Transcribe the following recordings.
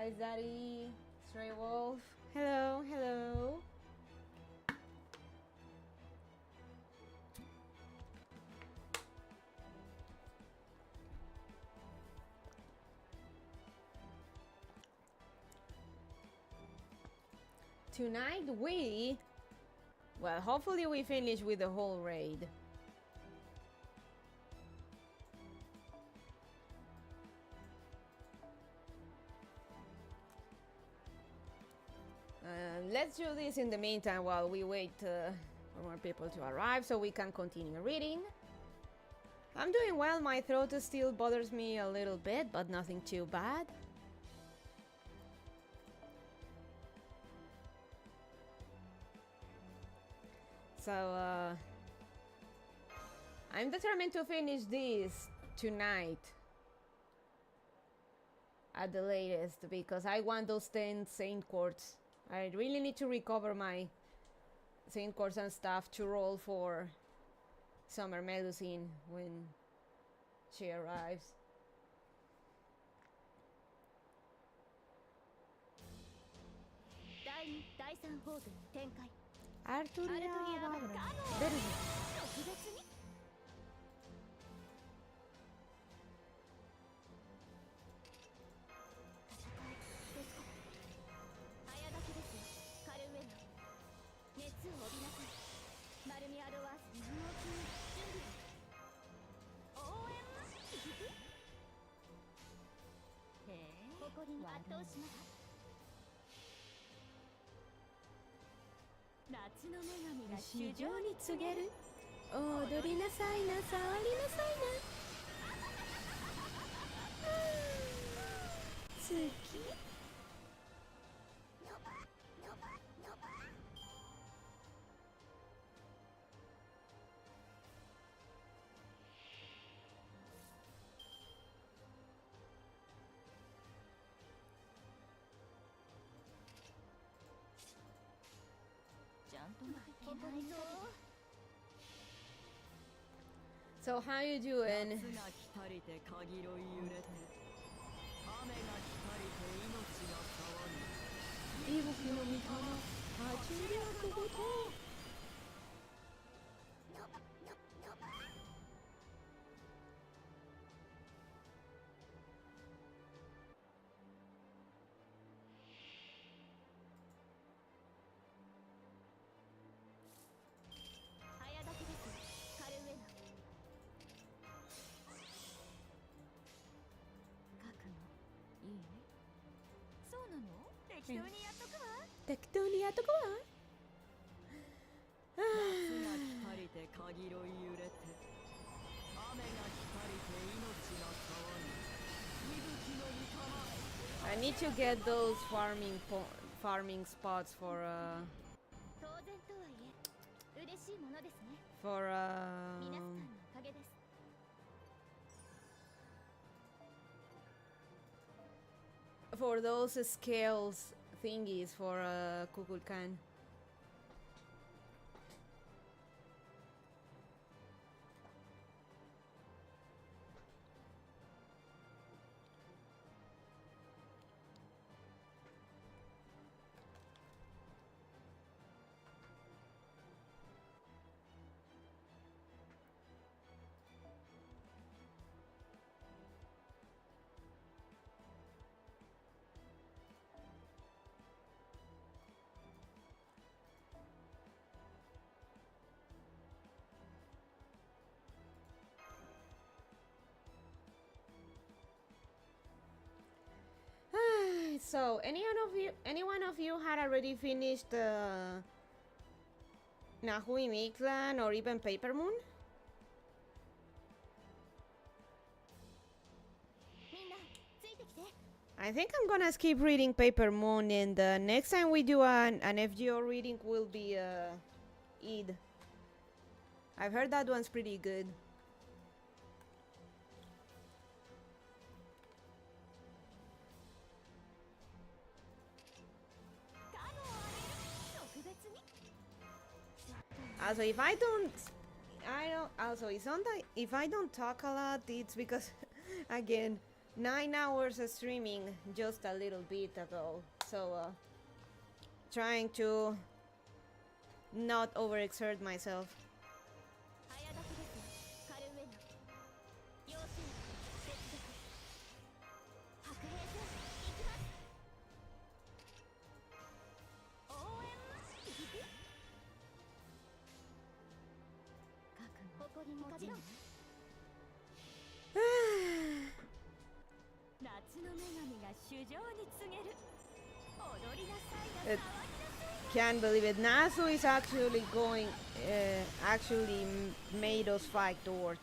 Ice Daddy, Stray Wolf. Hello, hello. Tonight well, hopefully we finish with the whole raid. Let's do this in the meantime while we wait for more people to arrive so we can continue reading. I'm doing well, my throat still bothers me a little bit, but nothing too bad. So, I'm determined to finish this tonight at the latest because I want those 10 Saint Courts. I really need to recover my Saint Courts and stuff to roll for Summer Medicine when she arrives. Arturia verga. So how you doing? I need to get those farming spots for those scales thingies for Kukulkan. So, anyone of you had already finished Nahui, Mictlan, or even Paper Moon? I think I'm gonna skip reading Paper Moon, and the next time we do an FGO reading will be Eid. I've heard that one's pretty good. Also, if I don't talk a lot, it's because, again, 9 hours of streaming just a little bit ago. So trying to not overexert myself. Can't believe it. Nahui is actually going, made us fight Ort.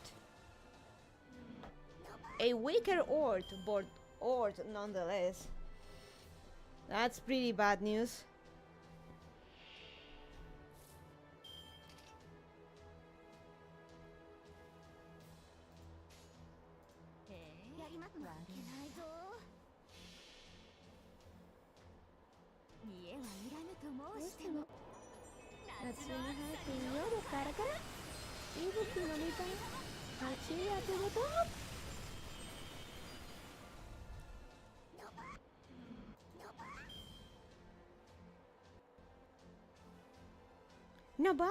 A weaker Ort, but Ort nonetheless. That's pretty bad news. Naba?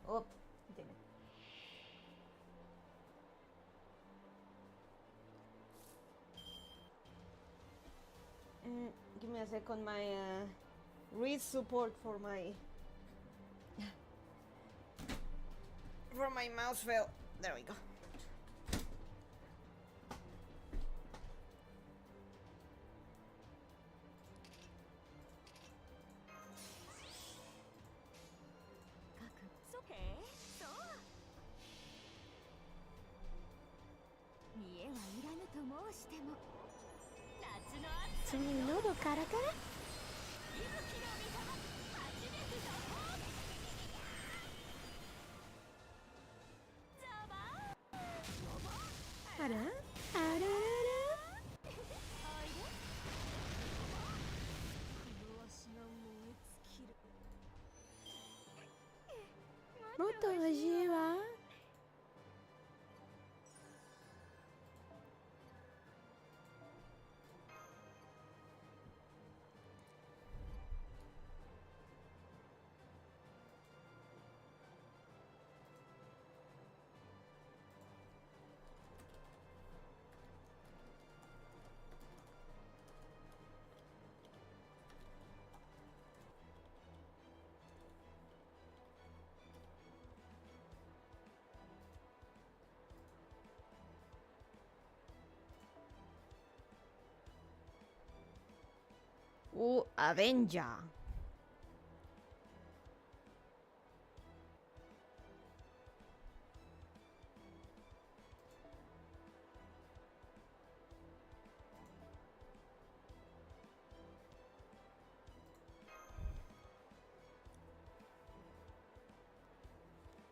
Oh, damn it. Give me a second, my wrist support for my mouse fell. There we go. Avenger.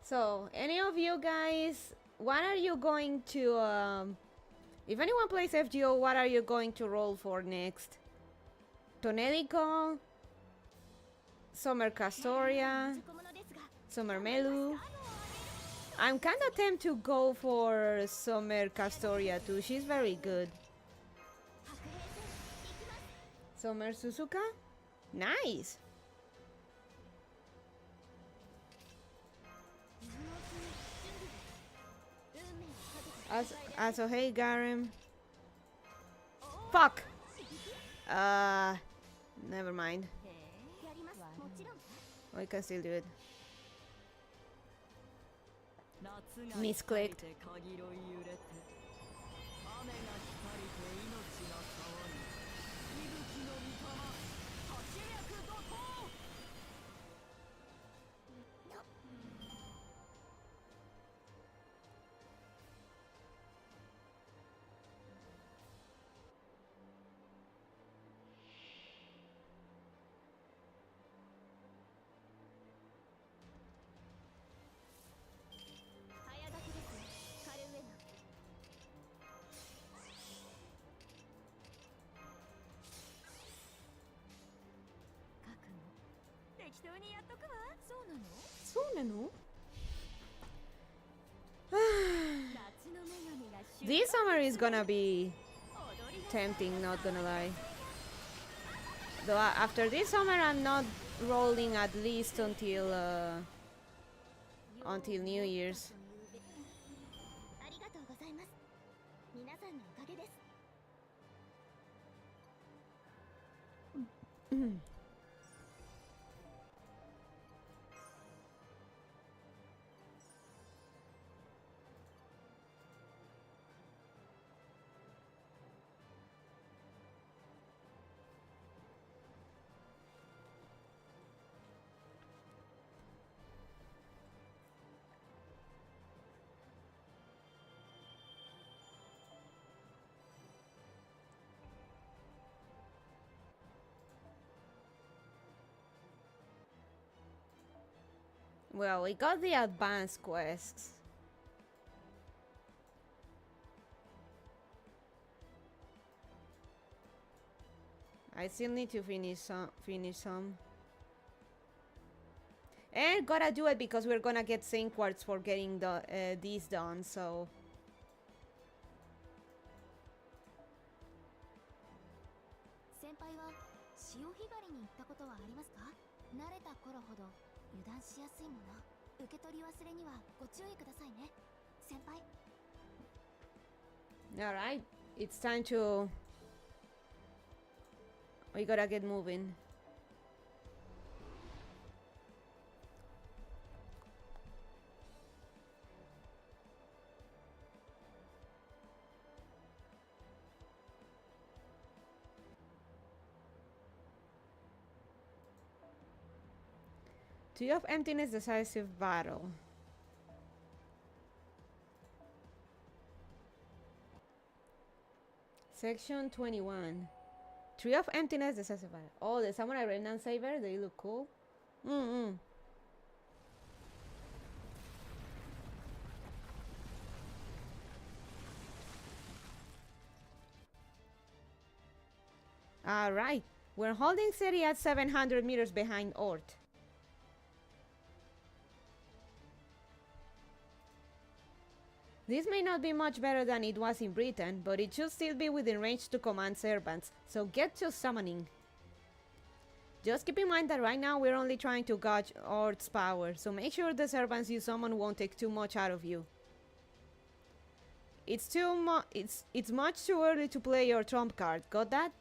So, any of you guys, what are you going to, if anyone plays FGO, what are you going to roll for next? Tonelico, Summer Castoria, Summer Melu. I'm kind of tempted to go for Summer Castoria too. She's very good. Summer Suzuka? Nice! Also, hey Garim. Fuck! Never mind. We can still do it. Misclicked. This summer is gonna be tempting, not gonna lie. Though after this summer I'm not rolling at least until New Year's. Well, we got the advanced quests. I still need to finish some. And gotta do it because we're gonna get Saint Quartz for getting these done, so. Alright, it's time to... We gotta get moving. Tree of Emptiness, decisive battle. Section 21. Tree of Emptiness, decisive battle. Oh, the Samurai Remnant Saber, they look cool. Alright, we're holding city at 700 meters behind Ort. This may not be much better than it was in Britain, but it should still be within range to command servants, so get to summoning. Just keep in mind that right now we're only trying to gauge Ort's power, so make sure the servants you summon won't take too much out of you. It's much too early to play your trump card, got that?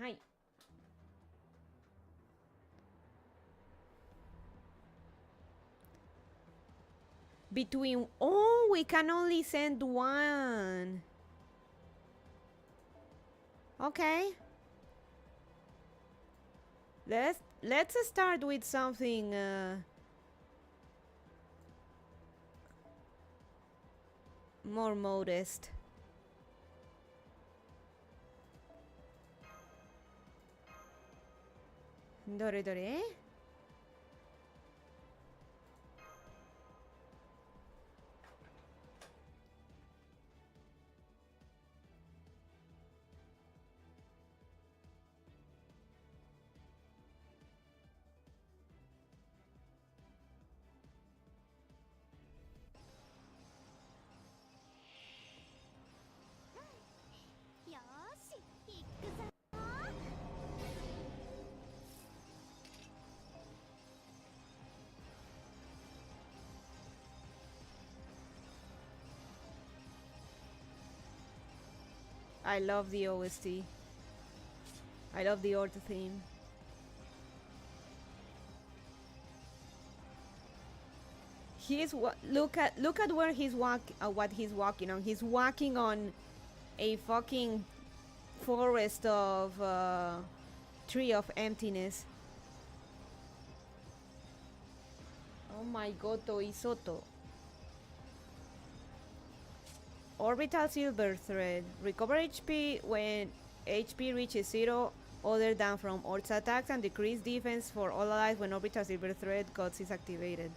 Hi. Between... Oh, we can only send one. Okay. Let's start with something more modest. Dore. I love the OST. I love the Orta theme. Look at where he's what he's walking on. He's walking on a fucking forest of tree of emptiness. Oh my god, Isoto. Orbital silver thread. Recover HP when HP reaches 0 other than from Ort's attacks, and decrease defense for all allies when orbital silver thread guts is activated.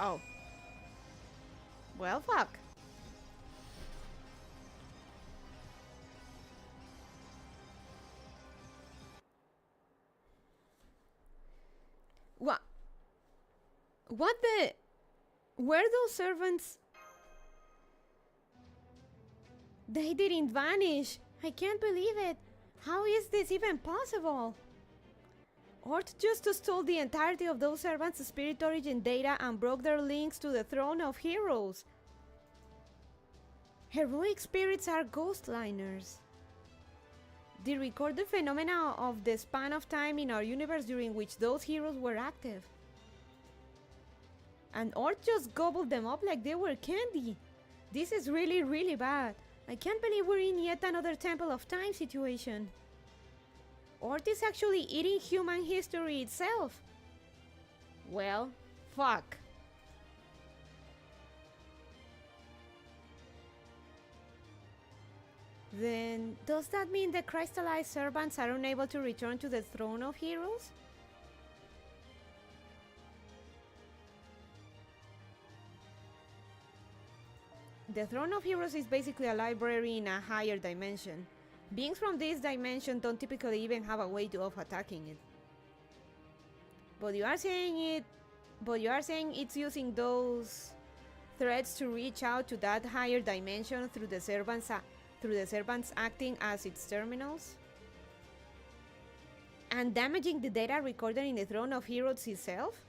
Oh. Well, fuck. What? What the? Were those servants? They didn't vanish. I can't believe it. How is this even possible? Ort just stole the entirety of those servants' spirit origin data and broke their links to the throne of heroes. Heroic spirits are ghostliners. They record the phenomena of the span of time in our universe during which those heroes were active. And Ort just gobbled them up like they were candy. This is really, really bad. I can't believe we're in yet another Temple of Time situation. Ort is actually eating human history itself. Well, fuck. Then, does that mean the crystallized servants are unable to return to the throne of heroes? The throne of heroes is basically a library in a higher dimension. Beings from this dimension don't typically even have a way of attacking it. But you are saying it's using those threads to reach out to that higher dimension through the servants acting as its terminals? And damaging the data recorded in the throne of heroes itself?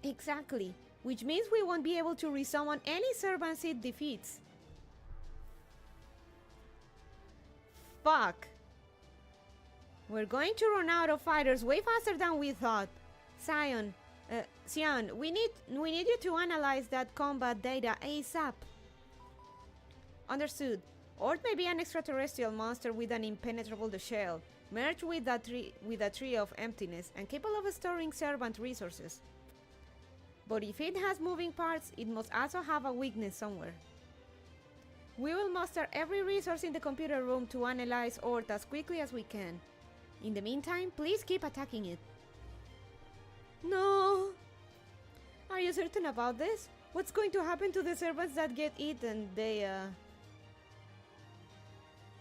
Exactly. Which means we won't be able to resummon any servants it defeats. Fuck. We're going to run out of fighters way faster than we thought. Sion, we need you to analyze that combat data ASAP. Understood. Ort may be an extraterrestrial monster with an impenetrable shell, merged with a tree of emptiness, and capable of storing servant resources. But if it has moving parts, it must also have a weakness somewhere. We will muster every resource in the computer room to analyze Ort as quickly as we can. In the meantime, please keep attacking it. No! Are you certain about this? What's going to happen to the servants that get eaten?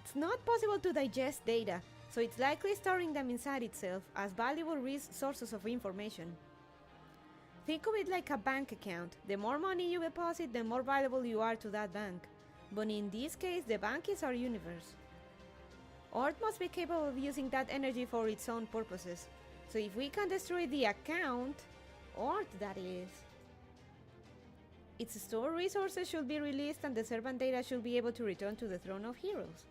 It's not possible to digest data, so it's likely storing them inside itself as valuable sources of information. Think of it like a bank account. The more money you deposit, the more valuable you are to that bank. But in this case, the bank is our universe. Ort must be capable of using that energy for its own purposes. So if we can destroy the account, Ort that is, its stored resources should be released and the servant data should be able to return to the throne of heroes.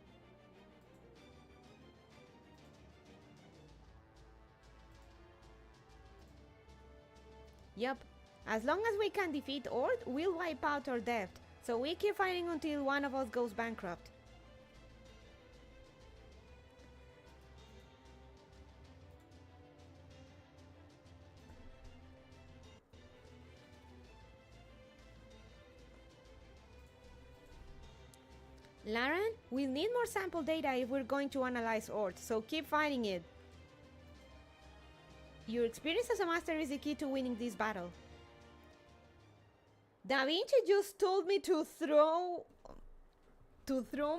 Yup, as long as we can defeat Ort, we'll wipe out our debt, so we keep fighting until one of us goes bankrupt. Laren, we'll need more sample data if we're going to analyze Ort, so keep fighting it. Your experience as a master is the key to winning this battle. Da Vinci just told me to throw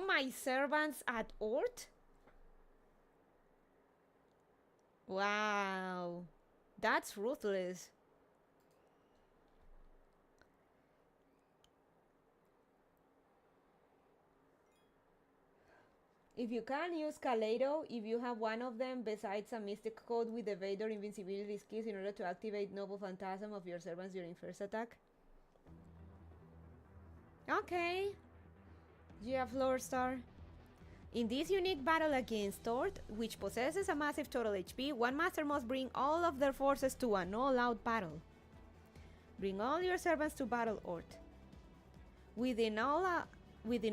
my servants at Ort? Wow, that's ruthless. If you can use Kaleido, if you have one of them besides a mystic code with evade or invincibility skills in order to activate Noble Phantasm of your servants during first attack. Okay. You have Lore Star. In this unique battle against Ort, which possesses a massive total HP, one master must bring all of their forces to an all-out battle. Bring all your servants to battle Ort. Within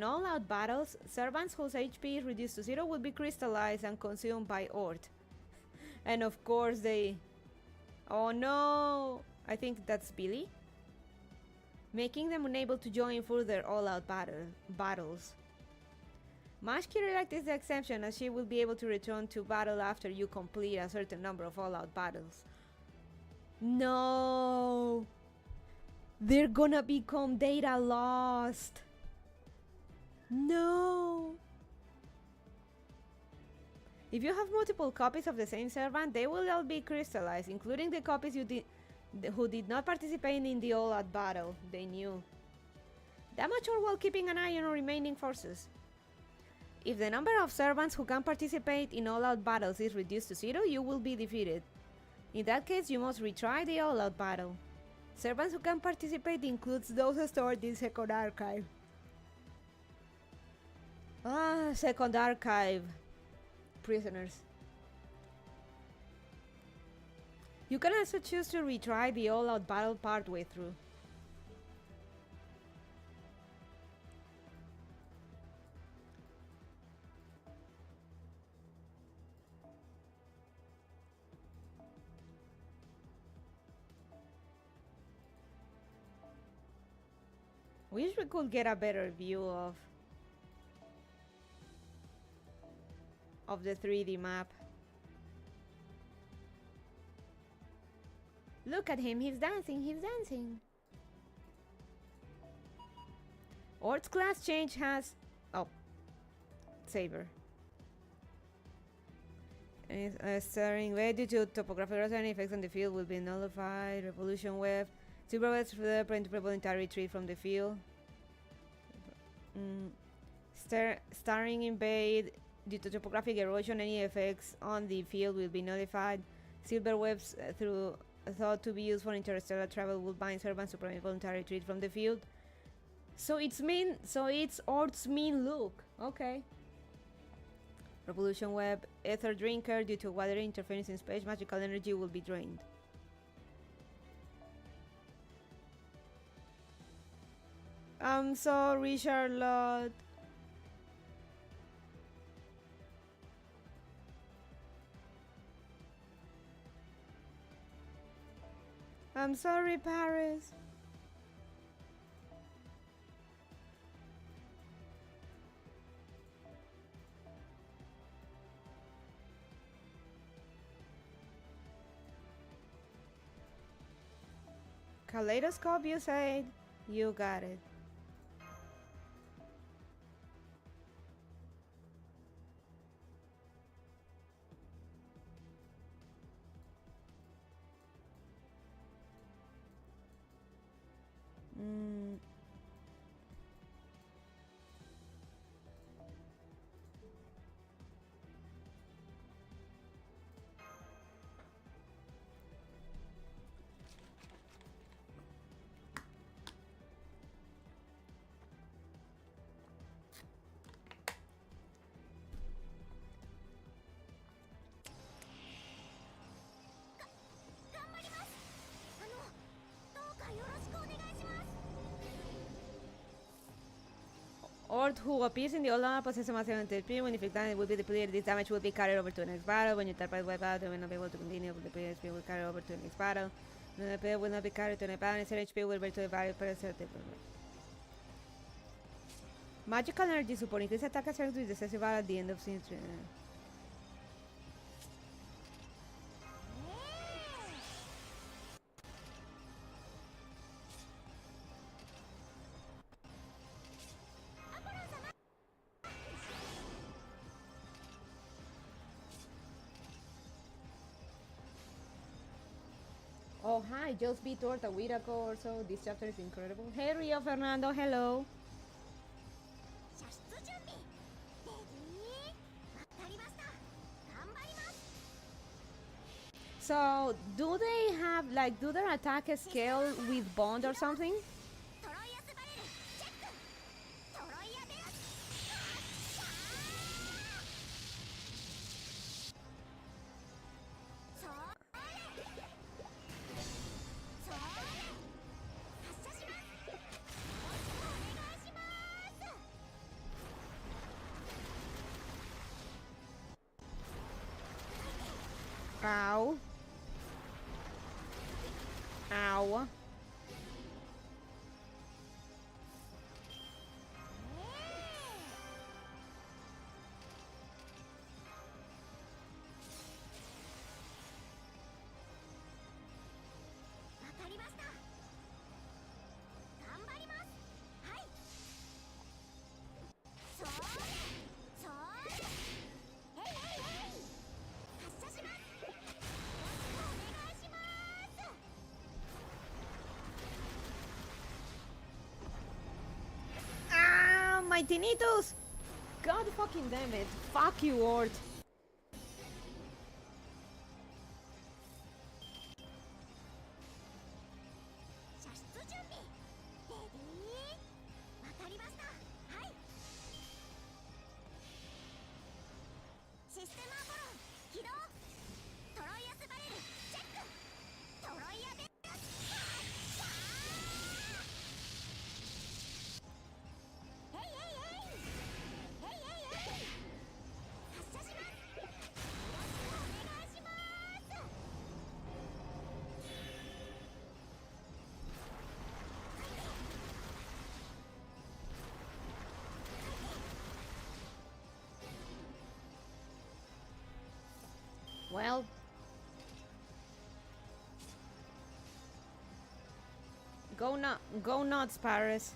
all-out battles, servants whose HP is reduced to 0 will be crystallized and consumed by Ort. And of course they... Oh no! I think that's Billy. Making them unable to join further all-out battles. Mashkirelect is the exception, as she will be able to return to battle after you complete a certain number of all-out battles. No! They're gonna become data lost! No! If you have multiple copies of the same servant, they will all be crystallized, including the copies who did not participate in the all-out battle. They knew. Damage or while keeping an eye on remaining forces. If the number of servants who can participate in all-out battles is reduced to 0, you will be defeated. In that case, you must retry the all-out battle. Servants who can participate includes those stored in Second Archive. Second Archive. Prisoners. You can also choose to retry the all-out battle partway through. Wish we could get a better view of the 3D map. Look at him, he's dancing, he's dancing. Ort's class change has... Oh. Saber. Starring way due to topographic erosion, any effects on the field will be nullified. Revolution web. Super webs for the voluntary retreat from the field. Starring invade. Due to topographic erosion, any effects on the field will be nullified. Silver webs thought to be used for interstellar travel will bind servants to prevent voluntary retreat from the field. So it's Ort's mean look. Okay. Revolution web. Ether drinker. Due to water interference in space, magical energy will be drained. I'm sorry, Charlotte. I'm sorry, Paris. Kaleidoscope, you said? You got it. Ort who appears in the old map possesses a massive MP. When Mictlan will be depleted, this damage will be carried over to the next battle. When you tap by wipe out, they will not be able to continue, but the player HP will carry over to the next battle. The player will not be carried to the next battle, instead HP will revert to the value per certain. Magical energy support. Increase attack effects with decisive battle at the end of scene. Oh, hi, just beat Torta a week ago or so. This chapter is incredible. Hey, Rio Fernando, hello. So, do they have, like, do their attack scale with bond or something? Ow. Ow. my tinitos! God fucking damn it. Fuck you, Ort. Well, go nuts, Paris.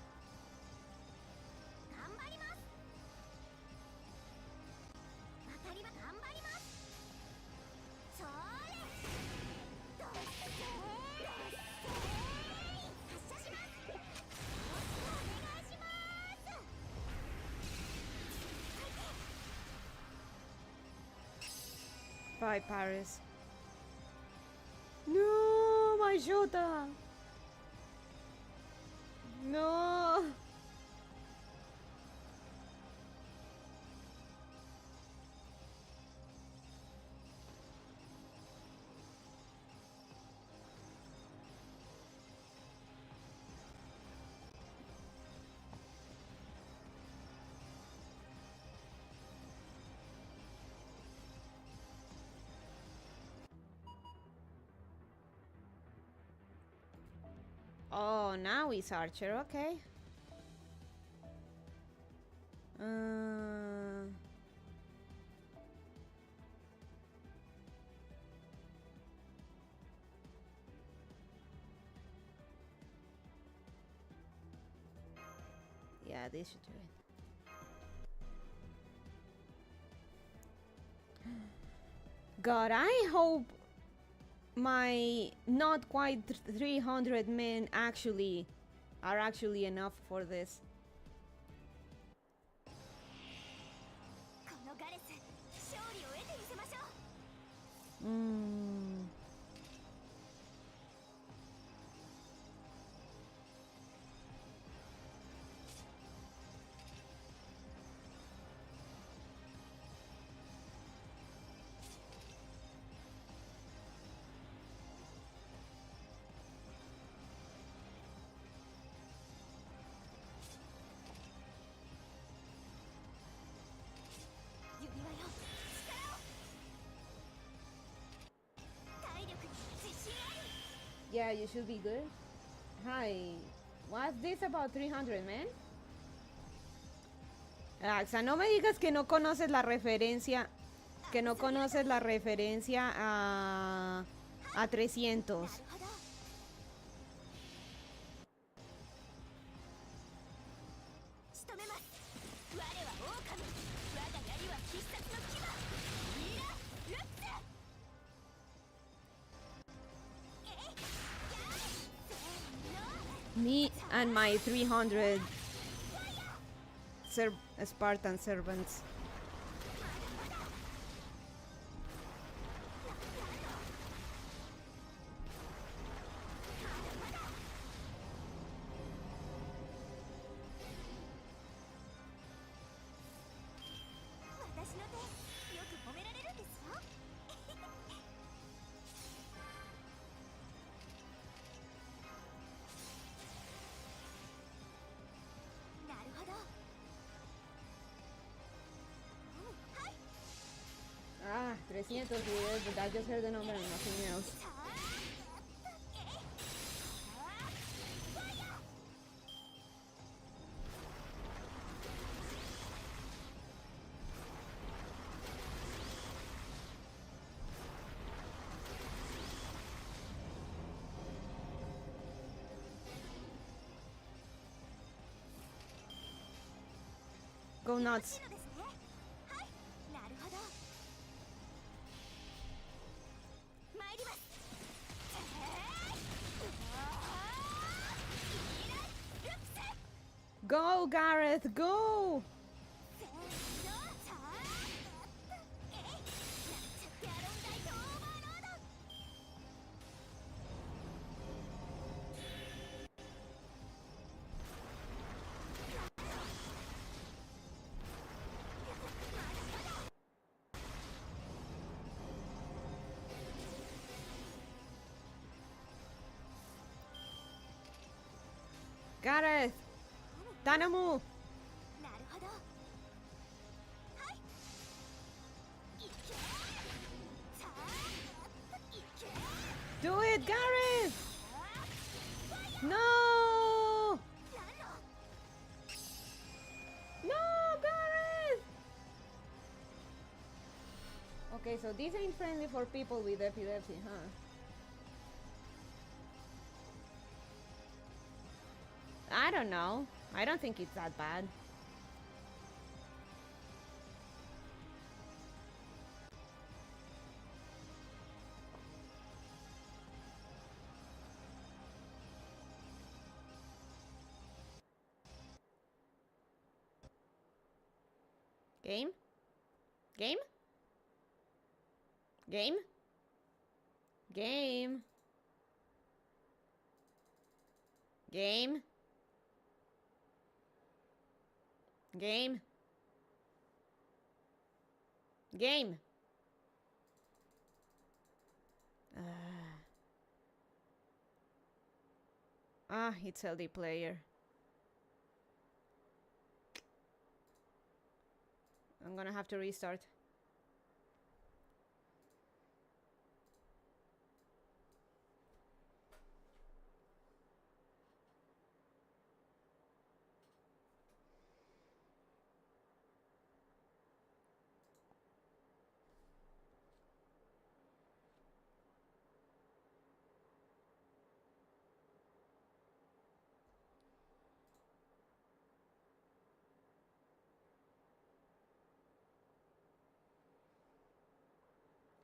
Bye, Paris. No, my Jota. No. Oh, now he's Archer, okay. Yeah, this should do it. God, I hope my not quite 300 men are actually enough for this. Yeah, you should be good. Hi. What's this about 300 men? Axa, no me digas que no conoces la referencia. Que no conoces la referencia a 300. Me and my 300 Spartan servants. Ah, 300 videos, but I just heard the number and nothing else. Go nuts. Go, Gareth, go! Gareth! Tanamu! Do it, Gareth! No! No, Gareth! Okay, so these ain't friendly for people with epilepsy, huh? I don't know. I don't think it's that bad. Game? Game? Game? Game? Game? Game? Game? It's LD player. I'm gonna have to restart.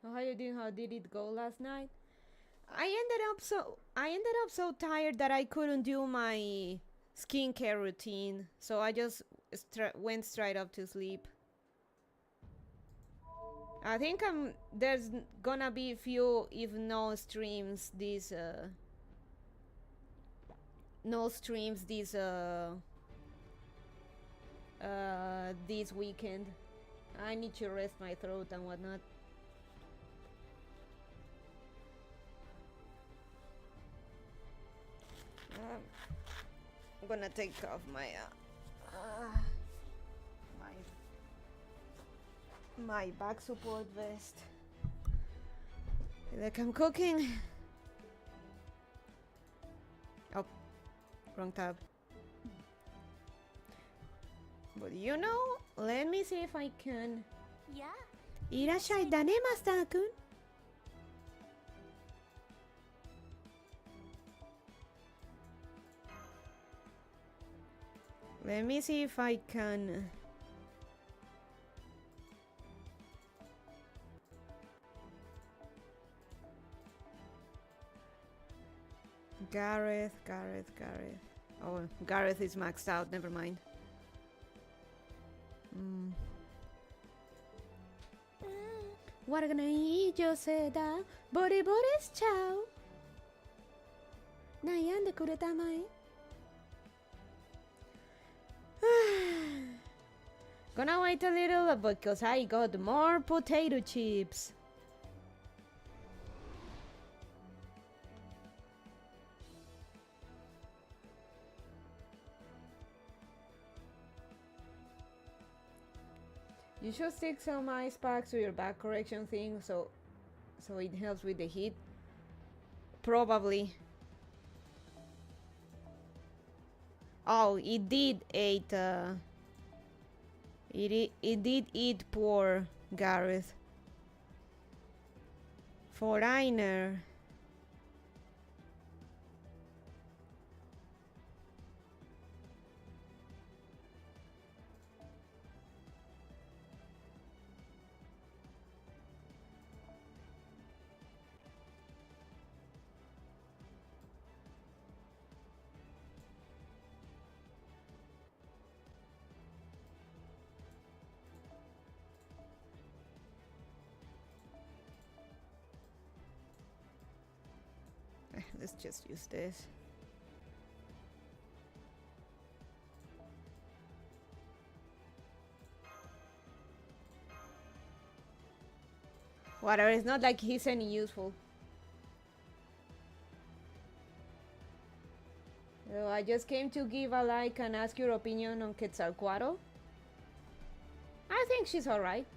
How are you doing? How did it go last night? I ended up so tired that I couldn't do my skincare routine, so I just went straight up to sleep. I think there's gonna be few, if no streams this this weekend. I need to rest my throat and whatnot. I'm gonna take off my back support vest. Like I'm cooking. Oh, wrong tab. But you know, let me see if I can. Yeah. Irashai danemashita-kun. Let me see if I can. Gareth. Oh, Gareth is maxed out, never mind. What gonna eat yo seda? Bori boris chao. Nayande kuretamae. Gonna wait a little because I got more potato chips. You should stick some ice packs to your back correction thing so it helps with the heat. Probably. Oh, it did eat it did eat poor Gareth. Foreigner. Let's just use this. Whatever, it's not like he's any useful. So I just came to give a like and ask your opinion on Quetzalcoatl. I think she's alright.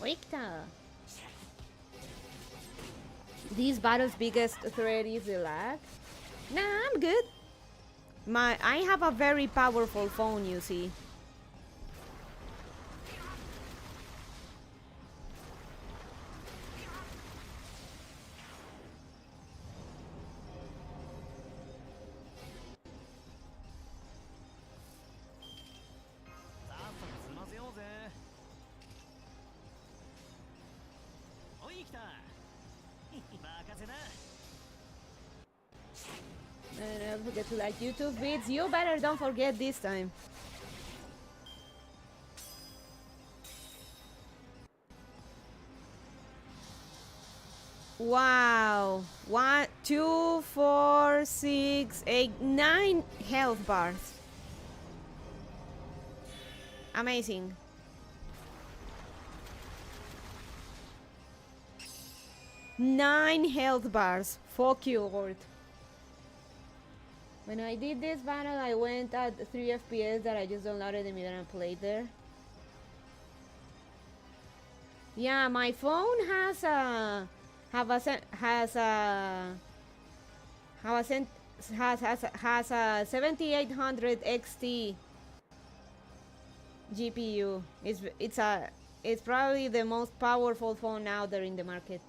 Oikta. This battle's biggest threat is the lag. Nah, I'm good. I have a very powerful phone, you see. And don't forget to like YouTube vids. You better don't forget this time. Wow. 1, 2, 4, 6, 8, 9 health bars. Amazing. Nine health bars. Fuck you, Lord. When I did this battle, I went at 3 FPS that I just downloaded the middle and played there. Yeah, my phone has a 7800 XT GPU. It's probably the most powerful phone out there in the market.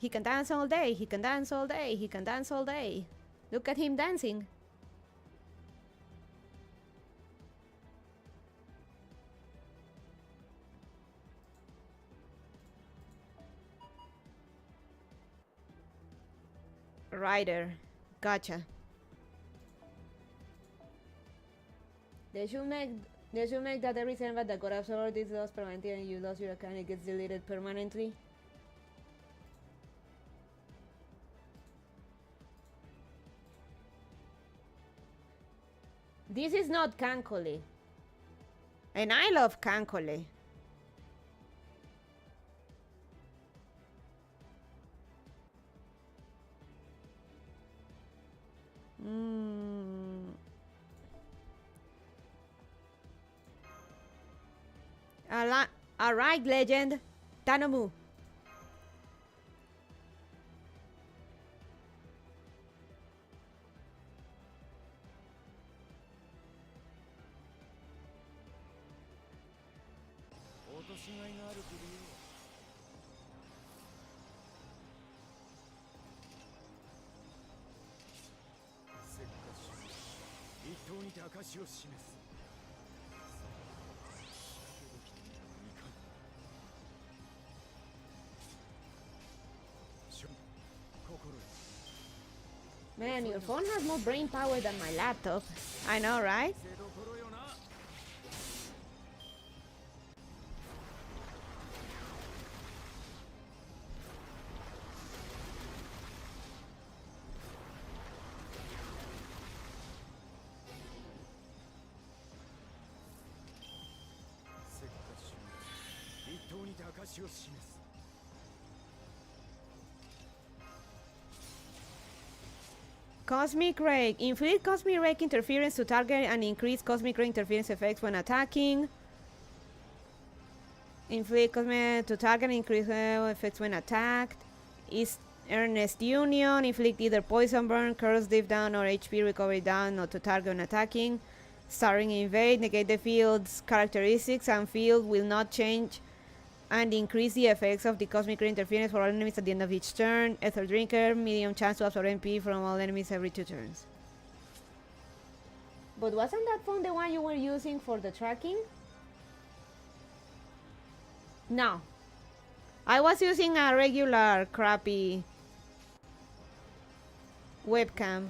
He can dance all day, he can dance all day, he can dance all day. Look at him dancing. Rider. Gotcha. They should make that every server that got absorbed is lost permanently and you lost your account, it gets deleted permanently. This is not Kankole. And I love Kankole. Alright, legend. Tanomu. Man, your phone has more brain power than my laptop. I know, right? Cosmic Ray. Inflict Cosmic Ray interference to target and increase Cosmic Ray interference effects when attacking. Inflict Cosmic to target and increase effects when attacked. Is Earnest Union. Inflict either Poison Burn, Curse Div down, or HP Recovery down, or to target when attacking. Starring Invade. Negate the field's characteristics and field will not change and increase the effects of the cosmic ray interference for all enemies at the end of each turn. Ether Drinker, medium chance to absorb MP from all enemies every 2 turns. But wasn't that phone the one you were using for the tracking? No. I was using a regular crappy webcam.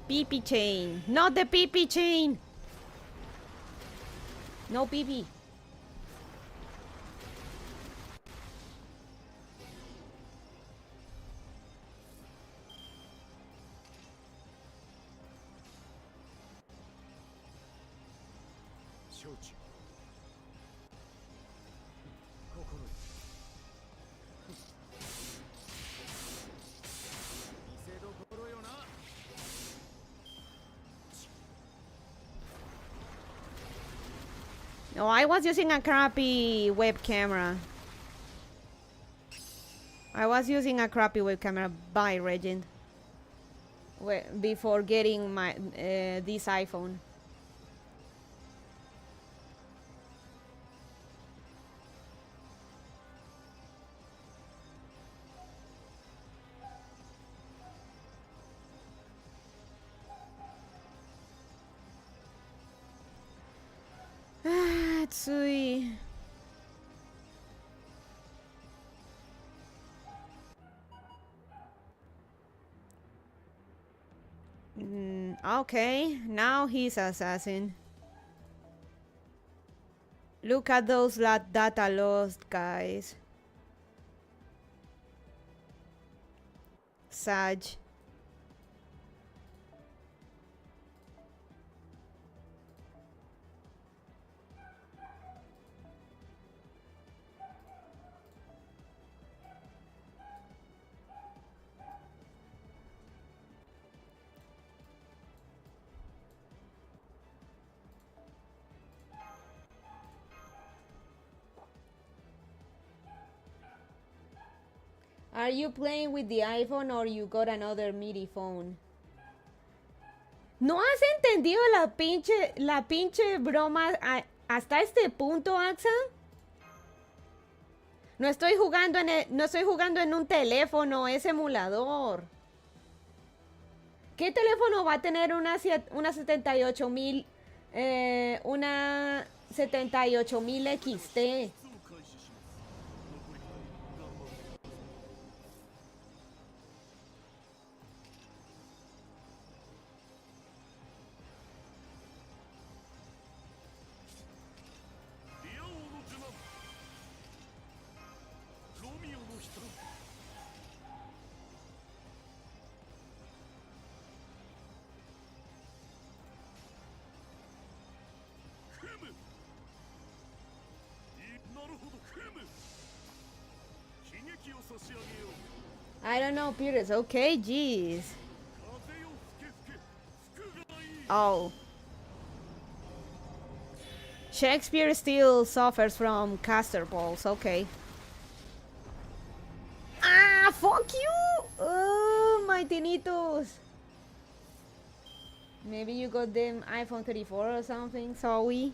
PP chain. Not the PP chain. No PP. No, I was using a crappy web camera. I was using a crappy web camera by Regent before getting my this iPhone. Tsui. Okay, now he's assassin. Look at those data lost guys. Sag. Are you playing with the iPhone or you got another MIDI phone? ¿No has entendido la pinche broma hasta este punto, Axa? No estoy jugando en un teléfono, es emulador. ¿Qué teléfono va a tener una 78.000 XT? I don't know, Peters. Okay, jeez. Oh. Shakespeare still suffers from caster balls. Okay. Ah, fuck you! Oh, my tinitos. Maybe you got them iPhone 34 or something, sorry.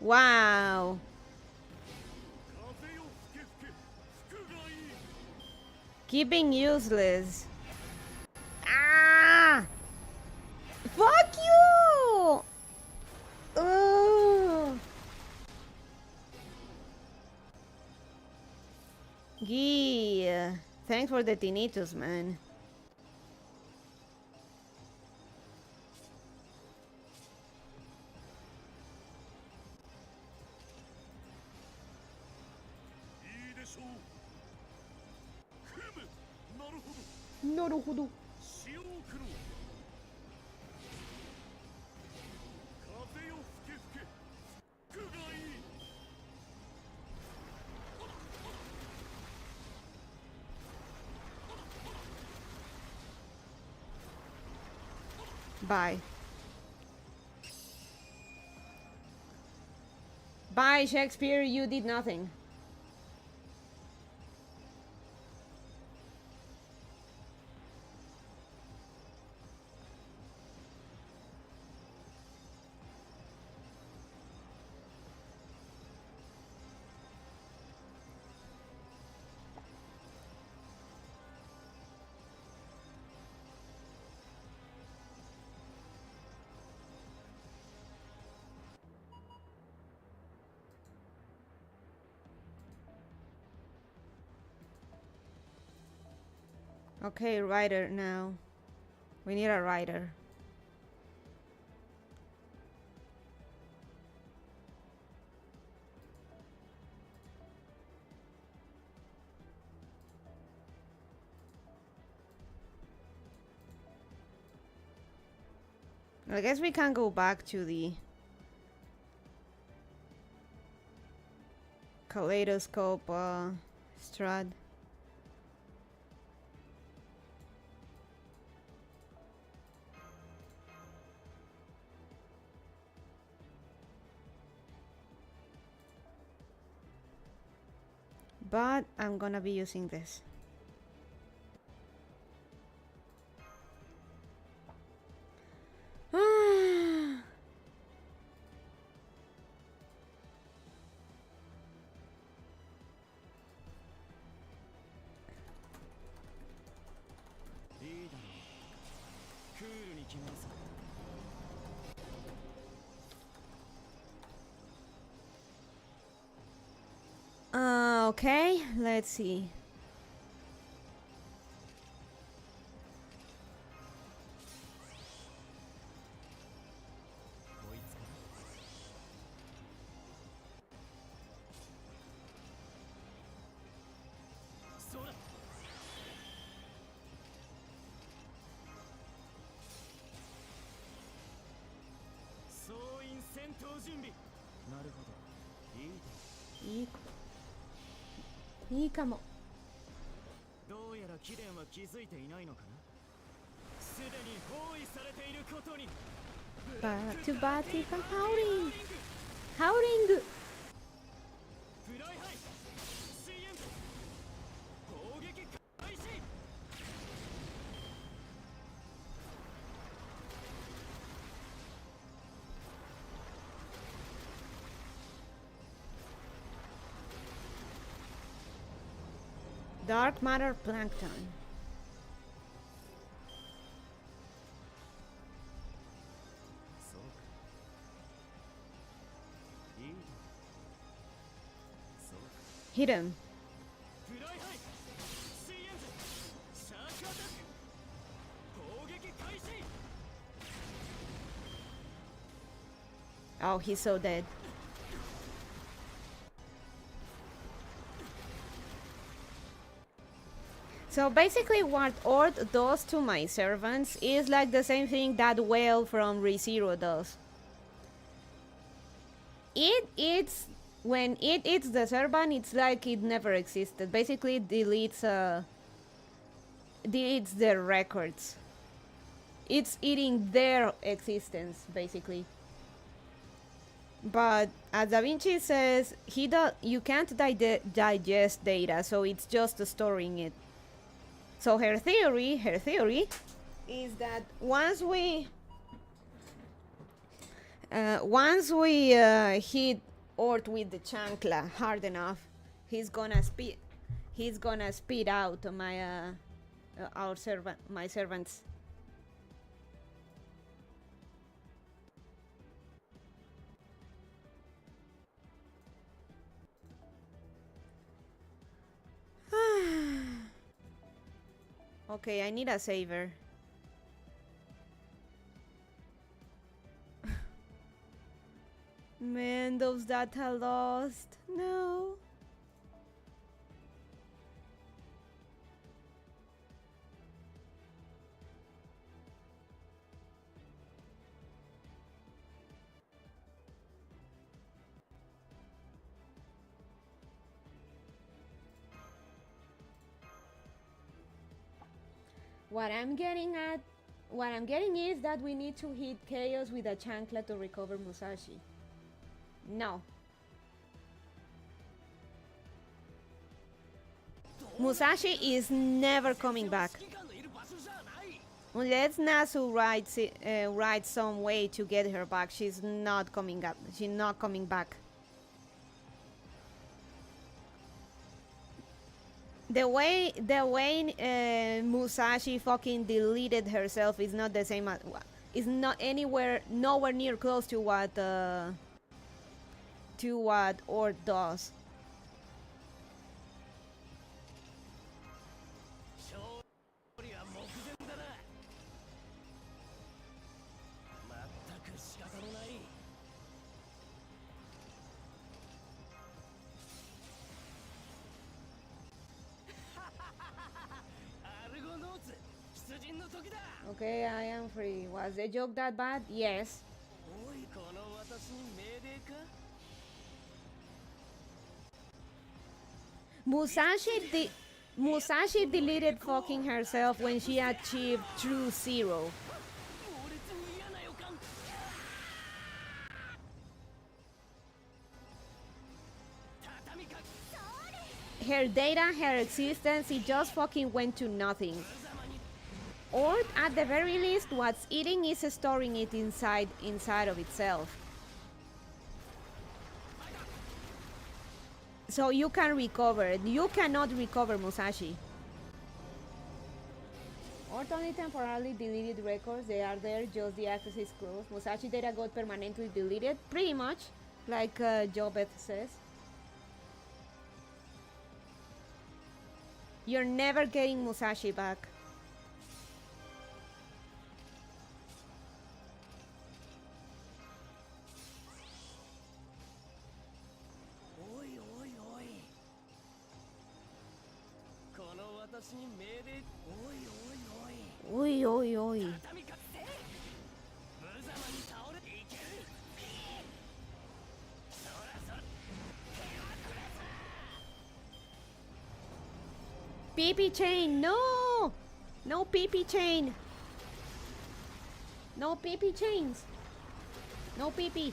Wow. Keeping useless. Ah! Fuck you! Oh. Yeah. Thanks for the tinnitus, man. naruhodo. Bye. Bye, Shakespeare, you did nothing. Okay, writer now. We need a writer. I guess we can go back to the kaleidoscope strat. But I'm gonna be using this. Okay, let's see. Back to battle from howling. Howling. Dark matter plankton. Hit him. Oh, he's so dead. So basically what Ord does to my servants is like the same thing that Whale from ReZero does. When it eats the servant, it's like it never existed. Basically it deletes their records. It's eating their existence, basically. But as Da Vinci says, you can't digest data, so it's just storing it. So her theory is that once we hit Ort with the chancla hard enough, he's gonna spit out my servants. Okay, I need a saver. Man, those data lost. No. What I'm getting is that we need to hit chaos with a chancla to recover Musashi. No. Musashi is never coming back. Unless Nasu writes some way to get her back, she's not coming up. She's not coming back. The way Musashi fucking deleted herself is not the same as, is not nowhere near close to what Or does. Okay, I am free. Was the joke that bad? Yes. Musashi deleted fucking herself when she achieved true zero. Her data, her existence, it just fucking went to nothing. Or at the very least, what's eating is storing it inside of itself. So you can recover it. You cannot recover Musashi. Or only temporarily deleted records. They are there, just the access is closed. Musashi data got permanently deleted, pretty much, like Jobeth says. You're never getting Musashi back. Oi, oi, oi. PP chain, no! No PP chain. No PP chains. No PP.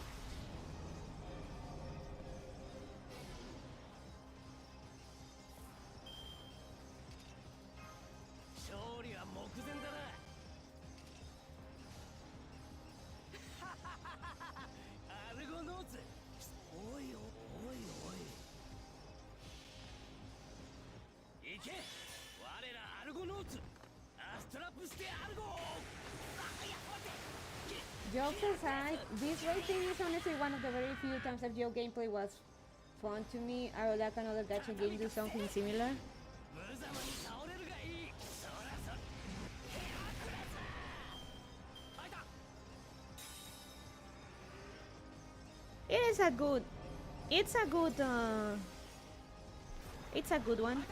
Jokes aside, this rating is honestly one of the very few times FGO gameplay was fun to me. I would like another gacha game do something similar. It's a good one.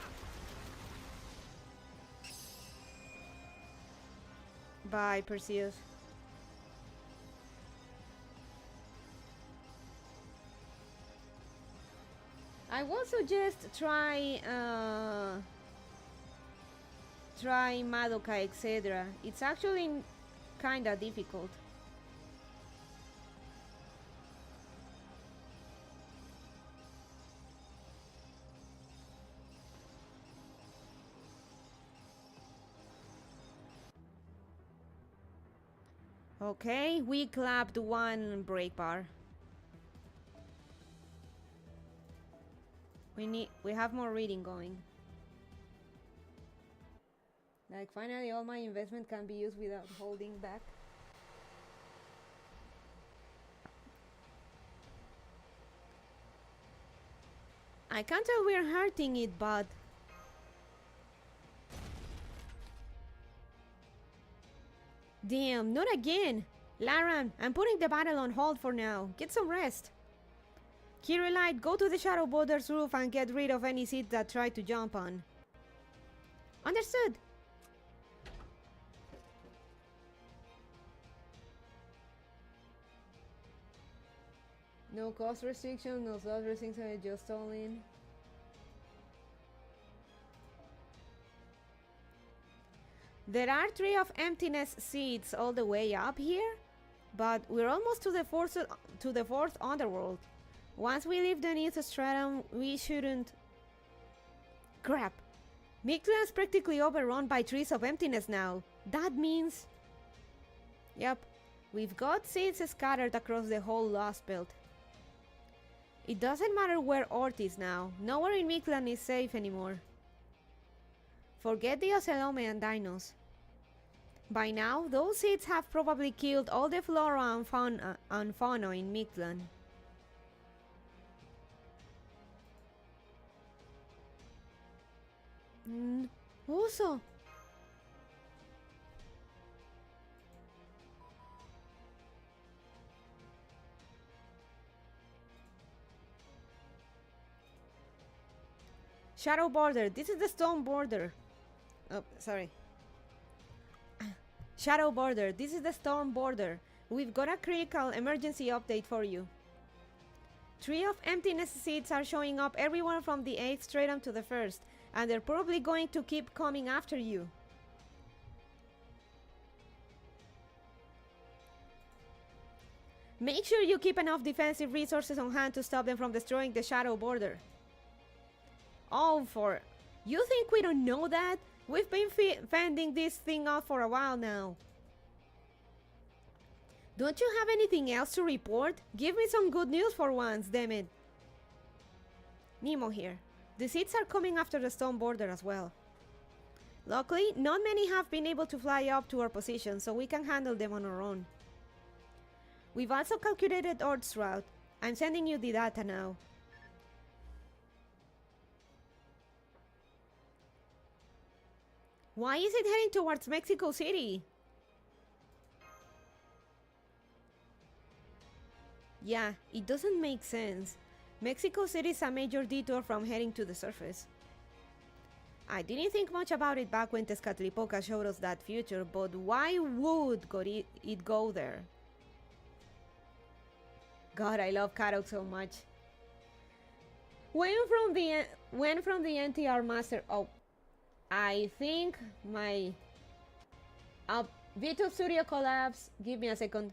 Bye, Perseus. I would suggest try Madoka, etc. It's actually kinda difficult. Okay, we clapped one break bar. We have more reading going. Like finally all my investment can be used without holding back. I can't tell we're hurting it, but damn, not again! Laran, I'm putting the battle on hold for now. Get some rest. Kirilite, go to the Shadow Border's roof and get rid of any seeds that try to jump on. Understood. No cost restriction, no slot restriction, just all in. There are 3 of emptiness seats all the way up here, but we're almost to the fourth underworld. Once we leave the Nith stratum, we shouldn't... Crap! Mictlan's practically overrun by trees of emptiness now. That means... Yep, we've got seeds scattered across the whole Lost Belt. It doesn't matter where Ort is now. Nowhere in Mictlan is safe anymore. Forget the Ocelome and dinos. By now, those seeds have probably killed all the flora and fauna in Mictlan. Also... Shadow border. This is the stone border. Oh, sorry. Shadow border. This is the storm border. We've got a critical emergency update for you. 3 of emptiness seeds are showing up everywhere from the 8th stratum to the 1st, and they're probably going to keep coming after you. Make sure you keep enough defensive resources on hand to stop them from destroying the shadow border. Oh, you think we don't know that? We've been fending this thing off for a while now. Don't you have anything else to report? Give me some good news for once, damn it. Nemo here. The seeds are coming after the stone border as well. Luckily, not many have been able to fly up to our position, so we can handle them on our own. We've also calculated Ort's route. I'm sending you the data now. Why is it heading towards Mexico City? Yeah, it doesn't make sense. Mexico City is a major detour from heading to the surface. I didn't think much about it back when Tezcatlipoca showed us that future, but why would it go there? God, I love Karok so much. When from the NTR master... Oh, I think my VTube Studio collapsed. Give me a second.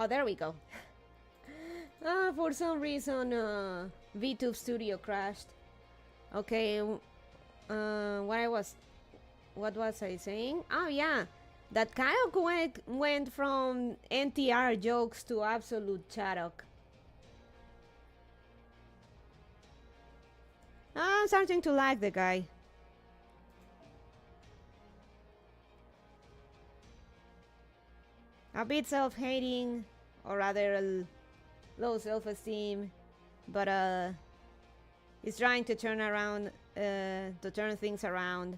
Oh, there we go. For some reason, VTube Studio crashed. Okay, what was I saying? Oh yeah, that Karok went from NTR jokes to absolute Charok. I'm starting to like the guy. A bit self-hating, or rather low self-esteem. but he's trying to turn things around,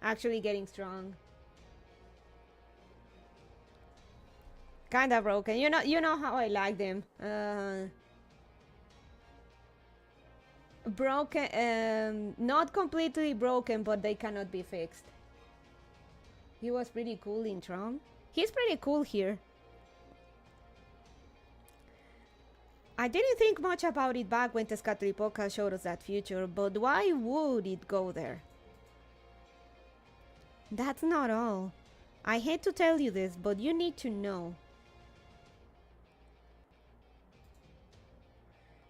actually getting strong. Kinda broken. You know how I like them. Broken, not completely broken, but they cannot be fixed. He was pretty cool in Trump. He's pretty cool here. I didn't think much about it back when Tezcatlipoca showed us that future, but why would it go there? That's not all. I hate to tell you this, but you need to know.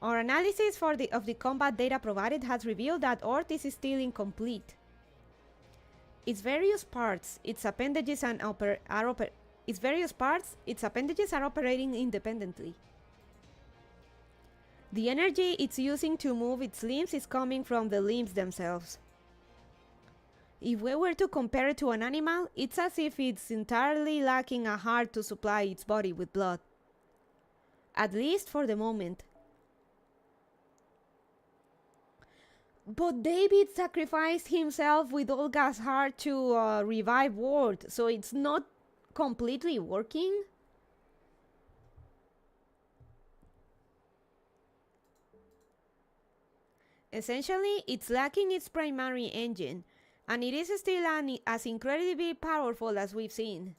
Our analysis of the combat data provided has revealed that Ortiz is still incomplete. Its various parts, its appendages are operating independently. The energy it's using to move its limbs is coming from the limbs themselves. If we were to compare it to an animal, it's as if it's entirely lacking a heart to supply its body with blood. At least for the moment. But David sacrificed himself with Olga's heart to revive Ward, so it's not completely working? Essentially, it's lacking its primary engine, and it is still as incredibly powerful as we've seen.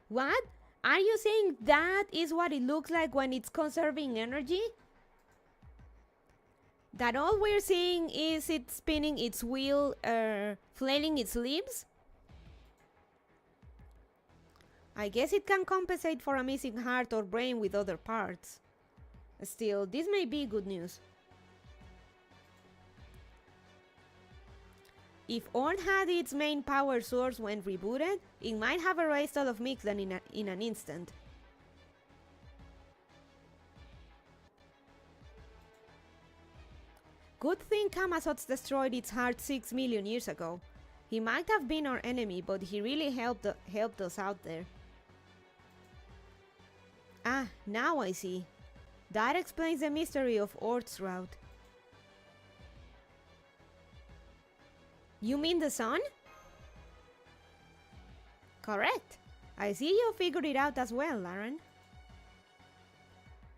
What? Are you saying that is what it looks like when it's conserving energy? That all we're seeing is it spinning its wheel, flailing its limbs? I guess it can compensate for a missing heart or brain with other parts. Still, this may be good news. If Orn had its main power source when rebooted, it might have erased all of Mictlan in an instant. Good thing Camazotz destroyed its heart 6 million years ago. He might have been our enemy, but he really helped us out there. Ah, now I see. That explains the mystery of Ort's route. You mean the sun? Correct. I see you figured it out as well, Aaron.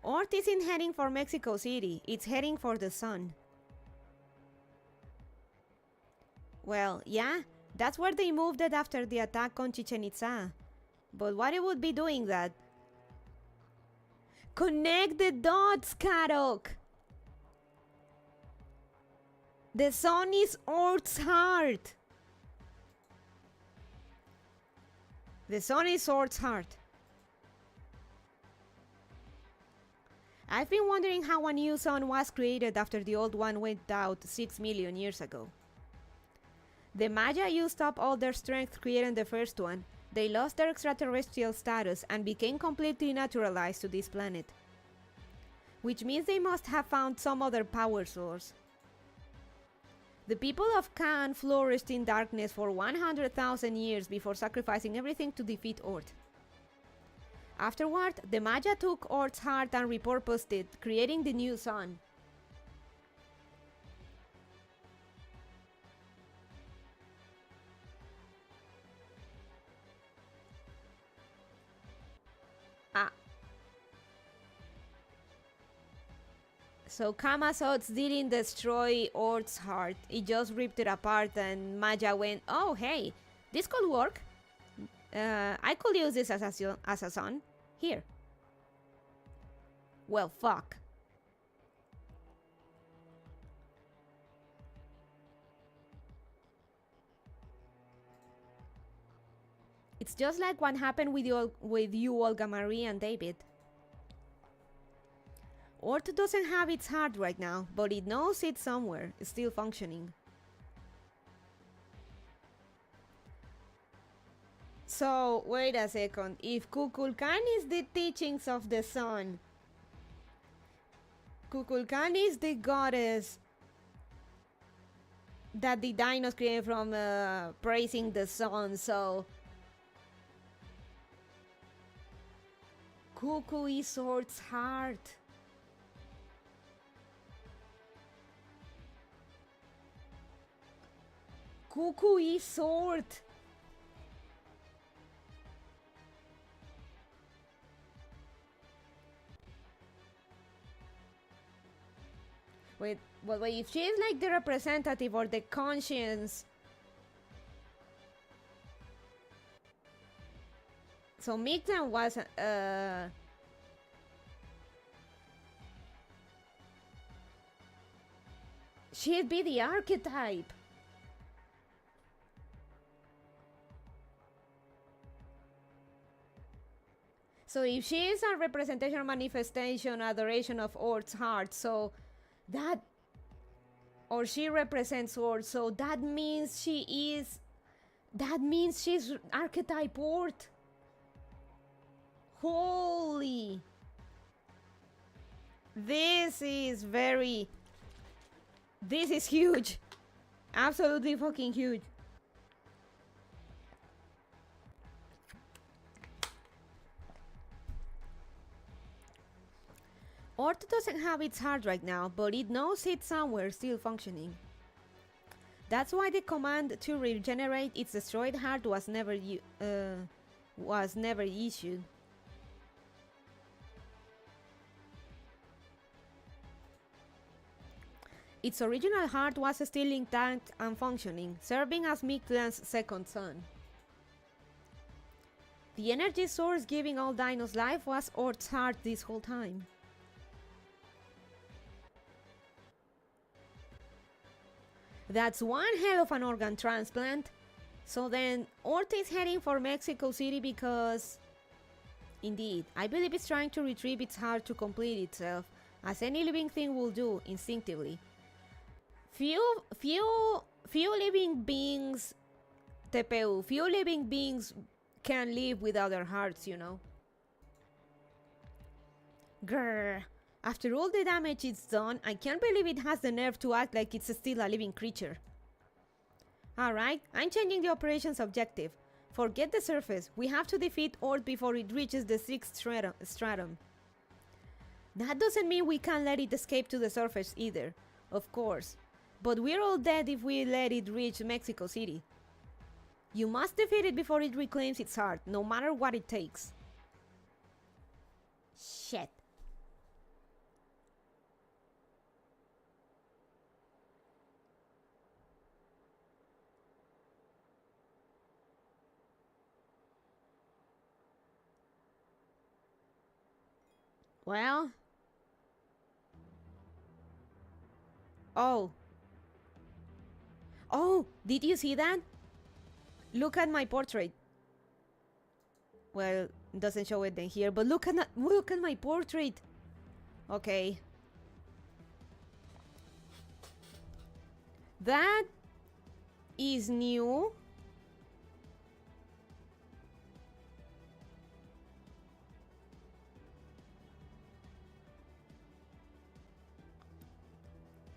Ort isn't heading for Mexico City, it's heading for the sun. Well, yeah, that's where they moved it after the attack on Chichen Itza. But what it would be doing that? Connect the dots, Karok! The sun is Ort's heart! The sun is Ort's heart. I've been wondering how a new sun was created after the old one went out 6 million years ago. The Maya used up all their strength creating the first one. They lost their extraterrestrial status and became completely naturalized to this planet. Which means they must have found some other power source. The people of Khan flourished in darkness for 100,000 years before sacrificing everything to defeat Ort. Afterward, the Maya took Ort's heart and repurposed it, creating the new sun. So Camazotz didn't destroy Ort's heart, it just ripped it apart and Maya went, oh hey, this could work. I could use this as a sun. Here. Well, fuck. It's just like what happened with you Olga Marie and David. Ort doesn't have its heart right now, but it knows it's somewhere, it's still functioning. So, wait a second, if Kukulkan is the teachings of the sun, Kukulkan is the goddess that the dinos created from praising the sun, so Kuku is Ort's heart. Cuckoo is sword. Wait, well, wait, if she is like the representative or the conscience. So Mictlan was she'd be the archetype. So if she is a representation, manifestation, adoration of Earth's heart, so that, or she represents Earth, so that means she's archetype Earth. Holy. This is huge. Absolutely fucking huge. Earth doesn't have its heart right now, but it knows it's somewhere still functioning. That's why the command to regenerate its destroyed heart was never issued. Its original heart was still intact and functioning, serving as Mictlan's second son. The energy source giving all dinos life was Earth's heart this whole time. That's one hell of an organ transplant. So then, Earth is heading for Mexico City because... Indeed, I believe it's trying to retrieve its heart to complete itself, as any living thing will do, instinctively. Few living beings... TPU, few living beings can live without their hearts, you know. Grrr. After all the damage it's done, I can't believe it has the nerve to act like it's still a living creature. Alright, I'm changing the operations objective. Forget the surface, we have to defeat Earth before it reaches the 6th stratum. That doesn't mean we can't let it escape to the surface either, of course. But we're all dead if we let it reach Mexico City. You must defeat it before it reclaims its heart, no matter what it takes. Shit. Well... Oh. Oh, did you see that? Look at my portrait. Well, it doesn't show it in here, but look at my portrait. Okay. That is new.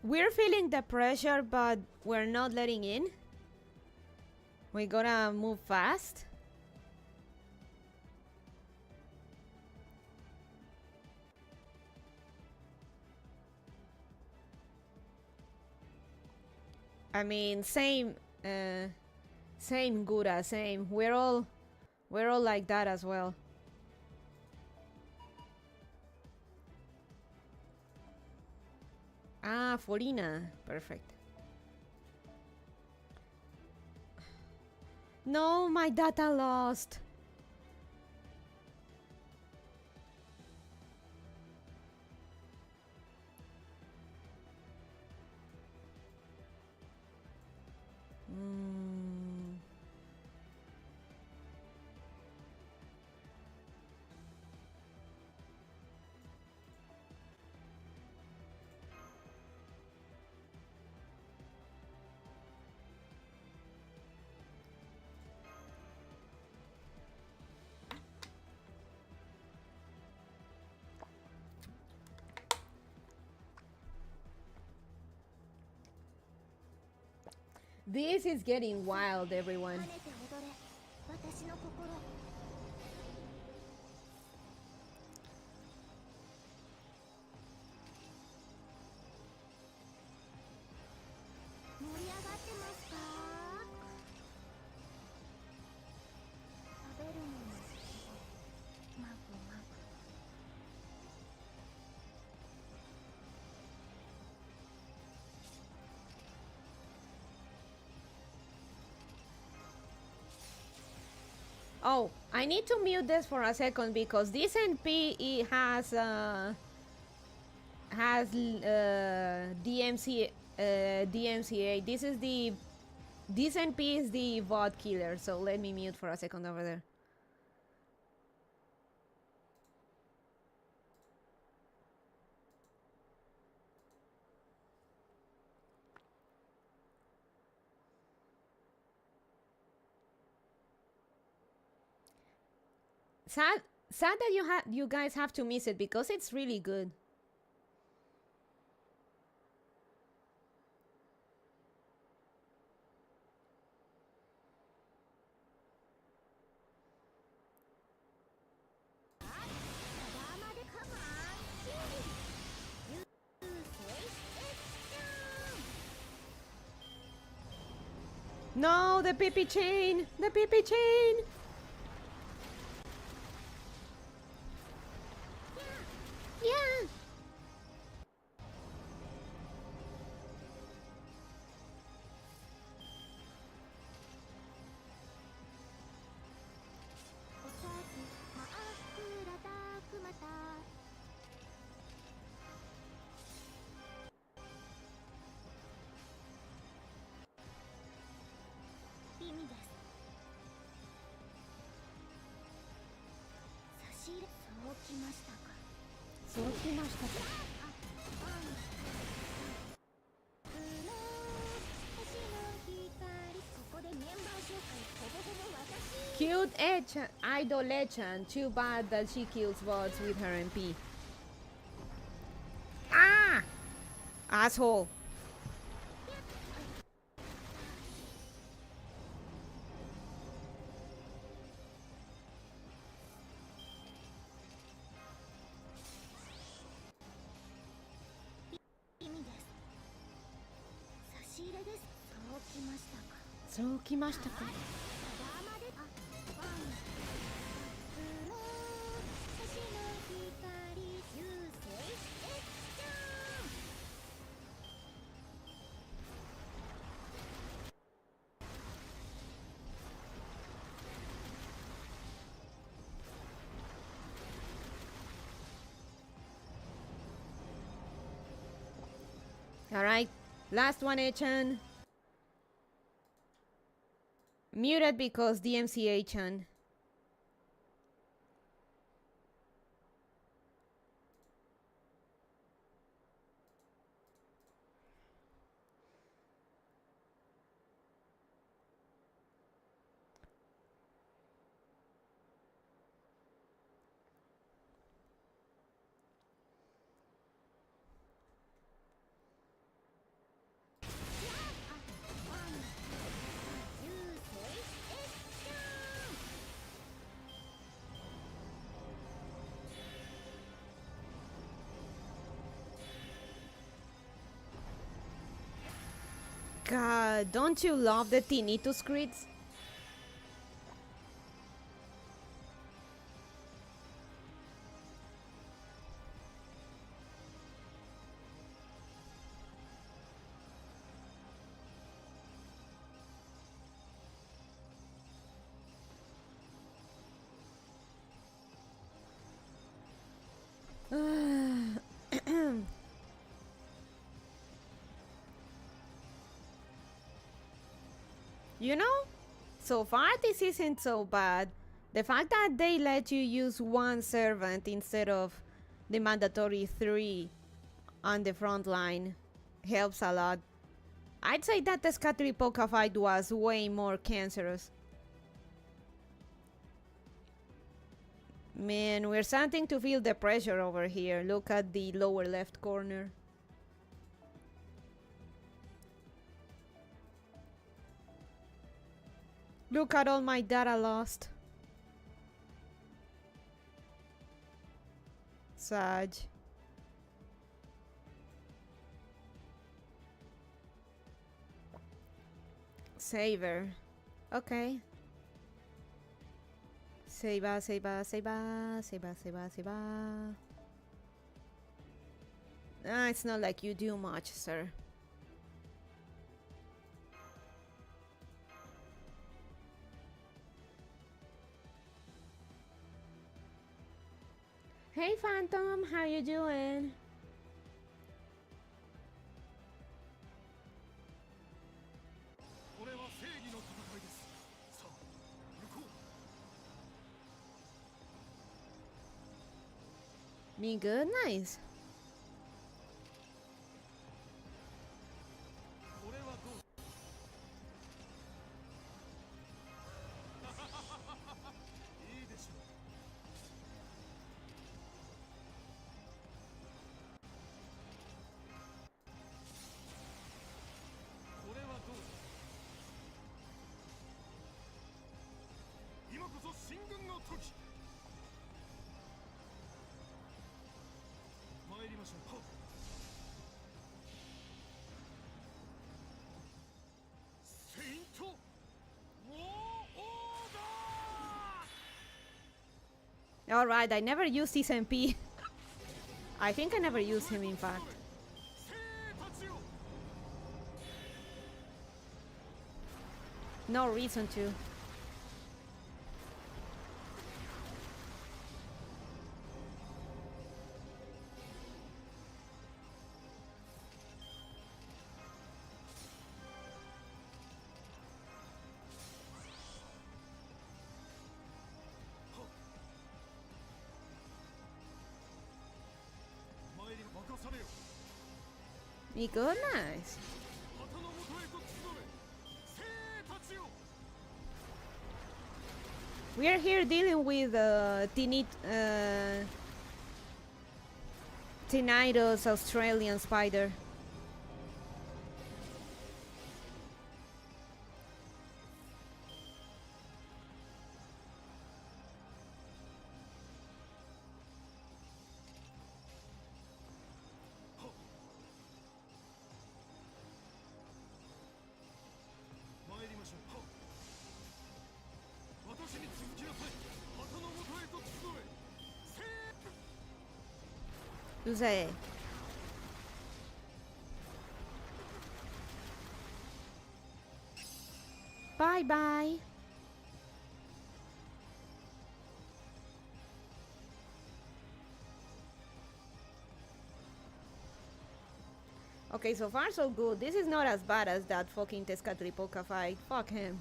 We're feeling the pressure, but we're not letting in. We gotta move fast. I mean, same Gura, same. We're all like that as well. Ah, Forina. Perfect. No, my data lost. This is getting wild, everyone. Oh, I need to mute this for a second because this NP has DMCA. This NP is the bot killer. So let me mute for a second over there. Sad that you guys have to miss it because it's really good. No, the PP chain! The PP chain! Yeah! Cute idol legend. Too bad that she kills bots with her MP. Ah! Asshole. Alright, last one, Echan. Muted because DMCA Chan. God, don't you love the tinnitus crits? You know, so far this isn't so bad. The fact that they let you use one servant instead of the mandatory 3 on the front line helps a lot. I'd say that the Scatteripoca fight was way more cancerous. Man, we're starting to feel the pressure over here. Look at the lower left corner. Look at all my data lost. Sag. Saber. Okay. Seiba, seiba, seiba, seiba, seiba, seiba. Ah, it's not like you do much, sir. Hey Phantom, how you doing? Me good? Nice. Alright, I never used his MP. I think I never used him, in fact. No reason to. Me good? Nice. We are here dealing with tinnitus Australian spider. Tuesday. Bye bye. Okay, so far so good. This is not as bad as that fucking Tezcatlipoca fight. Fuck him.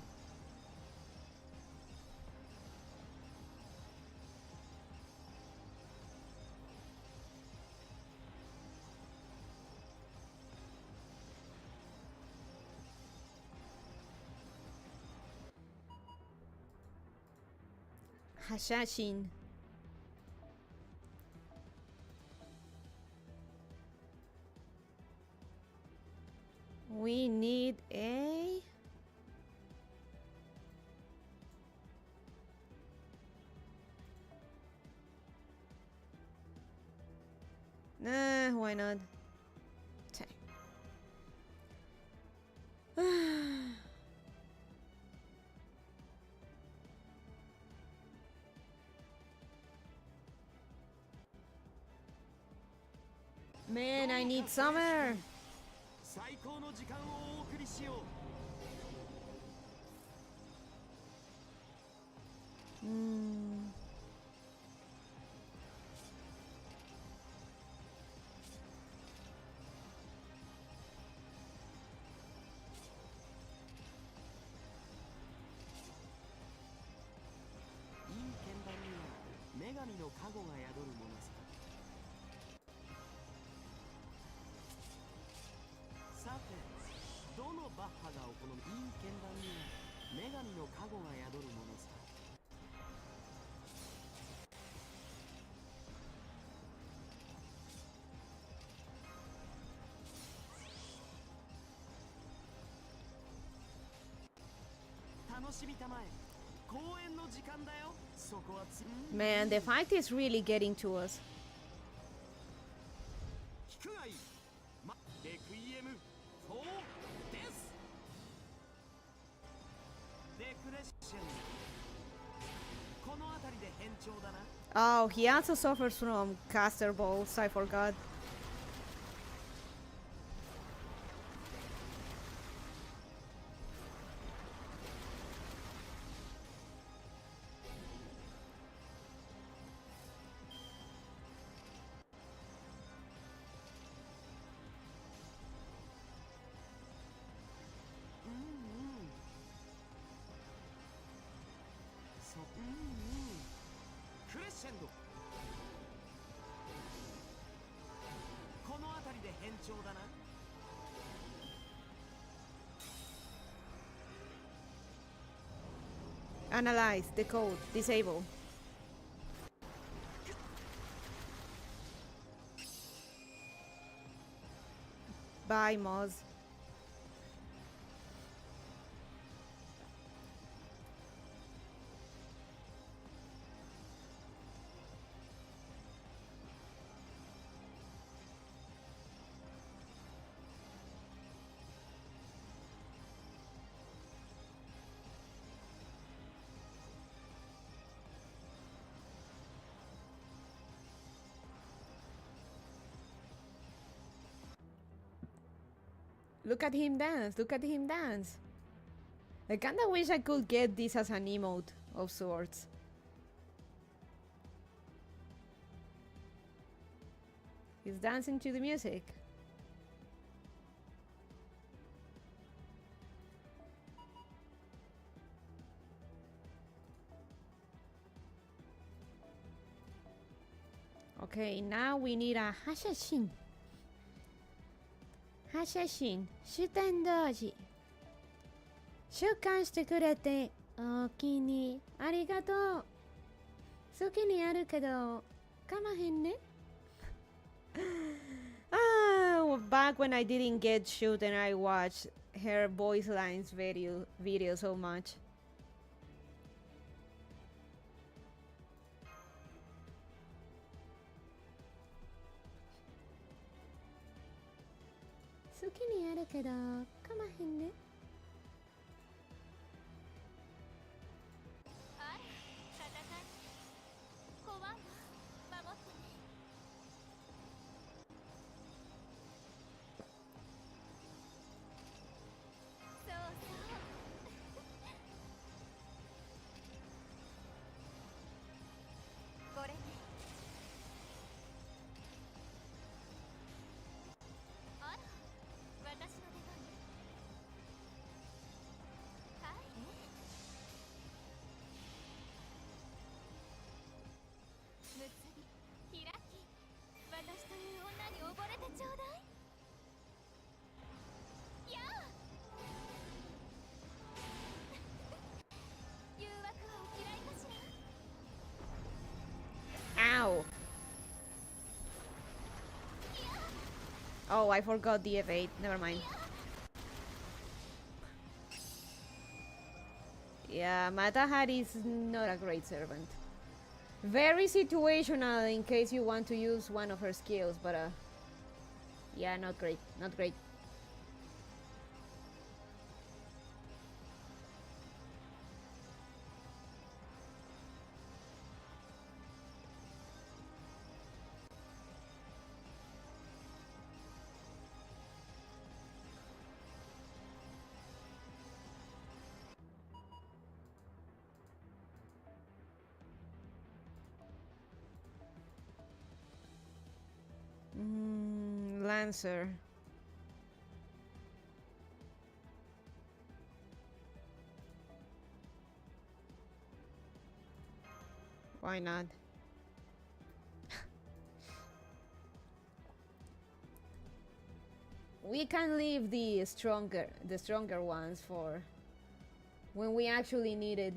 Hashashin. We need a... Nah, why not? Man, I need summer. Man, the fight is really getting to us. Oh, he also suffers from caster balls, I forgot. Analyze, decode, disable. Bye, Moz. Look at him dance, look at him dance. I kinda wish I could get this as an emote of sorts. He's dancing to the music. Okay, now we need a hashashin. Hashashin, shuten doji. 出刊してくれておおきにありがとう。好きにやるけどかまへんね。Back when I didn't get shoot and I watched her voice lines video so much. Suki ni aru kedo kamahen ne. Ow! Oh, I forgot the F8. Never mind. Yeah, Matahari is not a great servant. Very situational in case you want to use one of her skills, but yeah, not great, not great. Lancer. Why not? We can leave the stronger ones for when we actually need it.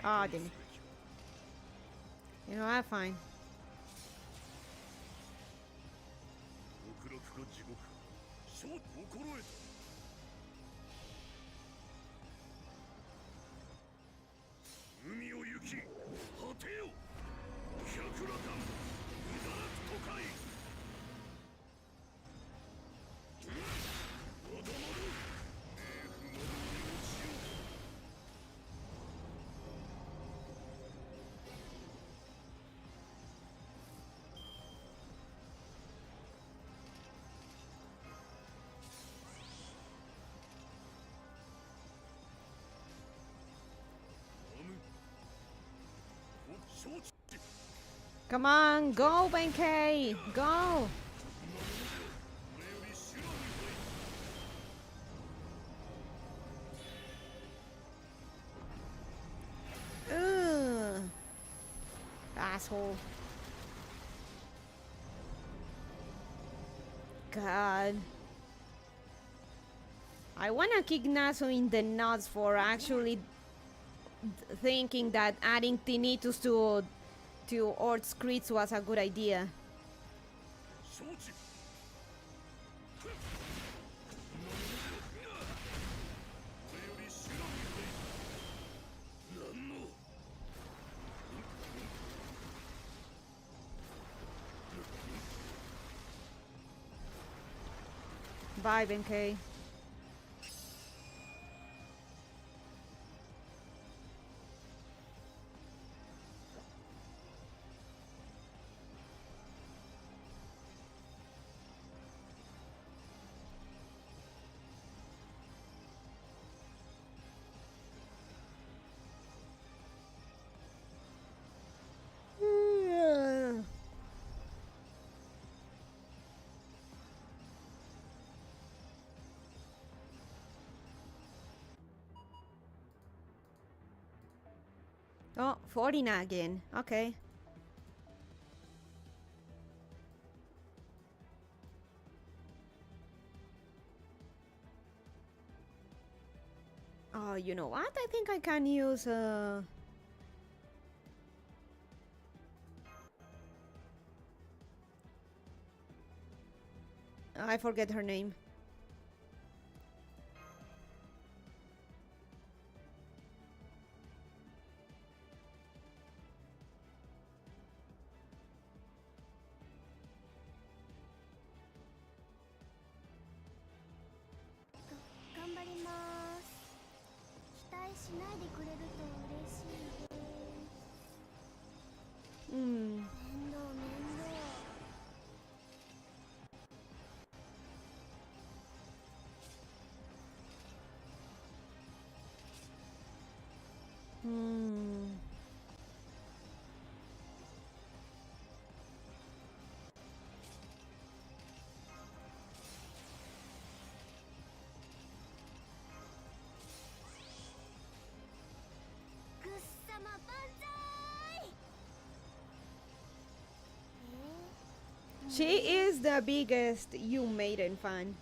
Oh, damn it. You know, I'm fine. Come on, go, Benkei! Go! Ugh. Asshole. God. I wanna kick Naso in the nuts for actually thinking that adding tinnitus to Ort's crits was a good idea. Bye, Benkei. Oh, 40 again. Okay. Oh, you know what? I think I can use I forget her name. She is the biggest You Maiden fan.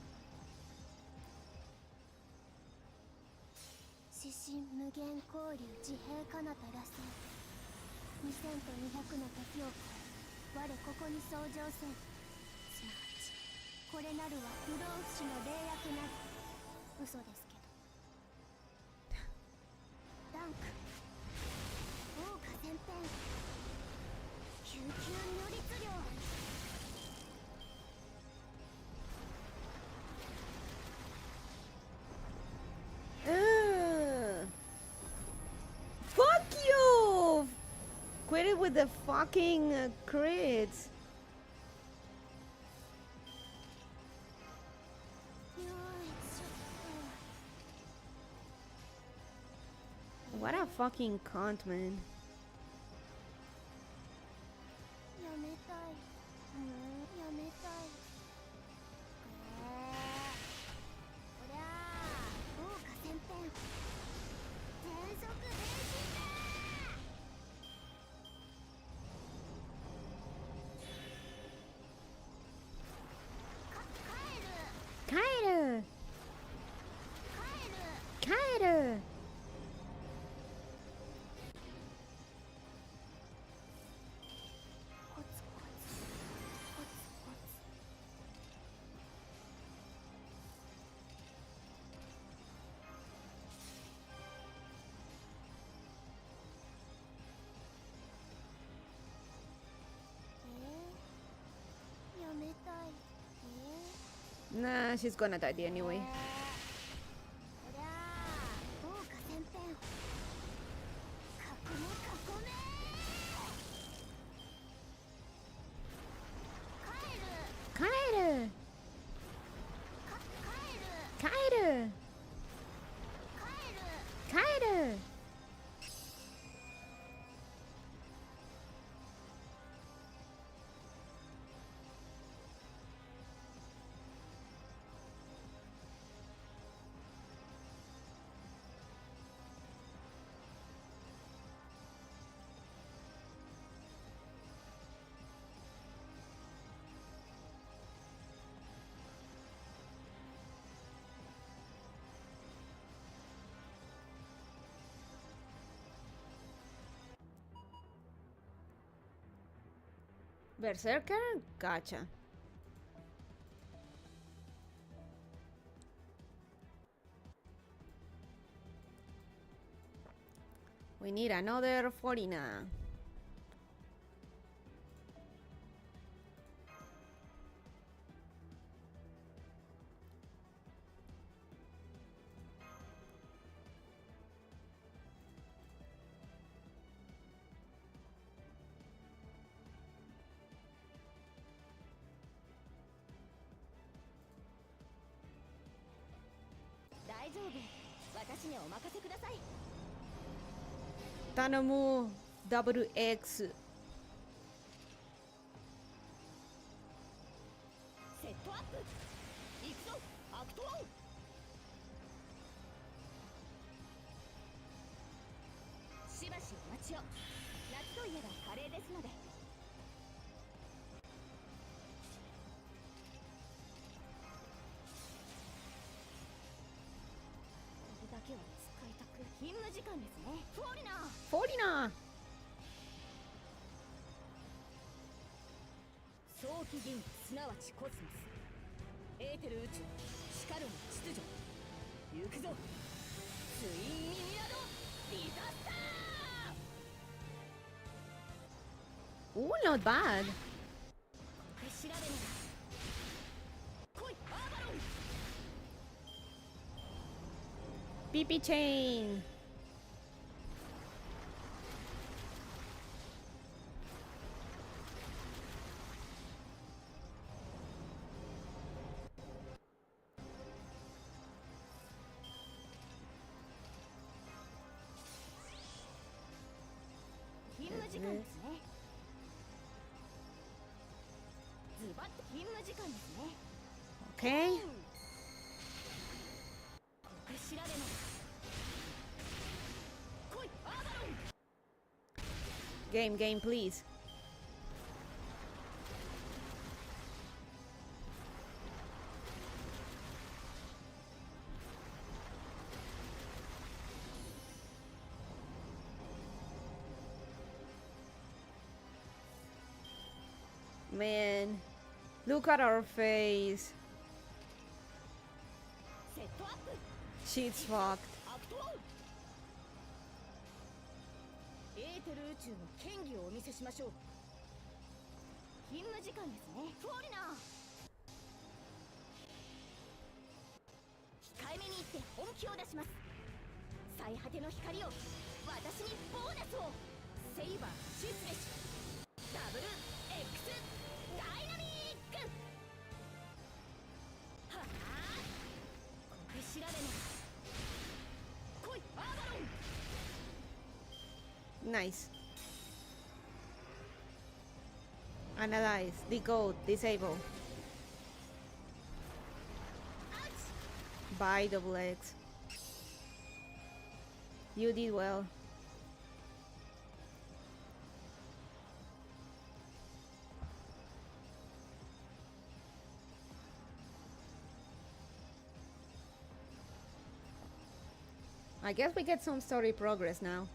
指針無限交流自閉彼方らせ2200の時を超え我ここに相乗せんすなわちこれなるは不老不死の霊薬なり嘘ですけどダンク豪華前編救急如律令 Fuck you! Quit it with the fucking crits. What a fucking cunt, man. やめたいやめたいおりゃー豪華前編全速変身だ帰る帰るコツコツコツコツやめたいNah, she's gonna die anyway. おりゃー豪華前編囲め囲め帰る帰る帰る 帰る Berserker? Gotcha. We need another 40. Tanamu WX. Forina. 早期銀すなわちコスモスエーテル宇宙しかるの秩序行くぞツインミニアドディザスター Ooh, not bad. これ調べな来いアーバロン PP chain. Okay. Game, please. Man, look at our face. She's fucked. エーテル宇宙の権威をお見せしましょう。勤務時間ですね。フォーリナー。控えめに言って本気を出します。最果ての光を、私にボーナスを。セイバーシスレシ。ダブル X ダイナミック。はあ。これ調べな。来いアーバロン。Nice. Analyze, decode, disable. Bye, double X. You did well. I guess we get some story progress now.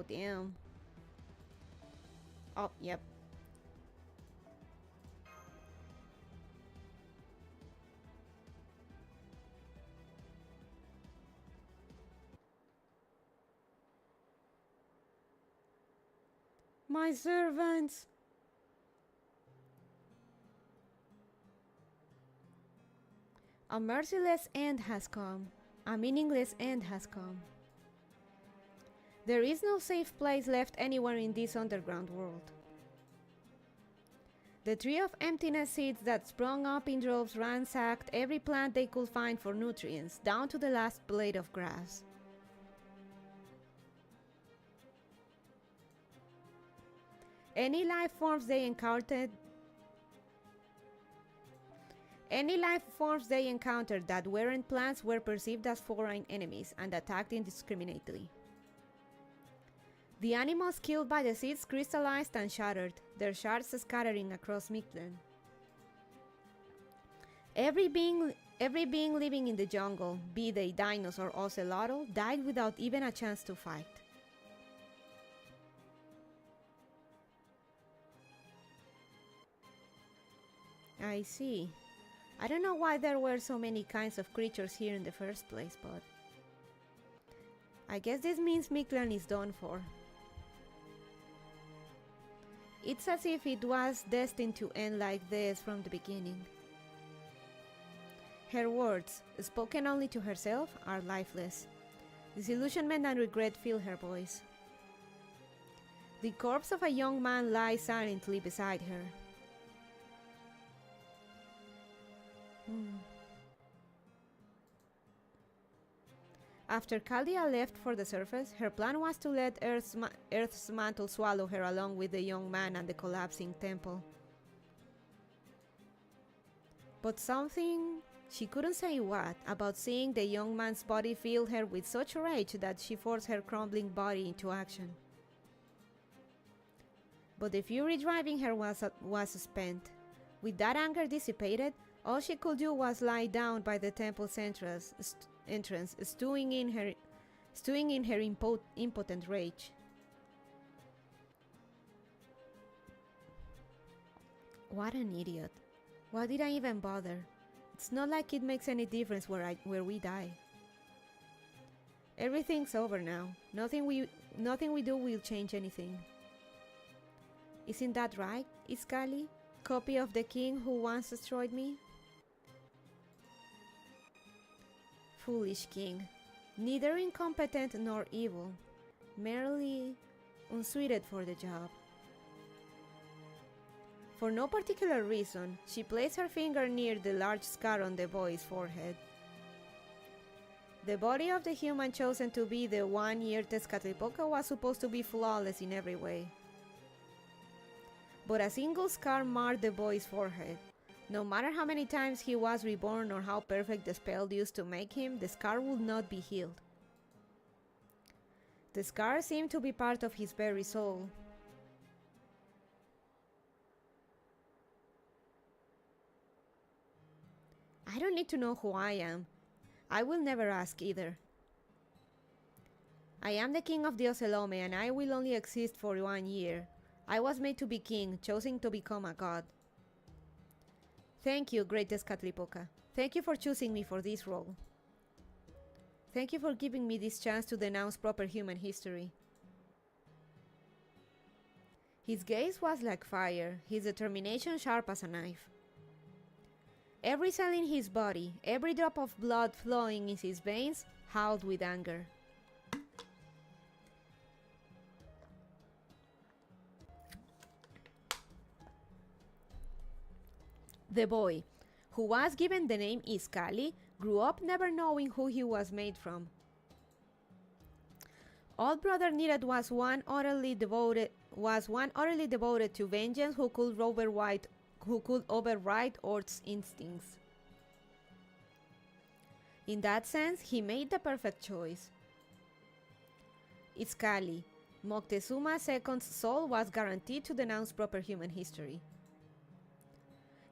Oh, damn. Oh, yep. My servants. A merciless end has come. A meaningless end has come. There is no safe place left anywhere in this underground world. The tree of emptiness seeds that sprung up in droves ransacked every plant they could find for nutrients, down to the last blade of grass. Any life forms they encountered that weren't plants were perceived as foreign enemies and attacked indiscriminately. The animals killed by the seeds crystallized and shattered, their shards scattering across Mictlan. Every being living in the jungle, be they dinos or ocelotl, died without even a chance to fight. I see. I don't know why there were so many kinds of creatures here in the first place, but I guess this means Mictlan is done for. It's as if it was destined to end like this from the beginning. Her words, spoken only to herself, are lifeless. Disillusionment and regret fill her voice. The corpse of a young man lies silently beside her. After Caldia left for the surface, her plan was to let Earth's mantle swallow her along with the young man and the collapsing temple. But something, she couldn't say what, about seeing the young man's body filled her with such rage that she forced her crumbling body into action. But the fury driving her was spent. With that anger dissipated, all she could do was lie down by the temple's entrance, stewing in her impotent rage. What an idiot. Why did I even bother? It's not like it makes any difference where we die. Everything's over now. Nothing we do will change anything. Isn't that right, Iskali? Copy of the king who once destroyed me? Foolish king. Neither incompetent nor evil. Merely unsuited for the job. For no particular reason, she placed her finger near the large scar on the boy's forehead. The body of the human chosen to be the one-year Tezcatlipoca was supposed to be flawless in every way. But a single scar marred the boy's forehead. No matter how many times he was reborn or how perfect the spell used to make him, the scar would not be healed. The scar seemed to be part of his very soul. I don't need to know who I am. I will never ask either. I am the king of the Ocelome, and I will only exist for 1 year. I was made to be king, chosen to become a god. Thank you, great Tezcatlipoca. Thank you for choosing me for this role. Thank you for giving me this chance to denounce proper human history. His gaze was like fire, his determination sharp as a knife. Every cell in his body, every drop of blood flowing in his veins, howled with anger. The boy, who was given the name Iskali, grew up never knowing who he was made from. All brother needed was one utterly devoted to vengeance who could override Ort's instincts. In that sense, he made the perfect choice. Iskali, Moctezuma II's soul was guaranteed to denounce proper human history.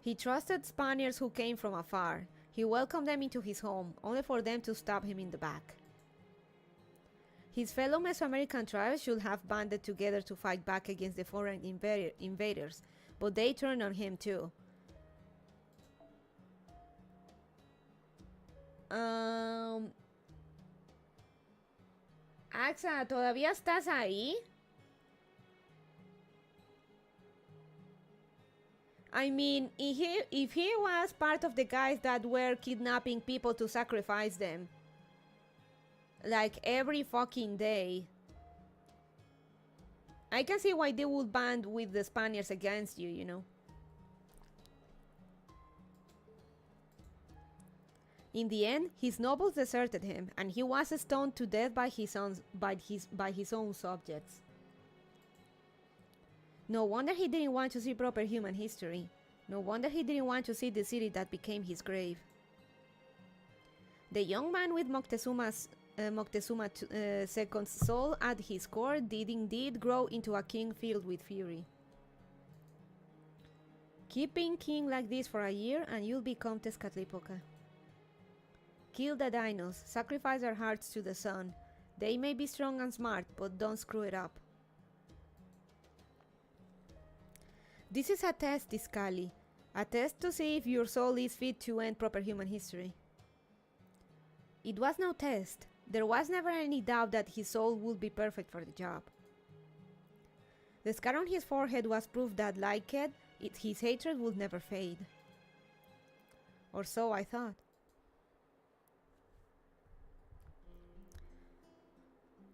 He trusted Spaniards who came from afar. He welcomed them into his home, only for them to stab him in the back. His fellow Mesoamerican tribes should have banded together to fight back against the foreign invaders, but they turned on him too. Axa, ¿todavía estás ahí? I mean, if he was part of the guys that were kidnapping people to sacrifice them, like every fucking day, I can see why they would band with the Spaniards against you, you know. In the end, his nobles deserted him, and he was stoned to death by his own subjects. No wonder he didn't want to see proper human history. No wonder he didn't want to see the city that became his grave. The young man with Moctezuma's Moctezuma II's soul at his core did indeed grow into a king filled with fury. Keep being king like this for a year and you'll become Tezcatlipoca. Kill the dinos, sacrifice their hearts to the sun. They may be strong and smart, but don't screw it up. This is a test, Iskali. A test to see if your soul is fit to end proper human history. It was no test. There was never any doubt that his soul would be perfect for the job. The scar on his forehead was proof that, like it, his hatred would never fade. Or so I thought.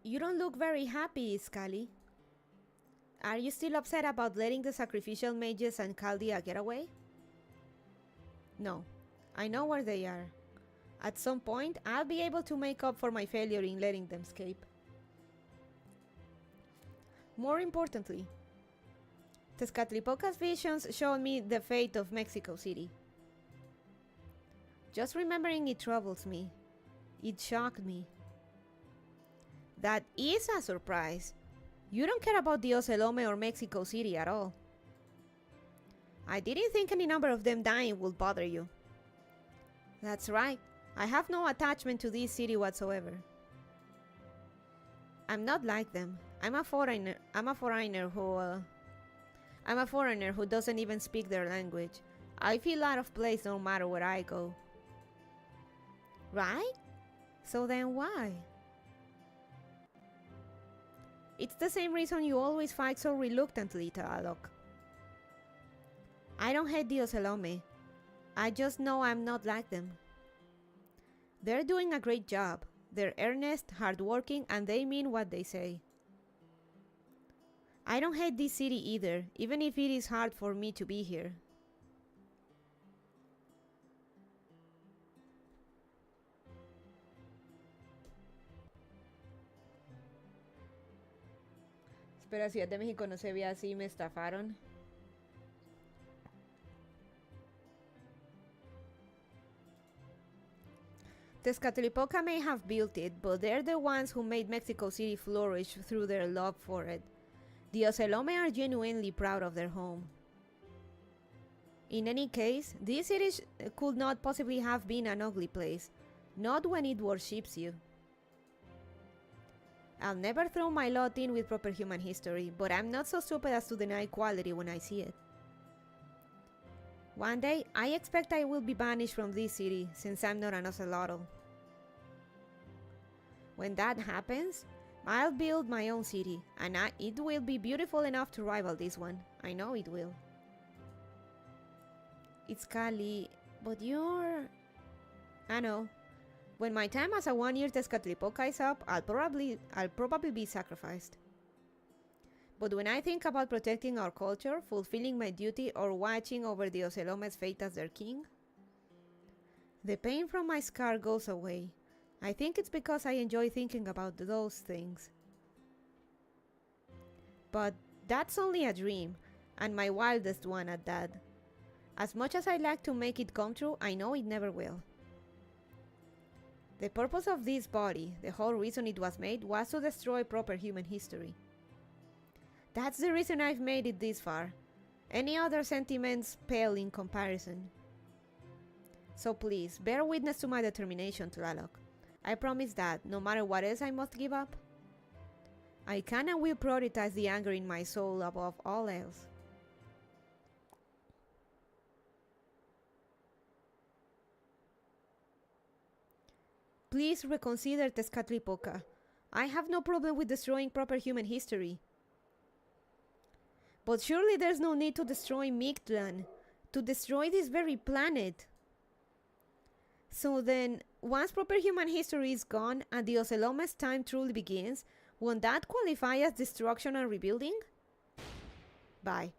You don't look very happy, Iskali. Are you still upset about letting the sacrificial mages and Chaldea get away? No, I know where they are. At some point, I'll be able to make up for my failure in letting them escape. More importantly, Tezcatlipoca's visions showed me the fate of Mexico City. Just remembering it troubles me. It shocked me. That is a surprise. You don't care about Dios El Home or Mexico City at all. I didn't think any number of them dying would bother you. That's right. I have no attachment to this city whatsoever. I'm not like them. I'm a foreigner who doesn't even speak their language. I feel out of place no matter where I go. Right? So then why? It's the same reason you always fight so reluctantly, Tlaloc. I don't hate Dios El Home. I just know I'm not like them. They're doing a great job. They're earnest, hardworking, and they mean what they say. I don't hate this city either, even if it is hard for me to be here. Espera, Ciudad de México no se ve así, me estafaron. Tezcatlipoca may have built it, but they're the ones who made Mexico City flourish through their love for it. Dios El Home are genuinely proud of their home. In any case, this city could not possibly have been an ugly place, not when it worships you. I'll never throw my lot in with proper human history, but I'm not so stupid as to deny quality when I see it. One day, I expect I will be banished from this city, since I'm not an ocelotl. When that happens, I'll build my own city, and it will be beautiful enough to rival this one. I know it will. It's Kali, but you're... I know. When my time as a one-year Tezcatlipoca is up, I'll probably be sacrificed. But when I think about protecting our culture, fulfilling my duty, or watching over the Dios El Home's fate as their king, the pain from my scar goes away. I think it's because I enjoy thinking about those things. But that's only a dream, and my wildest one at that. As much as I'd like to make it come true, I know it never will. The purpose of this body, the whole reason it was made, was to destroy proper human history. That's the reason I've made it this far. Any other sentiments pale in comparison. So please, bear witness to my determination, Tlaloc. I promise that, no matter what else I must give up, I can and will prioritize the anger in my soul above all else. Please reconsider Tezcatlipoca. I have no problem with destroying proper human history. But surely there's no need to destroy Mictlan, to destroy this very planet. So then, once proper human history is gone and the Oceloma's time truly begins, won't that qualify as destruction and rebuilding? Bye.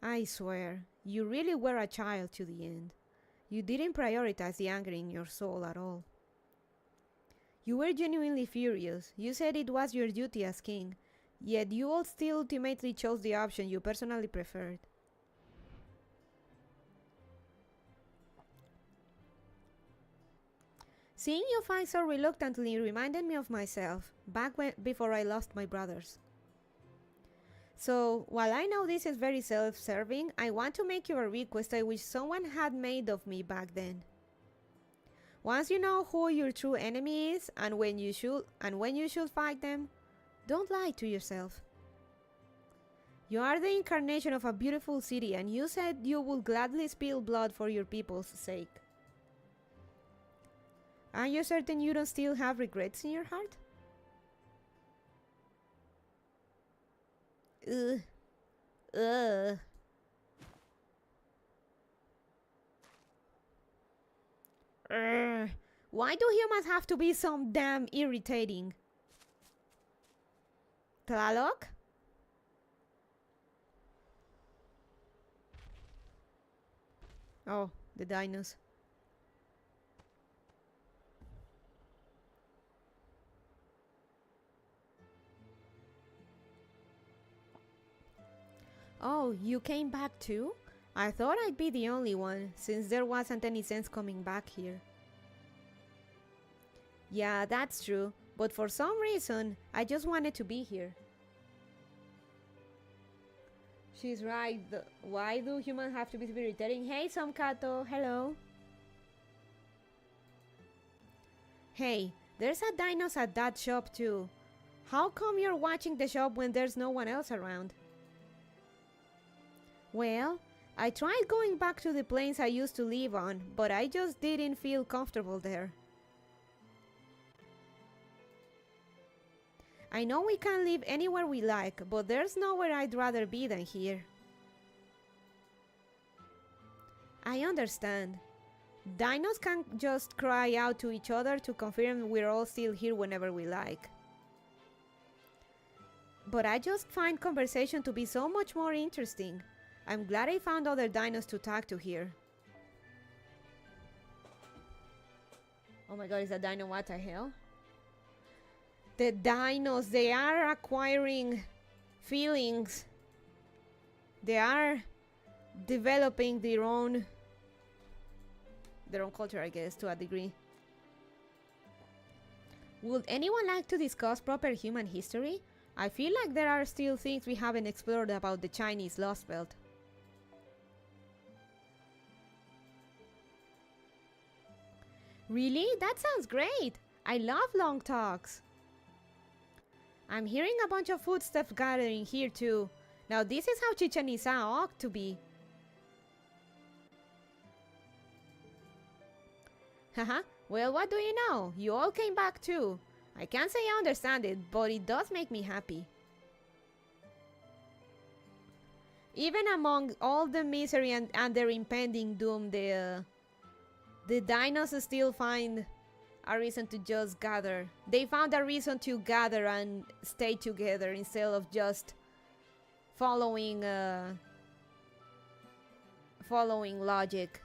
I swear, you really were a child to the end. You didn't prioritize the anger in your soul at all. You were genuinely furious. You said it was your duty as king. Yet you all still ultimately chose the option you personally preferred. Seeing you fight so reluctantly reminded me of myself, before I lost my brothers. So, while I know this is very self-serving, I want to make you a request I wish someone had made of me back then. Once you know who your true enemy is and when you should fight them, don't lie to yourself. You are the incarnation of a beautiful city, and you said you would gladly spill blood for your people's sake. Are you certain you don't still have regrets in your heart? Ugh. Ugh. Why do humans have to be so damn irritating? Tlaloc? Oh, the dinos. Oh, you came back too? I thought I'd be the only one, since there wasn't any sense coming back here. Yeah, that's true, but for some reason, I just wanted to be here. She's right. Why do humans have to be irritating? Hey, Somkato, hello. Hey, there's a dinos at that shop too. How come you're watching the shop when there's no one else around? Well, I tried going back to the plains I used to live on, but I just didn't feel comfortable there. I know we can live anywhere we like, but there's nowhere I'd rather be than here. I understand. Dinos can't just cry out to each other to confirm we're all still here whenever we like. But I just find conversation to be so much more interesting. I'm glad I found other dinos to talk to here. Oh my god, is that dino? What the hell? The dinos, they are acquiring feelings. They are developing their own culture, I guess, to a degree. Would anyone like to discuss proper human history? I feel like there are still things we haven't explored about the Chinese Lost Belt. Really? That sounds great! I love long talks. I'm hearing a bunch of footsteps gathering here too. Now this is how Chichen Itza ought to be. Haha, well, what do you know? You all came back too. I can't say I understand it, but it does make me happy. Even among all the misery and their impending doom, the dinos still find a reason to just gather. They found a reason to gather and stay together instead of just following logic.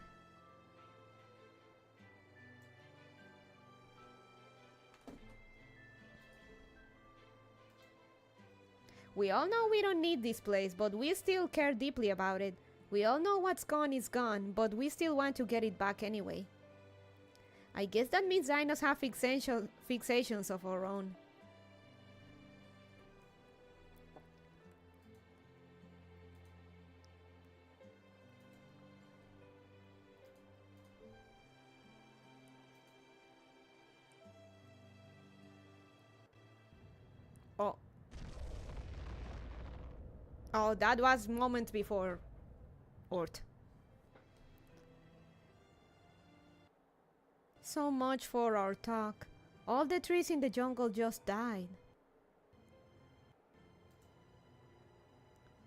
We all know we don't need this place, but we still care deeply about it. We all know what's gone is gone, but we still want to get it back anyway. I guess that means dinos have fixations of our own. Oh. Oh, that was moment before Ort. So much for our talk. All the trees in the jungle just died.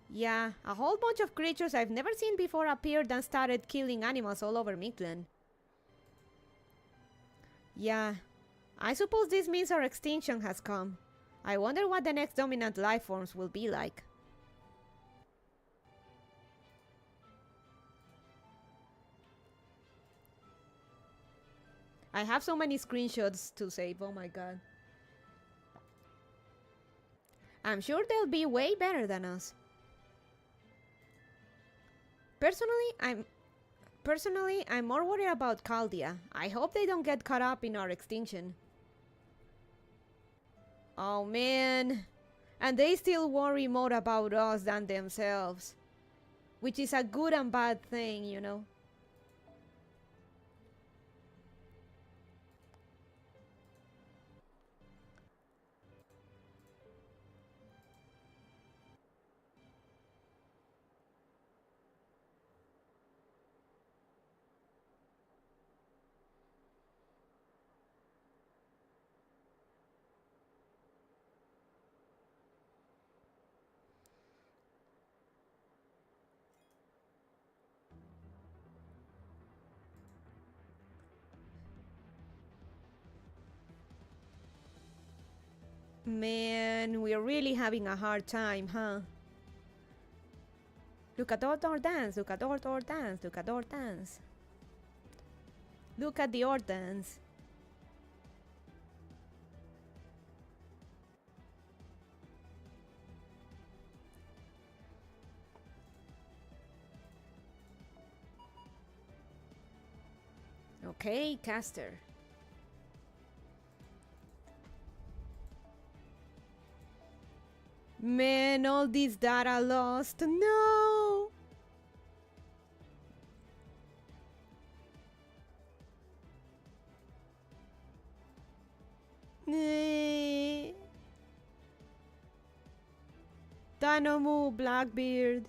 Yeah, a whole bunch of creatures I've never seen before appeared and started killing animals all over Mictlan. Yeah, I suppose this means our extinction has come. I wonder what the next dominant life forms will be like. I have so many screenshots to save, oh my god. I'm sure they'll be way better than us. Personally, I'm more worried about Chaldea. I hope they don't get caught up in our extinction. Oh man. And they still worry more about us than themselves. Which is a good and bad thing, you know. Man, we're really having a hard time, huh? Look at our dance, look at our dance, look at our dance. Look at the dance. Okay, caster. Man, all this data lost. No! Danomu, Blackbeard.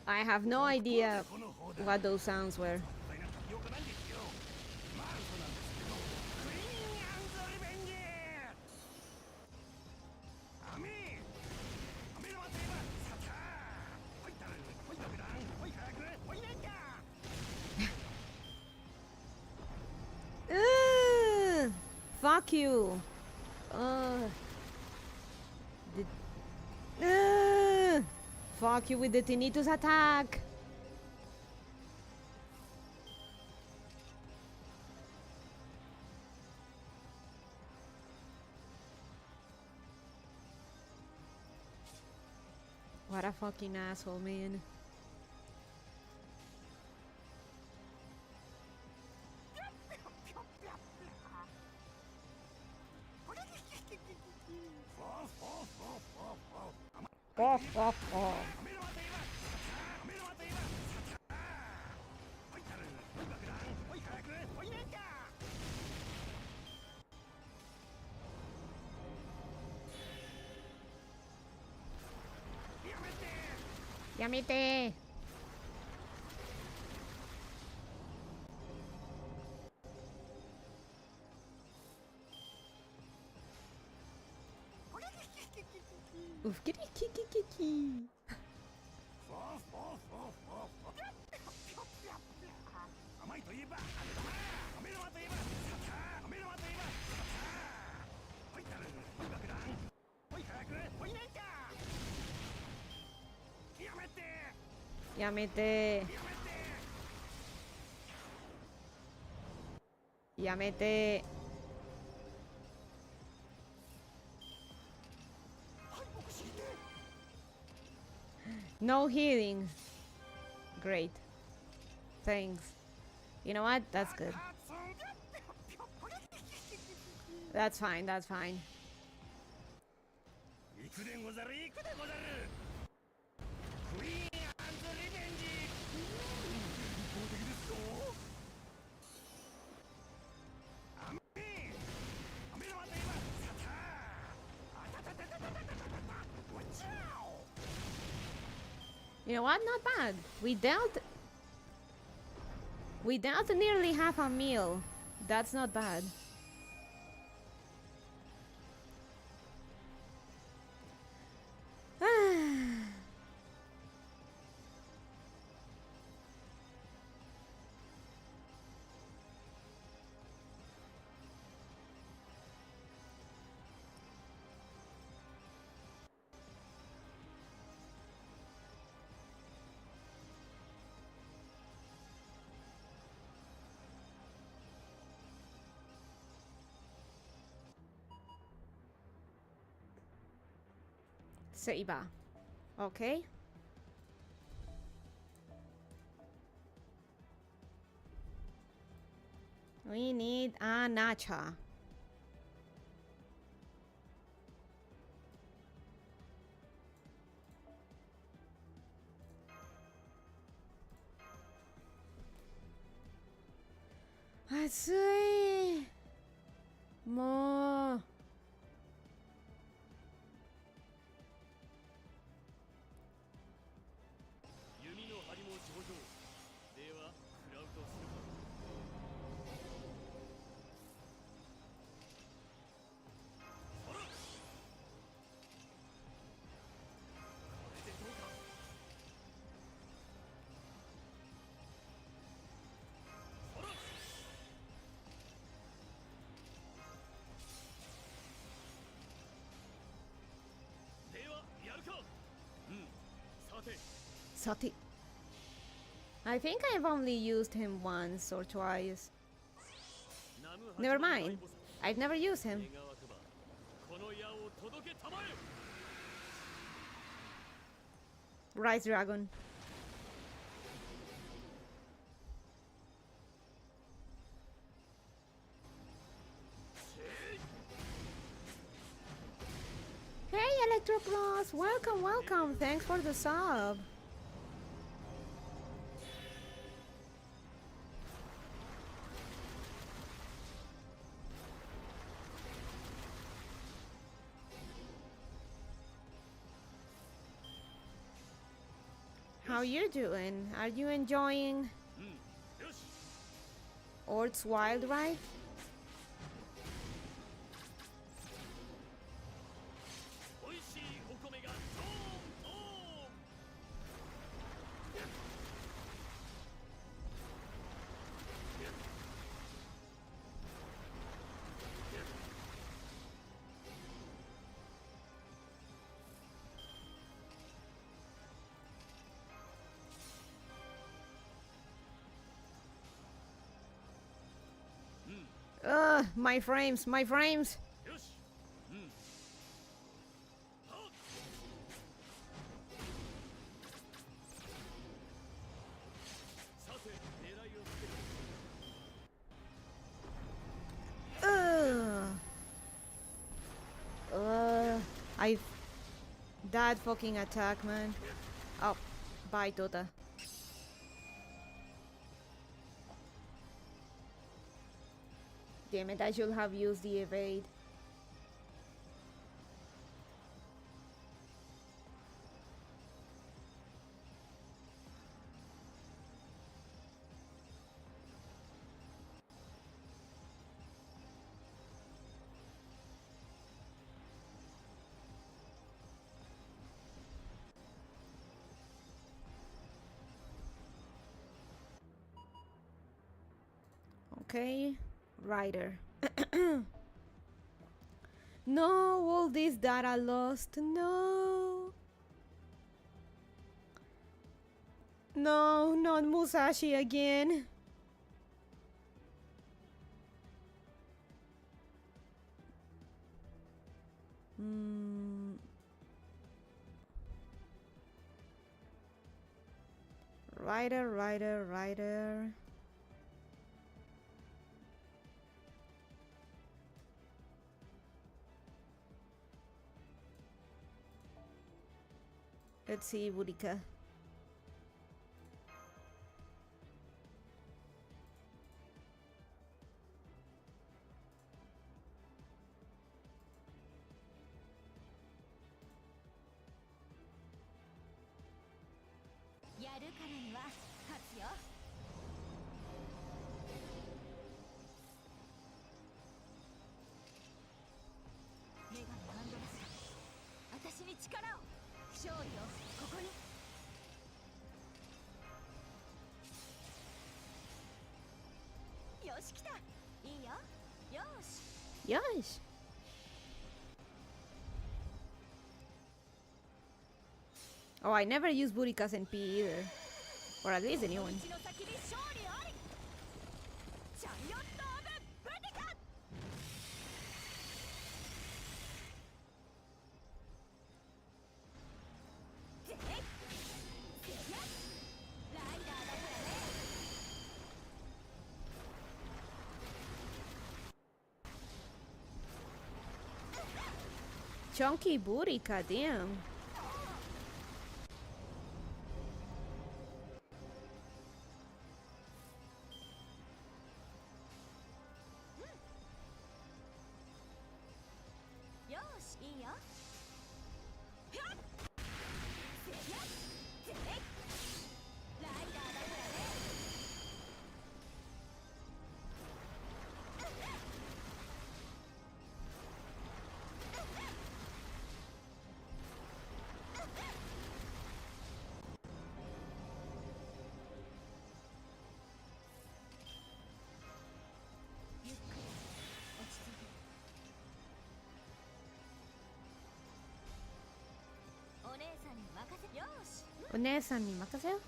I have no idea what those sounds were. Fuck you. Fuck you with the tinnitus attack. What a fucking asshole, man. Yamete. Oof, kitty, kiki, kiki. Yamete. Yamete. No healing. Great. Thanks. You know what? That's good. That's fine, that's fine. You know what? Not bad. We dealt nearly half a meal. That's not bad. Seiba. Okay. We need a nacha. Let's see. More. Sati. I think I've only used him once or twice. Never mind. I've never used him. Rice Dragon. Hey Electrocross, welcome, welcome. Thanks for the sub. How you doing? Are you enjoying Ort's Wild Ride? My frames, my frames. That fucking attack, man. Oh, bye, Tota. Damn it, I should have used the evade. Okay, Rider. No, all this data lost. No. No, not Musashi again. Rider. Let's see, Burika. やるからには勝つよ。女神ハンドレス、私に力を。勝利をここに。よし来た。いいよ。よし。Yes. Oh, I never use Burikas in P either. Or at least the new one. 道の先に勝利あり。チャリオットオブブティカ。で、せや、ライダーだからね。Chunky Burika, damn. Onesan ni makaseo.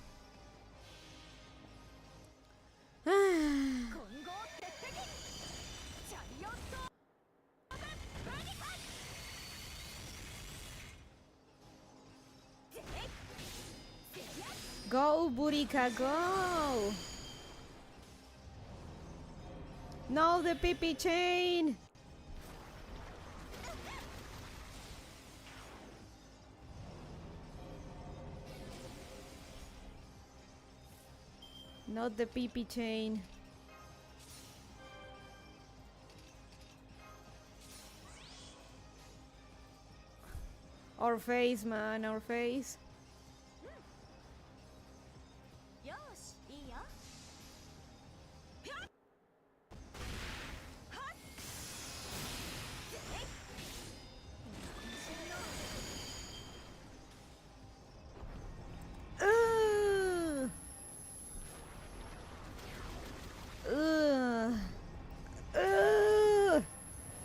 Go, Burika, go! No, the pee chain! Not the pee chain. Our face, man, our face.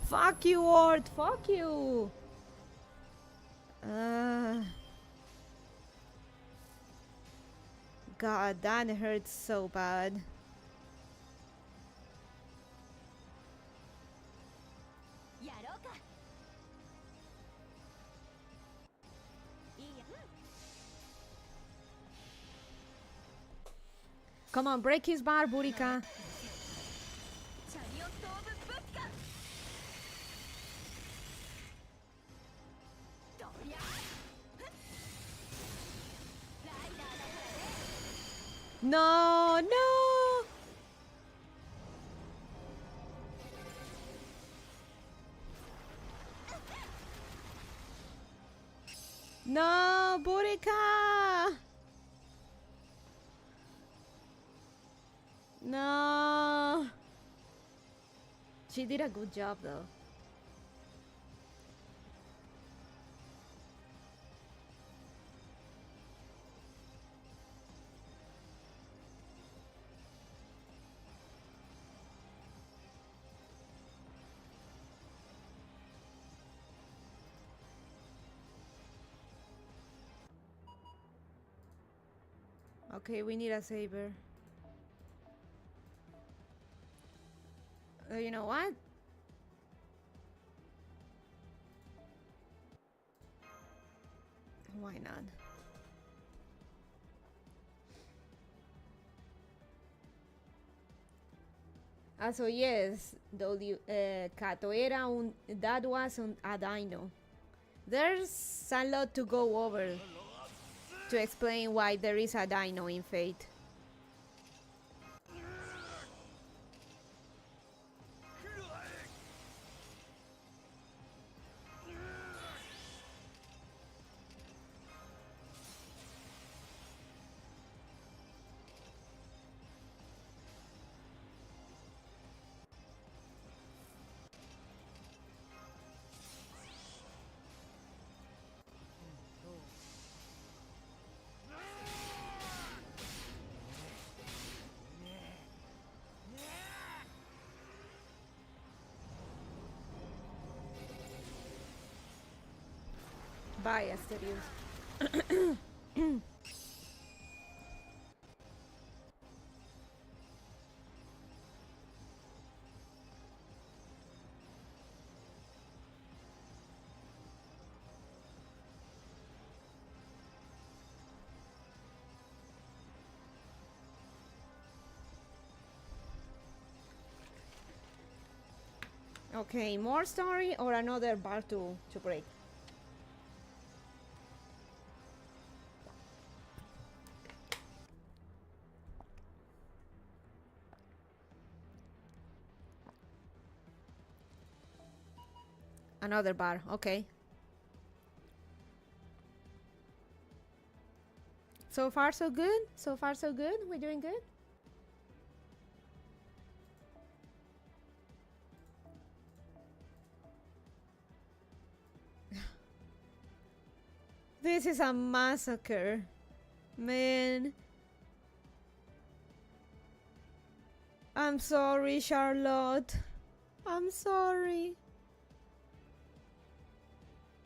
Fuck you, Ward! Fuck you! God, that hurts so bad. Come on, break his bar, Burika. No, no! No, Burika! No! She did a good job though. Okay, we need a saber. You know what? Why not? So yes, Kato era that was a dino. There's a lot to go over to explain why there is a dino in Fate. Bye, Asterius. Okay, more story or another bar to break? Another bar, okay. So far so good? So far so good? We're doing good? This is a massacre. Man. I'm sorry, Charlotte. I'm sorry.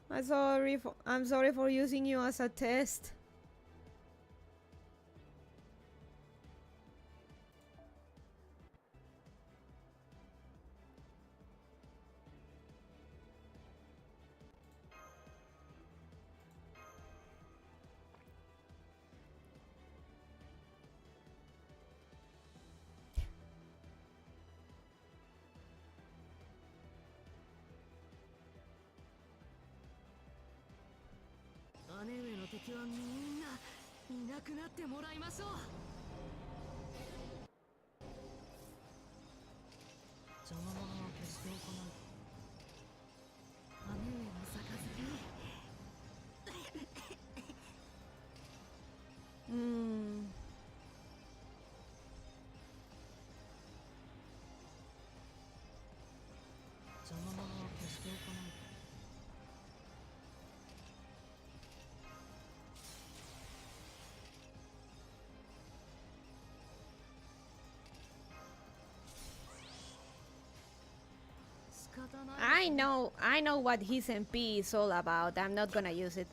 I'm sorry for using you as a test. I know what his MP is all about. I'm not gonna use it.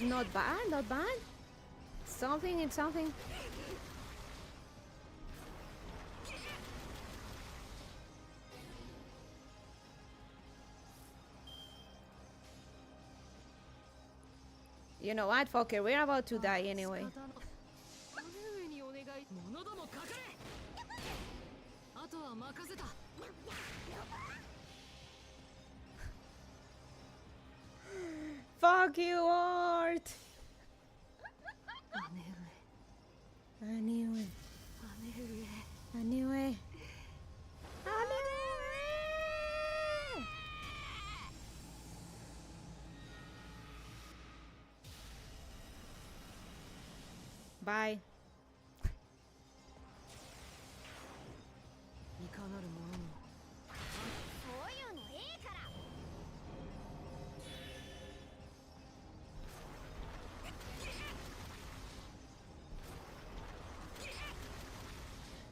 Not bad, not bad. Something, it's something. You know what? Fuck it, we're about to die anyway. Fuck you, Art! Anyway. Bye.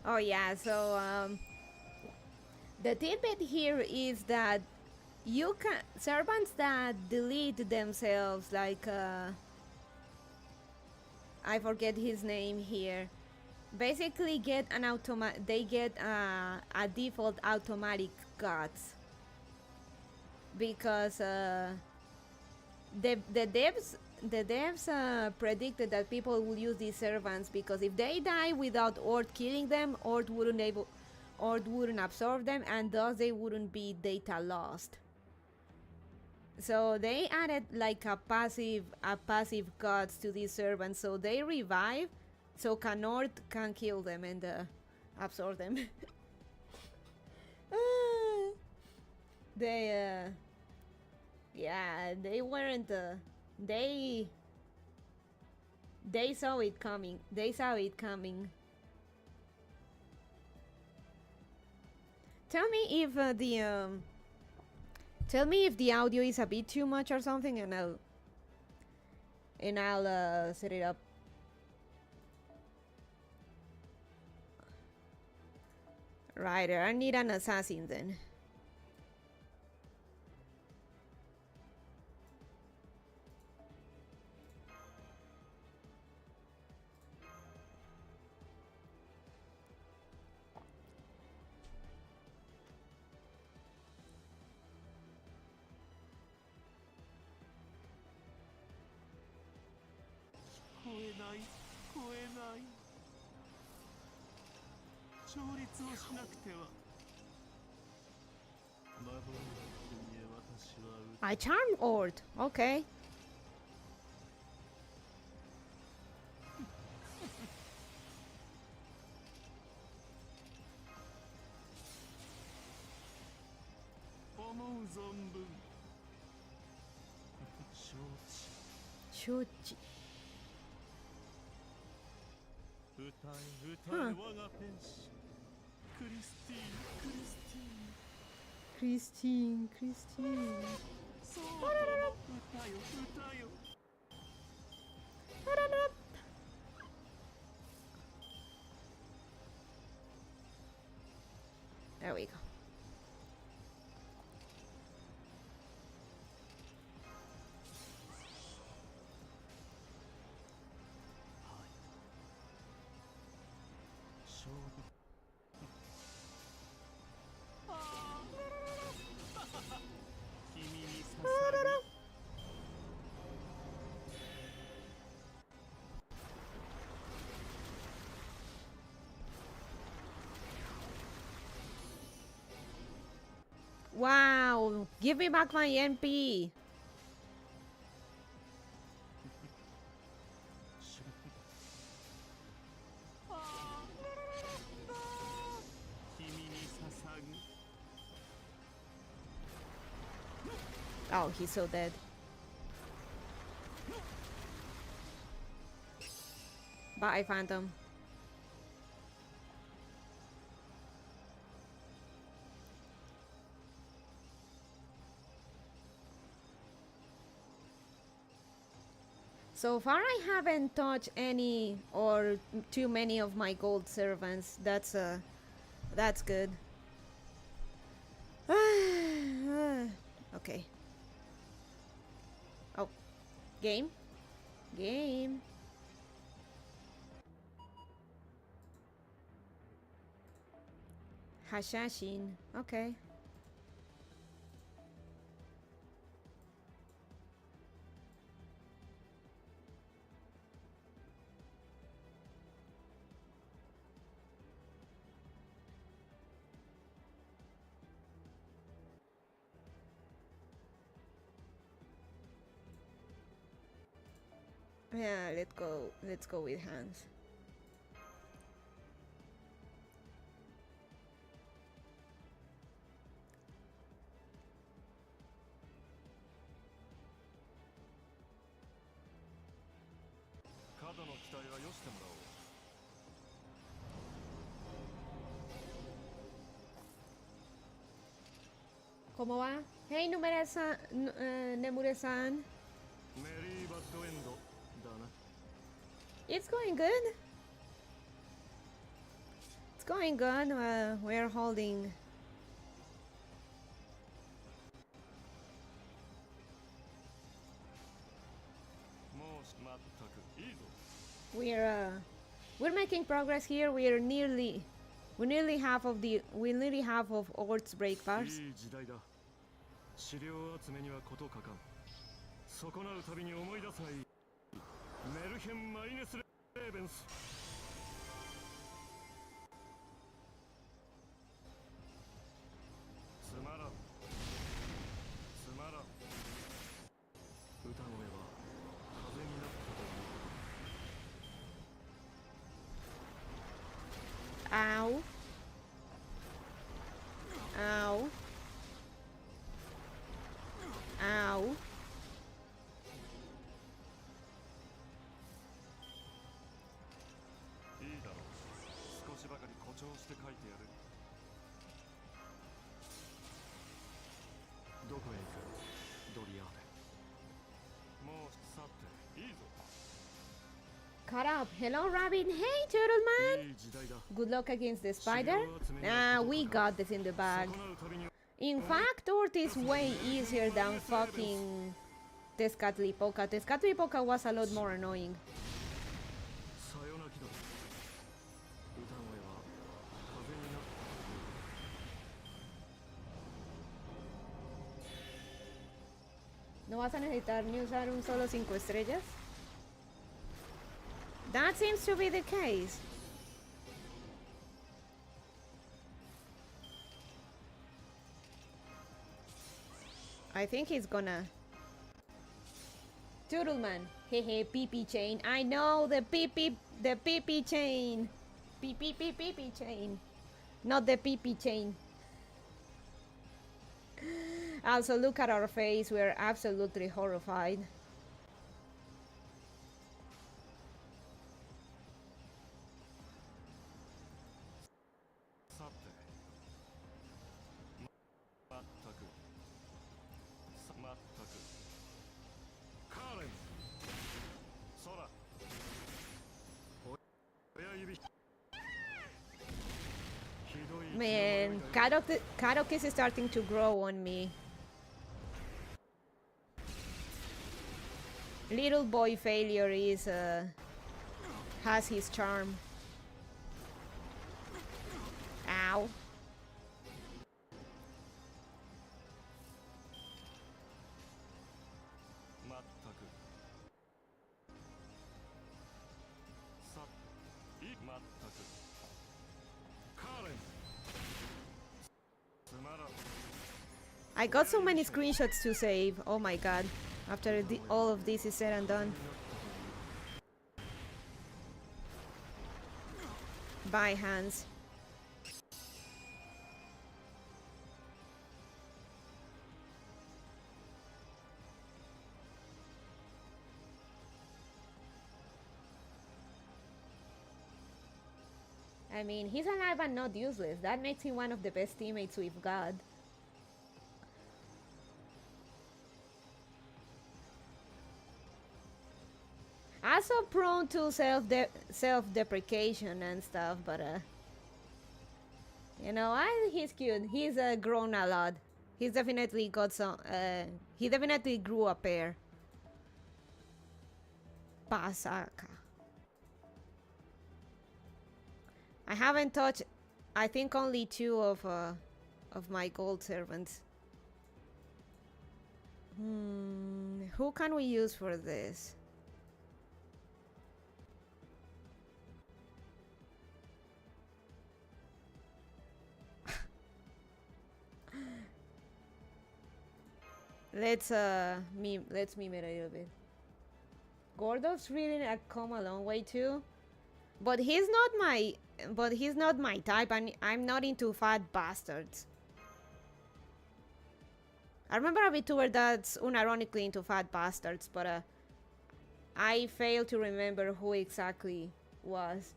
Oh yeah, so the tidbit here is that you can servants that delete themselves, like I forget his name here, basically get an they get a default automatic guts, because the devs the devs predicted that people will use these servants because if they die without Ord killing them, Ord wouldn't absorb them, and thus they wouldn't be data lost. So they added like a passive guts to these servants, so they revive, so Ord can kill them and absorb them. They yeah, they weren't they saw it coming. They saw it coming. Tell me if tell me if the audio is a bit too much or something, and I'll set it up. Right, I need an assassin then. I charm Ord. Okay. Shochi. Huh. Christine. There we go. Wow, give me back my MP. Oh, he's so dead. Bye, Phantom. So far I haven't touched any or too many of my gold servants. That's good. Okay. Oh, game. Hashashin. Okay. Yeah, let's go with hands. ¿Cómo va? Hey, Nemure-san. It's going good. It's going good. We're holding. We're making progress here. We're nearly half of Ord's breakbars. Ow. Ow. Ow. Cut up. Hello, Robin. Hey, Turtle Man. Good luck against the spider. Nah, we got this in the bag. In fact, Tort is way easier than fucking Tezcatlipoca. Tezcatlipoca was a lot more annoying. ¿No vas a necesitar ni usar un solo 5 estrellas? That seems to be the case. I think he's gonna... Toodleman. Hehe, pee-pee chain. I know, the pee-pee chain. Pee-pee chain. Not the pee-pee chain. Also, look at our face. We're absolutely horrified. Man, Karok is starting to grow on me. Little boy failure is has his charm. Ow. I got so many screenshots to save. Oh my god. After all of this is said and done. Bye, Hans. I mean, he's alive and not useless. That makes him one of the best teammates we've got. Also prone to self-deprecation and stuff, but you know, he's cute. He's grown a lot. He's definitely got some. He definitely grew a pair. Pasaka. I haven't touched. I think only 2 of my gold servants. Who can we use for this? Let's meme it a little bit. Gordov's really come a long way too, but he's not my type, and I'm not into fat bastards. I remember a VTuber that's unironically into fat bastards, but I fail to remember who exactly was.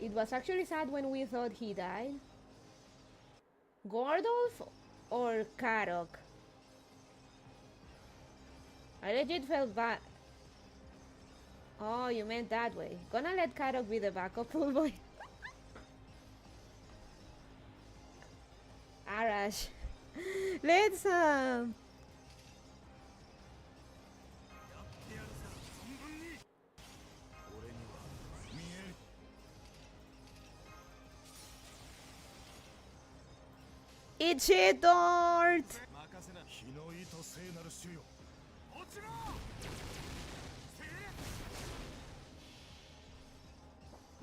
It was actually sad when we thought he died. Gordolf or Karok? I legit felt bad. Oh, you meant that way. Gonna let Karok be the backup pool boy. Arash. Let's It's shit, Dort!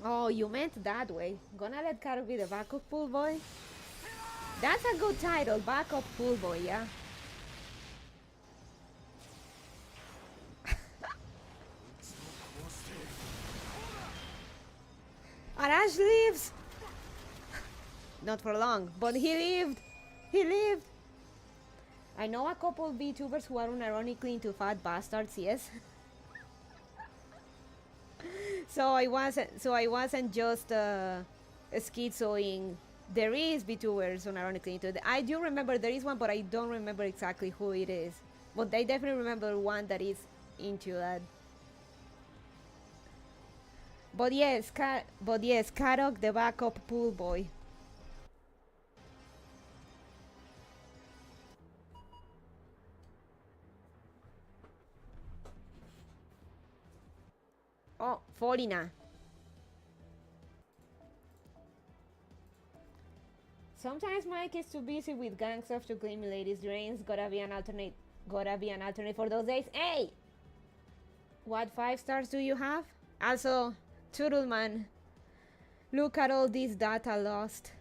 Oh, you meant that way. Gonna let Karo be the backup pool boy? That's a good title, backup pool boy, yeah. Arash lives! Not for long, but he lived! He lived! I know a couple VTubers who are unironically into fat bastards, yes. So I wasn't just schizoing. There is VTubers unironically into it. I do remember there is one, but I don't remember exactly who it is. But I definitely remember one that is into that. But yes, Karok, the backup pool boy. Oh, Forina. Sometimes Mike is too busy with gang stuff to claim ladies' drains. Gotta be an alternate for those days. Hey! What 5 stars do you have? Also, Turtleman, look at all this data lost.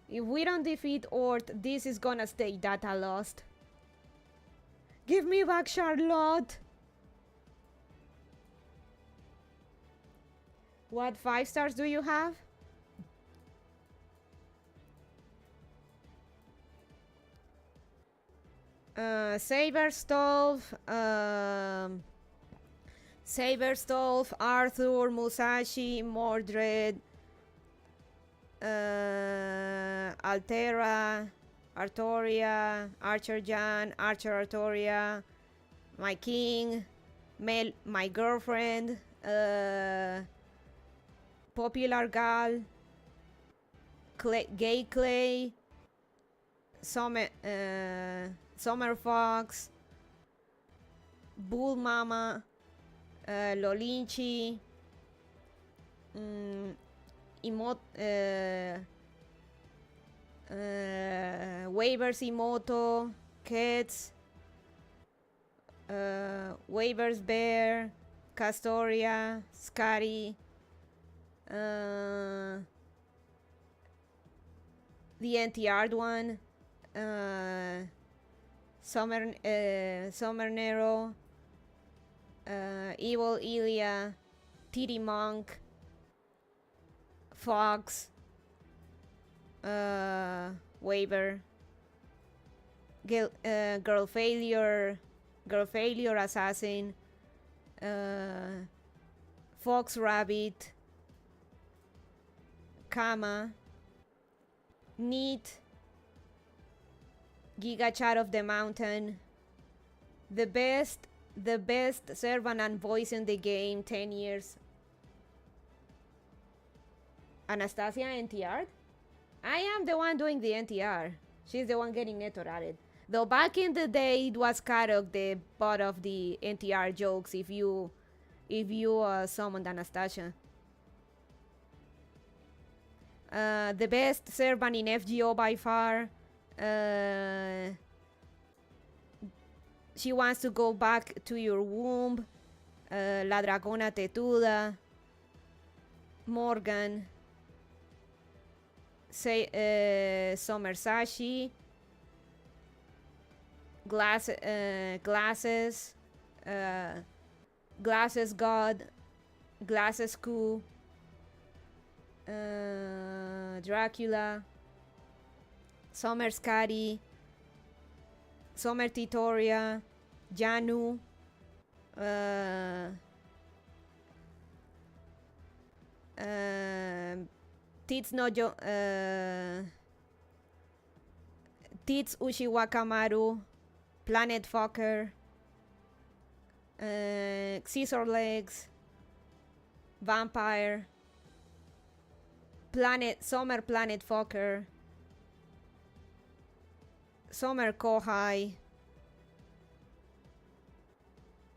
If we don't defeat Ort, this is gonna stay data lost. Give me back Charlotte! What 5 stars do you have? Saberstolf, Arthur, Musashi, Mordred, Altera, Artoria, Archer Jan, Archer Artoria, my king, my girlfriend, Popular Gal, Gay Clay, Summer Fox, Bull Mama, Lolinchi, Waivers Imoto, Kets, Waivers Bear, Castoria, Scary, the NTR one, Summer Nero, Evil Ilia, Titty Monk, Fox, Waver, Girl Failure Assassin, Fox Rabbit, Kama, Neat, Giga Chat of the Mountain, the best servant and voice in the game, 10 years. Anastasia NTR? I am the one doing the NTR. She's the one getting netted at it. Though back in the day, it was Karok, the butt of the NTR jokes, if you summoned Anastasia. The best servant in FGO by far. She wants to go back to your womb. La Dragona Tetuda. Morgan. Summer Sashi. Glasses. Glasses God. Glasses Ku. Dracula. Summer Scary. Summer Titoria. Janu. Tits Nojo. Tits Ushiwakamaru. Planet Fucker. Scissor Legs. Vampire. Summer Planet Fucker. Summer Kohai.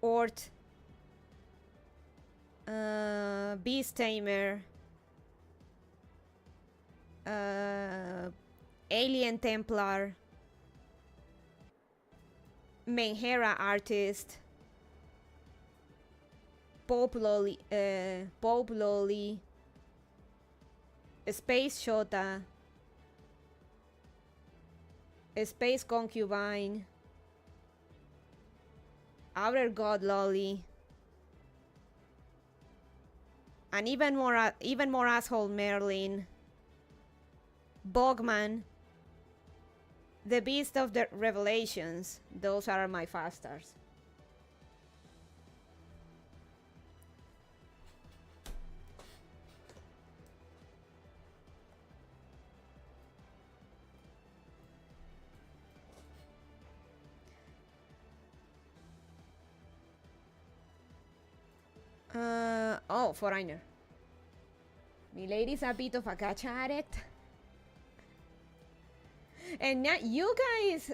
Ort. Beast Tamer. Alien Templar, Menhera Artist, Pope Loli, Space Shota, Space Concubine, Outer God Lolly, and even more asshole Merlin, Bogman, the Beast of the Revelations. Those are my 5 stars. Oh, Foreigner. Milady's a bit of a gacha addict. And now you guys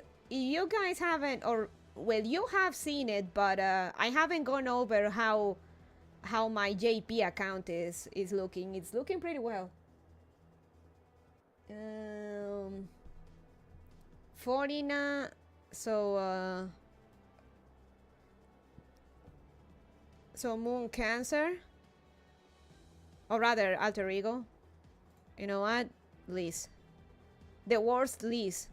haven't, or well, you have seen it, but I haven't gone over how my JP account is looking. It's looking pretty well. 49, so Moon Cancer, or rather alter ego. You know what? Liz. The worst Liz.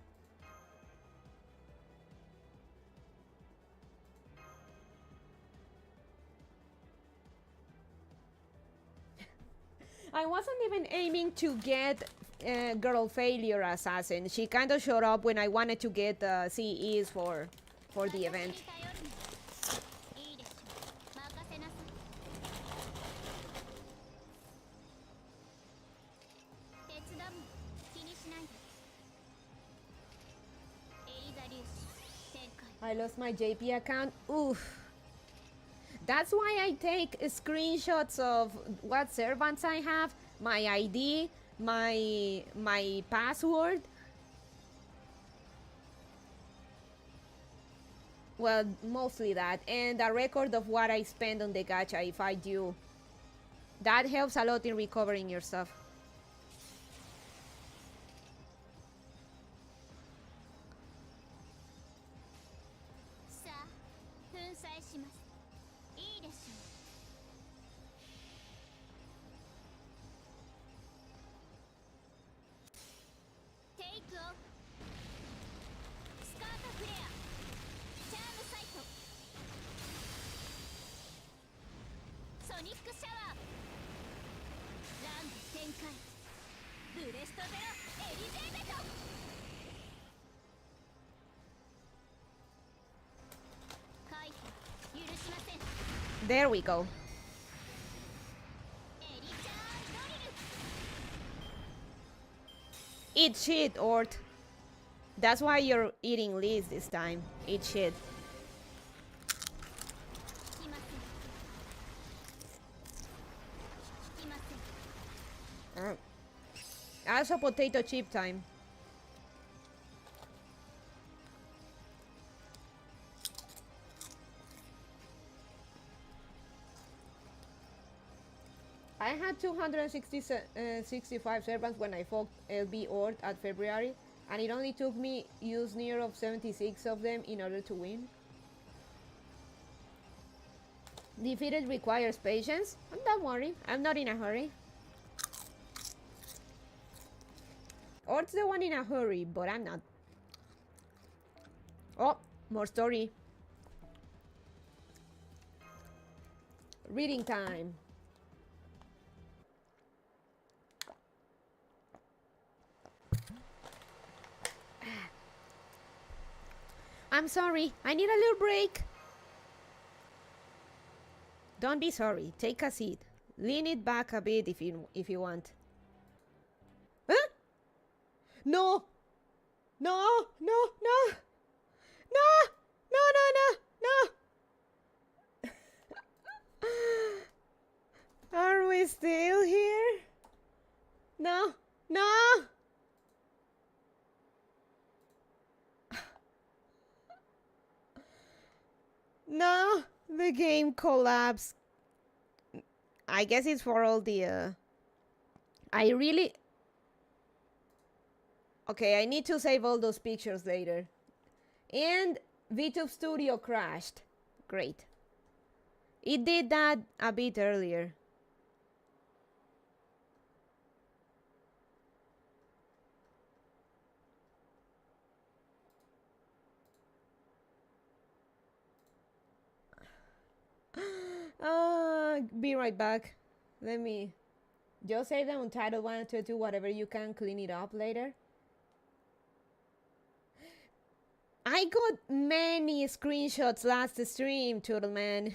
I wasn't even aiming to get Girl Failure Assassin. She kind of showed up when I wanted to get CEs for the event. I lost my JP account. Oof. That's why I take screenshots of what servants I have, my ID, my password. Well, mostly that, and a record of what I spend on the gacha if I do. That helps a lot in recovering your stuff. There we go. Eat shit, Ort. That's why you're eating Liz this time. Eat shit. Also potato chip time. I had 265 servants when I fought LB Ort at February, and it only took me use near of 76 of them in order to win. Defeated requires patience. Don't worry, I'm not in a hurry. Ort's the one in a hurry, but I'm not. Oh, more story. Reading time. I'm sorry, I need a little break. Don't be sorry, take a seat. Lean it back a bit if you want. Huh? No! No! No! No! No! No! No! No! No! Are we still here? No! No! No, the game collapsed. I guess it's for all the I really Okay, I need to save all those pictures later. And VTube Studio crashed. Great. It did that a bit earlier. Be right back. Let me just save them on title 1 to 2, whatever you can clean it up later. I got many screenshots last stream, Turtle Man.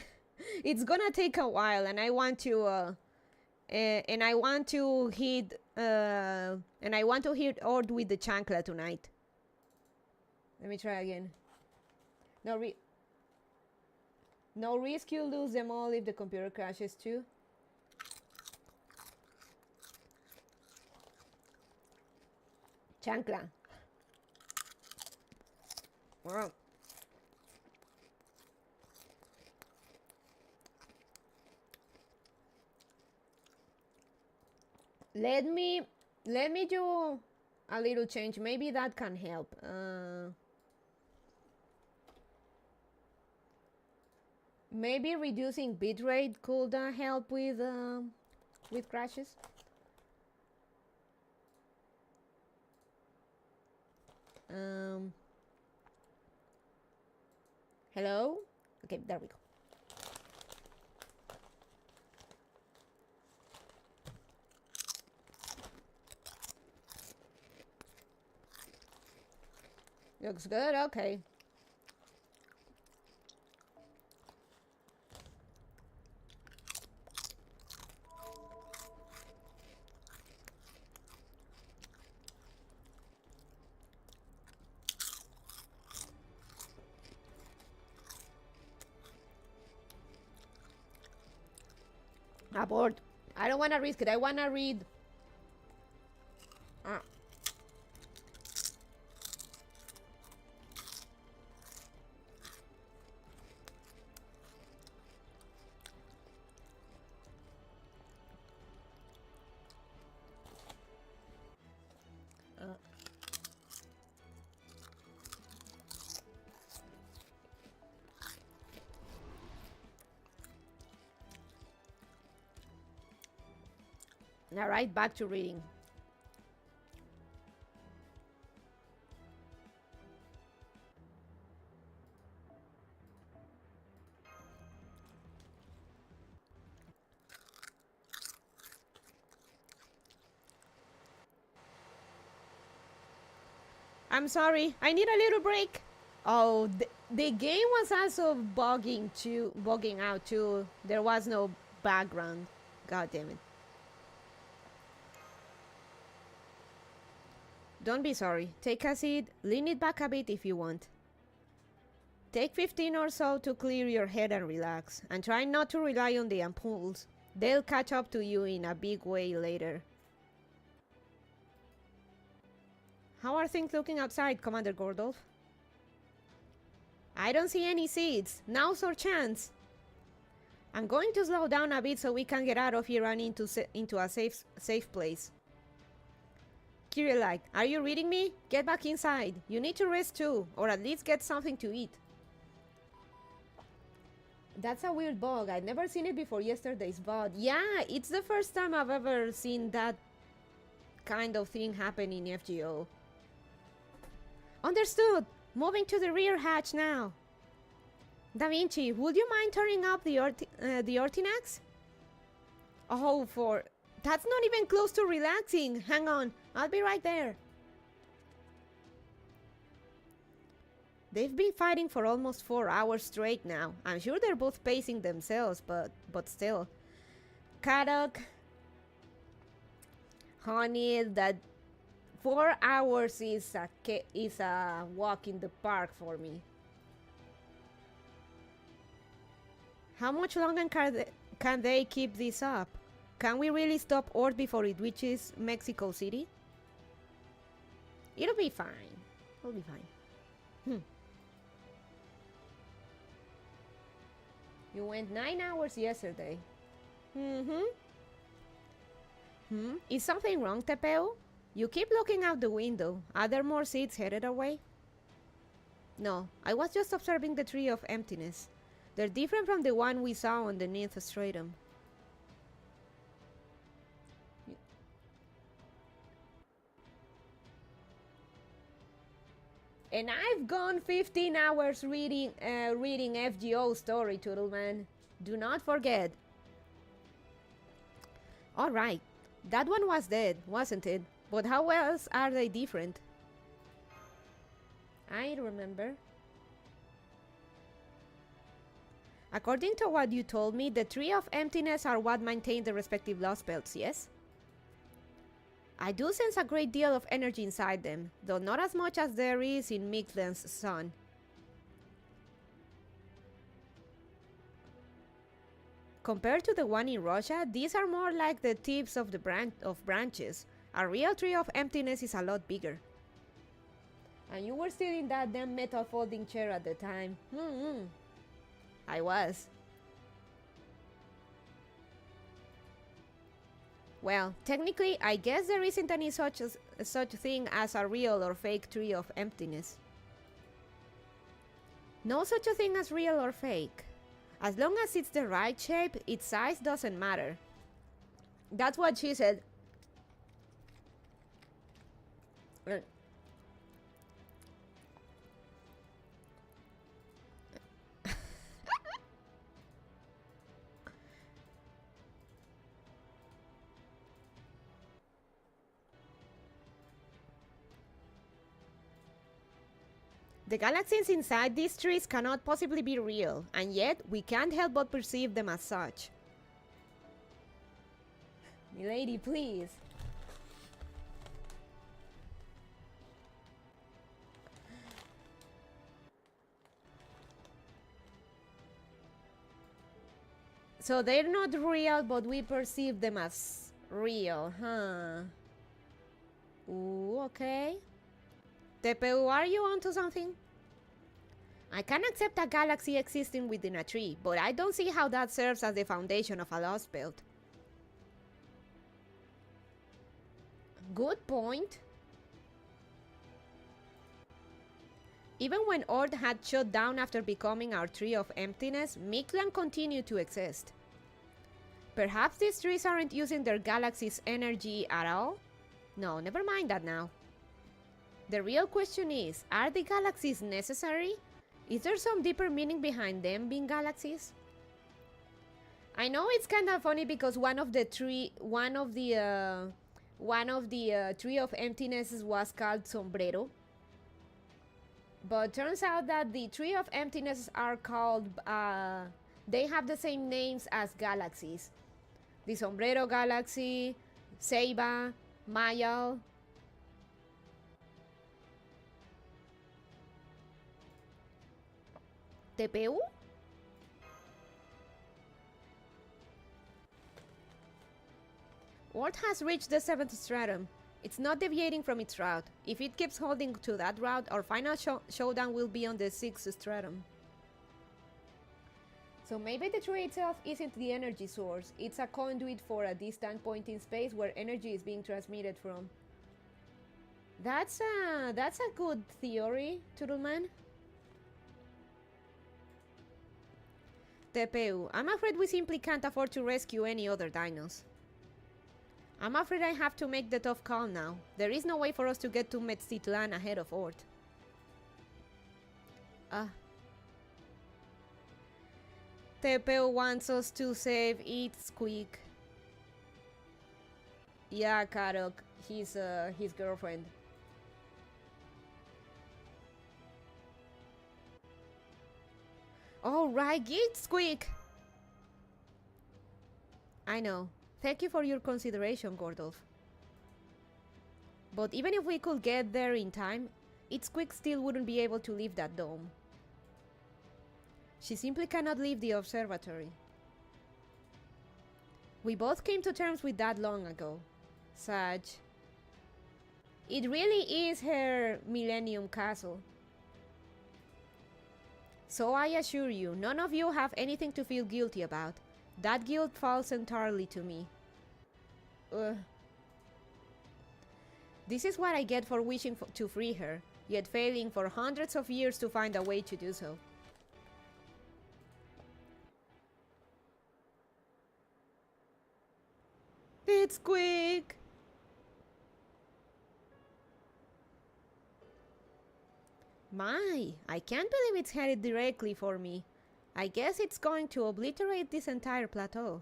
It's gonna take a while, and I want to hit Ord with the chancla tonight. Let me try again. No risk you lose them all if the computer crashes too. Chancla. Wow. Let me do a little change. Maybe that can help. Maybe reducing bitrate could help with crashes. Hello? Okay, there we go. Looks good, okay. Abort. I don't want to risk it. I want to read. All right, back to reading. I'm sorry, I need a little break. Oh, the game was also bugging out too. There was no background. God damn it. Don't be sorry. Take a seat, lean it back a bit if you want. Take 15 or so to clear your head and relax, and try not to rely on the ampoules. They'll catch up to you in a big way later. How are things looking outside, Commander Gordolf? I don't see any seeds. Now's our chance. I'm going to slow down a bit so we can get out of here and into a safe place. Kirillite, are you reading me? Get back inside. You need to rest too, or at least get something to eat. That's a weird bug. I'd never seen it before yesterday's VOD. Yeah, it's the first time I've ever seen that kind of thing happen in FGO. Understood. Moving to the rear hatch now. Da Vinci, would you mind turning up the Ortinax? Oh, that's not even close to relaxing. Hang on, I'll be right there. They've been fighting for almost 4 hours straight now. I'm sure they're both pacing themselves, but still. Kadok, honey, that 4 hours is a walk in the park for me. How much longer can they keep this up? Can we really stop Ord before it reaches Mexico City? It'll be fine. It'll be fine. You went 9 hours yesterday. Is something wrong, Tepeo? You keep looking out the window. Are there more seeds headed away? No, I was just observing the tree of emptiness. They're different from the one we saw underneath the stratum. And I've gone 15 hours reading FGO story, Toodleman. Do not forget. Alright, that one was dead, wasn't it? But how else are they different? I remember. According to what you told me, the Tree of Emptiness are what maintain the respective lost belts, yes? I do sense a great deal of energy inside them, though not as much as there is in Mictlan's sun. Compared to the one in Russia, these are more like the tips of the branches. A real Tree of Emptiness is a lot bigger. And you were still in that damn metal folding chair at the time. I was. Well, technically, I guess there isn't any such thing as a real or fake Tree of Emptiness. No such a thing as real or fake. As long as it's the right shape, its size doesn't matter. That's what she said. The galaxies inside these trees cannot possibly be real, and yet we can't help but perceive them as such. Milady, please. So they're not real, but we perceive them as real, huh? Ooh, okay. TPU, are you onto something? I can accept a galaxy existing within a tree, but I don't see how that serves as the foundation of a lost belt. Good point. Even when Ord had shut down after becoming our Tree of Emptiness, Mictlan continued to exist. Perhaps these trees aren't using their galaxy's energy at all? No, never mind that now. The real question is, are the galaxies necessary? Is there some deeper meaning behind them being galaxies? I know it's kind of funny because one of the Tree of Emptinesses was called Sombrero. But turns out that the Tree of Emptiness are called, they have the same names as galaxies. The Sombrero Galaxy, Ceiba, Mayal. TPU? Ord has reached the 7th stratum. It's not deviating from its route. If it keeps holding to that route, our final showdown will be on the 6th stratum. So maybe the tree itself isn't the energy source. It's a conduit for a distant point in space where energy is being transmitted from. That's a good theory, Toodleman. TPU, I'm afraid we simply can't afford to rescue any other dinos. I'm afraid I have to make the tough call now. There is no way for us to get to Mexicana ahead of Ord. TPU wants us to save it quick. Yeah, Karok, his girlfriend. Alright, get squeak! I know. Thank you for your consideration, Gordolf. But even if we could get there in time, Squeak still wouldn't be able to leave that dome. She simply cannot leave the observatory. We both came to terms with that long ago. Sag. It really is her Millennium Castle. So I assure you, none of you have anything to feel guilty about. That guilt falls entirely to me. This is what I get for wishing to free her, yet failing for hundreds of years to find a way to do so. It's quick! My, I can't believe it's headed directly for me. I guess it's going to obliterate this entire plateau.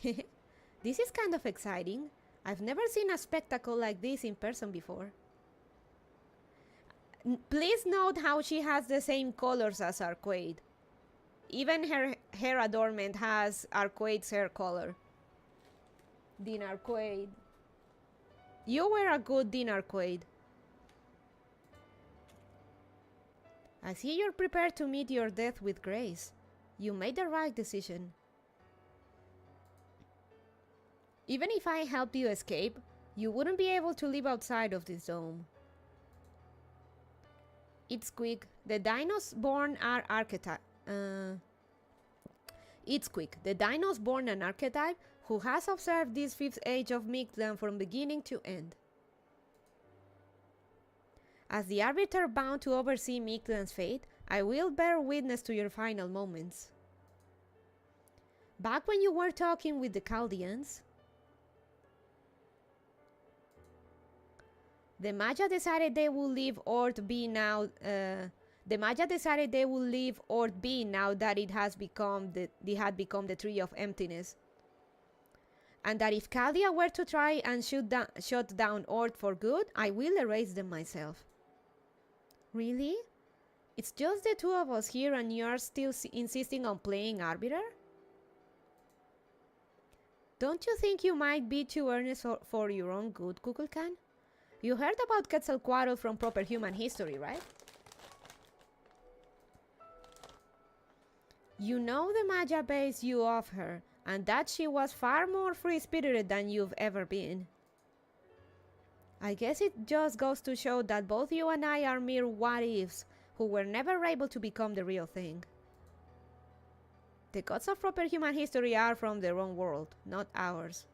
This is kind of exciting. I've never seen a spectacle like this in person before. Please note how she has the same colors as Arquaid. Even her hair adornment has Arquaid's hair color. Din Arquaid. You were a good Din Arquaid. I see you're prepared to meet your death with grace. You made the right decision. Even if I helped you escape, you wouldn't be able to live outside of this dome. It's quick. The dinos born are archetype. It's quick. The dinos born an archetype who has observed this fifth age of Mictlan from beginning to end. As the arbiter bound to oversee Mictlan's fate, I will bear witness to your final moments. Back when you were talking with the Chaldeans, the Magi decided they would leave Earth be now. The Magi decided they would leave Earth be now that it had become the tree of emptiness, and that if Chaldea were to try and shut down Earth for good, I will erase them myself. Really? It's just the two of us here, and you're still insisting on playing arbiter? Don't you think you might be too earnest for your own good, Kukulkan? You heard about Quetzalcoatl from Proper Human History, right? You know the Magi based you off her, and that she was far more free-spirited than you've ever been. I guess it just goes to show that both you and I are mere what-ifs who were never able to become the real thing. The gods of Proper Human History are from their own world, not ours.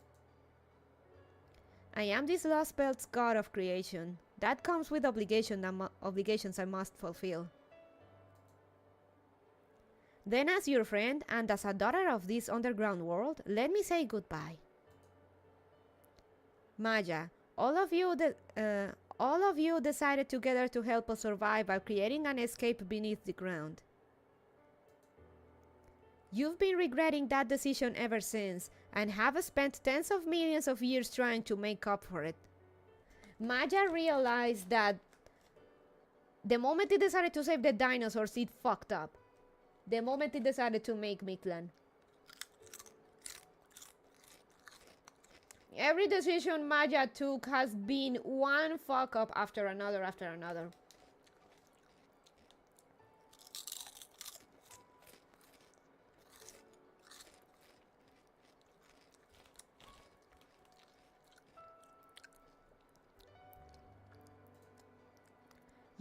I am this lost belt's god of creation. That comes with obligations I must fulfill. Then as your friend and as a daughter of this underground world, let me say goodbye. Maya, all of you decided together to help us survive by creating an escape beneath the ground. You've been regretting that decision ever since, and have spent tens of millions of years trying to make up for it. Maya realized that the moment it decided to save the dinosaurs, it fucked up. The moment it decided to make Mictlan. Every decision Maya took has been one fuck up after another after another.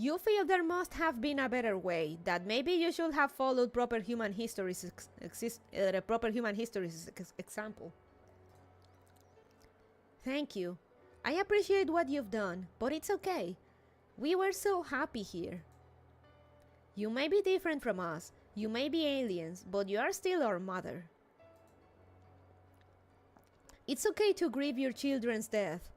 You feel there must have been a better way, that maybe you should have followed Proper Human History's example. Thank you. I appreciate what you've done, but it's okay. We were so happy here. You may be different from us, you may be aliens, but you are still our mother. It's okay to grieve your children's death.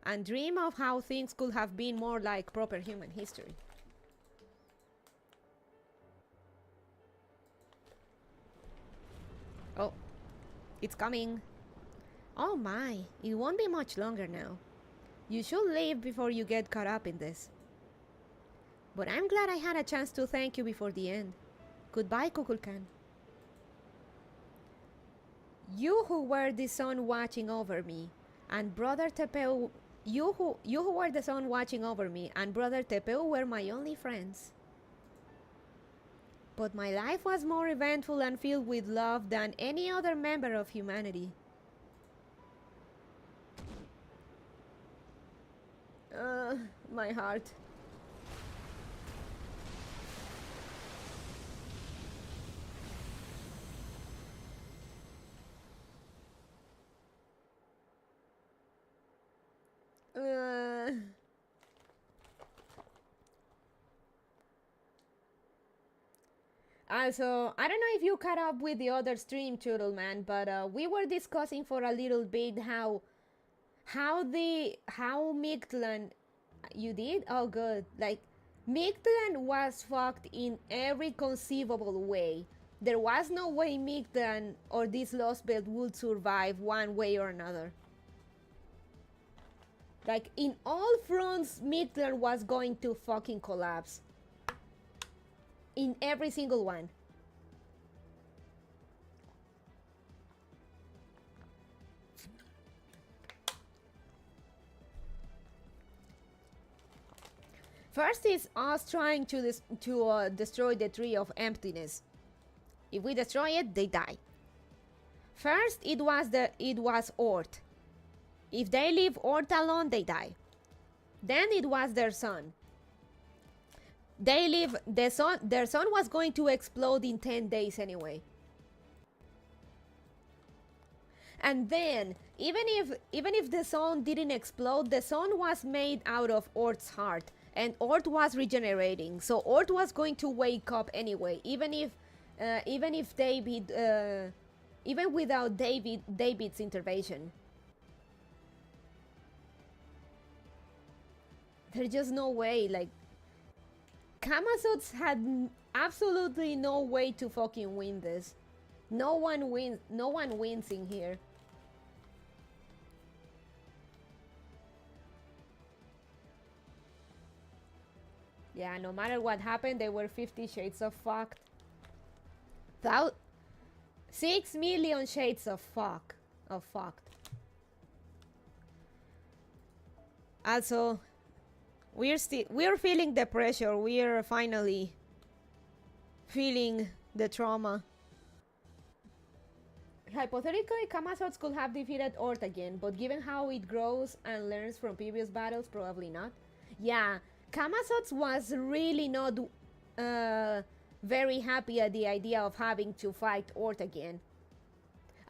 And dream of how things could have been more like Proper Human History. Oh, it's coming. Oh my, it won't be much longer now. You should leave before you get caught up in this. But I'm glad I had a chance to thank you before the end. Goodbye, Kukulkan. You who were the sun watching over me, and Brother Tepeu, you who were the sun watching over me, and Brother Tepeu were my only friends. But my life was more eventful and filled with love than any other member of humanity. My heart. Also, I don't know if you caught up with the other stream, Turtle Man, but we were discussing for a little bit how Mictlan. You did? Oh, good. Like, Mictlan was fucked in every conceivable way. There was no way Mictlan or this Lost Belt would survive one way or another. Like, in all fronts, Mictlan was going to fucking collapse. In every single one. First is us trying to destroy the tree of emptiness. If we destroy it, they die. First, it was Ort. If they leave Ort alone, they die. Then it was their sun. Their sun was going to explode in 10 days anyway. And then, even if the sun didn't explode, the sun was made out of Ort's heart. And Ort was regenerating, so Ort was going to wake up anyway, even without David's intervention. There's just no way. Like, Kamazots had absolutely no way to fucking win this. No one wins in here. Yeah, no matter what happened, they were 50 shades of fucked. 6 million shades of fucked. Also, we're feeling the pressure. We're finally feeling the trauma. Hypothetically, Kamazots could have defeated Ort again, but given how it grows and learns from previous battles, probably not. Yeah. Kamazots was really not very happy at the idea of having to fight Ort again.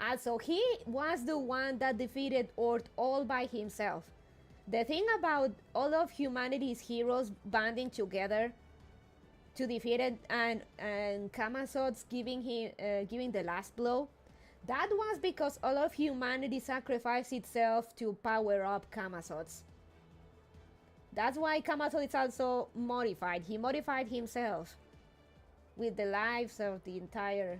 Also, he was the one that defeated Ort all by himself. The thing about all of humanity's heroes banding together to defeat it and Kamazots giving the last blow, that was because all of humanity sacrificed itself to power up Kamazots. That's why Kamazot is also modified. He modified himself with the lives of the entire...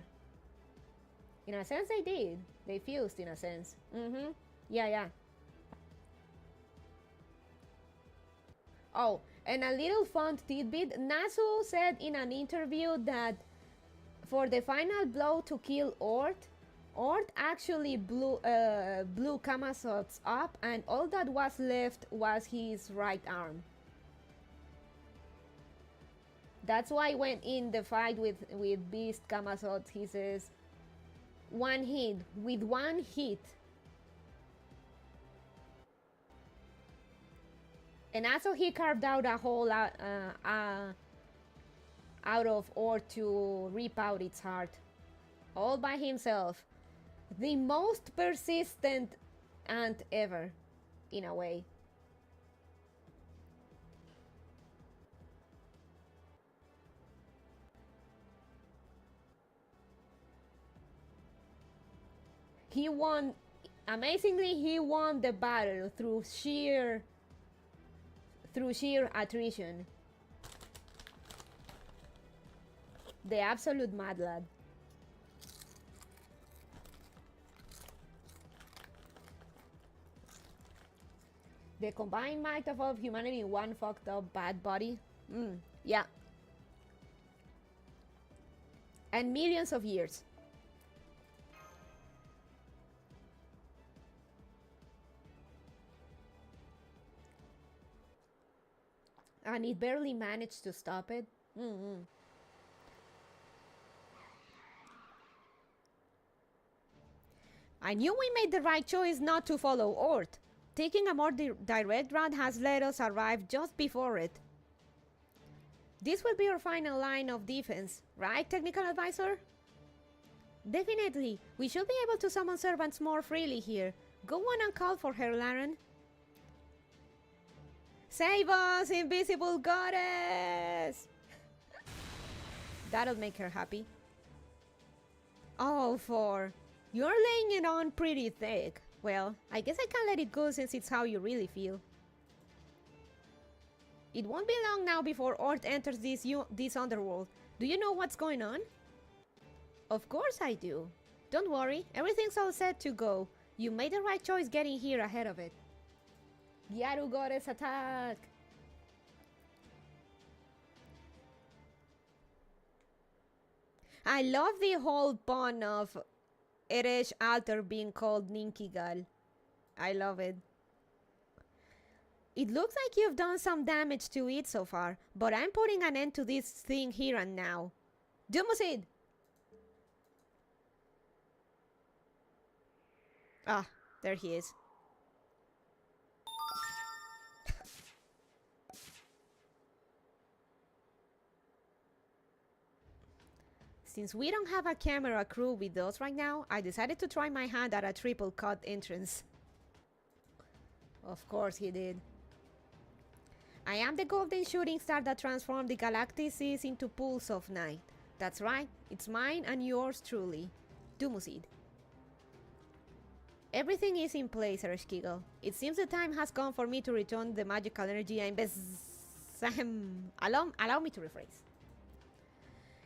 In a sense, they did. They fused, in a sense. Yeah. Oh, and a little fun tidbit. Nasu said in an interview that for the final blow to kill Ort actually blew Kamazots up, and all that was left was his right arm. That's why when in the fight with Beast Kamazots, he says, with one hit. And also he carved out a hole out of Ort to rip out its heart. All by himself. The most persistent ant ever, in a way. He won, amazingly, he won the battle through sheer attrition. The absolute mad lad. The combined might of all of humanity in one fucked up bad body. Yeah. And millions of years. And it barely managed to stop it. I knew we made the right choice not to follow Ort. Taking a more direct route has let us arrive just before it. This will be our final line of defense, right, technical advisor? Definitely. We should be able to summon servants more freely here. Go on and call for her, Laren. Save us, invisible goddess! That'll make her happy. Oh, 4. You're laying it on pretty thick. Well, I guess I can't let it go since it's how you really feel. It won't be long now before Ort enters this underworld. Do you know what's going on? Of course I do. Don't worry, everything's all set to go. You made the right choice getting here ahead of it. Gyaru Goddess attack! I love the whole pun of Eresh Alter being called Ninkigal. I love it. It looks like you've done some damage to it so far, but I'm putting an end to this thing here and now. Dumusid! Ah, there he is. Since we don't have a camera crew with us right now, I decided to try my hand at a triple cut entrance. Of course he did. I am the golden shooting star that transformed the galactic seas into pools of night. That's right, it's mine and yours truly. Dumusid. Everything is in place, Ereshkigal. It seems the time has come for me to return the magical energy I allow me to rephrase.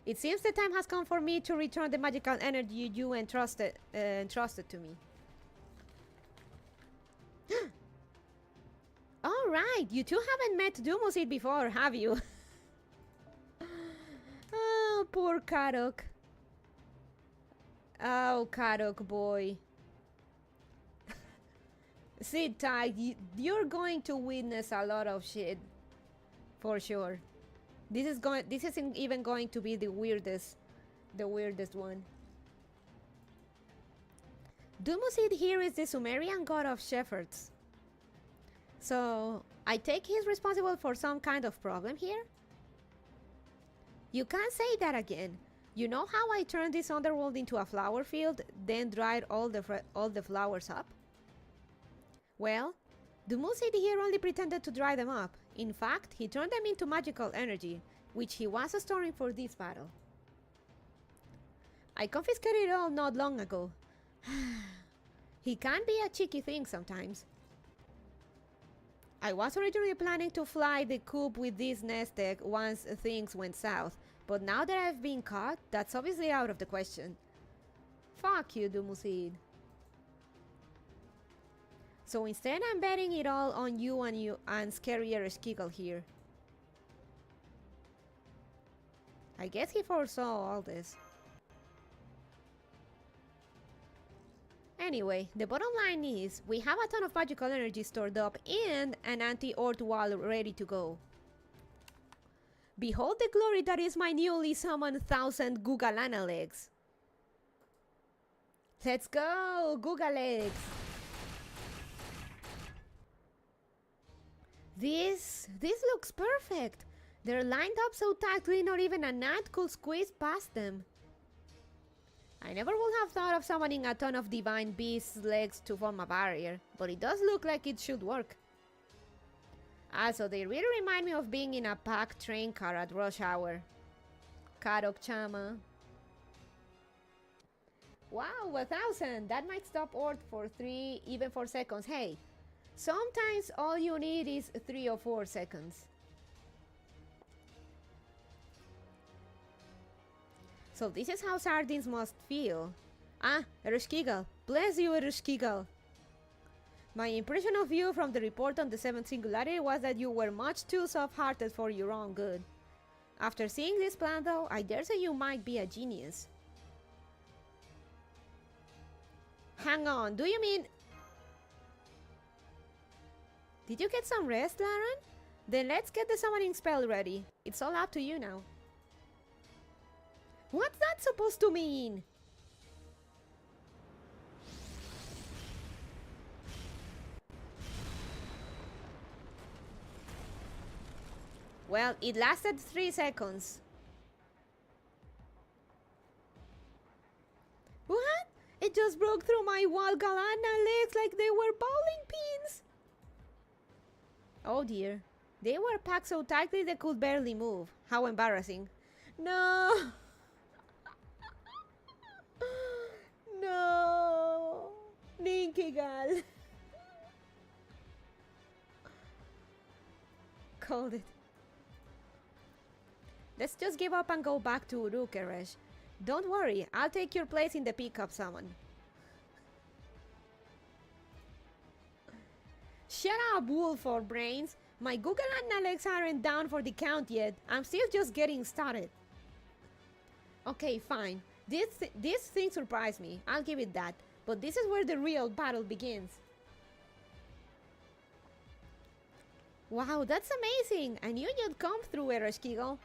It seems the time has come for me to return the magical energy you entrusted to me. Alright, you two haven't met Dumusid before, have you? Oh, poor Karok. Oh, Karok boy. Sit tight, you're going to witness a lot of shit. For sure. This isn't even going to be the weirdest one. Dumusid here is the Sumerian god of shepherds. So, I take he's responsible for some kind of problem here? You can't say that again. You know how I turned this underworld into a flower field, then dried all the flowers up? Well, Dumusid here only pretended to dry them up. In fact, he turned them into magical energy, which he was storing for this battle. I confiscated it all not long ago. He can be a cheeky thing sometimes. I was originally planning to fly the coop with this nest egg once things went south, but now that I've been caught, that's obviously out of the question. Fuck you, Dumusid. So instead I'm betting it all on you and scary Ereshkigal here. I guess he foresaw all this. Anyway, the bottom line is, we have a ton of magical energy stored up and an anti-Ort wall ready to go. Behold the glory that is my newly summoned 1,000 Gugalana legs. Let's go, Guga legs! This looks perfect. They're lined up so tightly not even a gnat could squeeze past them. I never would have thought of summoning a ton of divine beast's legs to form a barrier, but it does look like it should work. Also, they really remind me of being in a packed train car at rush hour. Karok Chama. Wow, 1,000! That might stop Ort for 3, even 4 seconds. Hey, sometimes all you need is 3 or 4 seconds. So this is how sardines must feel. Ah, Ereshkigal. Bless you, Ereshkigal. My impression of you from the report on the 7th Singularity was that you were much too soft-hearted for your own good. After seeing this plan though, I dare say you might be a genius. Hang on, do you mean... Did you get some rest, Laren? Then let's get the summoning spell ready. It's all up to you now. What's that supposed to mean? Well, it lasted 3 seconds. What? It just broke through my Galana legs like they were bowling pins. Oh dear. They were packed so tightly they could barely move. How embarrassing. No! No! Ninkigal! Called it. Let's just give up and go back to Uruk, Eresh. Don't worry, I'll take your place in the pickup summon. Shut up, wolf or brains. My Google analytics aren't down for the count yet. I'm still just getting started. Okay, fine. This thing surprised me. I'll give it that. But this is where the real battle begins. Wow, that's amazing. I knew you'd come through, Ereshkigal.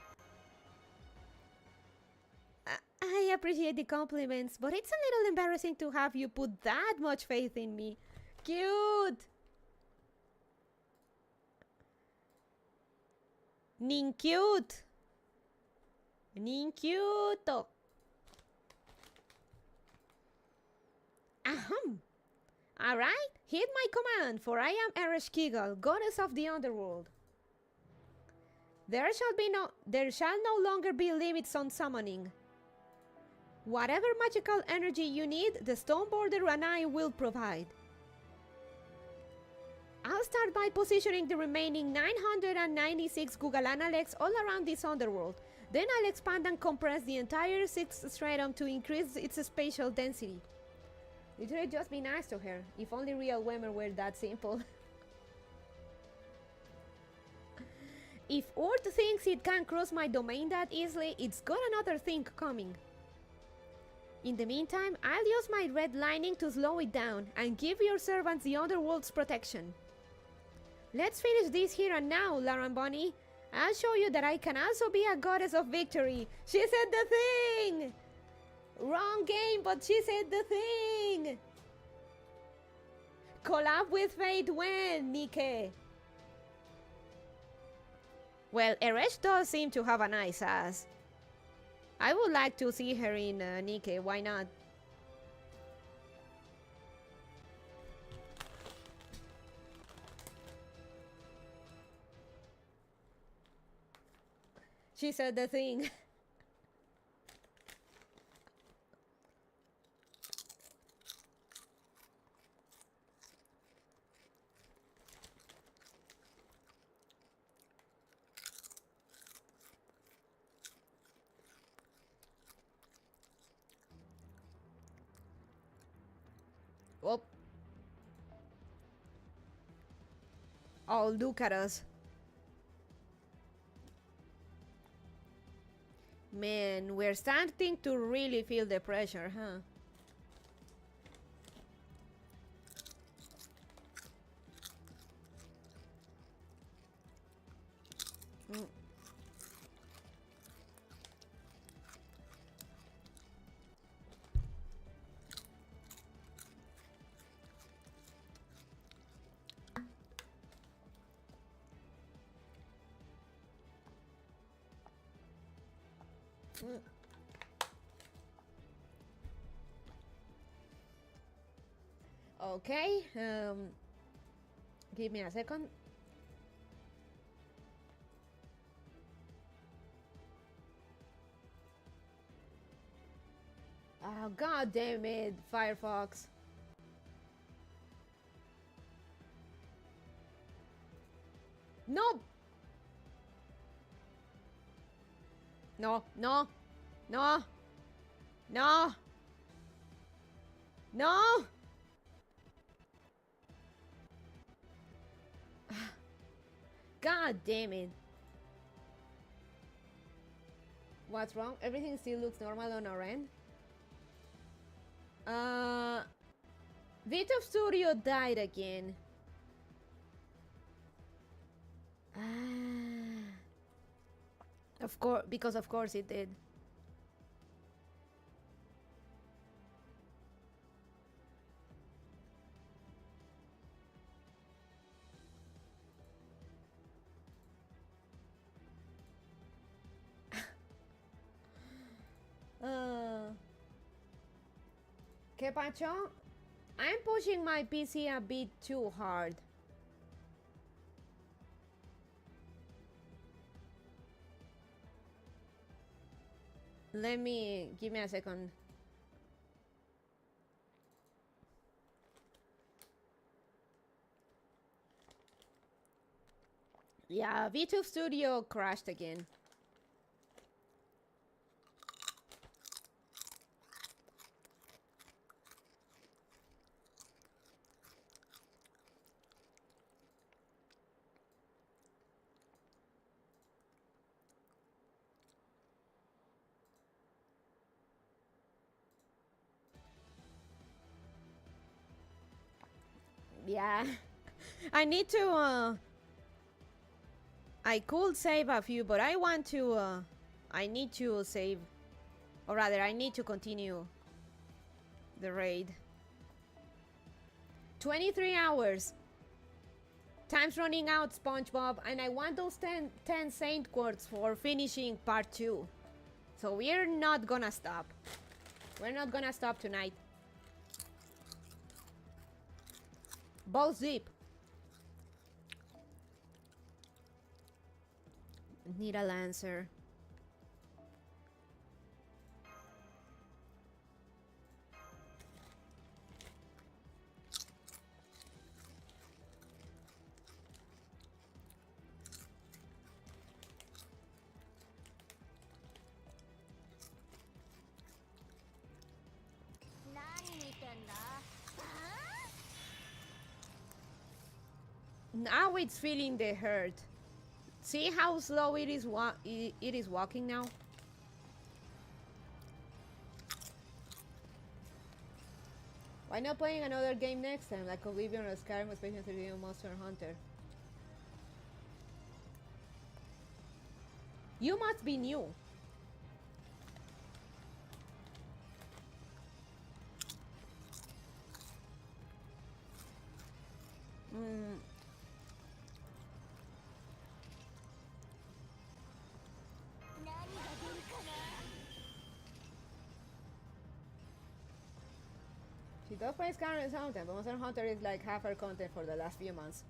I appreciate the compliments, but it's a little embarrassing to have you put that much faith in me. Cute! Nincute! Nincuto! Ahem! Alright, heed my command, for I am Ereshkigal, goddess of the underworld. There shall no longer be limits on summoning. Whatever magical energy you need, the Stone Border and I will provide. I'll start by positioning the remaining 996 Google Analects all around this underworld. Then I'll expand and compress the entire 6th stratum to increase its spatial density. Literally, just be nice to her. If only real women were that simple. If Urt thinks it can cross my domain that easily, it's got another thing coming. In the meantime, I'll use my red lining to slow it down and give your servants the underworld's protection. Let's finish this here and now, Laran Bunny. I'll show you that I can also be a goddess of victory. She said the thing! Wrong game, but she said the thing! Collab with fate when, Nike? Well, Eresh does seem to have a nice ass. I would like to see her in Nike, why not? She said the thing. Whoop. Oh, look at us. Man, we're starting to really feel the pressure, huh? Mm. Mm. Okay, give me a second. Oh, god damn it, Firefox. Nope. No, no, no, no, no. God damn it. What's wrong? Everything still looks normal on our end. VTube Studio died again. Of course, because of course it did. ¿Qué pacho? I'm pushing my PC a bit too hard. Give me a second. Yeah, VTube Studio crashed again. Yeah, I need to, I could save a few, but I want to, I need to save, or rather, I need to continue the raid. 23 hours. Time's running out, SpongeBob, and I want those 10 Saint Quartz for finishing part 2. So we're not gonna stop. We're not gonna stop tonight. Ball zip. Need a lancer. Now it's feeling the hurt. See how slow it is walking now? Why not playing another game next time, like Oblivion or Skyrim, especially 3D Monster Hunter? You must be new. She does play Skyrim sometimes, but Monster Hunter is like half her content for the last few months.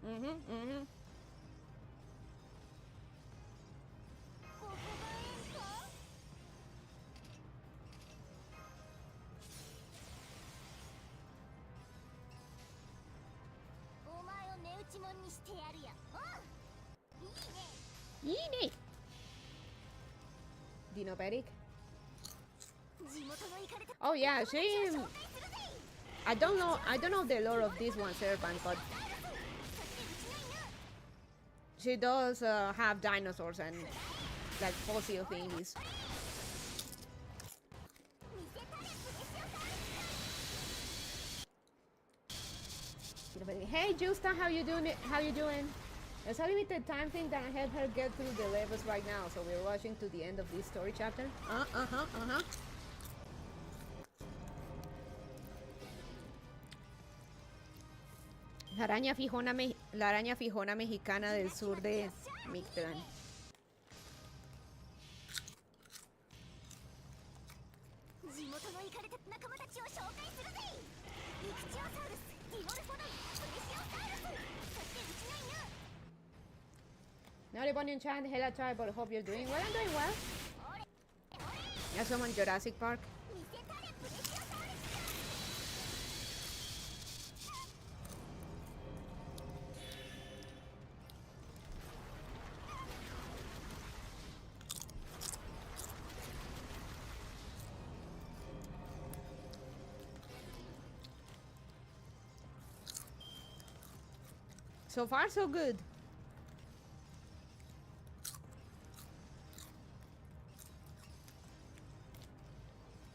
Yee! Dinopedic? Oh yeah, she... I don't know the lore of this one, Serpent, but she does have dinosaurs and like fossil thingies. Hey Justa, how you doing? There's a limited time thing that I help her get through the levels right now, so we're rushing to the end of this story chapter. La araña fijona mexicana del sur de Mictlan. Now the bunny in chat, hello tribe, but hope you're doing well. I'm doing well. Yeah, someone Jurassic Park. So far, so good.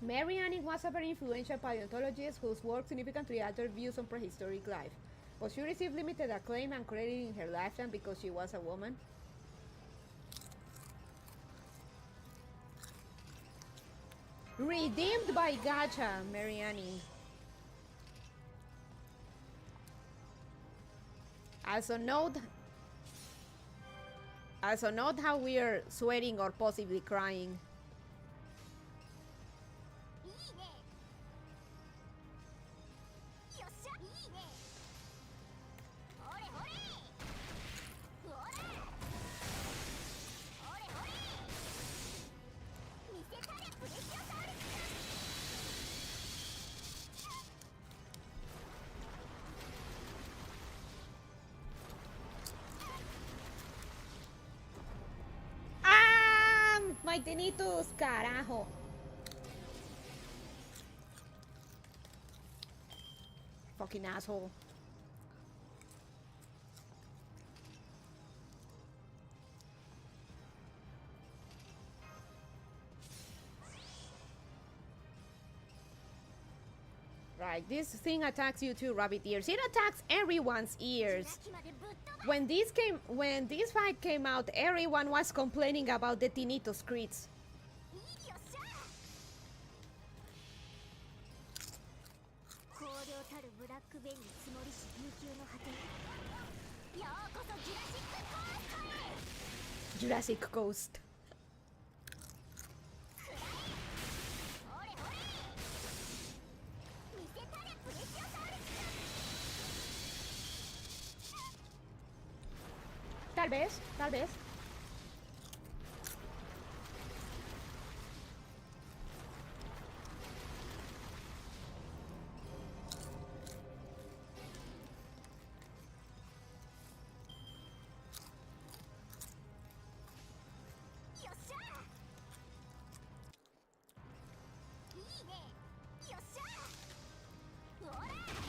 Mary Anning was a very influential paleontologist whose work significantly altered views on prehistoric life. But she received limited acclaim and credit in her lifetime because she was a woman. Redeemed by Gacha, Mary Anning. Also note how we are sweating or possibly crying. YT ToS, carajo. Fucking asshole. Right, this thing attacks you too, rabbit ears. It attacks everyone's ears. When this fight came out, everyone was complaining about the tinnitus crits. Jurassic Coast. Tal vez, tal vez.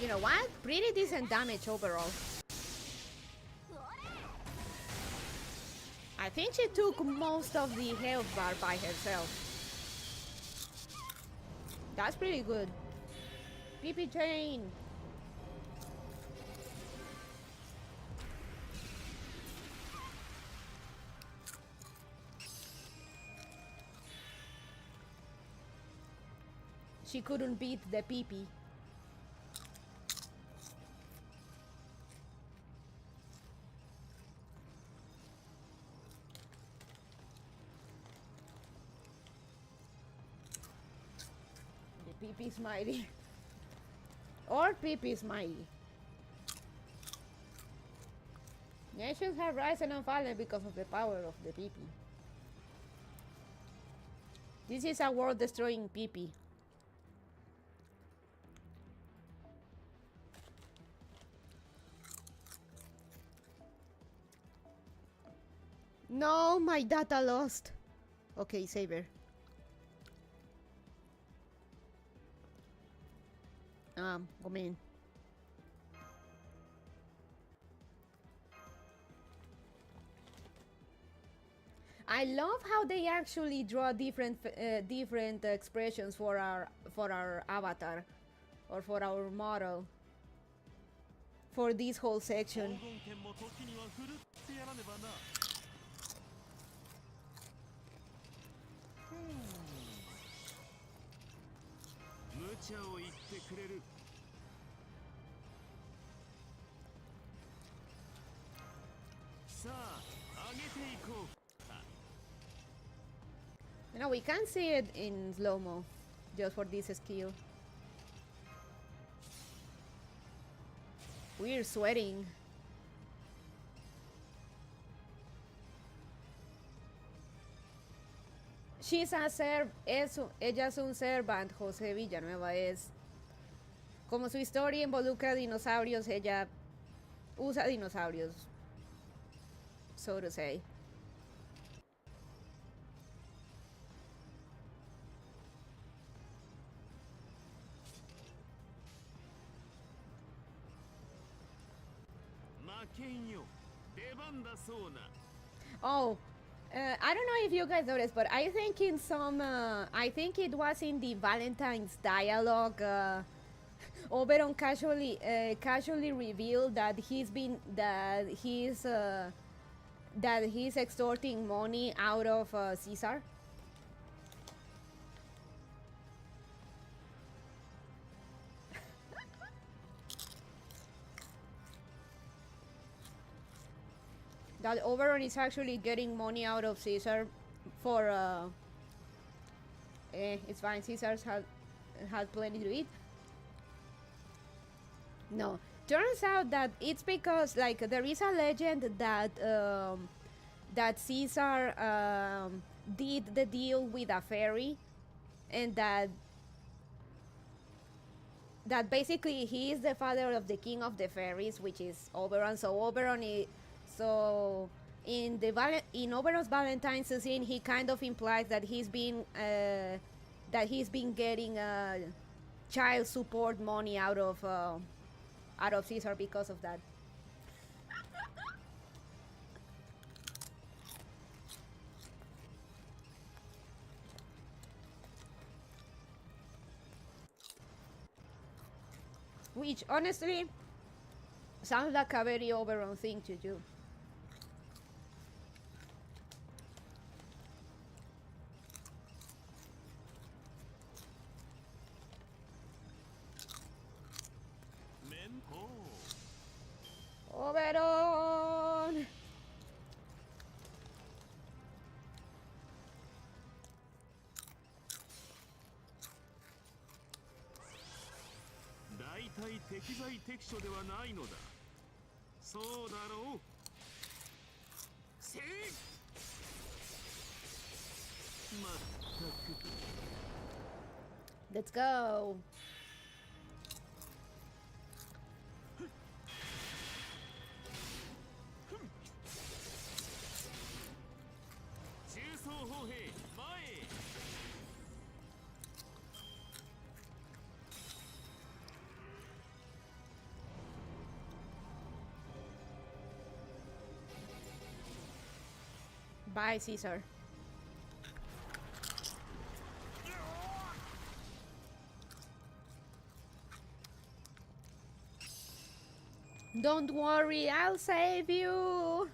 You know what? Pretty decent damage overall. I think she took most of the health bar by herself. That's pretty good. PP chain. She couldn't beat the PP. PP's mighty. Or PP's mighty. Nations have risen and fallen because of the power of the PP. This is a world destroying PP. No, my data lost. Okay, saber. Come in. I love how they actually draw different expressions for our avatar or for our model for this whole section. You know, we can see it in slow-mo just for this skill. We're sweating. She's a ella es un servant, José Villanueva es. Como su historia involucra dinosaurios, ella usa dinosaurios, so to say. Oh, I don't know if you guys noticed, but I think in some, I think it was in the Valentine's dialogue, Oberon casually revealed that he's extorting money out of Caesar. That Oberon is actually getting money out of Caesar for it's fine, Caesar's had plenty to eat. No, turns out that it's because like there is a legend that that Caesar did the deal with a fairy, and that basically he is the father of the king of the fairies, which is Oberon. So Oberon is, so in the in Oberon's Valentine's scene, he kind of implies that he's been getting child support money out of Caesar because of that. Which honestly sounds like a very Oberon thing to do. Oberon! Let's go. Bye, Caesar. Don't worry, I'll save you.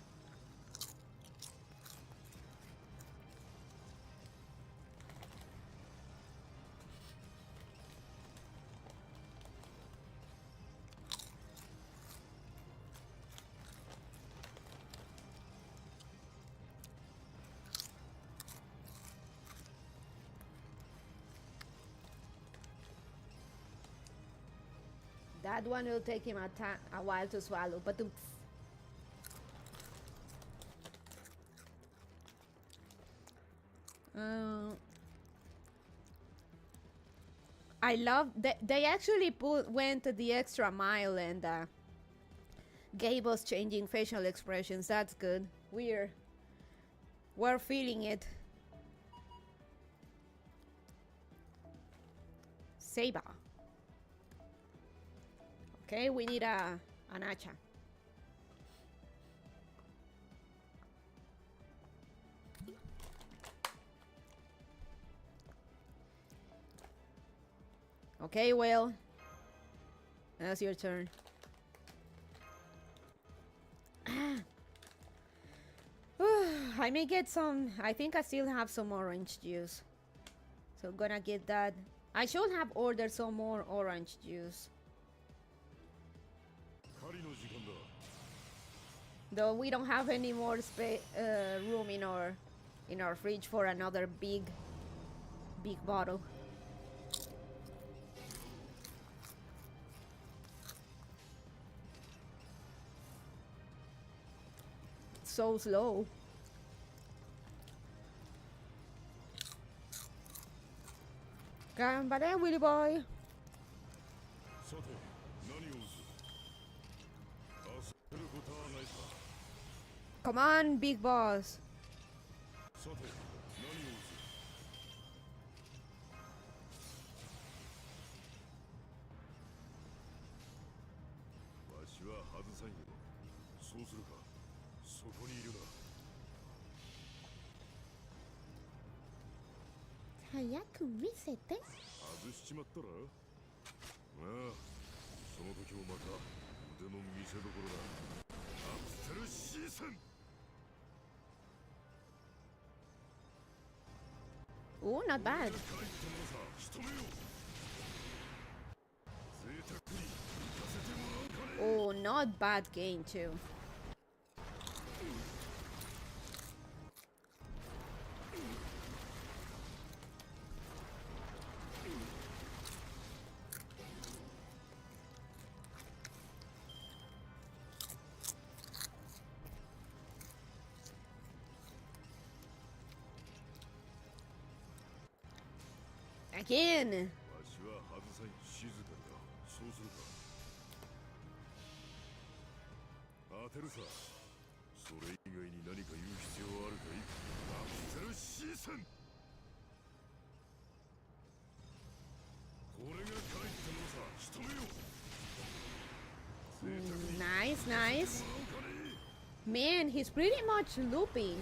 That one will take him a while to swallow, but I love that they actually went the extra mile and gave us changing facial expressions. That's good. We're feeling it. Saber. Okay, we need an hacha. Okay, well, that's your turn. I may get some. I think I still have some orange juice, so gonna get that. I should have ordered some more orange juice. Though we don't have any more room in our fridge for another big bottle. So slow. Gambare, Willy boy. Come on, big boss. Oh, not bad. Oh, not bad game too. Again. Nice, nice. Man, he's pretty much looping.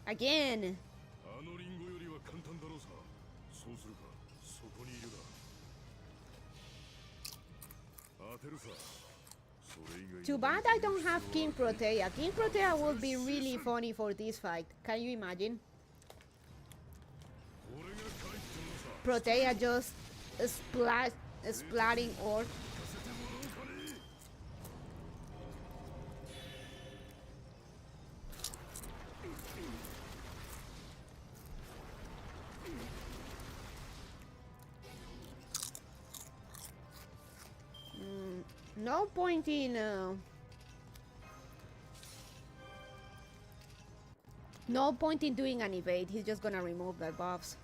Again. Too bad I don't have King Protea. King Protea would be really funny for this fight. Can you imagine? Protea just splatting orb. No point in no point in doing an evade. He's just gonna remove the buffs.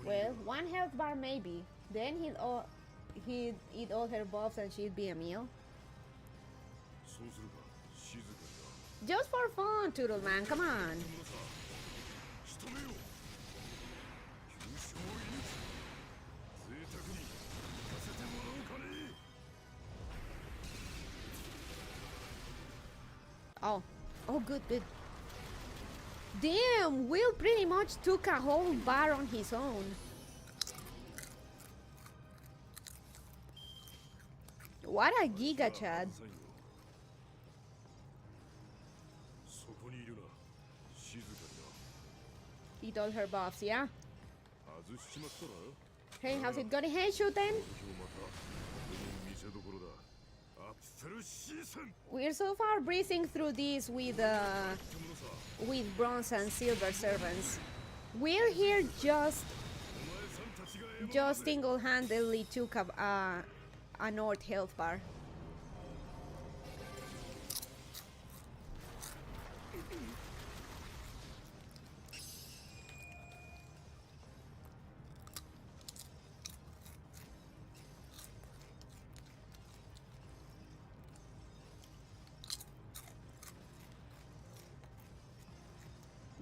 Well, one health bar maybe. Then he'd eat all her buffs and she'd be a meal. Just for fun, Turtle Man. Come on. Oh, good. Damn, Will pretty much took a whole bar on his own. What a giga, Chad. Eat all her buffs, yeah? Hey, how's it going? Hey, Shuten! We're so far breezing through this with bronze and silver servants. Will here just single-handedly took a North health bar.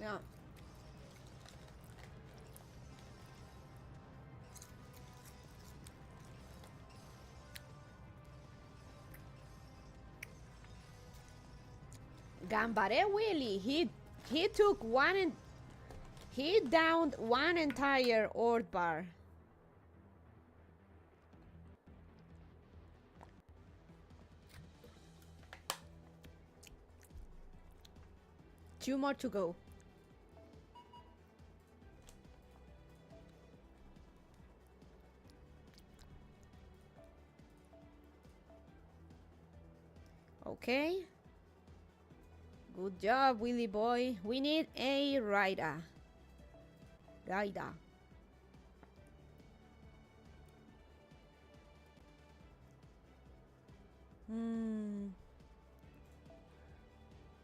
Yeah. Gambare Willy, he took one and he downed one entire orb bar. Two more to go. Okay. Good job, Willy boy. We need a rider.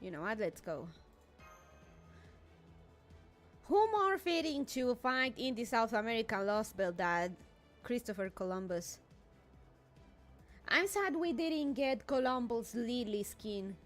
You know what? Let's go. Who more fitting to fight in the South American Lost Belt than Christopher Columbus? I'm sad we didn't get Columbus' lily skin.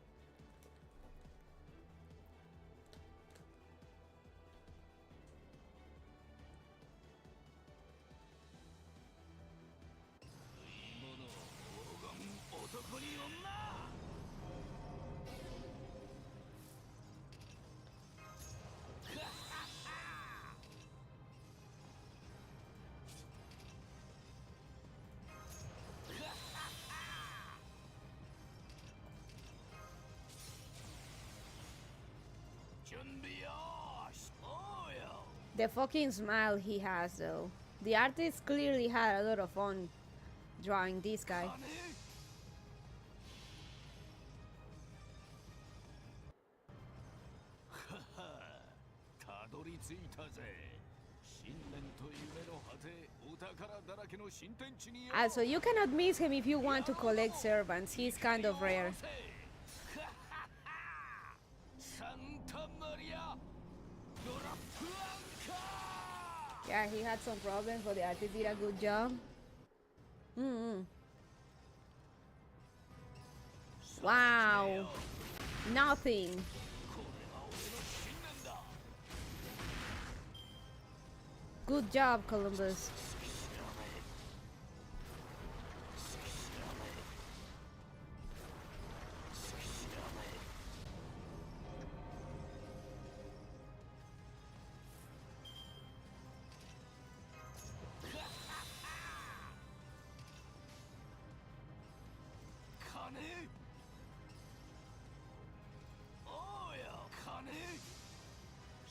The fucking smile he has though. The artist clearly had a lot of fun drawing this guy. Also, you cannot miss him if you want to collect servants. He's kind of rare. Yeah, he had some problems, but the artist did a good job. Wow. Nothing. Good job, Columbus.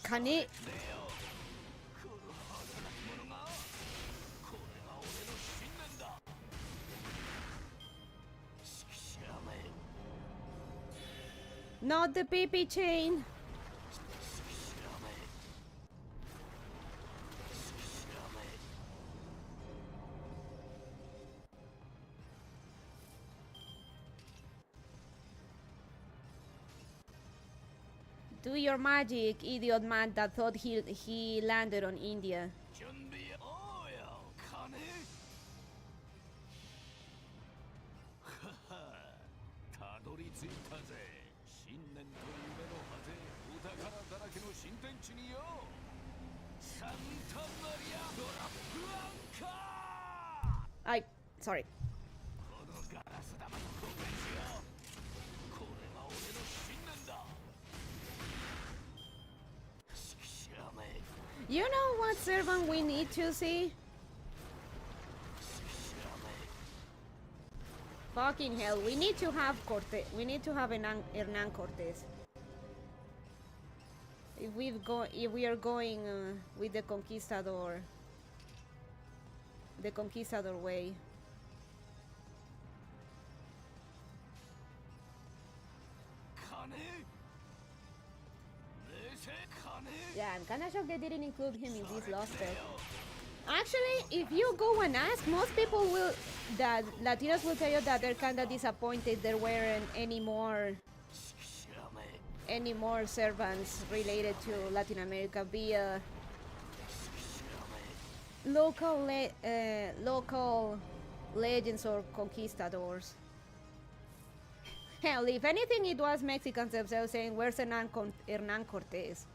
Kane. Not the PP chain. Do your magic, idiot man that thought he landed on India. Sorry. You know what servant we need to see? Fucking hell, we need to have Cortez. We need to have Hernan Cortez. If we are going with the conquistador way. Yeah, I'm kinda shocked they didn't include him in this lost spec. Actually, if you go and ask, most people that Latinos will tell you that they're kinda disappointed there weren't any more servants related to Latin America via local legends or conquistadors. Hell, if anything, it was Mexicans themselves saying, "Where's Hernan Cortez?"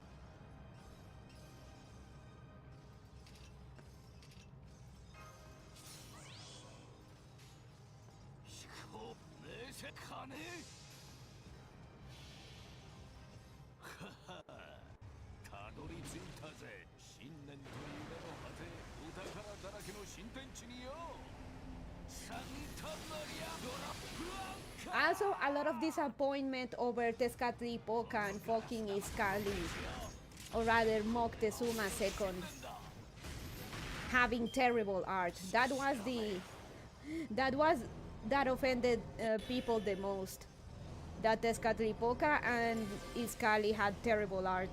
Also, a lot of disappointment over Tezcatlipoca and fucking Izcalli, or rather Moctezuma II, having terrible art. That offended people the most. That Tezcatlipoca and Izcalli had terrible art.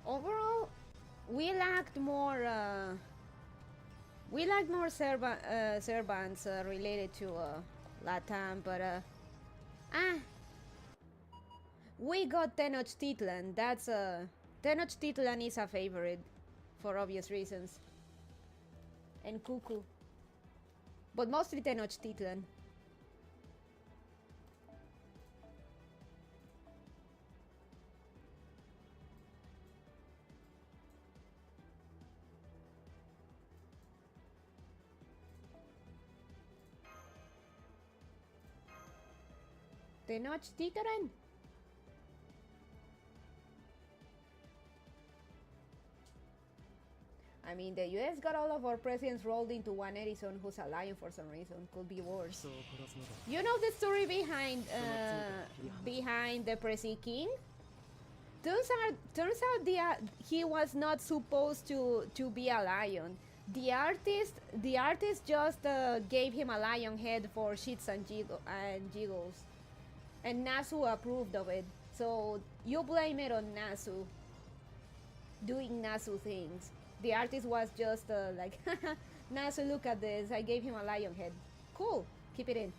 Overall, we lacked more servants related to Latam, but we got Tenochtitlan. That's Tenochtitlan is a favorite for obvious reasons, and Cuckoo, but mostly Tenochtitlan. Tenochtitlan. I mean, the US got all of our presidents rolled into one Edison who's a lion for some reason. Could be worse. You know the story behind the Presi King? Turns out he was not supposed to be a lion. The artist just gave him a lion head for shits and jiggles, and Nasu approved of it. So you blame it on Nasu doing Nasu things. The artist was just like, Nasu, look at this. I gave him a lion head. Cool. Keep it in.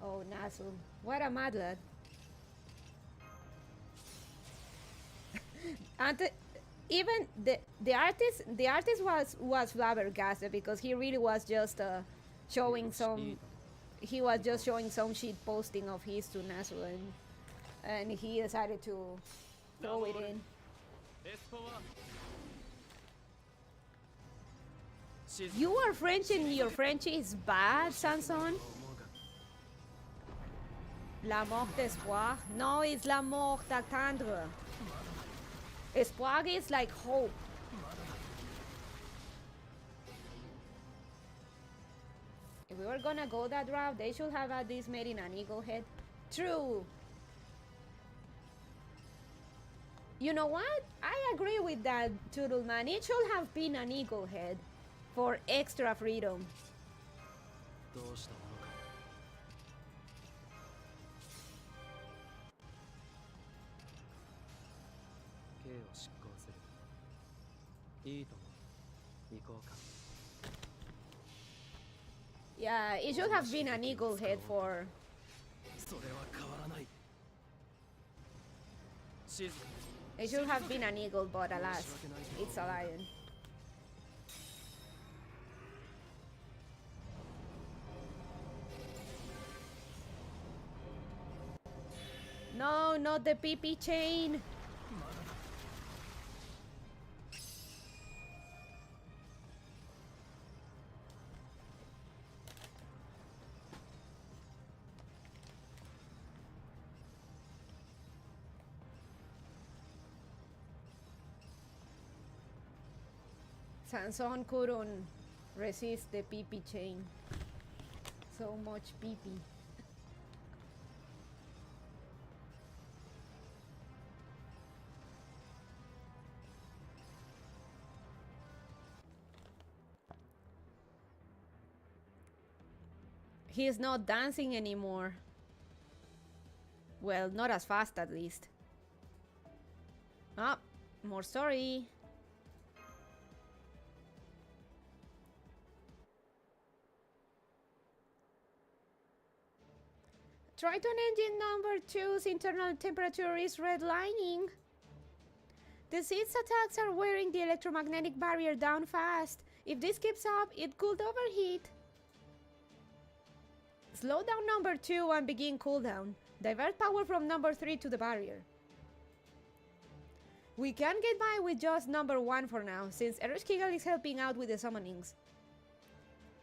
Oh, Nasu. What a mad lad. And even the artist was flabbergasted because he really was just showing some shit posting of his to Nasu, and he decided to throw it in. You are French and your French is bad, Sanson? La mort d'espoir? No, it's la mort d'attendre. Espoir is like hope. If we were gonna go that route, they should have had this made in an eagle head. True. You know what? I agree with that, Toodleman. It should have been an eagle head for extra freedom. Yeah, it should have been an eagle head for... It should have been an eagle, but alas, it's a lion. No, not the pee-pee chain. Sanson couldn't resist the pee-pee chain. So much pee-pee. He is not dancing anymore. Well, not as fast at least. Ah, more story. Triton engine number 2's internal temperature is redlining. The seeds attacks are wearing the electromagnetic barrier down fast. If this keeps up, it could overheat. Slow down number 2 and begin cooldown. Divert power from number 3 to the barrier. We can get by with just number 1 for now, since Ereshkigal is helping out with the summonings.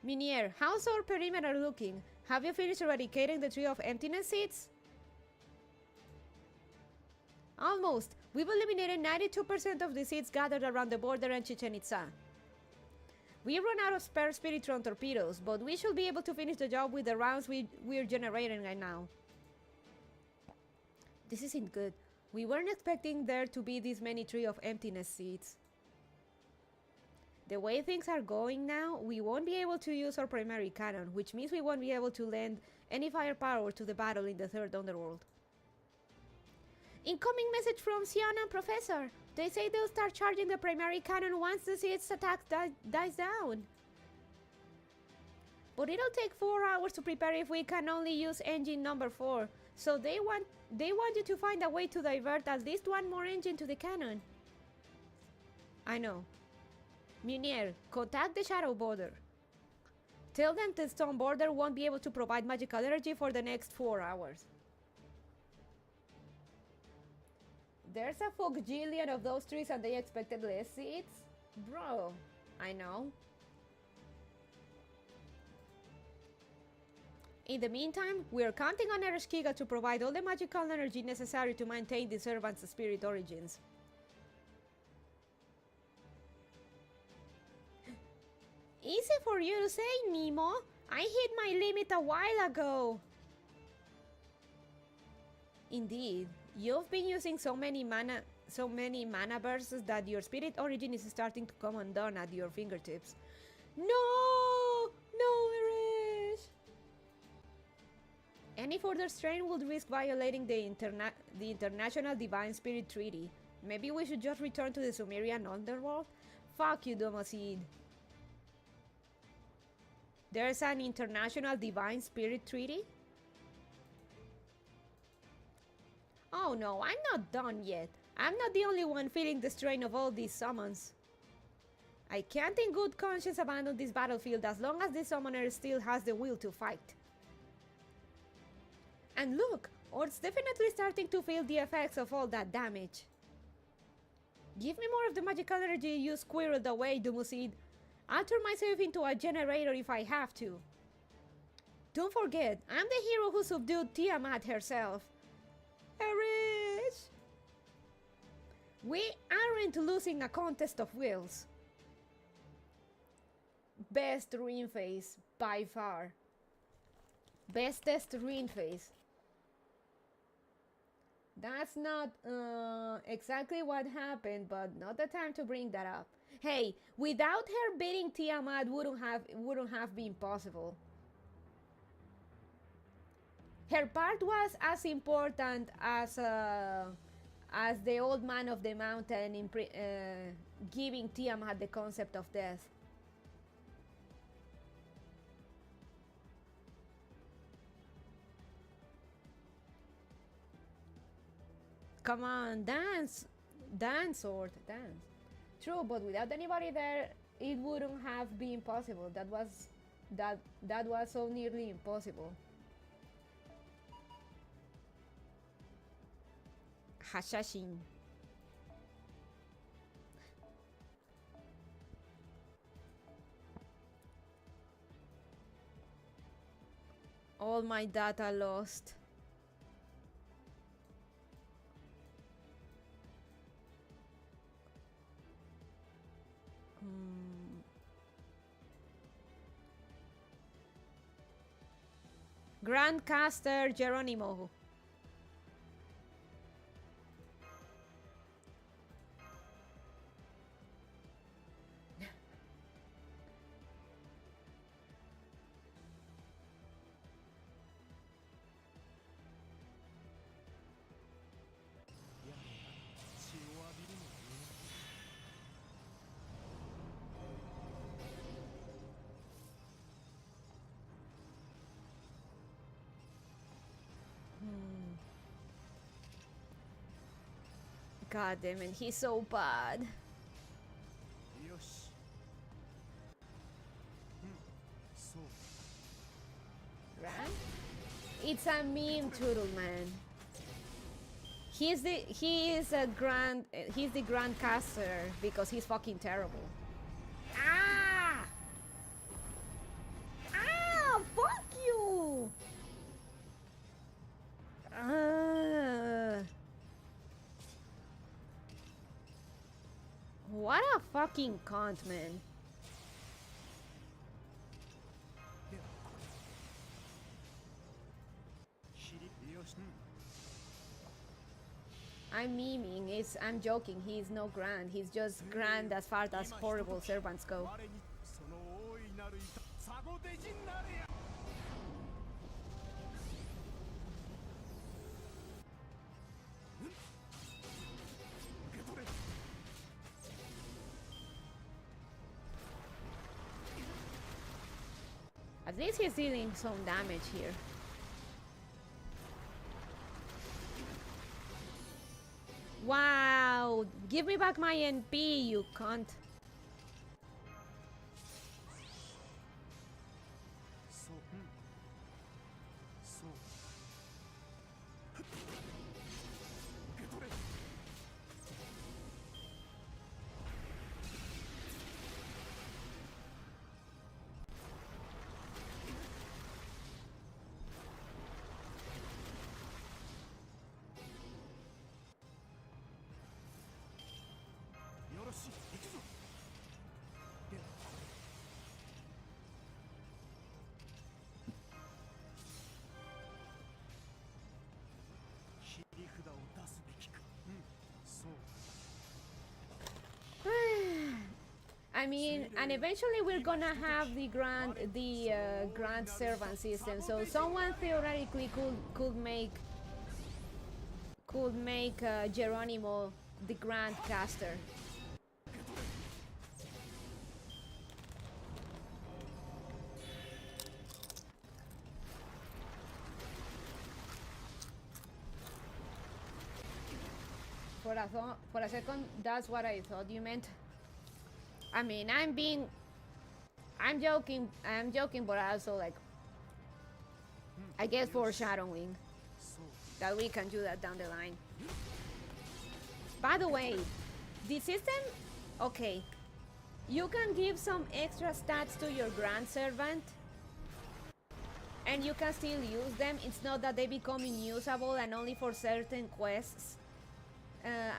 Minier, how's our perimeter looking? Have you finished eradicating the tree of emptiness seeds? Almost. We've eliminated 92% of the seeds gathered around the border and Chichen Itza. We run out of spare Spiritron torpedoes, but we should be able to finish the job with the rounds we're generating right now. This isn't good. We weren't expecting there to be this many tree of emptiness seeds. The way things are going now, we won't be able to use our primary cannon, which means we won't be able to lend any firepower to the battle in the third underworld. Incoming message from Sienna Professor. They say they'll start charging the primary cannon once the seed's attack dies down. But it'll take 4 hours to prepare if we can only use engine number 4. So they want you to find a way to divert at least one more engine to the cannon. I know. Munier, contact the Shadow Border. Tell them the Stone Border won't be able to provide magical energy for the next 4 hours. There's a fogillion of those trees and they expected less seeds? Bro, I know. In the meantime, we are counting on Ereshkigal to provide all the magical energy necessary to maintain the Servant's spirit origins. Easy for for you to say, Nemo. I hit my limit a while ago. Indeed, you've been using so many mana verses that your spirit origin is starting to come undone at your fingertips. No, Irish. Any further strain would risk violating the International Divine Spirit Treaty. Maybe we should just return to the Sumerian underworld? Fuck you, Domosid. There's an International Divine Spirit Treaty? Oh no, I'm not done yet. I'm not the only one feeling the strain of all these summons. I can't in good conscience abandon this battlefield as long as this summoner still has the will to fight. And look, Ort's definitely starting to feel the effects of all that damage. Give me more of the magical energy you squirreled away, Dumusid. I'll turn myself into a generator if I have to. Don't forget, I'm the hero who subdued Tiamat herself. Erish! We aren't losing a contest of wills. Best rune phase, by far. Bestest rune phase. That's not exactly what happened, but not the time to bring that up. Hey, without her beating Tiamat wouldn't have been possible. Her part was as important as the old man of the mountain giving Tiamat the concept of death. Come on, dance, Sword, dance. True, but without anybody there, it wouldn't have been possible. That was so nearly impossible. Hashashin. All my data lost. Grandcaster Geronimo. God damn it, he's so bad. Right? It's a meme, Turtle Man. He's the Grandcaster because he's fucking terrible. Ah! Ah! Fuck you! What a fucking cunt, man. I'm memeing, I'm joking, he's no grand, he's just grand as far as horrible servants go. At least he's dealing some damage here. Wow! Give me back my NP, you cunt. mean, and eventually we're gonna have the grand servant system. So someone theoretically could make Geronimo the grand caster. For a second, that's what I thought you meant. I mean, I'm joking, but also like, I guess foreshadowing that we can do that down the line. By the way, the system, okay, you can give some extra stats to your grand servant, and you can still use them. It's not that they become unusable and only for certain quests.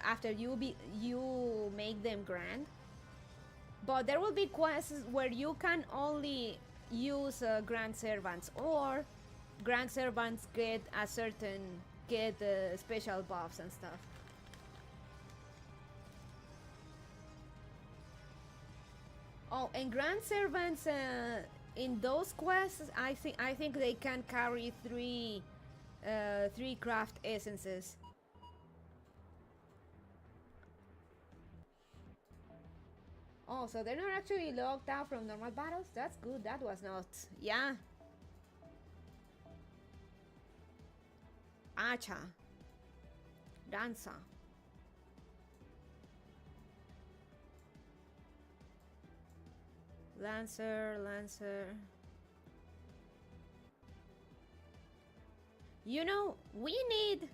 After you make them grand, but there will be quests where you can only use grand servants, or grand servants get special buffs and stuff. Oh, and grand servants in those quests, I think they can carry three craft essences. Oh, so they're not actually locked out from normal battles? That's good. That was not... Yeah. Hacha. Danza. Lancer. You know, we need...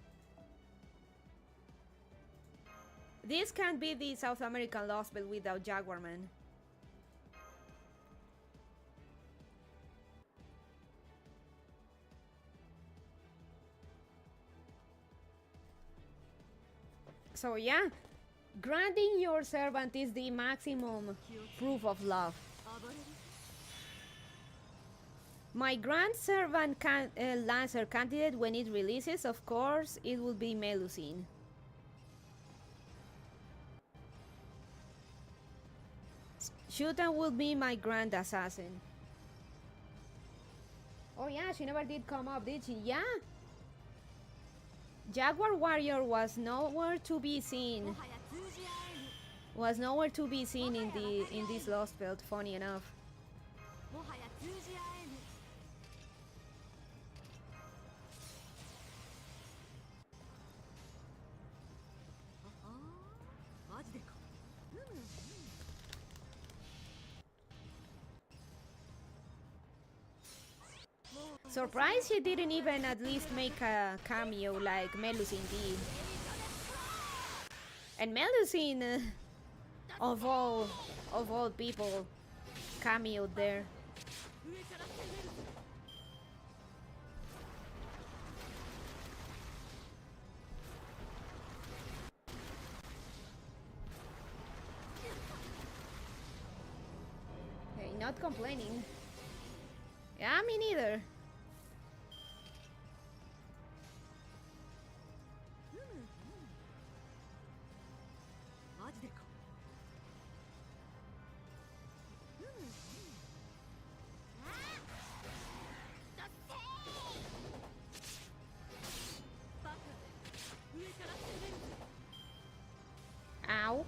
This can't be the South American Lost Belt without Jaguarman. So yeah, granting your servant is the maximum proof of love. My grand servant Lancer candidate, when it releases, of course, it will be Melusine. Shutan will be my grand assassin. Oh yeah, she never did come up, did she? Yeah. Jaguar Warrior was nowhere to be seen. Was nowhere to be seen in this Lost Belt, funny enough. Surprised she didn't even at least make a cameo like Melusine did. And Melusine, of all people, cameoed there. Hey, not complaining. Yeah, me neither. Ow.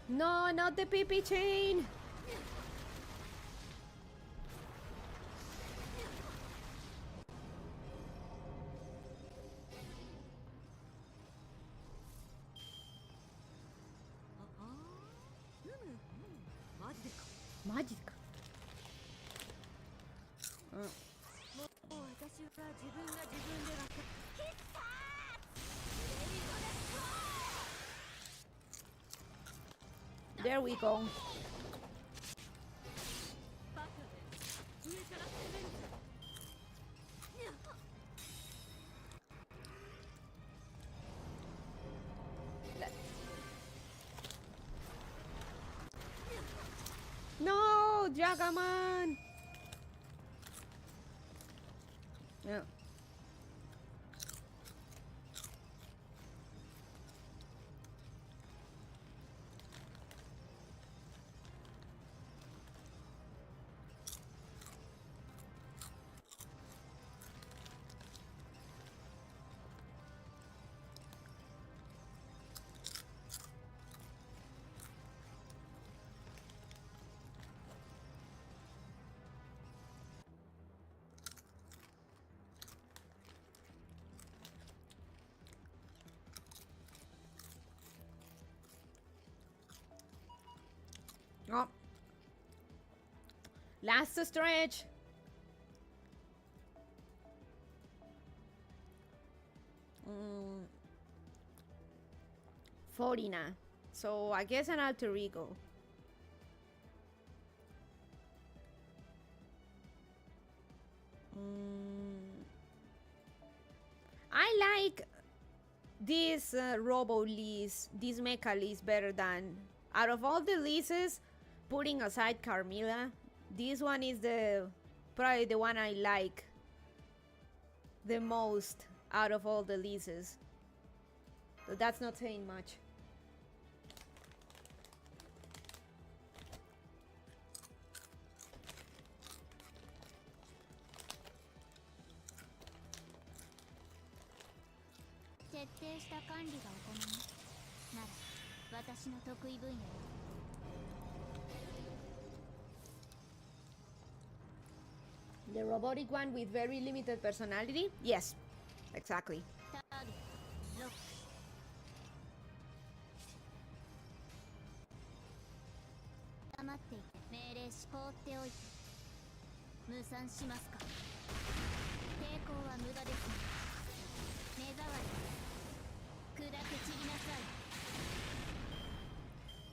No, not the PP chain. Magic. There we go. No, Jagaman. Yeah. Last stretch. Mm, Forina. So I guess an alter ego. I like this robo lease, this mecha lease better than out of all the leases, putting aside Carmilla, this one is the probably the one I like the most out of all the leases. But that's not saying much. The robotic one with very limited personality? Yes, exactly.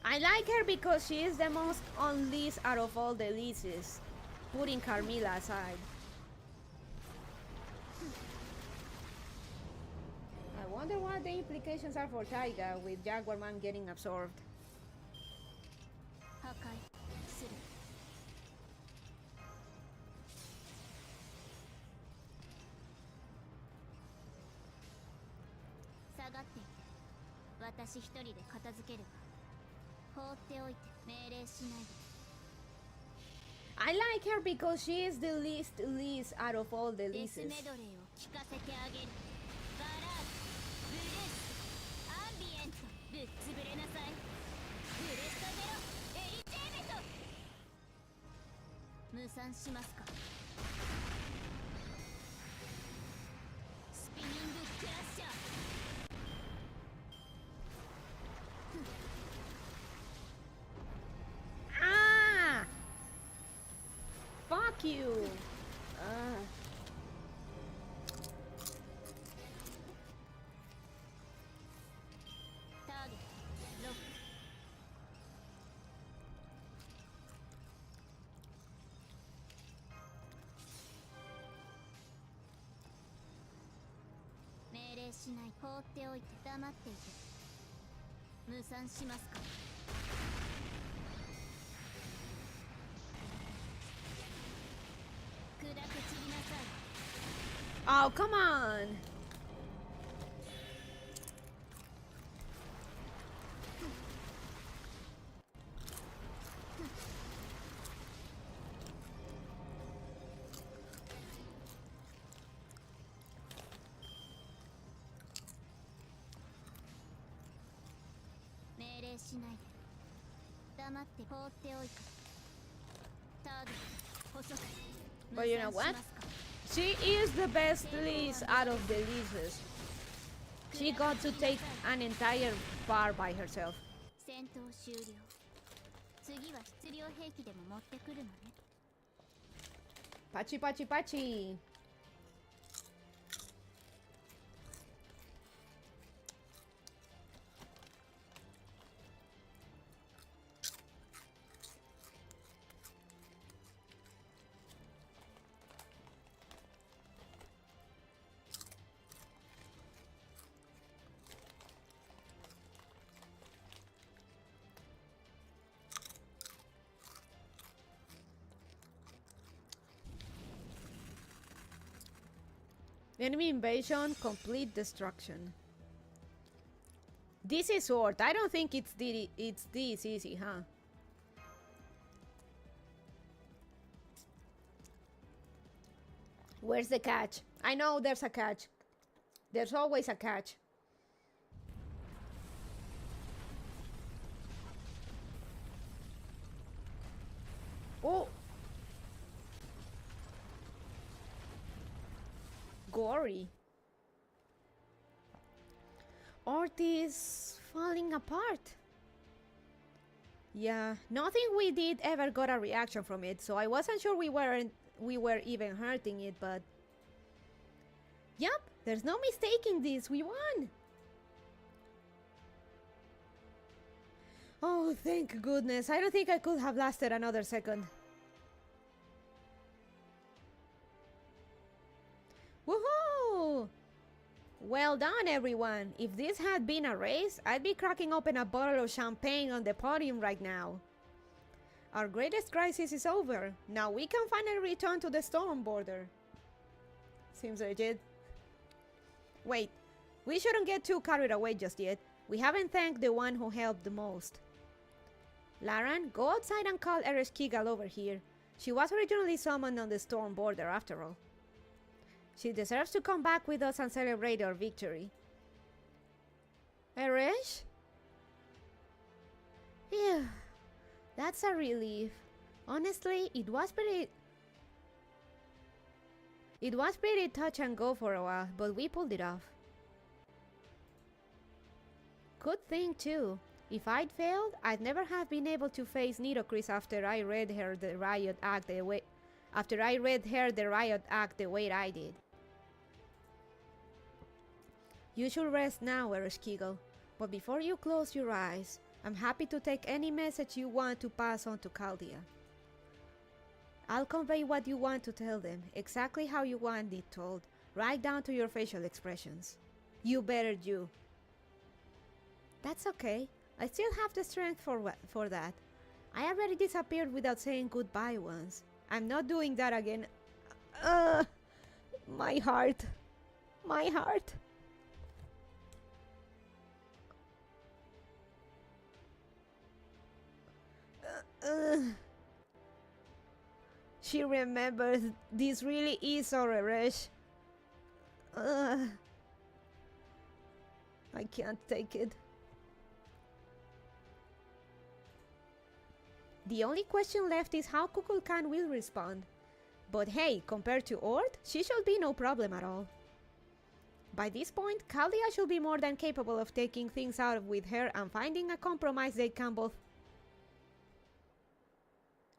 I like her because she is the most on lease out of all the leases, putting Carmilla aside. I wonder what the implications are for Taiga with Jaguar Man getting absorbed. I like her because she is the least lease out of all the leases. Ah! Fuck you! Oh, come on! But you know what? She is the best lease out of the leases. She got to take an entire bar by herself. Pachi, pachi, pachi. Enemy invasion, complete destruction. This is sword. I don't think it's this easy, huh? Where's the catch? I know there's a catch. There's always a catch. Oh! Gory. Art is falling apart. Yeah, nothing we did ever got a reaction from it, so I wasn't sure we were even hurting it, but yep, there's no mistaking this. We won. Oh, thank goodness. I don't think I could have lasted another second. Woohoo! Well done, everyone. If this had been a race, I'd be cracking open a bottle of champagne on the podium right now. Our greatest crisis is over. Now we can finally return to the storm border. Seems legit. Wait, we shouldn't get too carried away just yet. We haven't thanked the one who helped the most. Laran, go outside and call Ereshkigal over here. She was originally summoned on the storm border after all. She deserves to come back with us and celebrate our victory. Eresh? Phew, that's a relief. Honestly, it was pretty touch and go for a while, but we pulled it off. Good thing too. If I'd failed, I'd never have been able to face Nitocris after I read her the riot act the way I did. You should rest now, Ereshkigal. But before you close your eyes, I'm happy to take any message you want to pass on to Chaldea. I'll convey what you want to tell them, exactly how you want it told, right down to your facial expressions. You better do. That's okay. I still have the strength for that. I already disappeared without saying goodbye once. I'm not doing that again. My heart. My heart. She remembers this really is Eresh. I can't take it. The only question left is how Kukulkan will respond. But hey, compared to Ord, she should be no problem at all. By this point, Chaldea should be more than capable of taking things out with her and finding a compromise they can both...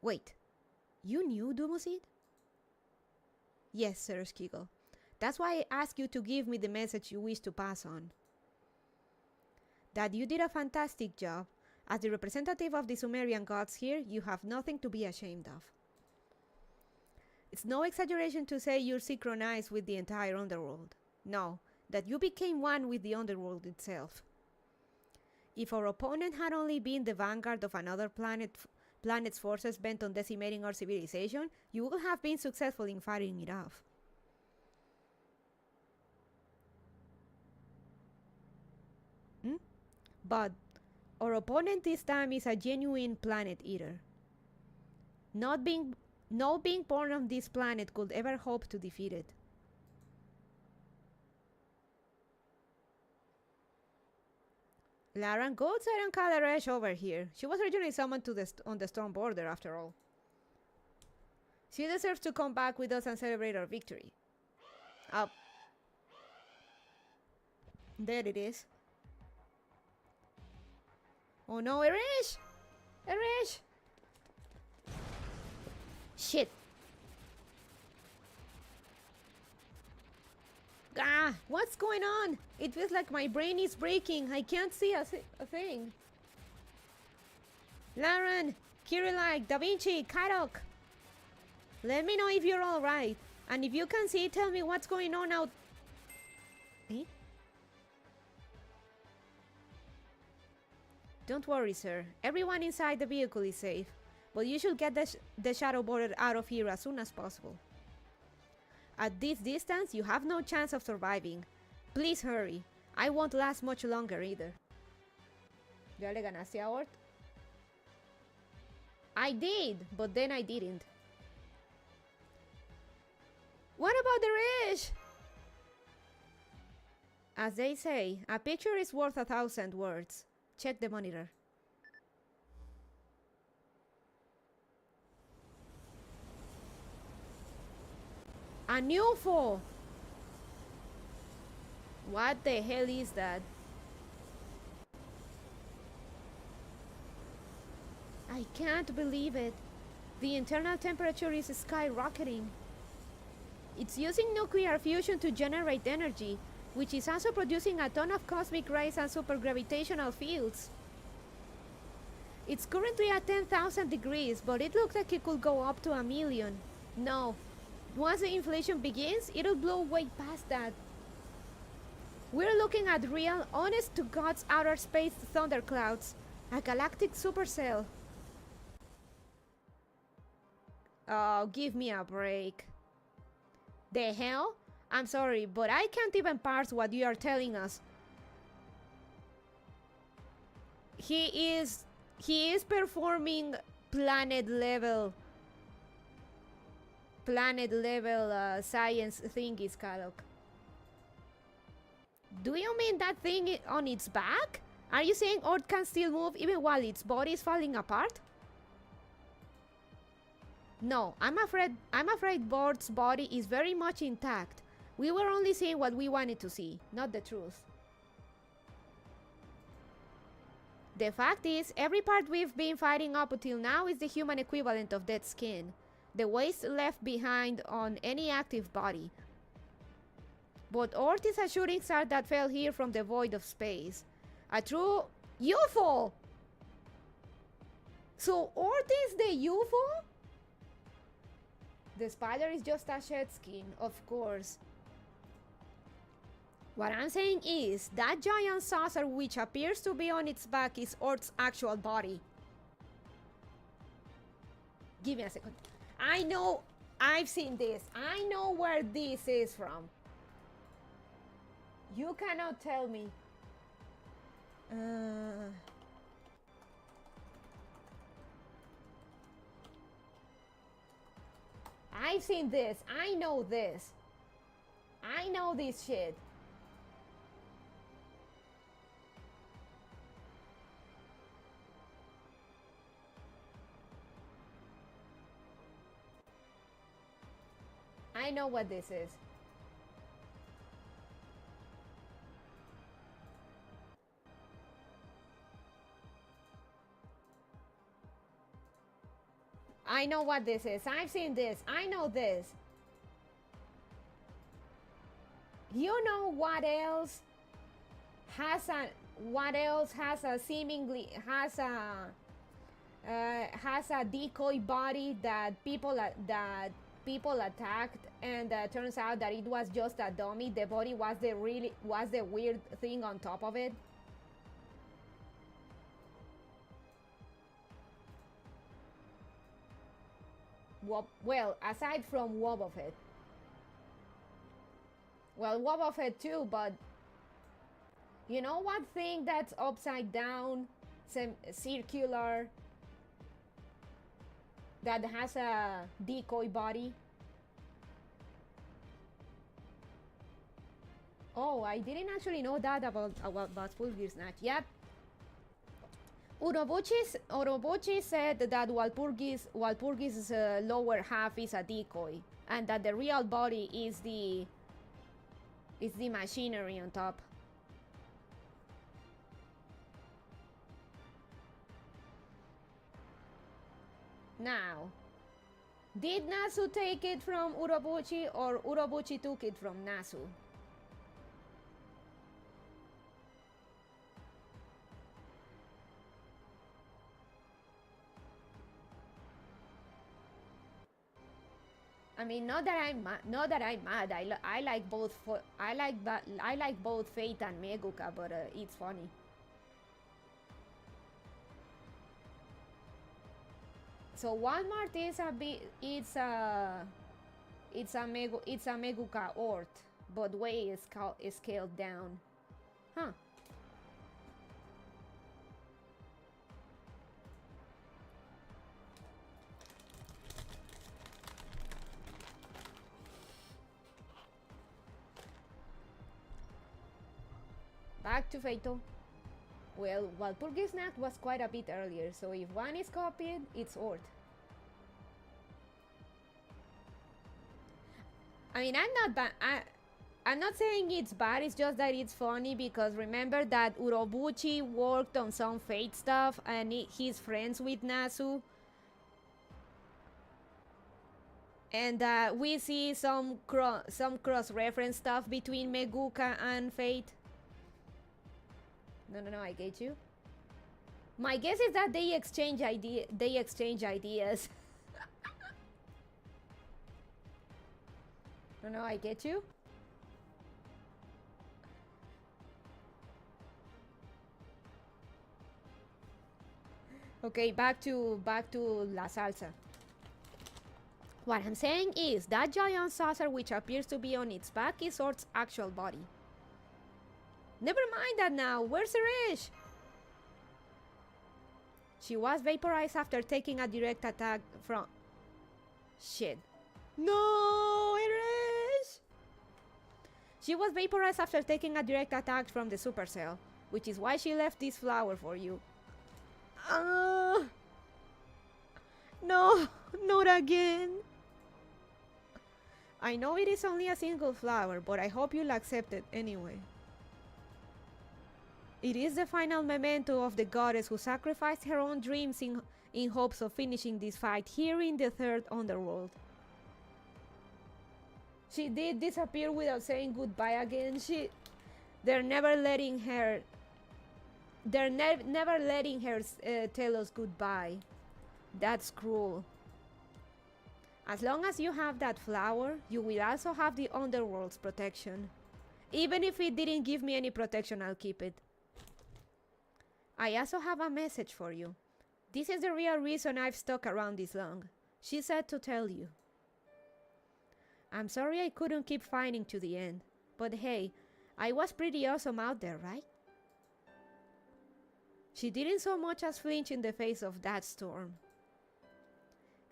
Wait, you knew Dumosid? Yes, Sir Skiggle. That's why I asked you to give me the message you wish to pass on. That you did a fantastic job. As the representative of the Sumerian gods here, you have nothing to be ashamed of. It's no exaggeration to say you're synchronized with the entire underworld. No, that you became one with the underworld itself. If our opponent had only been the vanguard of another planet's forces bent on decimating our civilization, you would have been successful in fighting it off. But our opponent this time is a genuine planet eater. No being born on this planet could ever hope to defeat it. Laran, go outside and call Eresh over here. She was originally summoned on the storm border after all. She deserves to come back with us and celebrate our victory. Up. There it is. Oh no, Eresh! Eresh! Shit! Ah, what's going on? It feels like my brain is breaking. I can't see a thing. Laran, Kirilike, Da Vinci, Karok. Let me know if you're alright. And if you can see, tell me what's going on out. Eh? Don't worry, sir. Everyone inside the vehicle is safe. But you should get the shadow border out of here as soon as possible. At this distance, you have no chance of surviving. Please hurry. I won't last much longer either. ¿Ya le ganaste a Ord? I did, but then I didn't. What about the rich? As they say, a picture is worth 1,000 words. Check the monitor. An UFO! What the hell is that? I can't believe it. The internal temperature is skyrocketing. It's using nuclear fusion to generate energy, which is also producing a ton of cosmic rays and supergravitational fields. It's currently at 10,000 degrees, but it looks like it could go up to 1,000,000. No. Once the inflation begins, it'll blow way past that. We're looking at real, honest-to-God's outer space thunderclouds. A galactic supercell. Oh, give me a break. The hell? I'm sorry, but I can't even parse what you are telling us. He is performing planet level science thingies, Kalok. Do you mean that thing on its back? Are you saying Earth can still move even while its body is falling apart? No, I'm afraid Bort's body is very much intact. We were only seeing what we wanted to see, not the truth. The fact is, every part we've been fighting up until now is the human equivalent of dead skin. The waste left behind on any active body. But Earth is a shooting star that fell here from the void of space. A true UFO! So Earth is the UFO? The spider is just a shed skin, of course. What I'm saying is, that giant saucer which appears to be on its back is Earth's actual body. Give me a second. I know, I've seen this. I know where this is from. You cannot tell me. I've seen this. I know this. I know this shit. I know what this is. I know what this is. I've seen this. I know this. You know what else has a seemingly has a decoy body that people attacked, and turns out that it was just a dummy. The body was the weird thing on top of it. Well, aside from Wobble Fett. Well, Wobble Fett too, but you know what thing that's upside down, circular, that has a decoy body? Oh, I didn't actually know that about Fulgir Snatch. Yep. Urobuchi said that Walpurgis' lower half is a decoy, and that the real body is the machinery on top. Now, did Nasu take it from Urobuchi, or Urobuchi took it from Nasu? I mean, not that I'm mad. I like both. I like both Fate and Meguka, but it's funny. So Walmart is a Meguka Ort, but way is scaled down. Huh. Back to Fato. Well, Walpurgisnacht was quite a bit earlier, so if one is copied, it's Ort. I mean, I'm not I'm not saying it's bad, it's just that it's funny because remember that Urobuchi worked on some Fate stuff and he's friends with Nasu. And we see some cross-reference stuff between Meguka and Fate. No, I get you. My guess is that they exchange ideas. No, I get you. Okay, back to La Salsa. What I'm saying is that giant saucer which appears to be on its back is Sword's actual body. Never mind that now. Where's Irish? She was vaporized after taking a direct attack from... Shit. No, Irish! She was vaporized after taking a direct attack from the supercell, which is why she left this flower for you. No, not again. I know it is only a single flower, but I hope you'll accept it anyway. It is the final memento of the goddess who sacrificed her own dreams in hopes of finishing this fight here in the third underworld. She did disappear without saying goodbye again. They're never letting her tell us goodbye. That's cruel. As long as you have that flower, you will also have the underworld's protection. Even if it didn't give me any protection, I'll keep it. I also have a message for you. This is the real reason I've stuck around this long. She said to tell you. I'm sorry I couldn't keep fighting to the end, but hey, I was pretty awesome out there, right? She didn't so much as flinch in the face of that storm.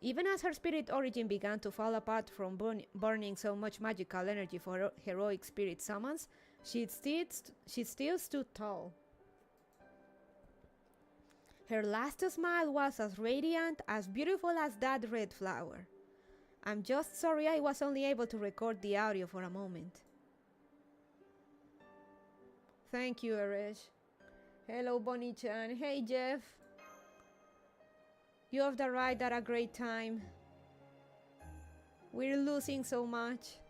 Even as her spirit origin began to fall apart from burning so much magical energy for heroic spirit summons, she still stood tall. Her last smile was as radiant, as beautiful as that red flower. I'm just sorry I was only able to record the audio for a moment. Thank you, Eresh. Hello, Bonnie-chan. Hey, Jeff. You have arrived at a great time. We're losing so much.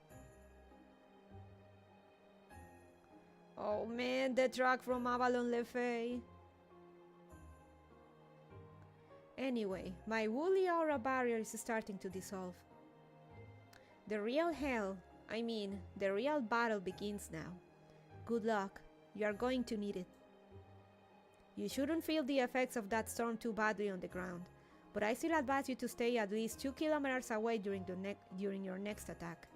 Oh man, the track from Avalon Le Fay. Anyway, my woolly aura barrier is starting to dissolve. The real the real battle begins now. Good luck. You are going to need it. You shouldn't feel the effects of that storm too badly on the ground, but I still advise you to stay at least 2 kilometers away during your next attack.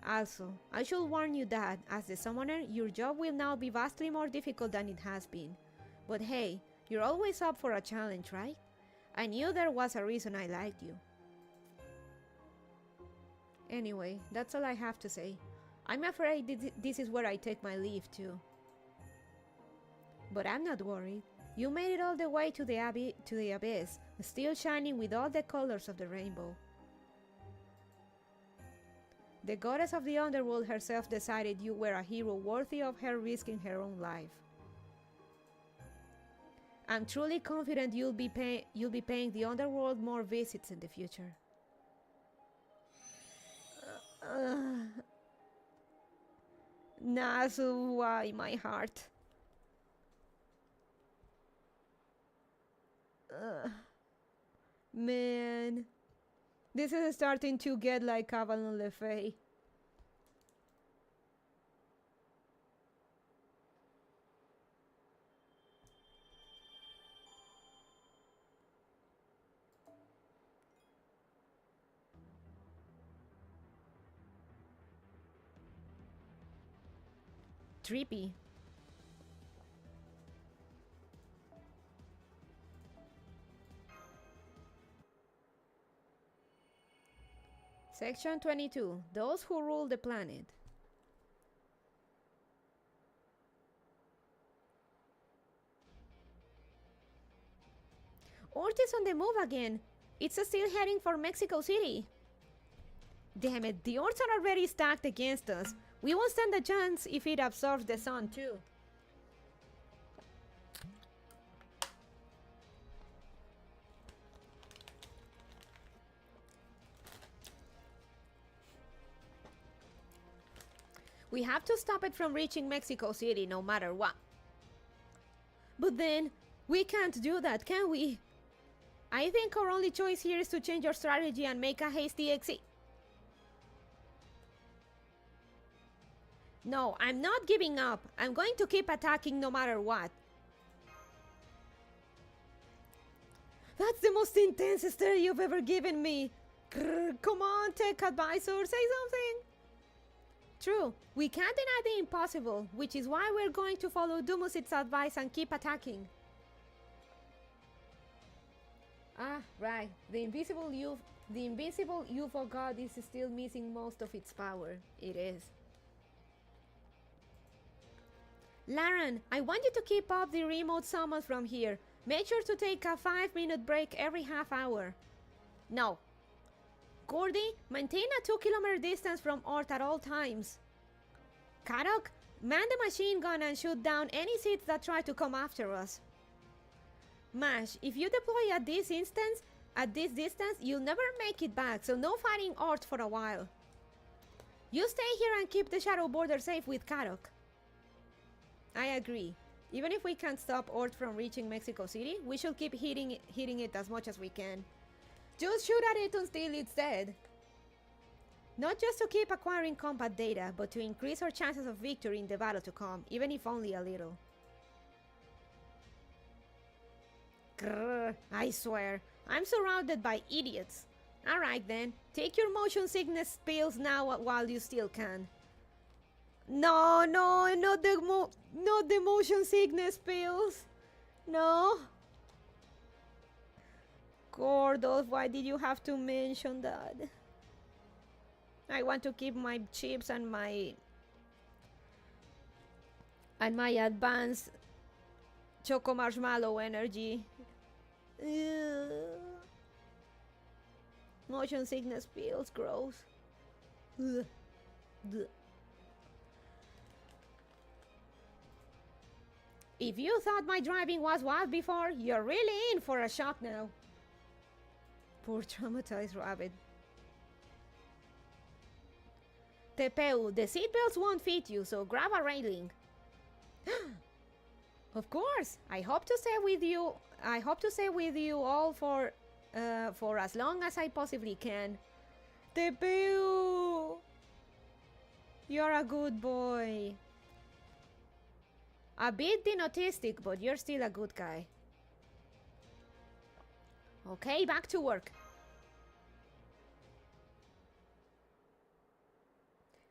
Also, I should warn you that, as the summoner, your job will now be vastly more difficult than it has been. But hey, you're always up for a challenge, right? I knew there was a reason I liked you. Anyway, that's all I have to say. I'm afraid this is where I take my leave too. But I'm not worried. You made it all the way to the abyss, still shining with all the colors of the rainbow. The goddess of the underworld herself decided you were a hero worthy of her risking her own life. I'm truly confident you'll be paying the underworld more visits in the future. Nasu, why my heart? Man, this is starting to get like Avalon Le Fay. Trippy. Section 22. Those who rule the planet. Ort is on the move again. It's still heading for Mexico City. Damn it, the odds are already stacked against us. We won't stand a chance if it absorbs the sun too. We have to stop it from reaching Mexico City no matter what. But then, we can't do that, can we? I think our only choice here is to change our strategy and make a hasty exit. No, I'm not giving up. I'm going to keep attacking no matter what. That's the most intense stare you've ever given me. Grr, come on, tech advisor, say something. True, we can't deny the impossible, which is why we're going to follow Dumusit's advice and keep attacking. Ah, right. The invisible UFO god is still missing most of its power. It is. Laren, I want you to keep up the remote summons from here. Make sure to take a 5-minute break every half hour. No. Gordy, maintain a 2-kilometer distance from Earth at all times. Karok, man the machine gun and shoot down any seeds that try to come after us. Mash, if you deploy at this distance, you'll never make it back, so no fighting Earth for a while. You stay here and keep the shadow border safe with Karok. I agree. Even if we can't stop Earth from reaching Mexico City, we should keep hitting it as much as we can. Just shoot at it until it's dead. Not just to keep acquiring combat data, but to increase our chances of victory in the battle to come, even if only a little. Grrr, I swear, I'm surrounded by idiots. Alright then, take your motion sickness pills now while you still can. No, not the motion sickness pills. No. Gordos, why did you have to mention that? I want to keep my chips and my advanced choco marshmallow energy. Ugh. Motion sickness pills, gross. Ugh. Ugh. If you thought my driving was wild before, you're really in for a shock now. Poor traumatized rabbit. Tepeu, the seatbelts won't fit you, so grab a railing. Of course, I hope to stay with you all for as long as I possibly can. Tepeu, you're a good boy. A bit autistic, but you're still a good guy. Okay, back to work.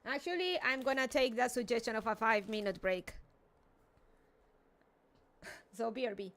Actually, I'm gonna take that suggestion of a 5-minute break. So, BRB.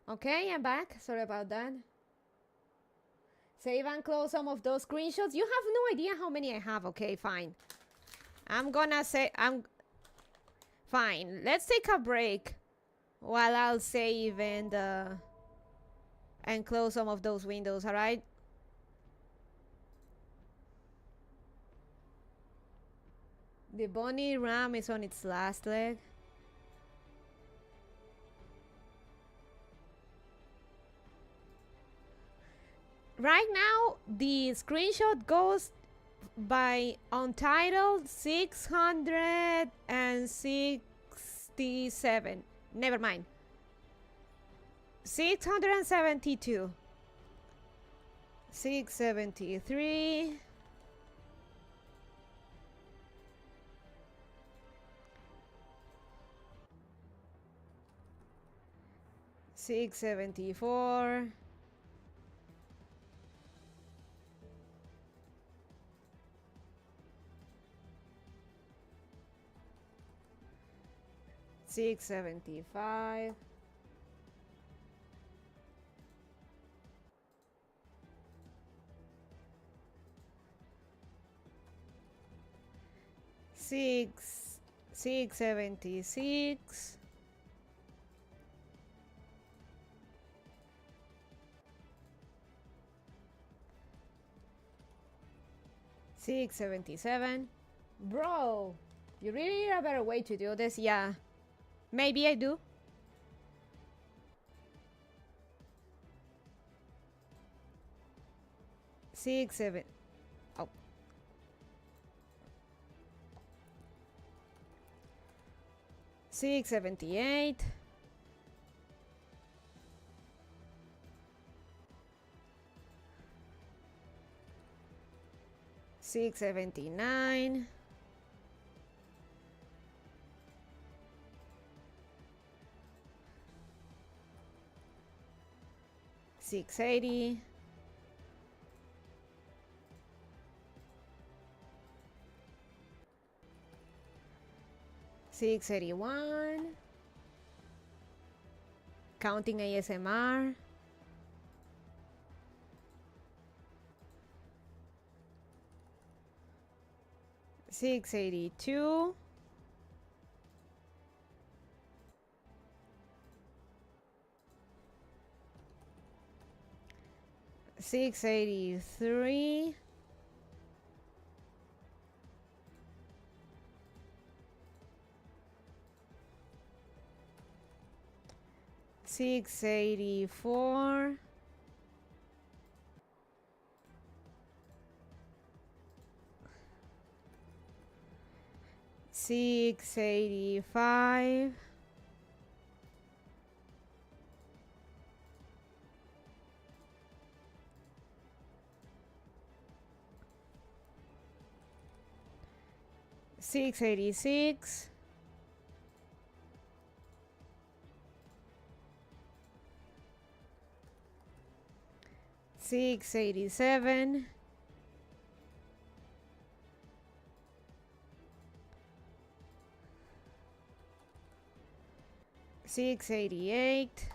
Okay, I'm back. Sorry about that. Save and close some of those screenshots. You have no idea how many I have. Okay, fine. I'm fine. Let's take a break while I'll save and close some of those windows, all right? The bunny ram is on its last leg. Right now, the screenshot goes by untitled 667. Never mind. 672. 673. 674. 675. 676. 677. Bro, you really need a better way to do this? Yeah. Maybe I do. Six, seven. Oh. 678. 679. 680. 681. Counting ASMR. 682. 683. 684. 685. 686. 687. 688.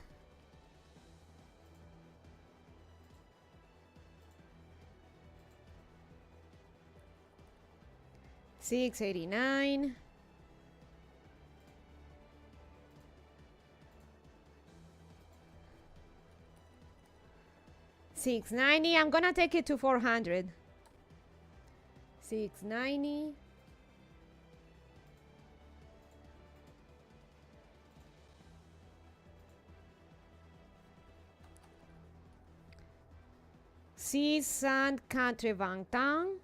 689. 690. I'm gonna take it to 400. 690. 680.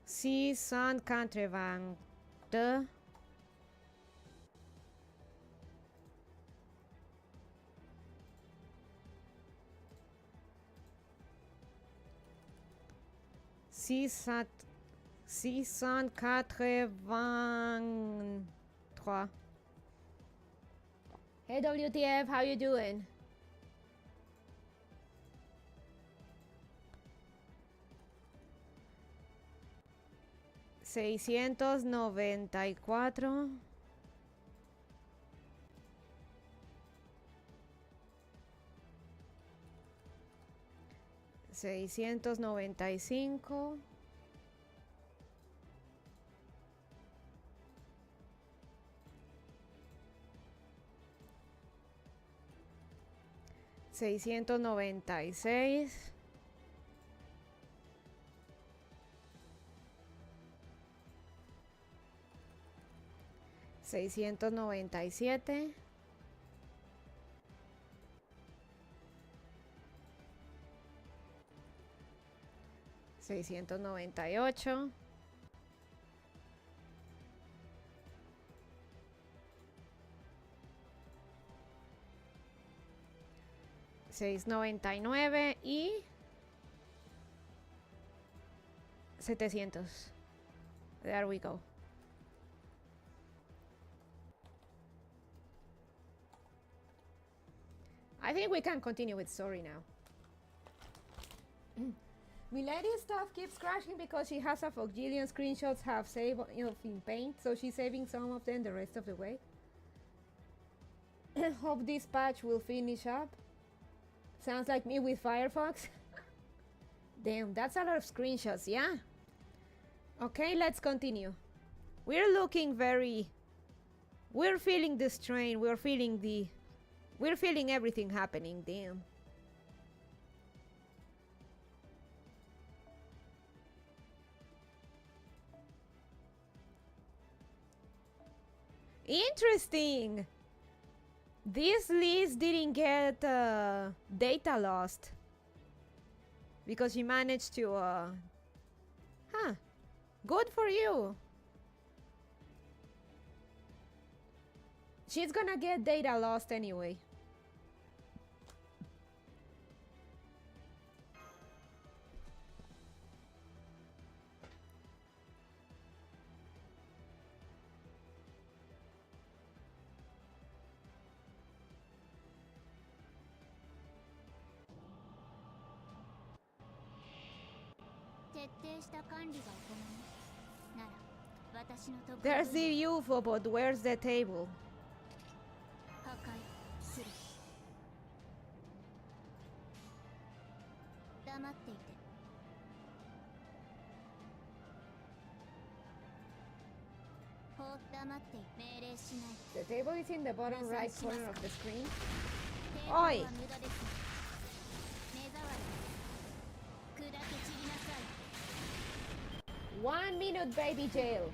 680. 683. Hey WTF, how you doing? 694. 695. 696. 697. 698. 699 y 700. There we go. I think we can continue with story now. Milady's stuff keeps crashing because she has a Fogillion screenshots have saved in paint, so she's saving some of them the rest of the way. Hope this patch will finish up. Sounds like me with Firefox. Damn, that's a lot of screenshots, yeah? Okay, let's continue. We're looking very... We're feeling the strain, we're feeling everything happening, damn. Interesting! This list didn't get data lost. Because you managed to... Huh. Good for you. She's gonna get data lost anyway. There's the UFO, but where's the table? The table is in the bottom right corner of the screen. Oi! 1 minute, baby jail.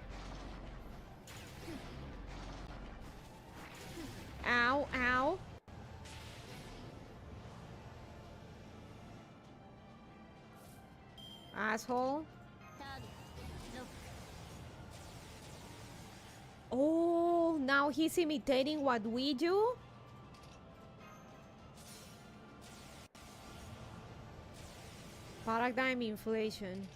Ow, ow. Asshole. Oh, now he's imitating what we do? Paradigm inflation.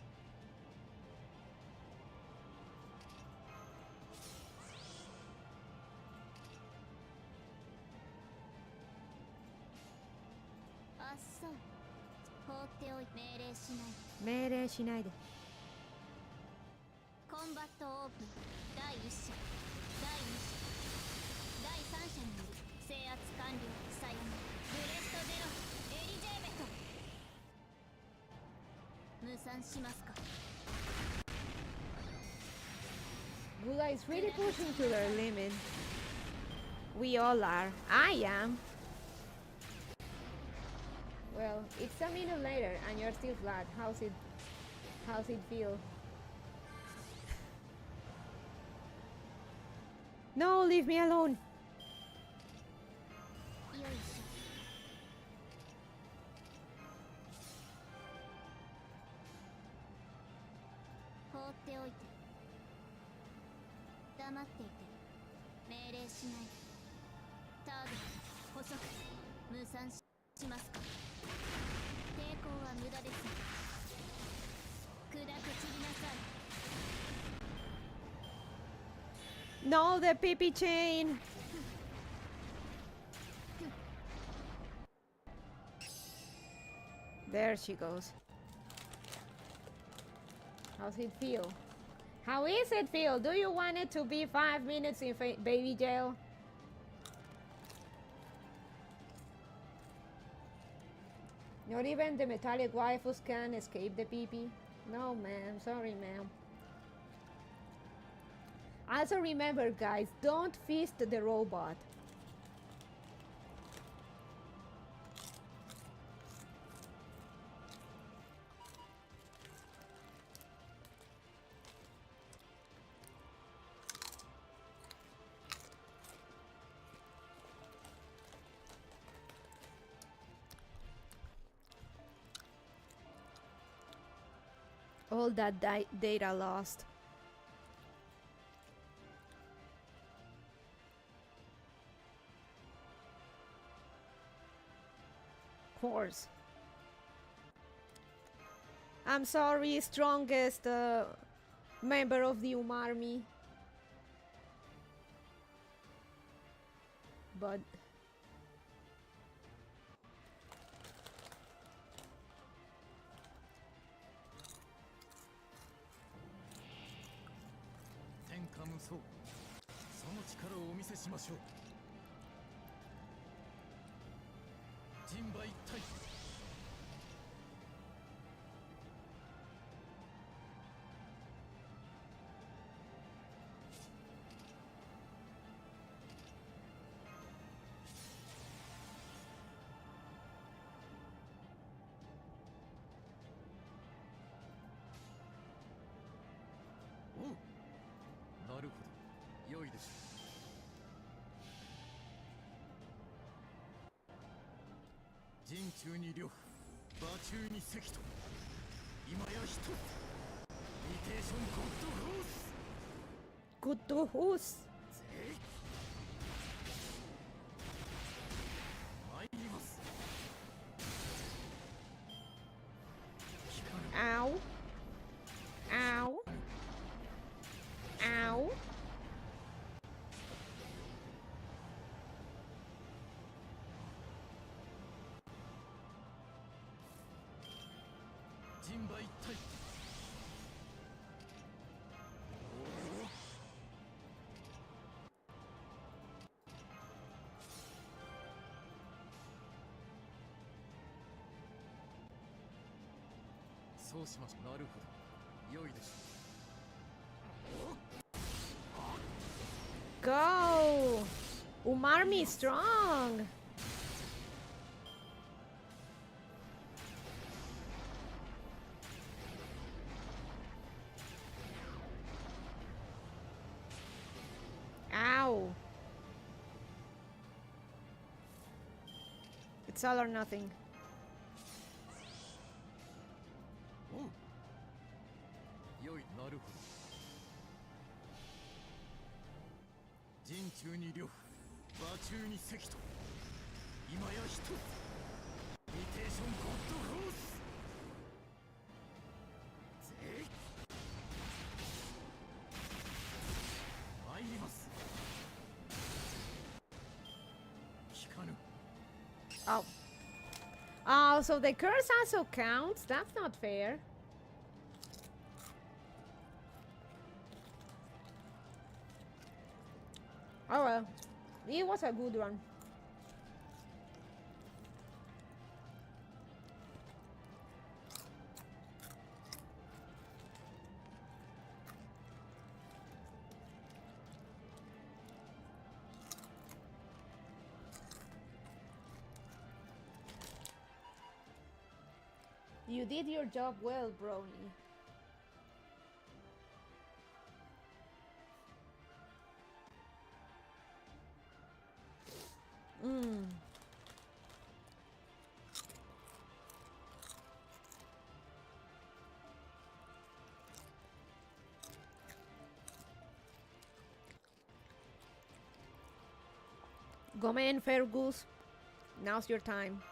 Buddha is really pushing to their limit. We all are. I am. Well, it's a minute later and you're still flat. How's it feel? No, leave me alone. No, the pee chain. There she goes. How's it feel? How is it feel? Do you want it to be 5 minutes in baby jail? Not even the metallic waifus can escape the pee-pee? No, ma'am. Sorry, ma'am. Also remember, guys, don't fist the robot. All that data lost. Of course. I'm sorry, strongest member of the army. But good to who's? Ow. Ow. Ow. Go! Umarmi strong! Ow! It's all or nothing. Oh. Oh, so the curse also counts? That's not fair. Oh well. It was a good one. You did your job well, Brony. Go man, Fergus. Now's your time.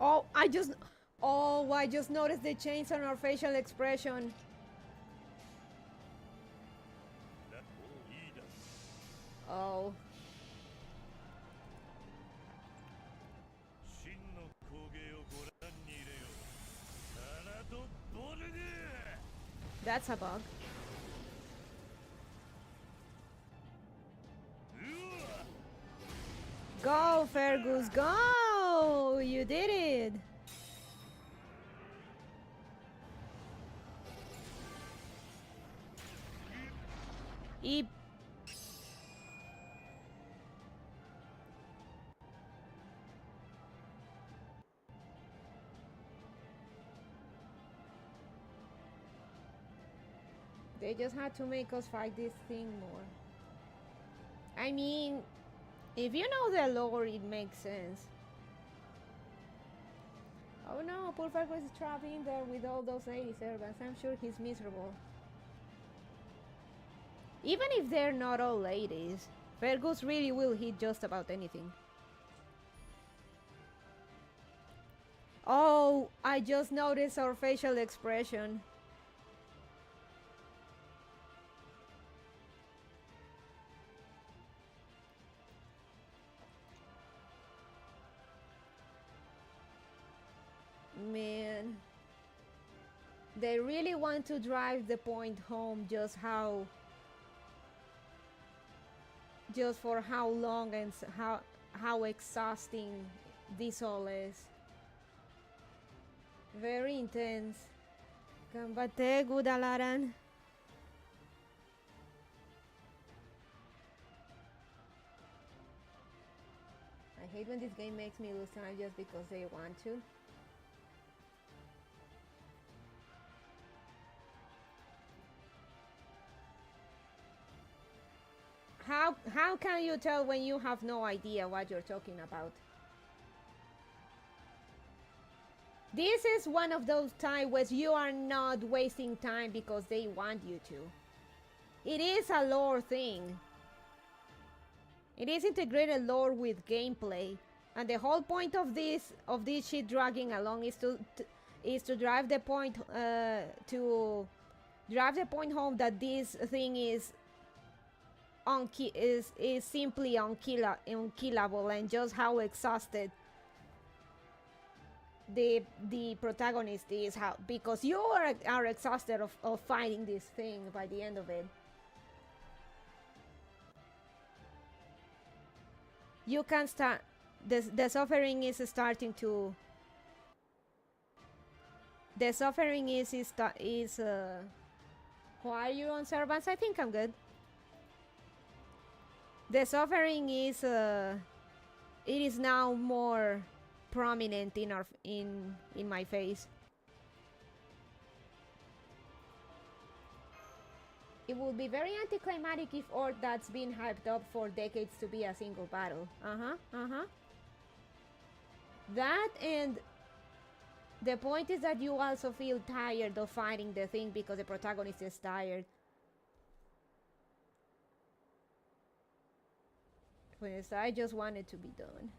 Oh, I just noticed the change on our facial expression. Oh. That's a bug. Go, Fergus, go! You did it! Eep. They just had to make us fight this thing more. I mean, if you know the lore, it makes sense. Oh no, poor Fergus is trapped in there with all those lady servants. I'm sure he's miserable. Even if they're not all ladies, Fergus really will hit just about anything. Oh, I just noticed our facial expression. Man, they really want to drive the point home just for how long and how exhausting this all is. Very intense. Combate, good Alaran. I hate when this game makes me lose time just because they want to. How can you tell when you have no idea what you're talking about? This is one of those times where you are not wasting time because they want you to. It is a lore thing. It is integrated lore with gameplay, and the whole point of this shit dragging along is to drive the point home that this thing is simply unkillable, and just how exhausted the protagonist is, because you are exhausted of fighting this thing by the end of it. You can start the suffering is starting to the suffering is who are you on servants? I think I'm good. The suffering is it is now more prominent in my face. It would be very anticlimactic if Ord that's been hyped up for decades to be a single battle. That, and the point is that you also feel tired of fighting the thing because the protagonist is tired. Whereas I just want it to be done.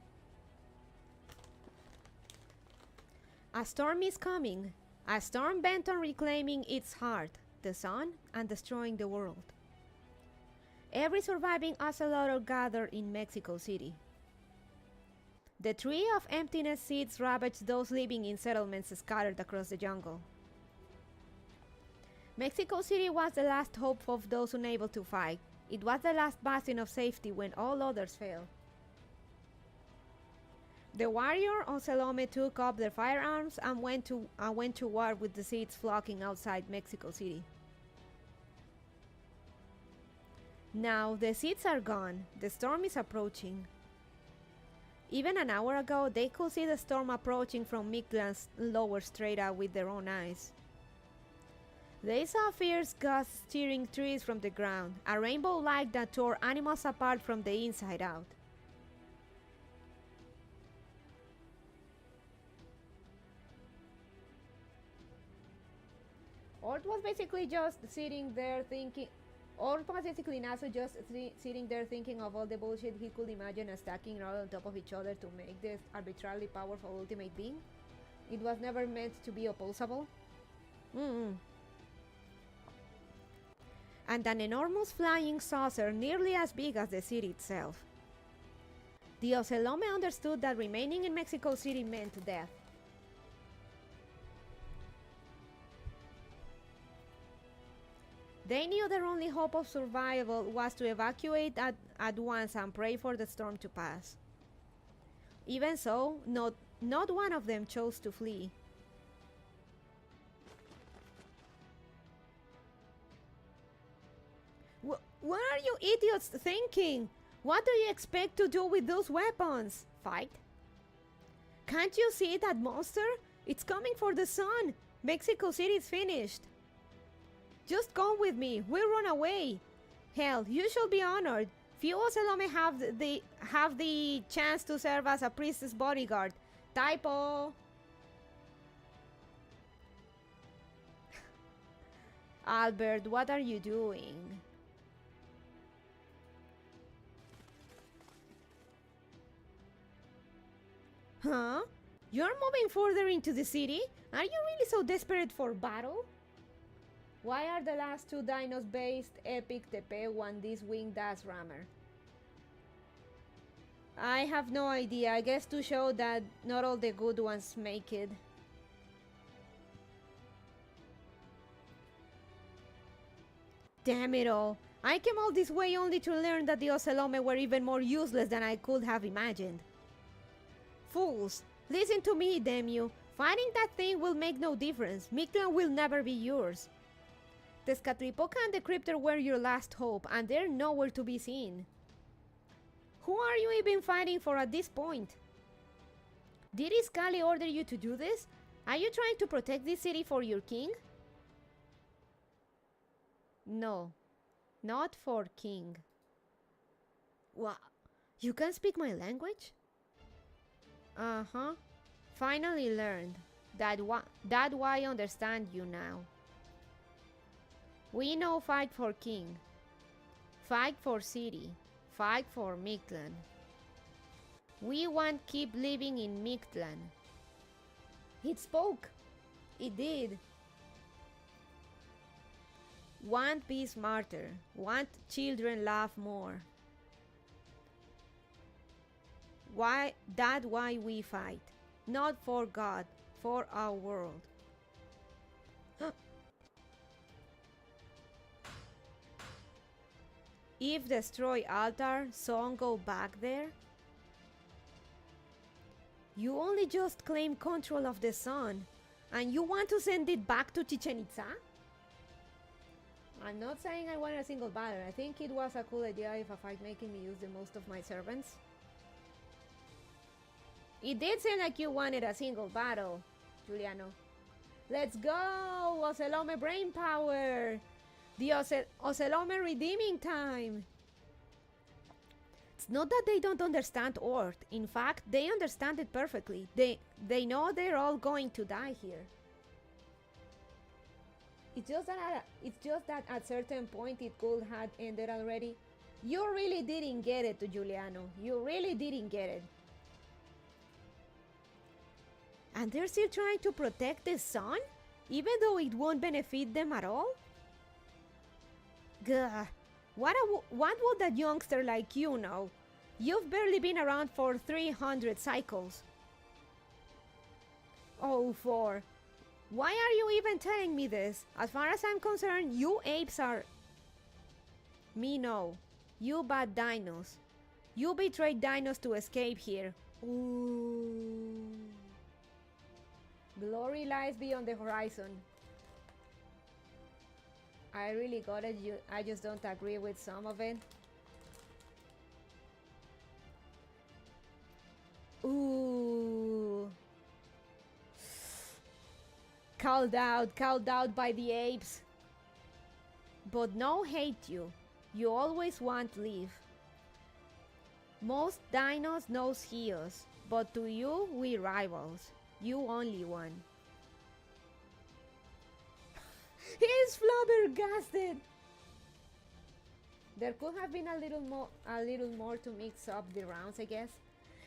A storm is coming. A storm bent on reclaiming its heart, the sun, and destroying the world. Every surviving ocelot gathered in Mexico City. The tree of emptiness seeds ravaged those living in settlements scattered across the jungle. Mexico City was the last hope of those unable to fight. It was the last bastion of safety when all others failed. The warrior Ocelome took up their firearms and went to war with the seeds flocking outside Mexico City. Now the seeds are gone. The storm is approaching. Even an hour ago, they could see the storm approaching from Mictlan's lower strata with their own eyes. They saw fierce gusts tearing trees from the ground, a rainbow light that tore animals apart from the inside out. Ord was basically just sitting there thinking. Ord was basically Nasu just sitting there thinking of all the bullshit he could imagine as stacking all on top of each other to make this arbitrarily powerful ultimate being. It was never meant to be opposable. And an enormous flying saucer nearly as big as the city itself. The Ocelome understood that remaining in Mexico City meant death. They knew their only hope of survival was to evacuate at once and pray for the storm to pass. Even so, not one of them chose to flee. What are you idiots thinking? What do you expect to do with those weapons? Fight? Can't you see that monster? It's coming for the sun. Mexico City is finished. Just come with me. We'll run away. Hell, you should be honored. Few Ocelome have the chance to serve as a priest's bodyguard. Typo. Albert, what are you doing? Huh? You're moving further into the city? Are you really so desperate for battle? Why are the last two dinos based epic TP and this winged ass rammer? I have no idea. I guess to show that not all the good ones make it. Damn it all. I came all this way only to learn that the Ocelome were even more useless than I could have imagined. Fools! Listen to me, damn you. Fighting that thing will make no difference. Mictlan will never be yours. Tezcatlipoca and the Cryptor were your last hope, and they're nowhere to be seen. Who are you even fighting for at this point? Did Iscali order you to do this? Are you trying to protect this city for your king? No, not for king. What? You can speak my language? Uh-huh. Finally learned. That why I understand you now. We know fight for king. Fight for city. Fight for Mictlan. We want keep living in Mictlan. It spoke. It did. Want be smarter. Want children laugh more. Why we fight. Not for God, for our world. If destroy altar, son go back there? You only just claim control of the sun, and you want to send it back to Chichen Itza? I'm not saying I want a single battle. I think it was a cool idea if a fight making me use the most of my servants. It did seem like you wanted a single battle, Giuliano. Let's go! Ocelome brain power! The Ocelome redeeming time! It's not that they don't understand Ort. In fact, they understand it perfectly. They know they're all going to die here. It's just that at certain point it could have ended already. You really didn't get it, Giuliano. You really didn't get it. And they're still trying to protect the sun? Even though it won't benefit them at all? Gah. What would a youngster like you know? You've barely been around for 300 cycles. Oh, 4. Why are you even telling me this? As far as I'm concerned, you apes are... Me no. You bad dinos. You betrayed dinos to escape here. Ooh. Glory lies beyond the horizon. I really got it. I just don't agree with some of it. Ooh. Called out by the apes. But no hate you. You always want leave. Most dinos knows heos, but to you we rivals. You only one. He's flabbergasted. There could have been a little more to mix up the rounds, I guess.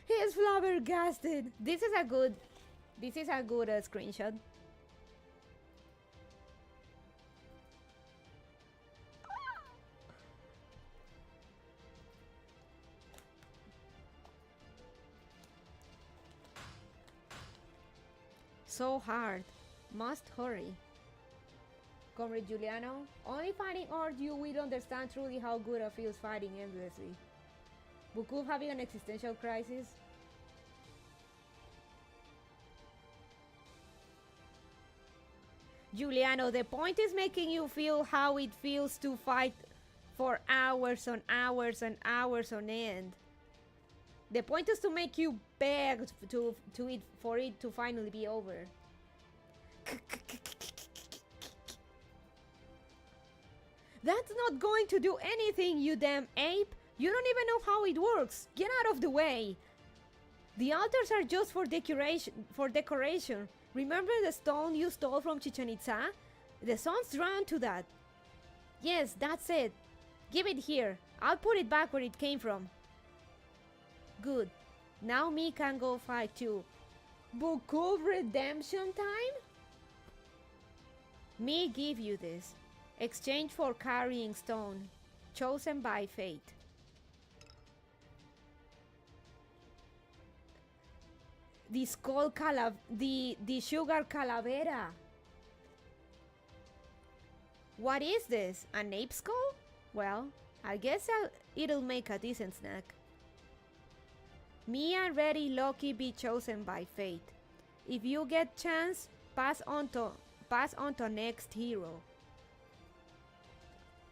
He's flabbergasted. This is a good This is a good screenshot. So hard. Must hurry. Comrade Giuliano, only fighting art you will understand truly how good it feels fighting endlessly. Bukub having an existential crisis. Giuliano, the point is making you feel how it feels to fight for hours on hours and hours on end. The point is to make you beg for it to finally be over. That's not going to do anything, you damn ape. You don't even know how it works. Get out of the way. The altars are just for decoration. Remember the stone you stole from Chichen Itza? The sun's drawn to that. Yes, that's it. Give it here. I'll put it back where it came from. Good. Now me can go fight too. Bukub redemption time? Me give you this. Exchange for carrying stone. Chosen by fate. The skull the sugar calavera. What is this? An ape skull? Well, I guess it'll make a decent snack. Me and Ready Lucky be chosen by fate. If you get chance, pass on to next hero.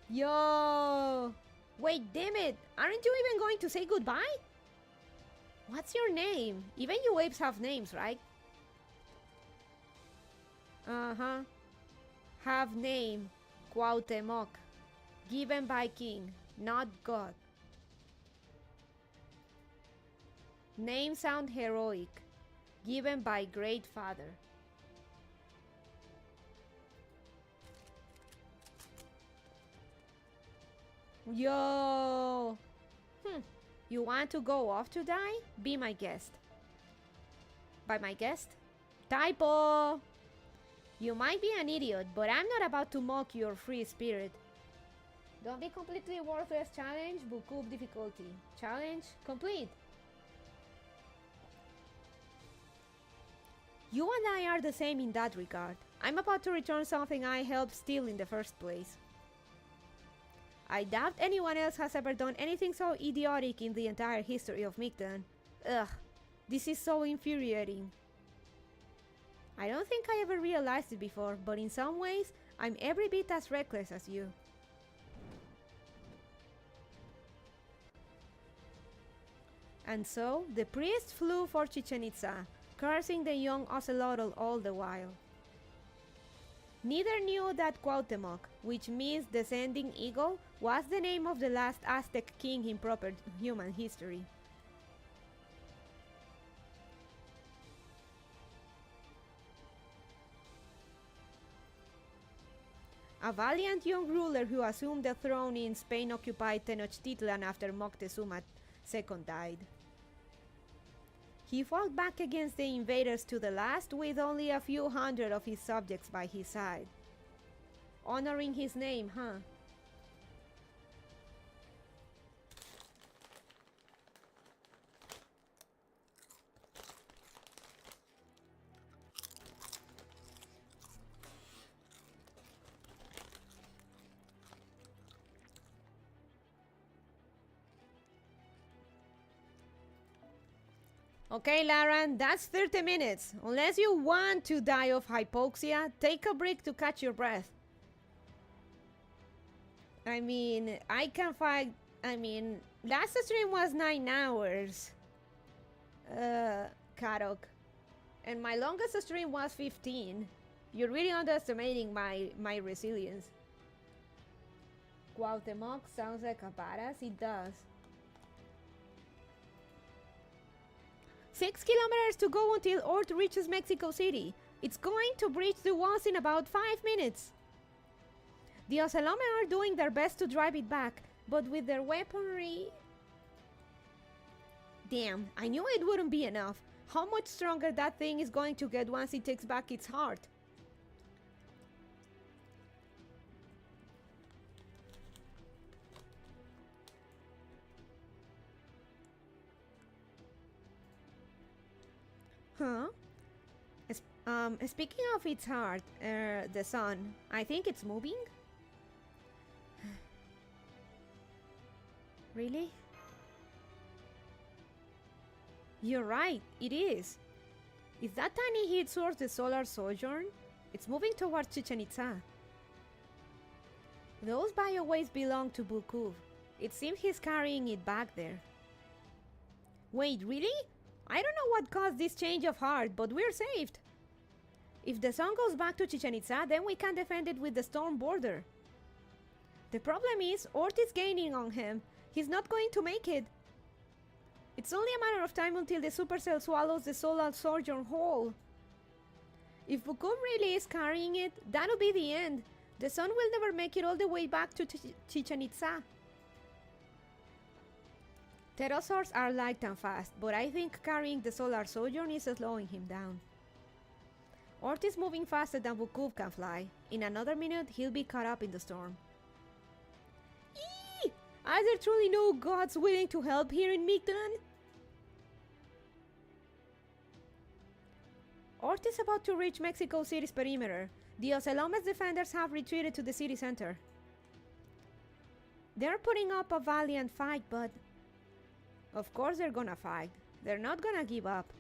Yo! Wait, damn it! Aren't you even going to say goodbye? What's your name? Even you apes have names, right? Uh-huh. Have name. Cuauhtemoc. Given by king, not god. Name sound heroic. Given by great father. Yo! You want to go off to die? Be my guest. By my guest? Typo! You might be an idiot, but I'm not about to mock your free spirit. Don't be completely worthless challenge, Bukub difficulty. Challenge complete. You and I are the same in that regard. I'm about to return something I helped steal in the first place. I doubt anyone else has ever done anything so idiotic in the entire history of Mictlan. Ugh, this is so infuriating. I don't think I ever realized it before, but in some ways, I'm every bit as reckless as you. And so, the priest flew for Chichen Itza, cursing the young ocelotl all the while. Neither knew that Cuauhtemoc, which means descending eagle, was the name of the last Aztec king in proper human history. A valiant young ruler who assumed the throne in Spain-occupied Tenochtitlan after Moctezuma II died. He fought back against the invaders to the last with only a few hundred of his subjects by his side. Honoring his name, huh? Okay, Laran, that's 30 minutes. Unless you want to die of hypoxia, take a break to catch your breath. I mean, I can fight. I mean, last stream was 9 hours. Karok. And my longest stream was 15. You're really underestimating my resilience. Cuauhtemoc sounds like a badass. It does. 6 kilometers to go until Ort reaches Mexico City. It's going to breach the walls in about 5 minutes. The Ocelome are doing their best to drive it back, but with their weaponry... Damn, I knew it wouldn't be enough. how much stronger that thing is going to get once it takes back its heart. Huh? Speaking of its heart, the sun, I think it's moving? Really? You're right, it is. Is that tiny heat source the solar sojourn? It's moving towards Chichen Itza. Those biowaves belong to Bukov. It seems he's carrying it back there. Wait, really? I don't know what caused this change of heart, but we're saved. If the sun goes back to Chichen Itza, then we can defend it with the storm border. The problem is, Ort is gaining on him. He's not going to make it. It's only a matter of time until the supercell swallows the solar sojourn whole. If Bukov really is carrying it, that'll be the end. The sun will never make it all the way back to Chichen Itza. Pterosaurs are light and fast, but I think carrying the solar sojourn is slowing him down. Ort is moving faster than Bukov can fly. In another minute, he'll be caught up in the storm. Eee! Are there truly no gods willing to help here in Mictlan? Ort is about to reach Mexico City's perimeter. The Ocelome's defenders have retreated to the city center. They're putting up a valiant fight, but... Of course they're gonna fight. They're not gonna give up.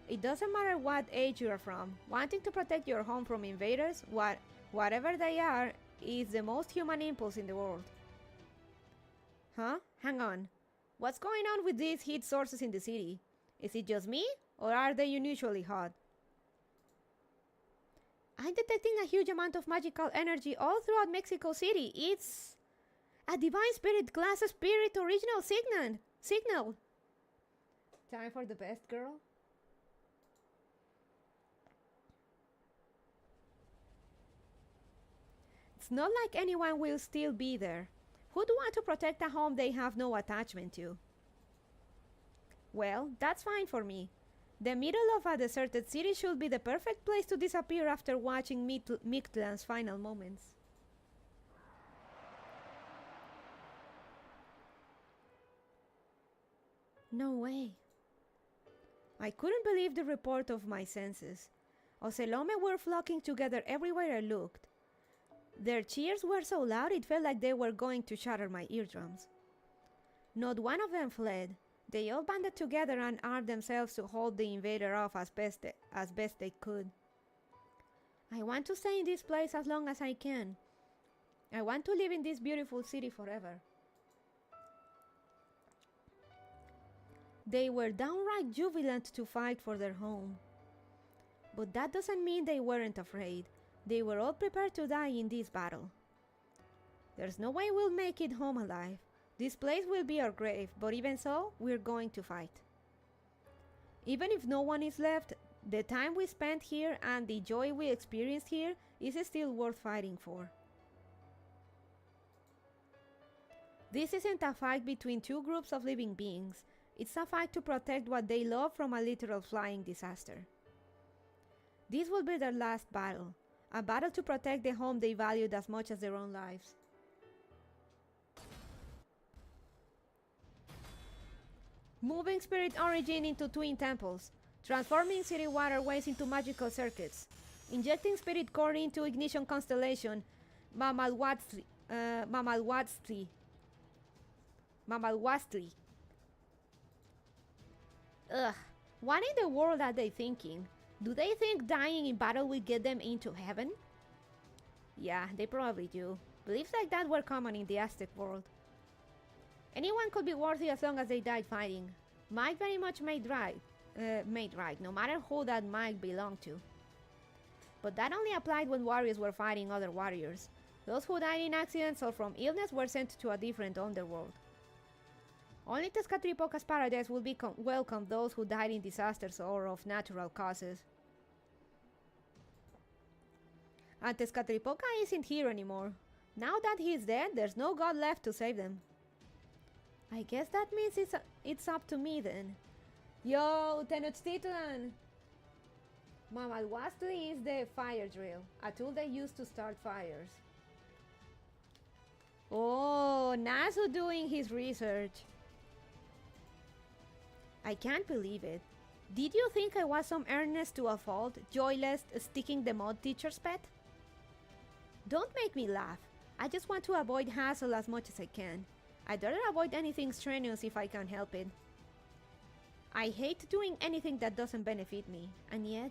It doesn't matter what age you're from. Wanting to protect your home from invaders, whatever they are, is the most human impulse in the world. Huh? Hang on. What's going on with these heat sources in the city? Is it just me? Or are they unusually hot? I'm detecting a huge amount of magical energy all throughout Mexico City. It's a divine spirit class spirit original signal. Time for the best, girl. It's not like anyone will still be there. Who'd want to protect a home they have no attachment to? Well, that's fine for me. The middle of a deserted city should be the perfect place to disappear after watching Mictlan's final moments. No way. I couldn't believe the report of my senses. Ocelome were flocking together everywhere I looked. Their cheers were so loud it felt like they were going to shatter my eardrums. Not one of them fled. They all banded together and armed themselves to hold the invader off as best they could. I want to stay in this place as long as I can. I want to live in this beautiful city forever. They were downright jubilant to fight for their home. But that doesn't mean they weren't afraid. They were all prepared to die in this battle. There's no way we'll make it home alive. This place will be our grave, but even so, we're going to fight. Even if no one is left, the time we spent here and the joy we experienced here is still worth fighting for. This isn't a fight between two groups of living beings. It's a fight to protect what they love from a literal flying disaster. This will be their last battle. A battle to protect the home they valued as much as their own lives. Moving spirit origin into twin temples. Transforming city waterways into magical circuits. Injecting spirit core into ignition constellation. Mamalwatli. Ugh. What in the world are they thinking? Do they think dying in battle will get them into heaven? Yeah, they probably do. Beliefs like that were common in the Aztec world. Anyone could be worthy as long as they died fighting. Might very much made right, no matter who that might belong to. But that only applied when warriors were fighting other warriors. Those who died in accidents or from illness were sent to a different underworld. Only Tezcatlipoca's paradise will welcome those who died in disasters or of natural causes. And Tezcatlipoca isn't here anymore. Now that he's dead, there's no god left to save them. I guess that means it's up to me then. Yo, Tenochtitlan! Mamalwastli is the fire drill, a tool they use to start fires. Oh, Nasu doing his research. I can't believe it. Did you think I was some earnest to a fault, joyless, sticking the mud teacher's pet? Don't make me laugh. I just want to avoid hassle as much as I can. I'd rather avoid anything strenuous if I can help it. I hate doing anything that doesn't benefit me, and yet...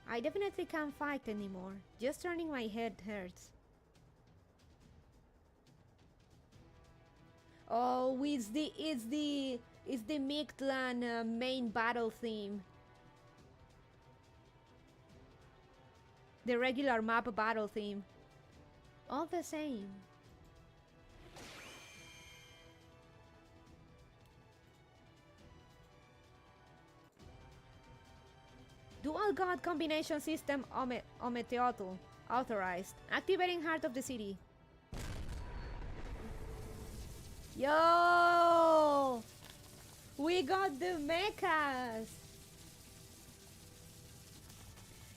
I definitely can't fight anymore. Just turning my head hurts. Oh, it's the Mictlan main battle theme. The regular map battle theme. All the same. Dual god combination system Ometeotl authorized. Activating heart of the city. Yo! We got the mechas!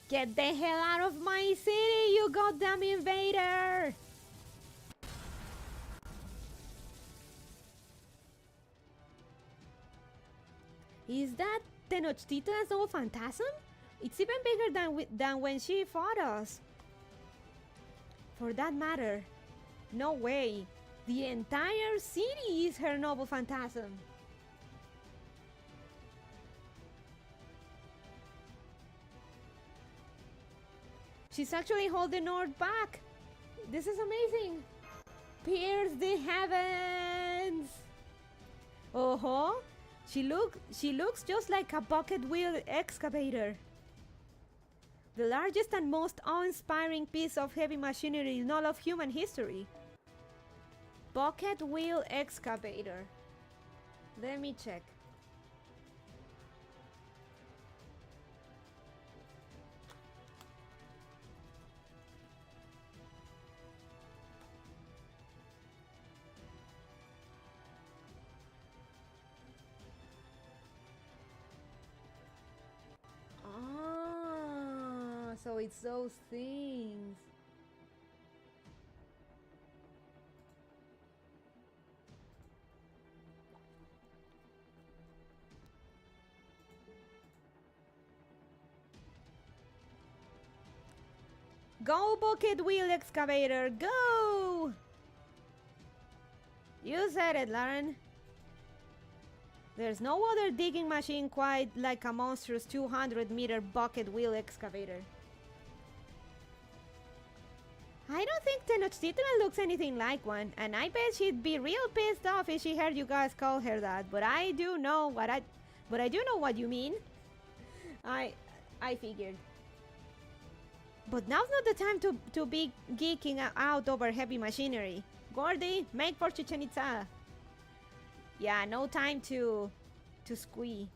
Get the hell out of my city, you goddamn invader! Is that Tenochtitlan's old phantasm? It's even bigger than when she fought us. For that matter, no way. The entire city is her noble phantasm. She's actually holding North back. This is amazing. Pierce the heavens. Oh-ho. She looks just like a bucket wheel excavator. The largest and most awe-inspiring piece of heavy machinery in all of human history. Bucket wheel excavator. Let me check. Ah, so it's those things. Go, bucket wheel excavator, go! You said it, Lauren. There's no other digging machine quite like a monstrous 200-meter bucket wheel excavator. I don't think Tenochtitlan looks anything like one, and I bet she'd be real pissed off if she heard you guys call her that. But I do know what you mean. I figured. But now's not the time to be geeking out over heavy machinery. Gordy, make for Chichen Itza. Yeah, no time to squee.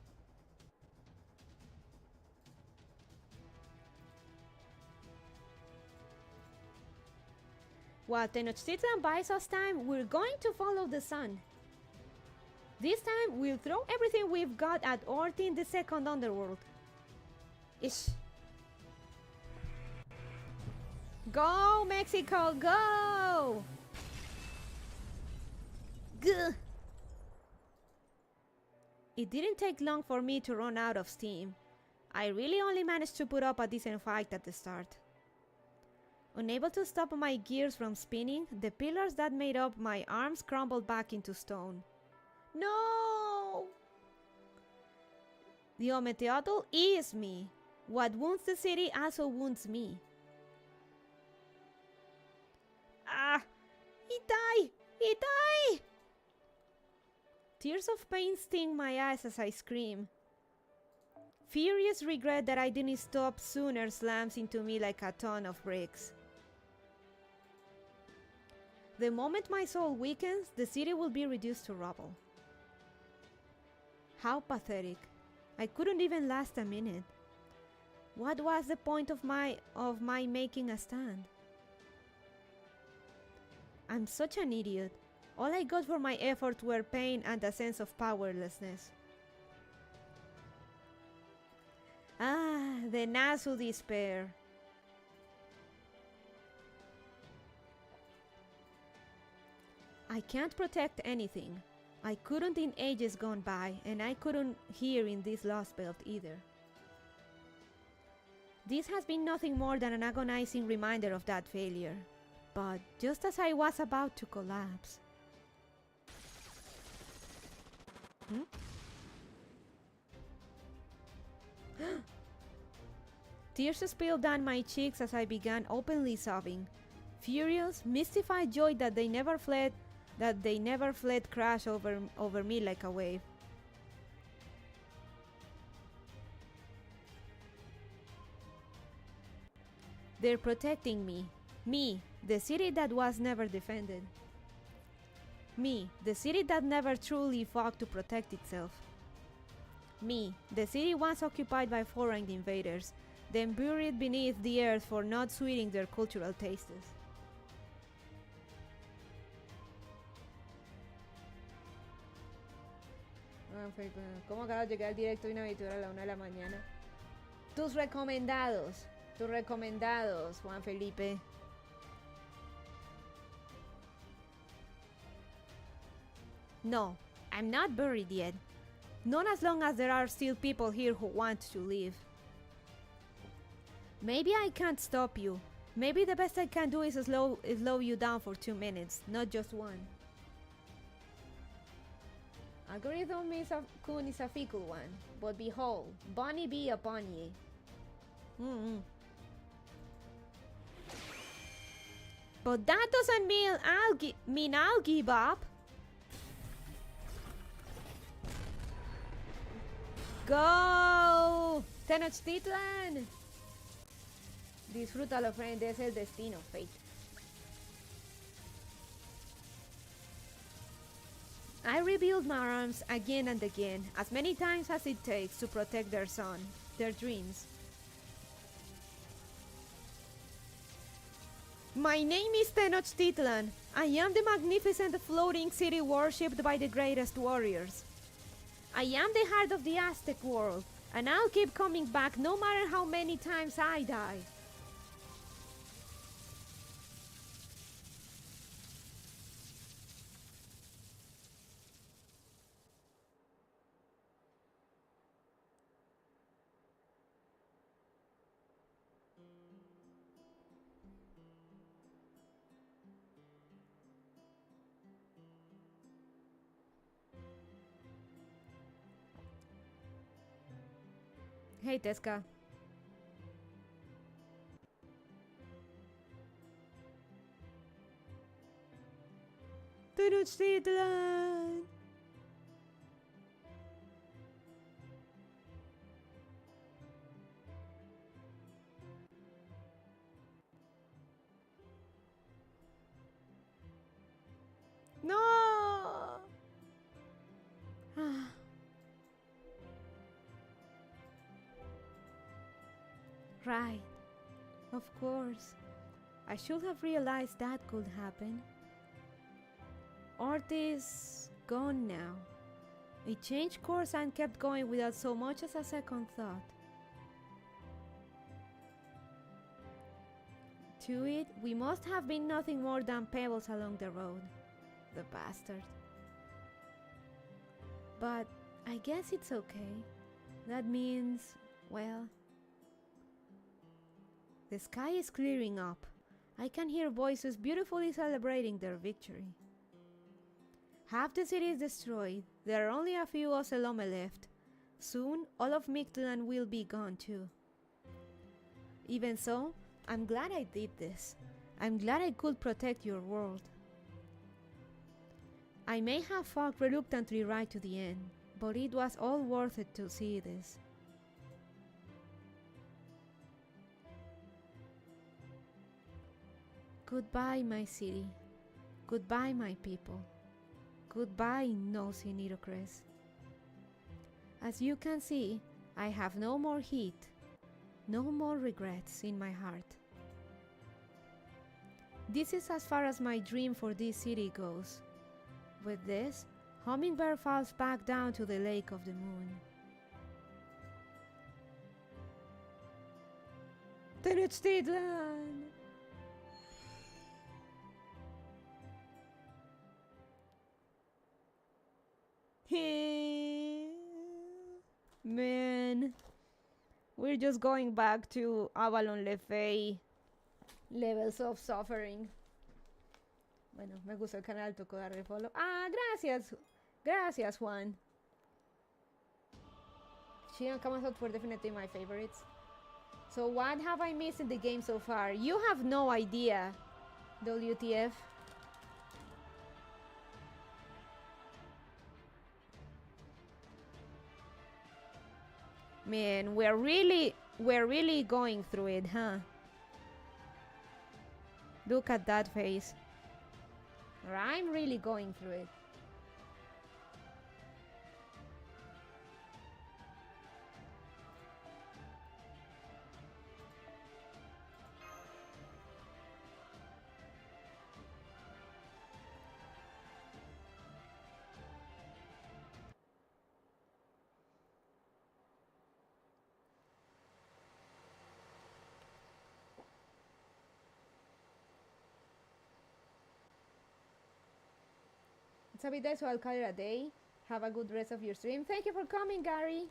While Tenochtitlan buys us time, we're going to follow the sun. This time, we'll throw everything we've got at Ortin the Second Underworld. Ish. Go, Mexico, go! Gah. It didn't take long for me to run out of steam. I really only managed to put up a decent fight at the start. Unable to stop my gears from spinning, the pillars that made up my arms crumbled back into stone. No! The Ometeotl is me. What wounds the city also wounds me. Ah! Itai! Itai! Tears of pain sting my eyes as I scream. Furious regret that I didn't stop sooner slams into me like a ton of bricks. The moment my soul weakens, the city will be reduced to rubble. How pathetic. I couldn't even last a minute. What was the point of my making a stand? I'm such an idiot. All I got for my efforts were pain and a sense of powerlessness. the Nasu despair. I can't protect anything. I couldn't in ages gone by, and I couldn't here in this lost belt either. This has been nothing more than an agonizing reminder of that failure. But just as I was about to collapse... Tears spilled down my cheeks as I began openly sobbing. Furious, mystified joy that they never fled crashed over me like a wave. They're protecting me. Me, the city that was never defended. Me, the city that never truly fought to protect itself. Me, the city once occupied by foreign invaders, then buried beneath the earth for not sweeting their cultural tastes. ¿Cómo acabo de llegar directo y una aventura a la 1 de la mañana? Tus recomendados, Juan Felipe. No, I'm not buried yet. Not as long as there are still people here who want to live. Maybe I can't stop you. Maybe the best I can do is slow you down for 2 minutes, not just one. Algorithm Kun is a fickle one, but behold, Bonnie be upon ye. But that doesn't mean I'll give up. Go! Tenochtitlan! Disfrútalo, friend, es el destino, fate. I rebuild my arms again and again, as many times as it takes to protect their son, their dreams. My name is Tenochtitlan. I am the magnificent floating city worshipped by the greatest warriors. I am the heart of the Aztec world, and I'll keep coming back no matter how many times I die. Hey, Teska. Tenochtitlan! No! Right. Of course. I should have realized that could happen. Art is gone now. It changed course and kept going without so much as a second thought. To it, we must have been nothing more than pebbles along the road. The bastard. But I guess it's okay. That means, well... The sky is clearing up. I can hear voices beautifully celebrating their victory. Half the city is destroyed. There are only a few Ocelome left. Soon, all of Mictlan will be gone too. Even so, I'm glad I did this. I'm glad I could protect your world. I may have fought reluctantly right to the end, but it was all worth it to see this. Goodbye, my city. Goodbye, my people. Goodbye, nosy Nitocres. As you can see, I have no more heat, no more regrets in my heart. This is as far as my dream for this city goes. With this, Hummingbird falls back down to the Lake of the Moon. Tenochtitlan! Man, we're just going back to Avalon Le Fey levels of suffering. Bueno, me gustó el canal, tocó darle follow. Ah, gracias. Gracias, Juan. She and Kamas Out were definitely my favorites. So what have I missed in the game so far? You have no idea, WTF. Man, we're really going through it, huh? Look at that face. I'm really going through it. It's a bit late, so I'll call it a day. Have a good rest of your stream. Thank you for coming, Gary.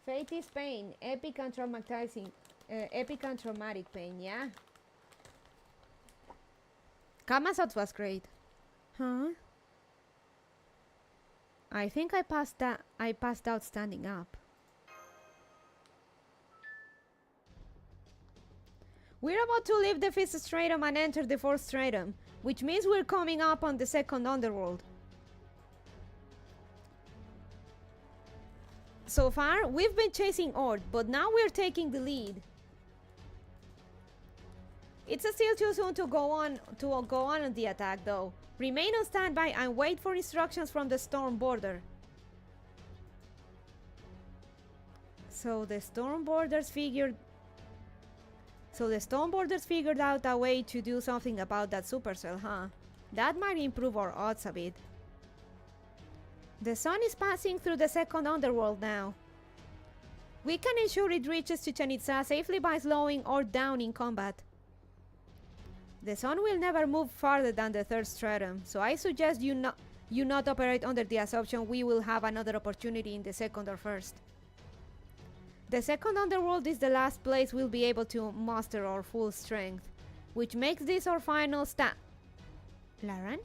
Fate is pain. Epic and traumatizing. Epic and traumatic pain, yeah? Kamasot was great. Huh? I think I passed out standing up. We're about to leave the fifth stratum and enter the fourth stratum, which means we're coming up on the second underworld. So far, we've been chasing Ord, but now we're taking the lead. It's still too soon to go on the attack, though. Remain on standby and wait for instructions from the Storm Border. So the Storm Borders figured out a way to do something about that supercell, huh? That might improve our odds a bit. The sun is passing through the second underworld now. We can ensure it reaches Chichen Itza safely by slowing or down in combat. The sun will never move farther than the third stratum, so I suggest you not operate under the assumption we will have another opportunity in the second or first. The second underworld is the last place we'll be able to muster our full strength, which makes this our final Laran?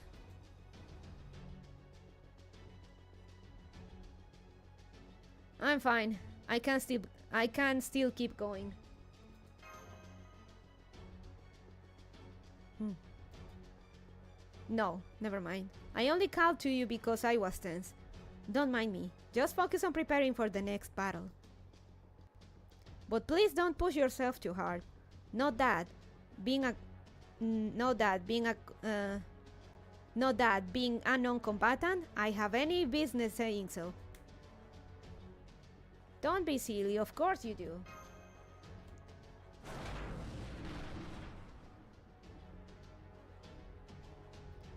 I'm fine. I can still keep going. No, never mind. I only called to you because I was tense. Don't mind me. Just focus on preparing for the next battle. But please don't push yourself too hard. Not that being a non-combatant, I have any business saying so. Don't be silly, of course you do.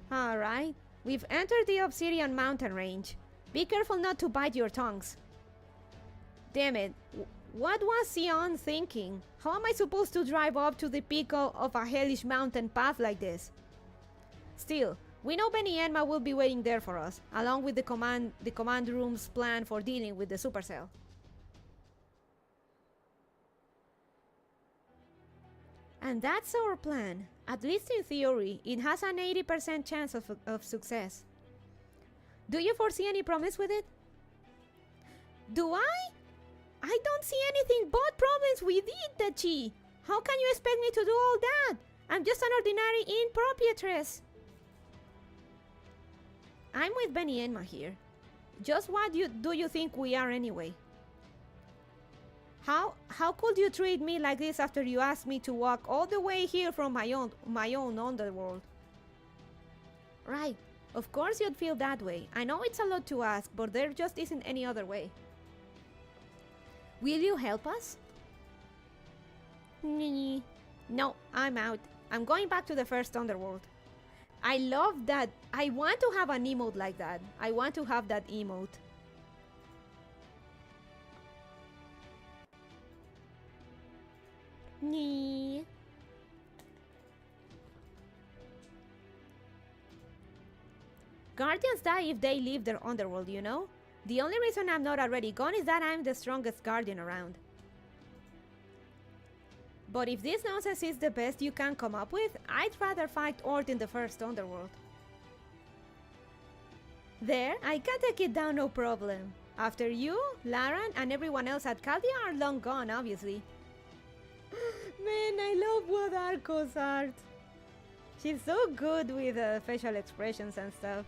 Alright, we've entered the Obsidian Mountain Range. Be careful not to bite your tongues. Damn it, what was Sion thinking? How am I supposed to drive up to the peak of a hellish mountain path like this? Still, we know Benny Enma will be waiting there for us, along with the command room's plan for dealing with the supercell. And that's our plan. At least in theory, it has an 80% chance of success. Do you foresee any promise with it? Do I? I don't see anything but problems with it, Dachi. How can you expect me to do all that? I'm just an ordinary impropriatress. I'm with Benny Enma here. Just what do you think we are anyway? How could you treat me like this after you asked me to walk all the way here from my own underworld? Right, of course you'd feel that way. I know it's a lot to ask, but there just isn't any other way. Will you help us? No, I'm out. I'm going back to the first underworld. I love that. I want to have an emote like that. I want to have that emote. Nee. Guardians die if they leave their underworld, you know? The only reason I'm not already gone is that I'm the strongest guardian around. But if this nonsense is the best you can come up with, I'd rather fight Ort in the first underworld. There, I can take it down no problem. After you, Laran, and everyone else at Caldia are long gone, obviously. Man, I love Wadarko's art. She's so good with facial expressions and stuff.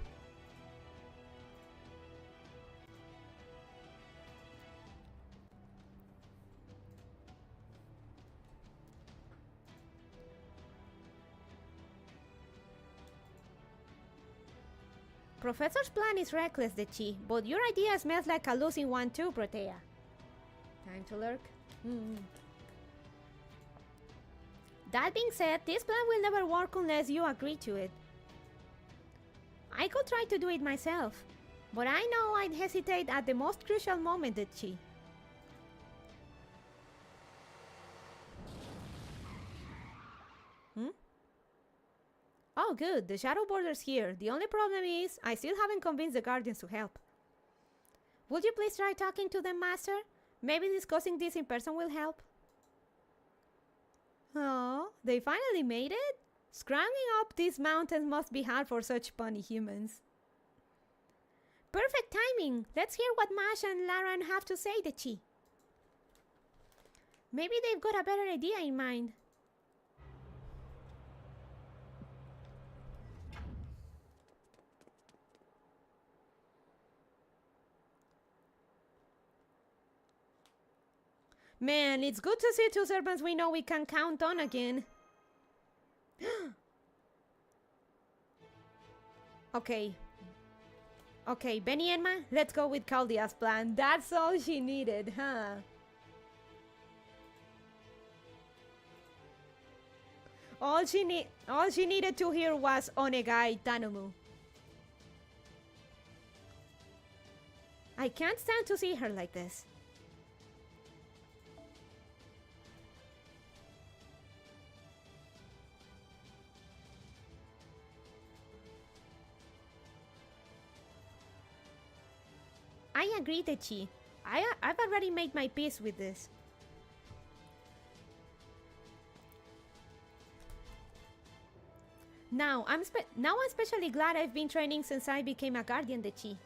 Professor's plan is reckless, the Chi, but your idea smells like a losing one too, Protea. Time to lurk. That being said, this plan will never work unless you agree to it. I could try to do it myself, but I know I'd hesitate at the most crucial moment, the Chi. Oh good, the Shadow Border's here. The only problem is, I still haven't convinced the Guardians to help. Would you please try talking to them, Master? Maybe discussing this in person will help. Oh, they finally made it? Scrambling up these mountains must be hard for such puny humans. Perfect timing! Let's hear what Mash and Laran have to say, the Chi. Maybe they've got a better idea in mind. Man, it's good to see two servants we know we can count on again. Okay. Okay, Benny Enma, let's go with Caldia's plan. That's all she needed, huh? All she needed to hear was Onegai Tanumu. I can't stand to see her like this. I agree, Techi. I've already made my peace with this. Now I'm especially glad I've been training since I became a guardian, Techi.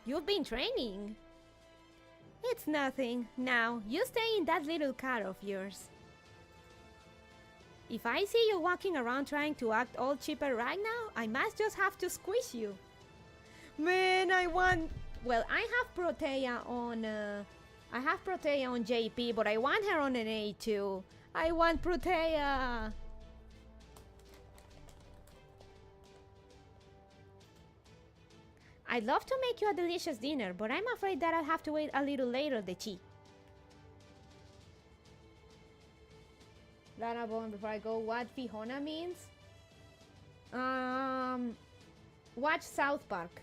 You've been training? It's nothing. Now, you stay in that little car of yours. If I see you walking around trying to act all chipper right now, I must just have to squish you. Man, well, I have Protea on JP, but I want her on an A too. I want Protea. I'd love to make you a delicious dinner, but I'm afraid that I'll have to wait a little later, the Chi. Lana Bone, before I go, what Fijona means? Watch South Park.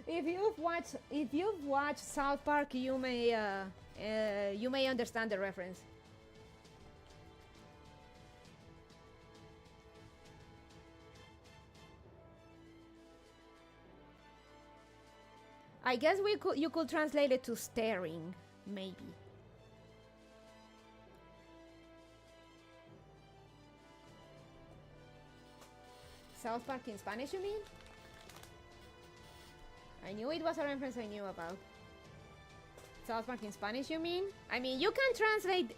If you've watched South Park, you may understand the reference. I guess you could translate it to staring, maybe. South Park in Spanish, you mean? I knew it was a reference I knew about. South Park in Spanish, you mean? I mean, you can translate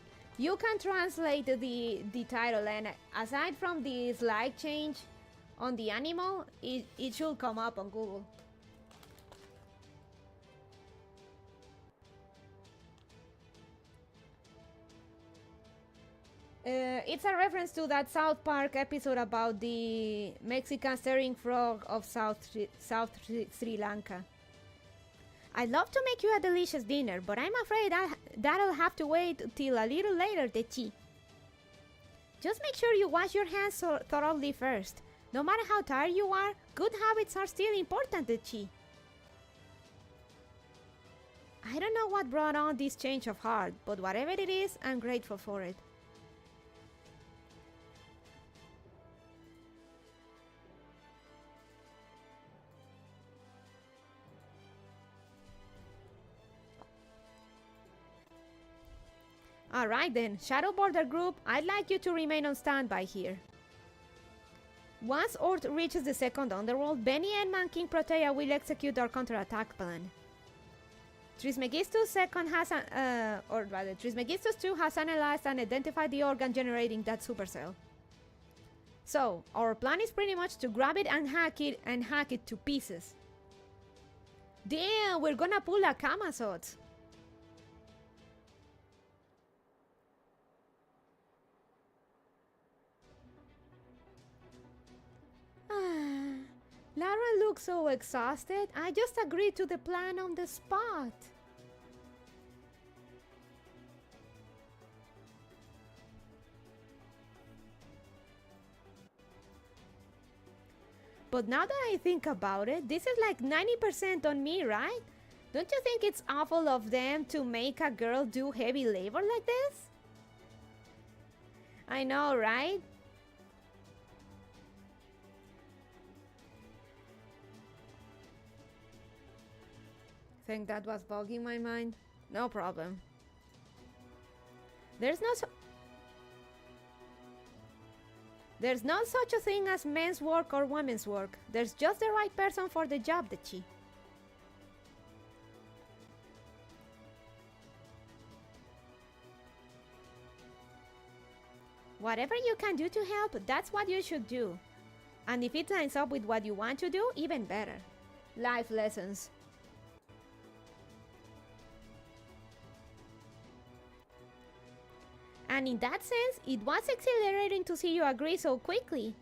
the title, and aside from the slight change on the animal, it should come up on Google. It's a reference to that South Park episode about the Mexican staring frog of South Sri Lanka. I'd love to make you a delicious dinner, but I'm afraid that'll have to wait till a little later, Techi. Just make sure you wash your hands thoroughly first. No matter how tired you are, good habits are still important, Chi. I don't know what brought on this change of heart, but whatever it is, I'm grateful for it. Alright then, Shadow Border Group, I'd like you to remain on standby here. Once Ort reaches the second underworld, Benny and Man King Protea will execute our counterattack plan. Trismegistus second has Trismegistus 2 has analyzed and identified the organ generating that supercell. So, our plan is pretty much to grab it and hack it to pieces. Damn, we're gonna pull a Kamasot. Lara looks so exhausted. I just agreed to the plan on the spot. But now that I think about it, this is like 90% on me, right? Don't you think it's awful of them to make a girl do heavy labor like this? I know, right? Think that was bugging my mind? No problem. There's not such a thing as men's work or women's work. There's just the right person for the job, Chi. Whatever you can do to help, that's what you should do. And if it lines up with what you want to do, even better. Life lessons. And in that sense, it was exhilarating to see you agree so quickly.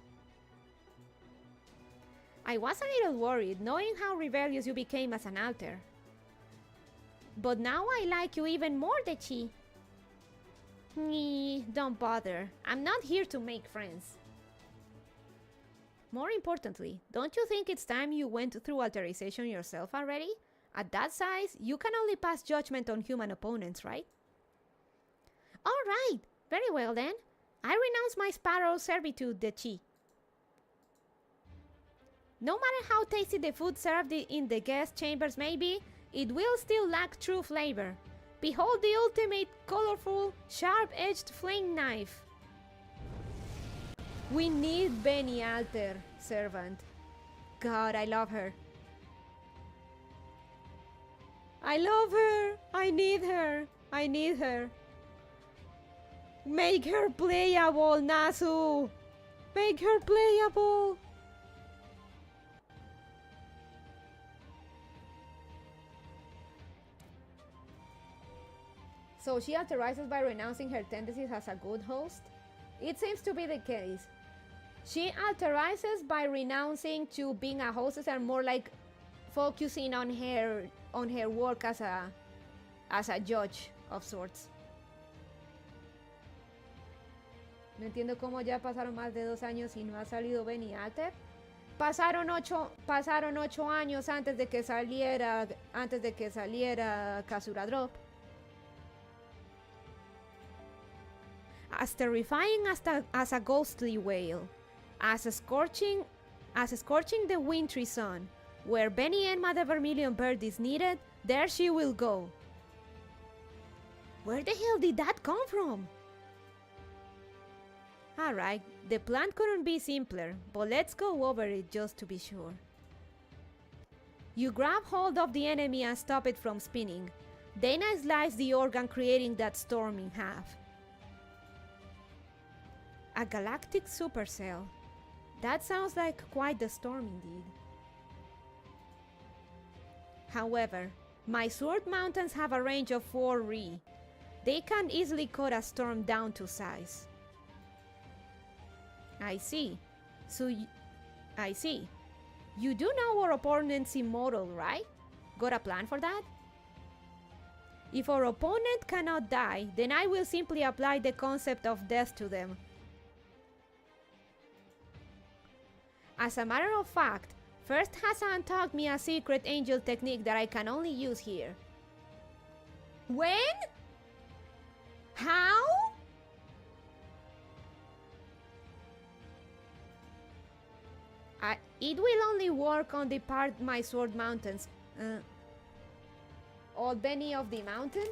I was a little worried, knowing how rebellious you became as an alter. But now I like you even more, Chi. Don't bother. I'm not here to make friends. More importantly, don't you think it's time you went through alterization yourself already? At that size, you can only pass judgment on human opponents, right? Alright, very well then. I renounce my sparrow servitude, Chi. No matter how tasty the food served in the guest chambers may be, it will still lack true flavor. Behold the ultimate, colorful, sharp-edged flame knife. We need Benny Alter, servant. God, I love her. I love her. I need her. I need her. Make her playable, Nasu! Make her playable! So she authorizes by renouncing her tendencies as a good host? It seems to be the case. She authorizes by renouncing to being a hostess and more like focusing on her work as a judge of sorts. No entiendo cómo ya pasaron más de 2 años y no ha salido Benny Alter. Pasaron 8 años antes de que saliera Kasura Drop. As terrifying as a ghostly wail, as scorching the wintry sun, where Benny and Mother Vermilion Bird is needed, there she will go. Where the hell did that come from? Alright, the plan couldn't be simpler, but let's go over it just to be sure. You grab hold of the enemy and stop it from spinning. Then I slice the organ, creating that storm in half. A galactic supercell. That sounds like quite the storm indeed. However, my sword mountains have a range of 4 Ri. They can easily cut a storm down to size. I see. I see. You do know our opponent's immortal, right? Got a plan for that? If our opponent cannot die, then I will simply apply the concept of death to them. As a matter of fact, first Hassan taught me a secret angel technique that I can only use here. When? How? It will only work on the part my sword mountains. Old Benny of the mountain?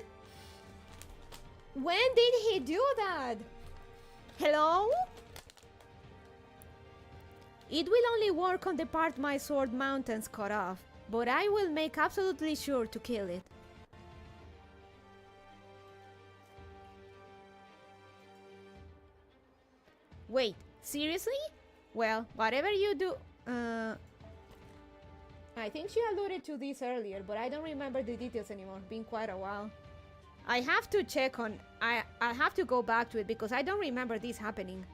When did he do that? Hello? It will only work on the part my sword mountains cut off, but I will make absolutely sure to kill it. Wait, seriously? Well, whatever you do... I think she alluded to this earlier, but I don't remember the details anymore. Been quite a while. I have to check on... I'll have to go back to it because I don't remember this happening.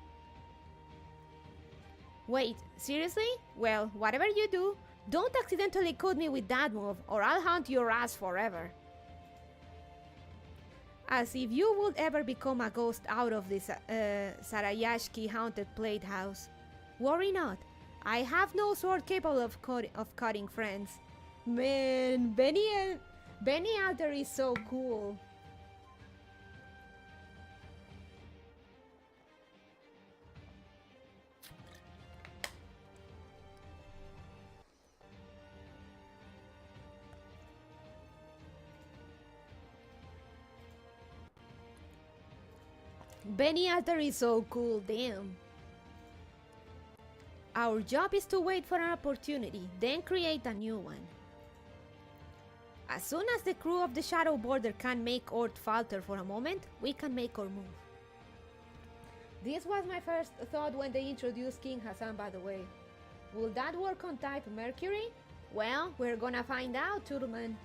Wait, seriously? Well, whatever you do, don't accidentally cut me with that move or I'll haunt your ass forever. As if you would ever become a ghost out of this Sarayashki haunted plate house. Worry not. I have no sword capable of cutting friends. Man, Benny Alter is so cool. Benny Alter is so cool, damn. Our job is to wait for an opportunity, then create a new one. As soon as the crew of the Shadow Border can make Ort falter for a moment, we can make our move. This was my first thought when they introduced King Hassan, by the way. Will that work on type Mercury? Well, we're gonna find out, Turman.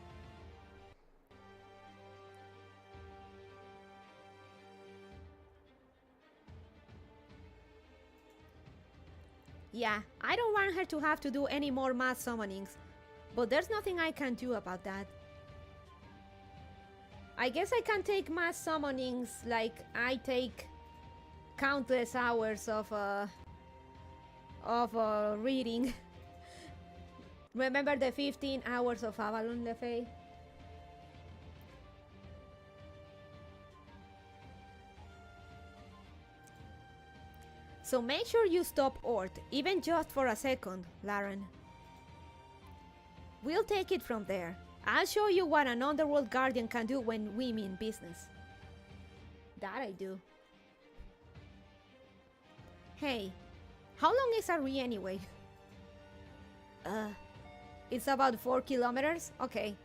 Yeah, I don't want her to have to do any more mass summonings, but there's nothing I can do about that. I guess I can take mass summonings like I take countless hours of reading. Remember the 15 hours of Avalon Lefay? So make sure you stop Ort, even just for a second, Laren. We'll take it from there. I'll show you what an underworld guardian can do when we mean business. That I do. Hey, how long is Ari anyway? It's about 4 kilometers? Okay.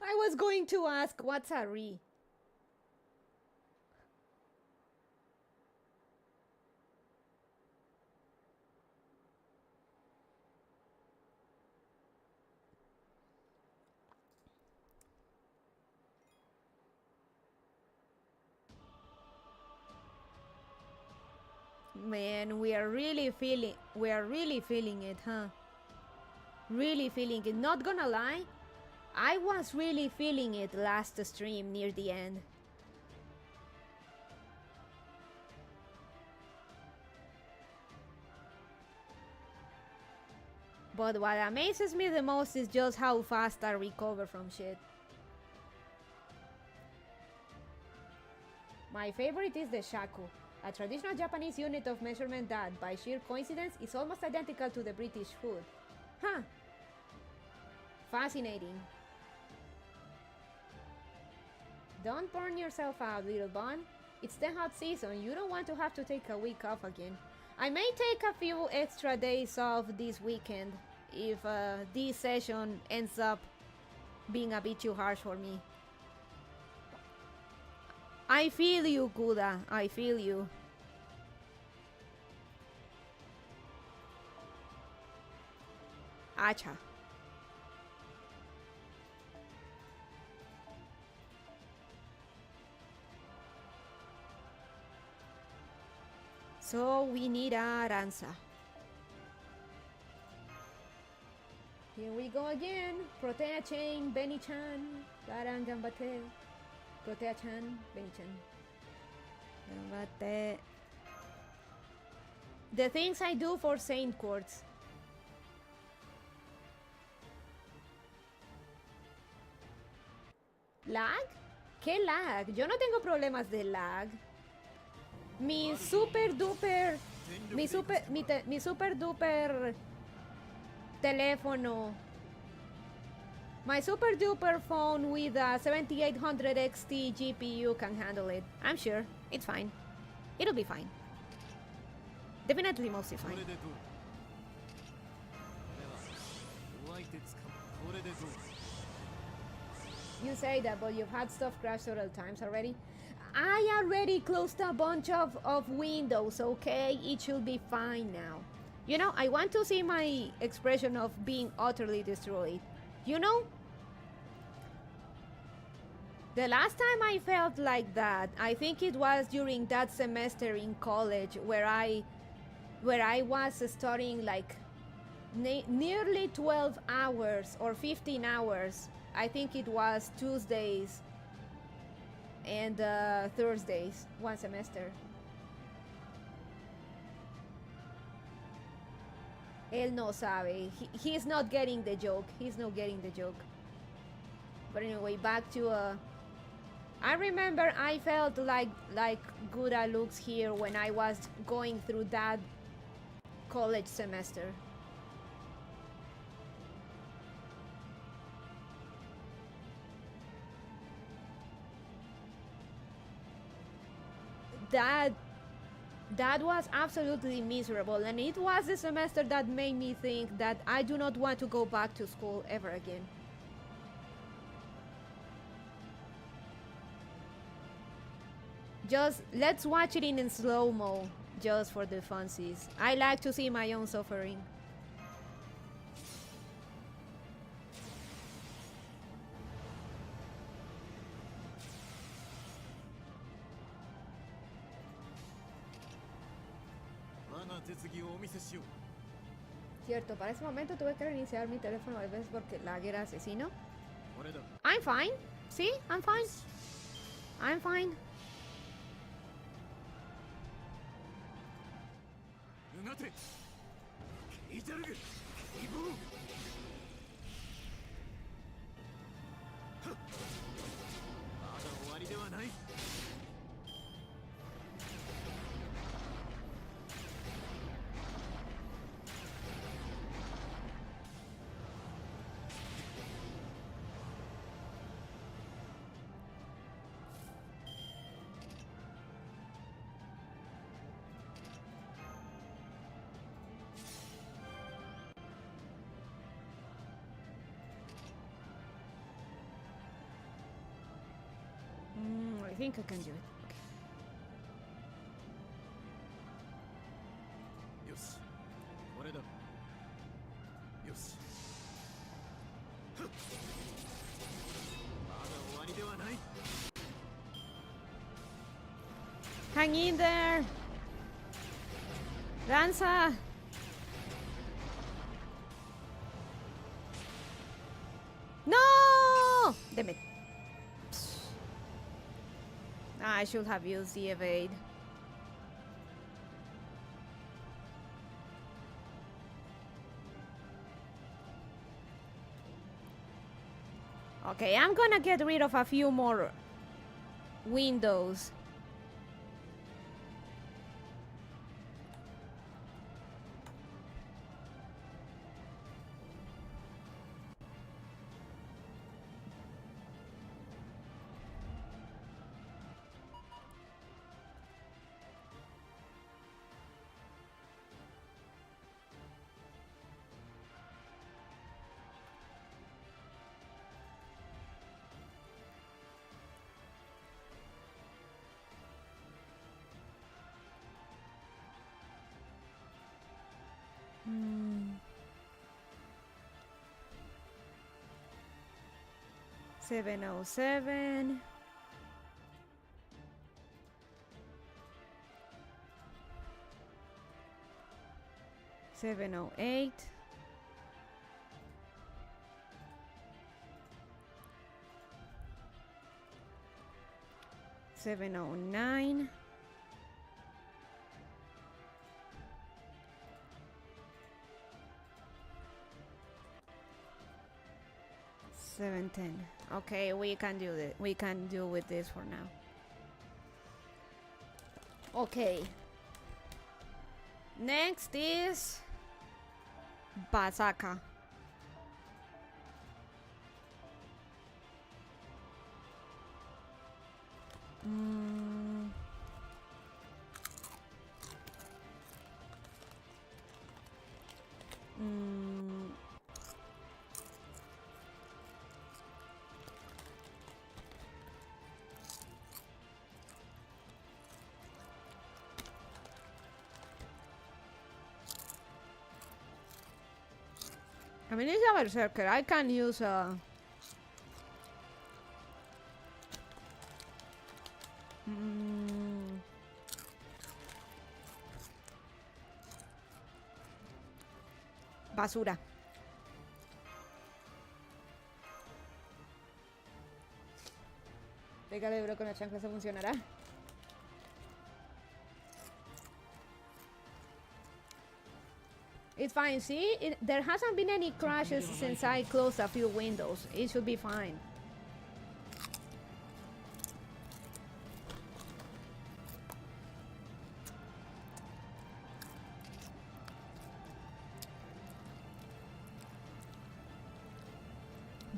I was going to ask, what's Ari? Man, we are really feeling it, huh? Really feeling it. Not gonna lie, I was really feeling it last stream near the end. But what amazes me the most is just how fast I recover from shit. My favorite is the shaku, a traditional Japanese unit of measurement that, by sheer coincidence, is almost identical to the British foot. Huh. Fascinating. Don't burn yourself out, little bun. It's the hot season. You don't want to have to take a week off again. I may take a few extra days off this weekend if this session ends up being a bit too harsh for me. I feel you, Kuda. I feel you. Acha. So we need a Aranza. Here we go again. Protea Chain, Benny-chan, Laran Gambate. Protea-chan, Benny-chan. Gambate. The things I do for Saint Courts. ¿Lag? ¿Qué lag? Yo no tengo problemas de lag. Mi super duper teléfono. My super duper phone with a 7800 XT GPU can handle it. I'm sure. It's fine. It'll be fine. Definitely mostly fine. You say that, but you've had stuff crash several times already. I already closed a bunch of windows, okay? It should be fine now. You know, I want to see my expression of being utterly destroyed. You know? The last time I felt like that, I think it was during that semester in college where I was studying like nearly 12 hours or 15 hours. I think it was Tuesdays and Thursdays, one semester. Él no sabe. He's not getting the joke. He's not getting the joke. But anyway, back to I remember I felt like Gura looks here when I was going through that college semester. That was absolutely miserable, and it was the semester that made me think that I do not want to go back to school ever again. Just let's watch it in slow-mo, just for the funsies. I like to see my own suffering. Cierto, para ese momento tuve que reiniciar mi teléfono a veces porque lag era asesino. I'm fine. See? I'm fine. I'm fine. I think I can do it. Okay. Hang in there! Danza! No! Damn it. I should have used the evade. Okay, I'm gonna get rid of a few more windows. Seven oh seven. Seven oh eight. 709. 710. Okay, we can do this. We can do with this for now. Okay. Next is Basaka. I mean, it's a berserker. I can use basura. Pégale bro, con la chancla se funcionará. It's fine, see? There hasn't been any crashes since I closed a few windows. It should be fine.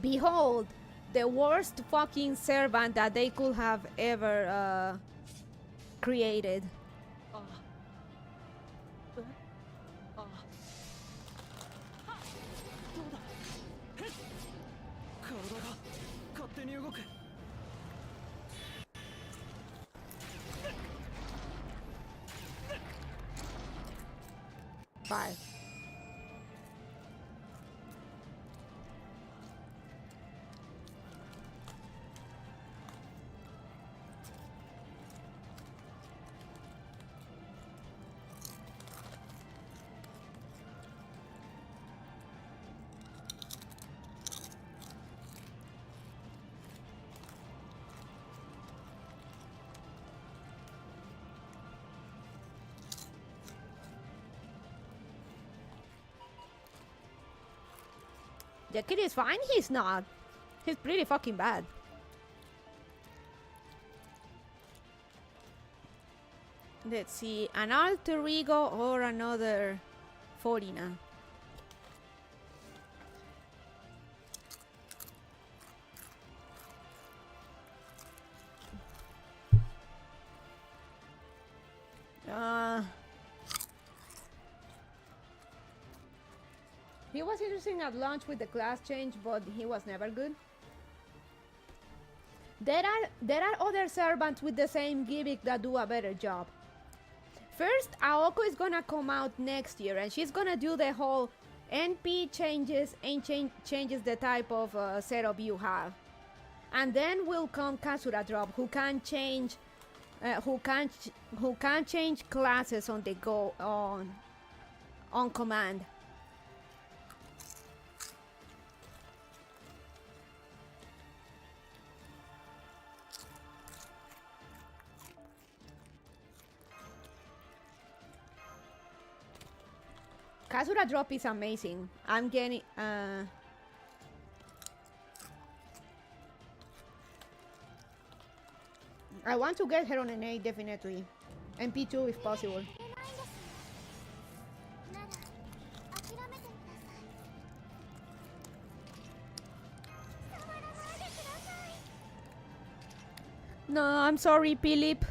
Behold, the worst fucking servant that they could have ever created. Five. The kid is fine? He's not. He's pretty fucking bad. Let's see. An alter ego or another foreigner. He was interesting at launch with the class change, but he was never good. There are other servants with the same gimmick that do a better job. First, Aoko is gonna come out next year, and she's gonna do the whole NP changes and changes the type of setup you have. And then will come Kasura Drop, who can change, who can change classes on the go on command. Kasura Drop is amazing. I'm getting I want to get her on an A definitely. MP2 if possible. No, I'm sorry, Philip.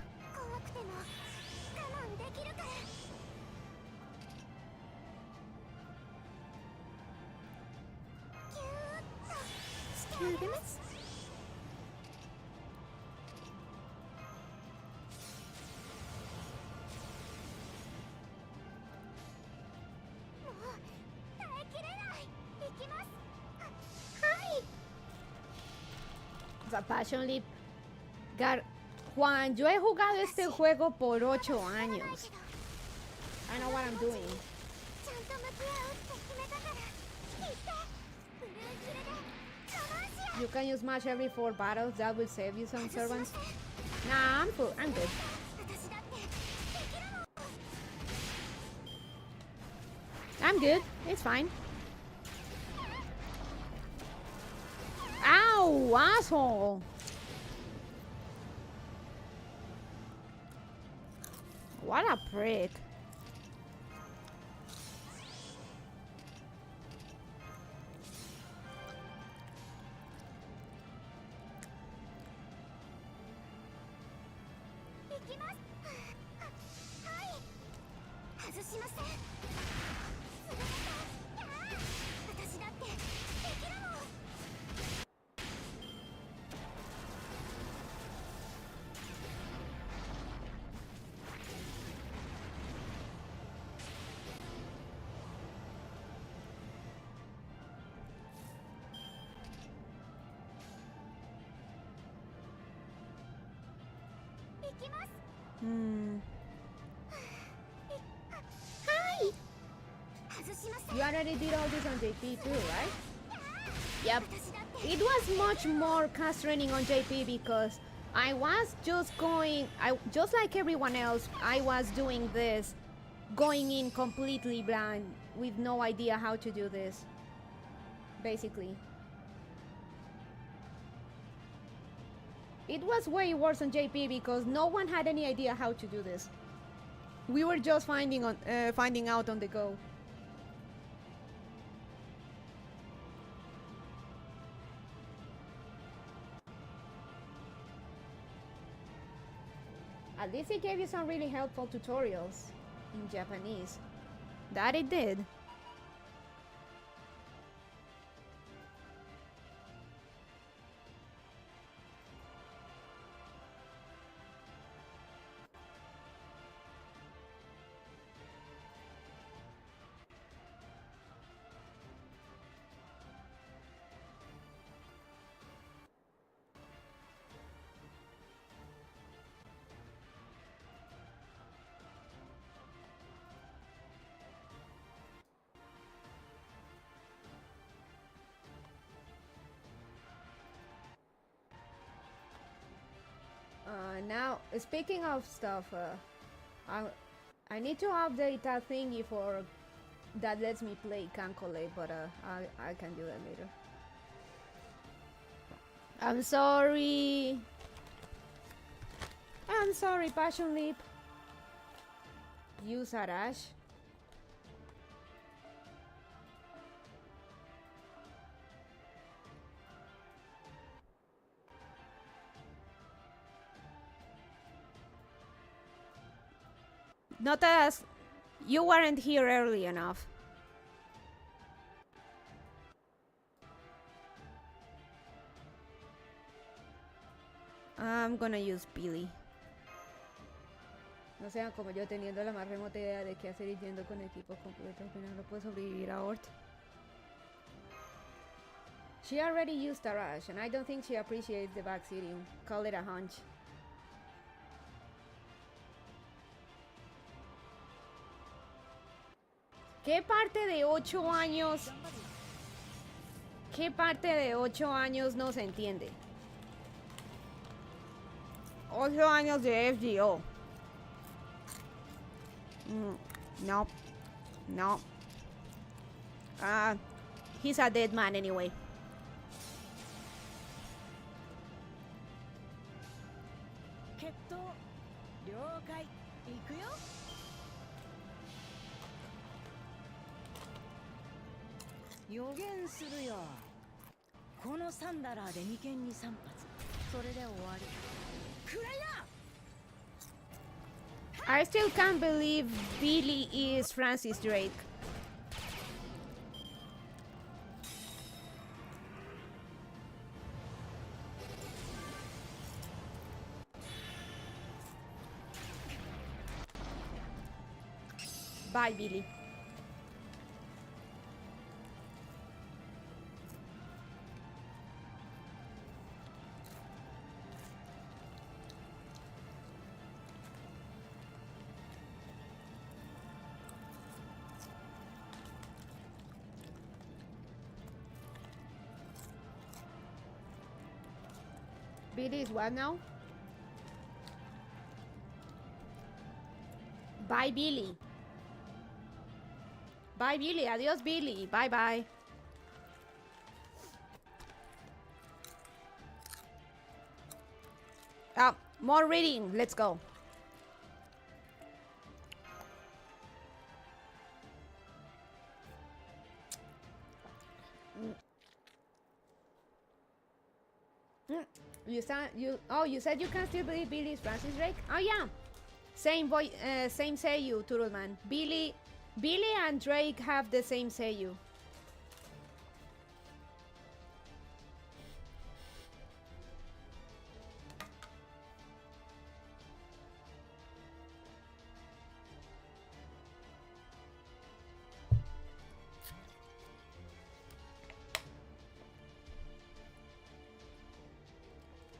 Passion Leap. Juan, yo he jugado este juego por 8 años. I know what I'm doing. You can use Smash every 4 battles. That will save you some servants. Nah, I'm full. I'm good. I'm good. It's fine. you asshole! What a prick. Hi! You already did all this on JP too, right? Yep. It was much more castrating on JP because I was just just like everyone else, I was doing this, going in completely blind with no idea how to do this, basically. It was way worse on JP because no one had any idea how to do this. We were just finding out on the go. At least it gave you some really helpful tutorials in Japanese. That it did. Now, speaking of stuff, I need to update that thingy for that lets me play Kankole, but I can do that later. I'm sorry. I'm sorry, Passion Leap. Use Arash. Not as you weren't here early enough. I'm gonna use Billy. No sean como yo teniendo la más remota idea de qué hacer y yendo con equipos completos. Al final no puedo sobrevivir a Ort. She already used Arash and I don't think she appreciates the backseating. Call it a hunch. ¿Qué parte de 8 años? ¿Qué parte de 8 años no se entiende? 8 años de FGO. No. No. He's a dead man anyway. I still can't believe Billy is Francis Drake. Bye, Billy. Billy is what now? Bye, Billy. Bye, Billy. Adiós, Billy. Bye, bye. More reading. Let's go. You said you can still believe Billy's Francis Drake? Oh yeah. Same voice, same seiyuu, Turtleman. Billy and Drake have the same seiyuu.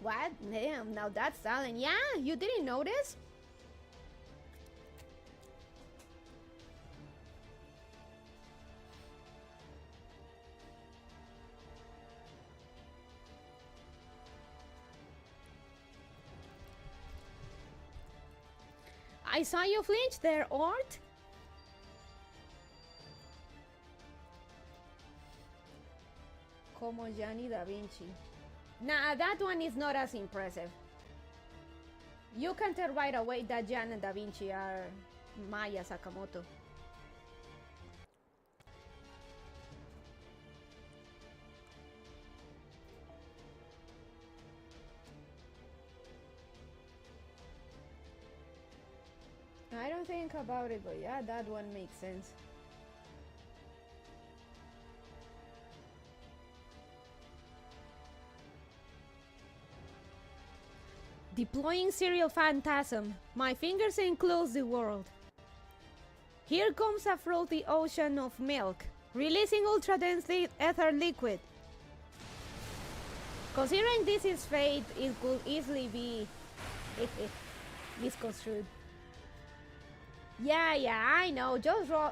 What? Damn, now that's talent. Yeah, you didn't notice? I saw you flinch there, Ort. Como Gianni da Vinci. Nah, that one is not as impressive. You can tell right away that Jan and Da Vinci are Maya Sakamoto. I don't think about it, but yeah, that one makes sense. Deploying serial phantasm. My fingers enclose the world. Here comes a frothy ocean of milk, releasing ultra-dense ether liquid. Considering this is fate, it could easily be misconstrued. Yeah, I know. Just roll.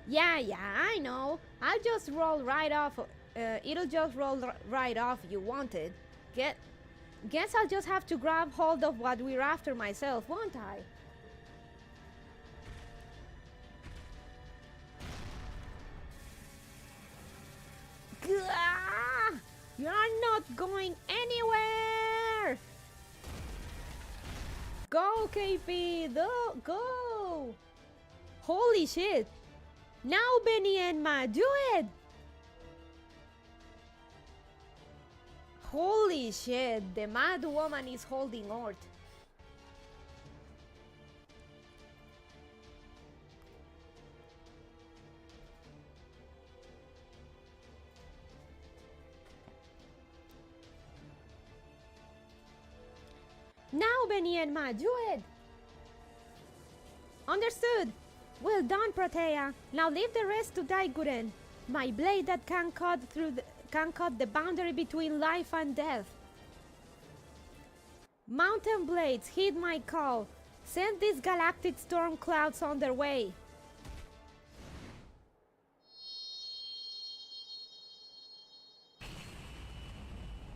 Yeah, I know. I'll just roll right off. It'll just roll right off. You want it. Guess I'll just have to grab hold of what we're after myself, won't I? Gah! You're not going anywhere! Go, KP! Go! Holy shit! Now, Benny and Ma, do it! Holy shit, the mad woman is holding Ort. Now, Benny and Ma, do it! Understood! Well done, Protea. Now leave the rest to Daiguren, my blade that can cut the boundary between life and death. Mountain blades, heed my call. Send these galactic storm clouds on their way.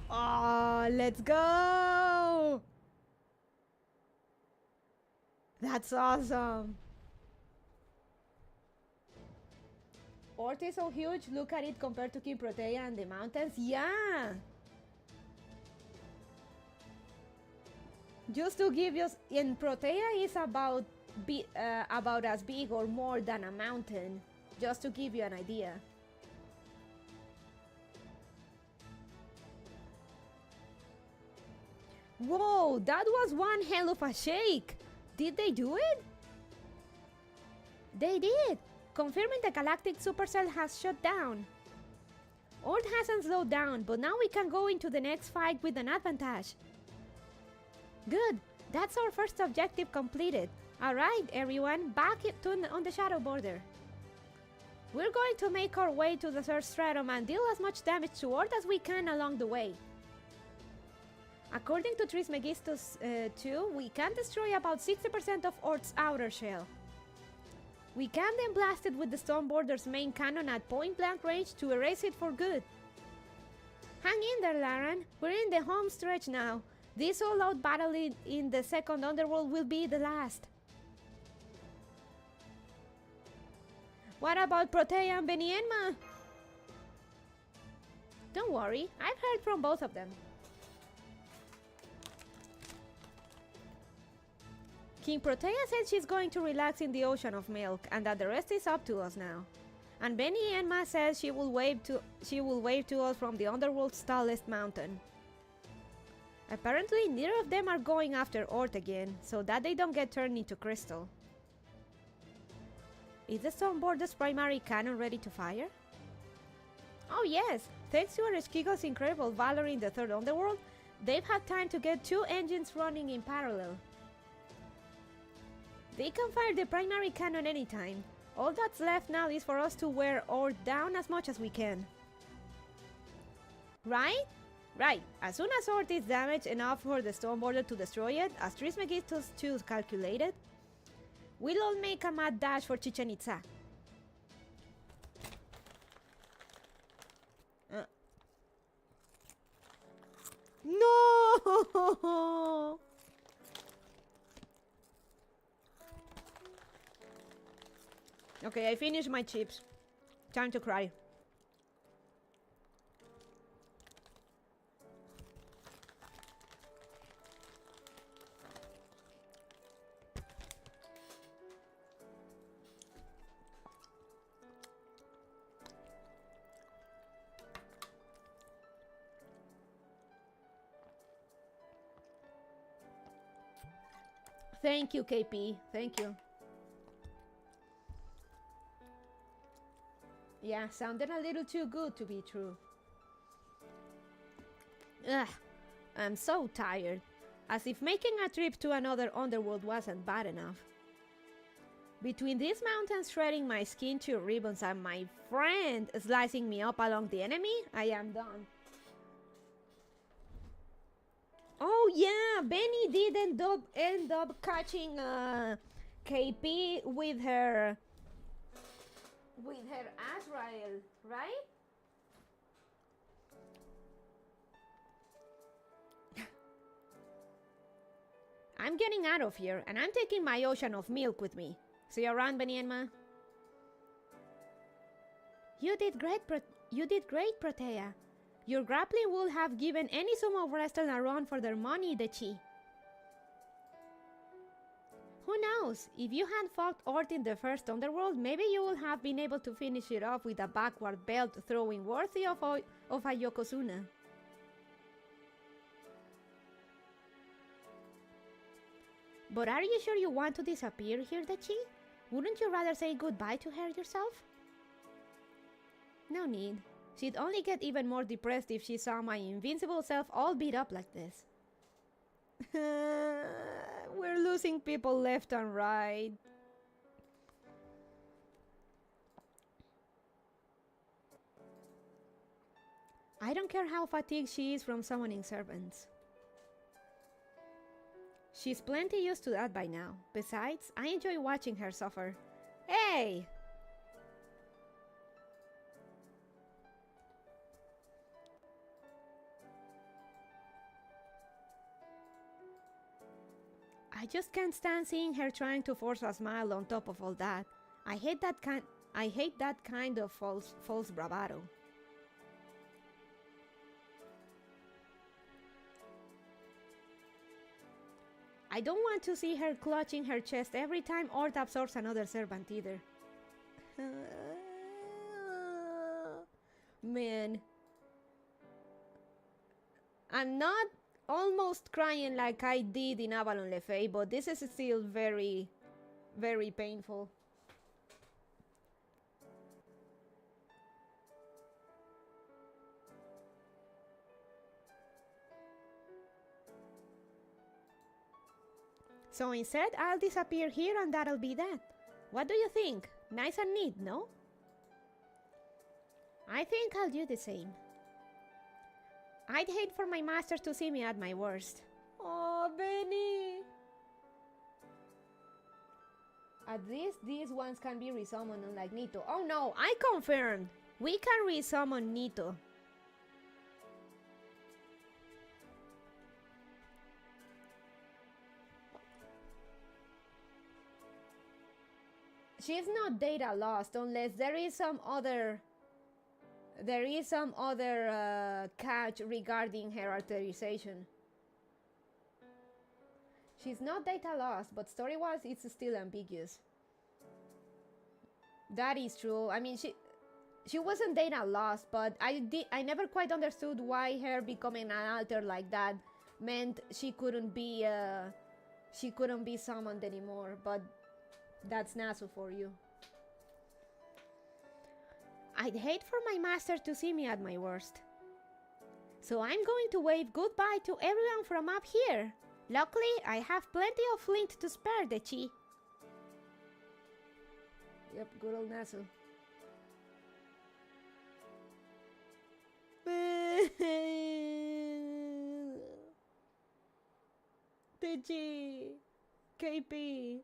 Oh, let's go! That's awesome. Ort is so huge, look at it compared to King Protea and the mountains. Yeah! Just to give you... And Protea is about as big or more than a mountain. Just to give you an idea. Whoa, that was one hell of a shake! Did they do it? They did! Confirming the galactic supercell has shut down. Ort hasn't slowed down, but now we can go into the next fight with an advantage. Good, that's our first objective completed. Alright, everyone, back on the shadow border. We're going to make our way to the third stratum and deal as much damage to Ort as we can along the way. According to Trismegistus 2, we can destroy about 60% of Ort's outer shell. We can then blast it with the Stone Border's main cannon at point-blank range to erase it for good. Hang in there, Laran. We're in the home stretch now. This all-out battle in the second underworld will be the last. What about Protea and Benienma? Don't worry, I've heard from both of them. King Protea said she's going to relax in the ocean of milk and that the rest is up to us now. And Benny Enma says she will wave to us from the underworld's tallest mountain. Apparently, neither of them are going after Ort again, so that they don't get turned into crystal. Is the Stormborder's primary cannon ready to fire? Oh yes, thanks to Ereshkigal's incredible valor in the Third Underworld, they've had time to get 2 engines running in parallel. They can fire the primary cannon anytime. All that's left now is for us to wear Ort down as much as we can. Right? Right. As soon as Ort is damaged enough for the Stormborder to destroy it, as Trismegistus choose calculated, we'll all make a mad dash for Chichen Itza. No! Okay, I finished my chips. Time to cry. Thank you, KP. Thank you. Yeah, sounded a little too good to be true. Ugh, I'm so tired. As if making a trip to another underworld wasn't bad enough. Between these mountains shredding my skin to ribbons and my friend slicing me up along the enemy, I am done. Oh yeah, Benny did end up catching KP with her Azrael, right? I'm getting out of here, and I'm taking my ocean of milk with me. See you around, Benny Enma. You did great, Protea. Your grappling would have given any sum of Restel a run for their money, Dechi. Who knows? If you had fought Ort in the first underworld, maybe you would have been able to finish it off with a backward belt throwing worthy of a Yokozuna. But are you sure you want to disappear here, Dechi? Wouldn't you rather say goodbye to her yourself? No need. She'd only get even more depressed if she saw my invincible self all beat up like this. We're losing people left and right. I don't care how fatigued she is from summoning servants. She's plenty used to that by now. Besides, I enjoy watching her suffer. Hey! I just can't stand seeing her trying to force a smile on top of all that. I hate that kind of false bravado. I don't want to see her clutching her chest every time Ort absorbs another servant either. Man. I'm not almost crying like I did in Avalon Le Fay, but this is still very, very painful. So instead, I'll disappear here and that'll be that. What do you think? Nice and neat, no? I think I'll do the same. I'd hate for my masters to see me at my worst. Oh, Benny! At least these ones can be resummoned unlike Nito. Oh no, I confirmed! We can resummon Nito. She's not data lost unless there is some other catch regarding her authorization. She's not data lost, but story-wise, it's still ambiguous. That is true. I mean, she wasn't data lost, but I never quite understood why her becoming an alter like that meant she couldn't be summoned anymore. But that's Nasu for you. I'd hate for my master to see me at my worst. So I'm going to wave goodbye to everyone from up here. Luckily, I have plenty of flint to spare the chi. Yep, good old Nasu. The G. KP.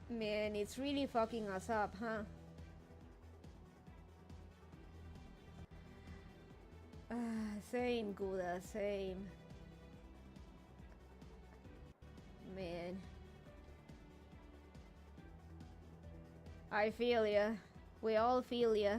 Man, it's really fucking us up, huh? Same, Gouda, same. Man. I feel ya. We all feel ya.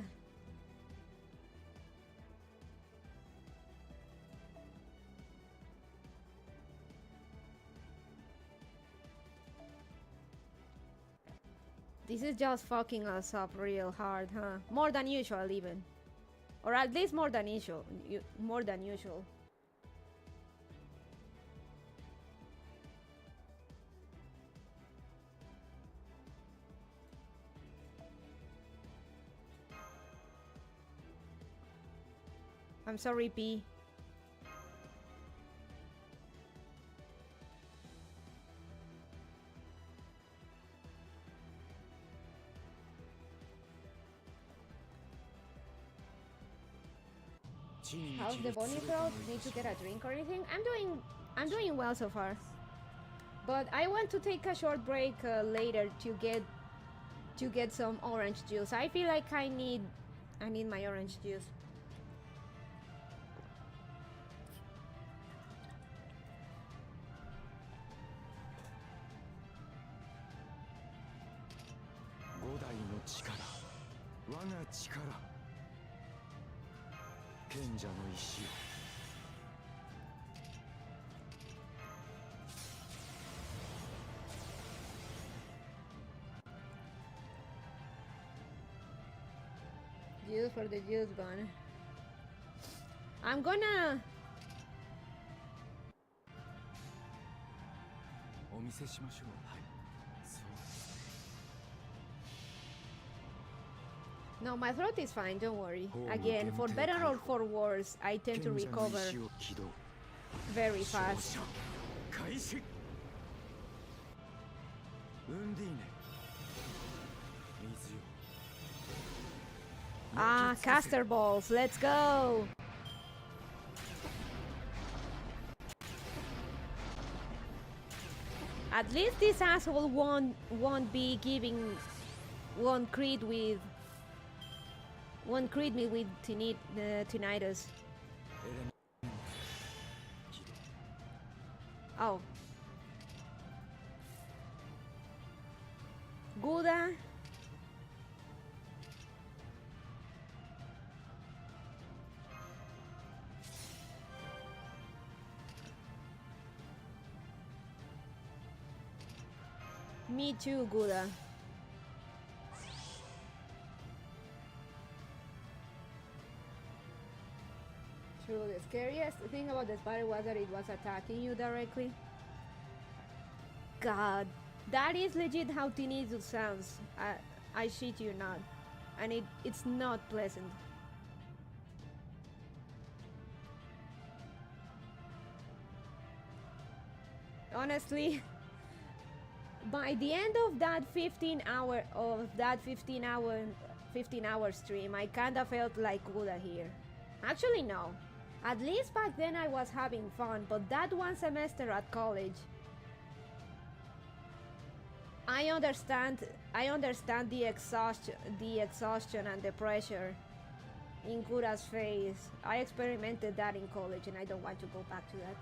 This is just fucking us up real hard, huh? More than usual, even. Or at least more than usual. More than usual. I'm sorry, P. How's the bunny throat? Need to get a drink or anything? I'm doing well so far. But I want to take a short break later to get some orange juice. I feel like I need my orange juice. Juice for the juice gun. I'm gonna... No, my throat is fine, don't worry. Again, for better or for worse, I tend to recover very fast. Ah, caster balls, let's go! At least this asshole won't be giving... won't crit me with tinnitus. Oh. Gouda. Me too, Gouda. True, the scariest thing about the spider was that it was attacking you directly. God, that is legit how tinnitus sounds. I shit you not. And it's not pleasant. Honestly, by the end of that 15 hour stream, I kinda felt like Gouda here. Actually, no. At least back then I was having fun, but that one semester at college, I understand the exhaustion and the pressure in Gouda's face. I experimented that in college and I don't want to go back to that.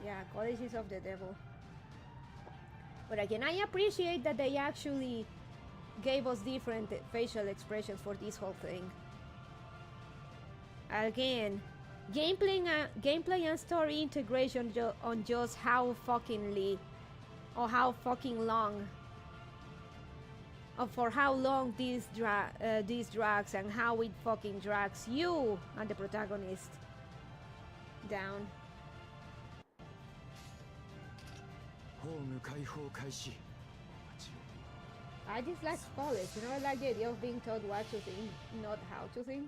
Yeah, college is of the devil. But again, I appreciate that they actually gave us different facial expressions for this whole thing. Again, gameplay and story integration on just how fucking long, or for how long this drags, and how it fucking drags you and the protagonist down. I dislike college, you know, I like the idea of being taught what to think, not how to think.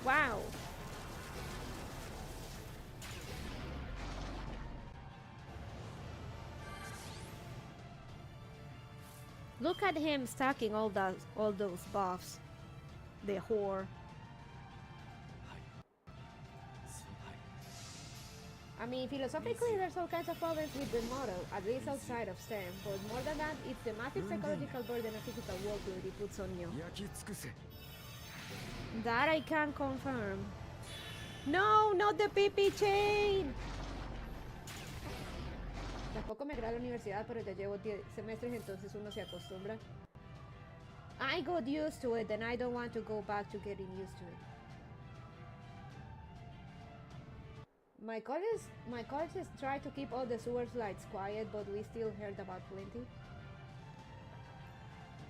Wow. Look at him stacking all those buffs. The whore. I mean, philosophically, there's all kinds of problems with the model, at least outside of STEM, but more than that, it's the massive psychological burden and physical workload it puts on you. That I can confirm. No, not the PP chain! Tampoco me agrada la universidad, pero ya llevo 10 semestres, entonces uno se acostumbra. I got used to it, and I don't want to go back to getting used to it. My colleges try to keep all the sewer slides quiet, but we still heard about plenty.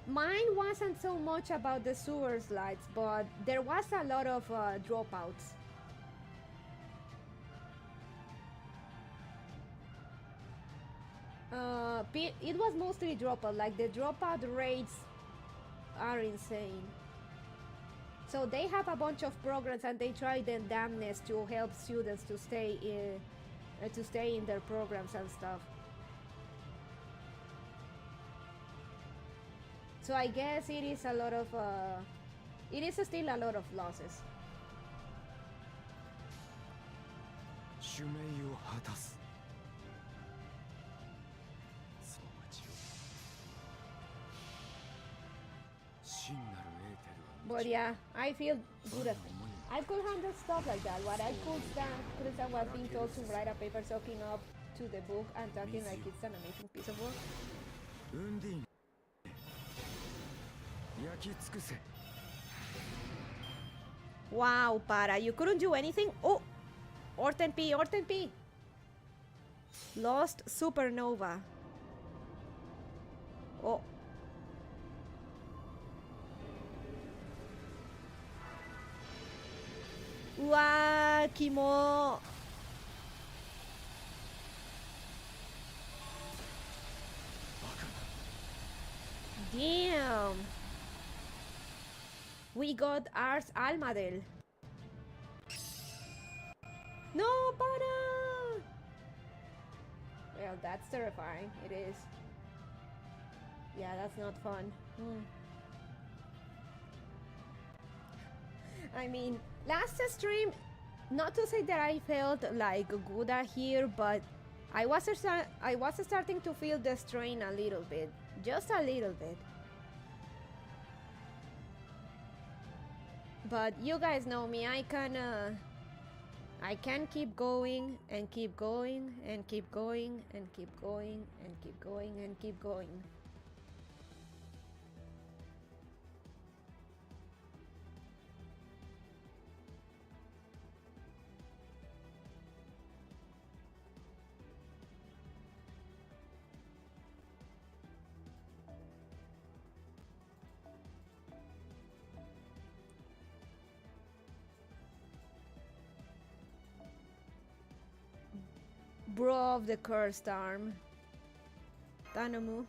Mine wasn't so much about the sewer slides, but there was a lot of dropouts. It was mostly dropout, like the dropout rates are insane. So they have a bunch of programs and they try their damnness to help students to stay in their programs and stuff. So I guess it is a lot of it is still a lot of losses. But yeah, I feel good at it. I could handle stuff like that. What I couldn't stand was being told to write a paper soaking up to the book and talking like it's an amazing piece of work. Wow, Para, you couldn't do anything? Oh! Orten P! Lost Supernova. Oh. Wow, Kimo! Damn! We got Ars Almadel. No, Para! Well, that's terrifying. It is. Yeah, that's not fun. I mean, last stream, not to say that I felt like Gouda here, but I was starting to feel the strain a little bit. Just a little bit. But you guys know me, I can keep going and keep going and keep going and keep going and keep going and keep going. Bro of the cursed arm. Tanamu.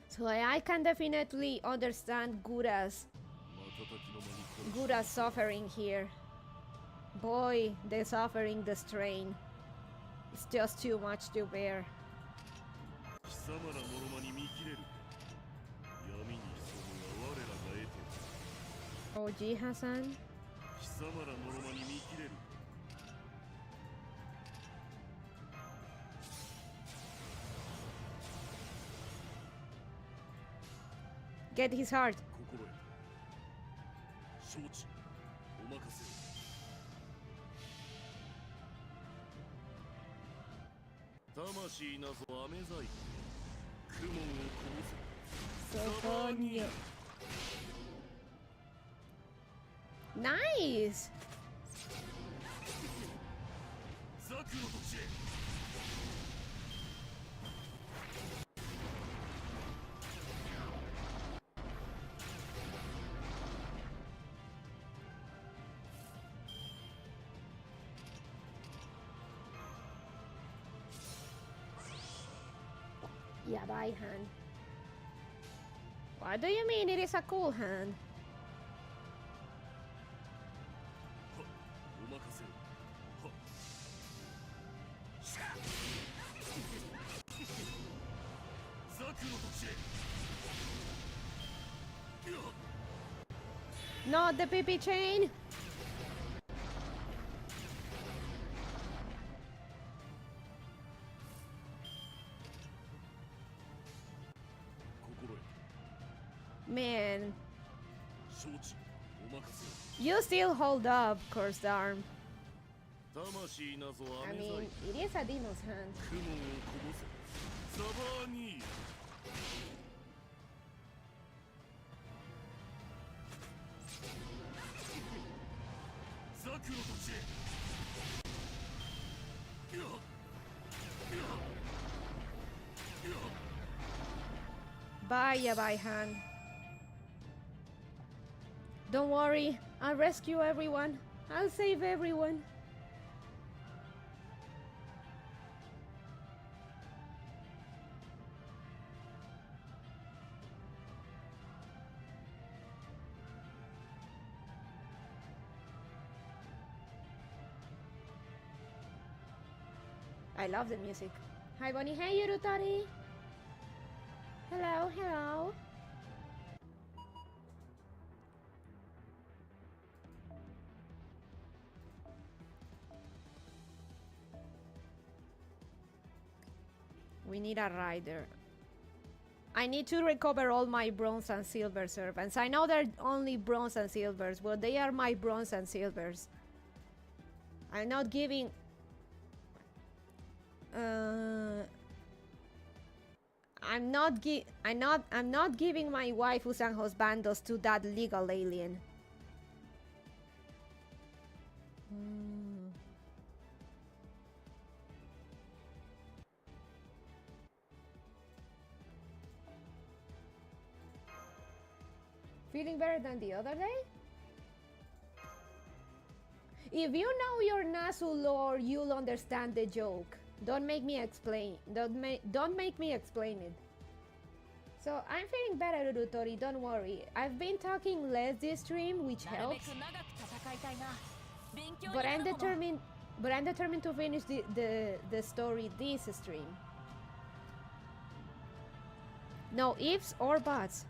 So I can definitely understand Gura's suffering here. Boy, the suffering, the strain. It's just too much to bear. 貴様らのろまに見切れるか。闇に潜むは我らが得ている。 OG Hassan. 貴様らのろまに見切れるか。 Get his heart. 心得た。承知。お任せを。魂なぞ飴細工。雲をこぼせ。 So Nice. ザクの土地へ。 Yeah, bye hand. What do you mean it is a cool hand? はっ、お任せを。はっ。しゃっ。ザクの土地へ。よっ。 Not the PP chain. Man, 承知。お任せを。 you still hold up, cursed arm. 魂なぞ I 飴細 mean, 工。 it is a demon's hand. 雲をこぼせ。ザバーニー。ザクの土地へ。よっ。よっ。よっ。 Bye, yeah, bye hand. Don't worry, I'll rescue everyone. I'll save everyone. I love the music. Hi, Bonnie. Hey, Yurutori. Hello, hello. We need a rider. I need to recover all my bronze and silver servants. I know they're only bronze and silvers, but they are my bronze and silvers. I'm not giving... I'm not giving my waifus and husbandos to that legal alien. Feeling better than the other day? If you know your Nasu lore, you'll understand the joke. Don't make me explain. Don't make me explain it. So I'm feeling better, Rutori. Don't worry. I've been talking less this stream, which helps. But I'm determined. But I'm determined to finish the story this stream. No ifs or buts.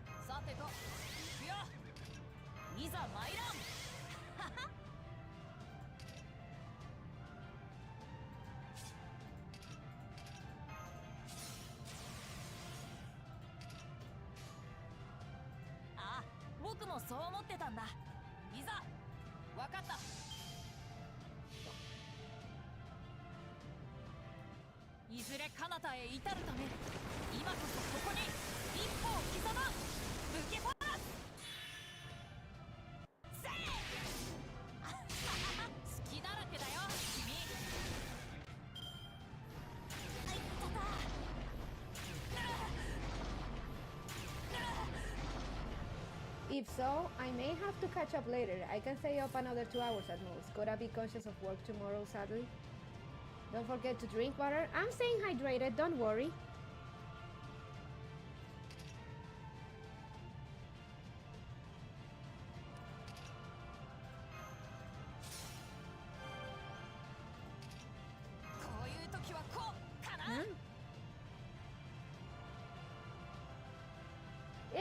If so, I may have to catch up later. I can stay up another 2 hours at most. Gotta be conscious of work tomorrow, sadly. Don't forget to drink water. I'm staying hydrated, don't worry.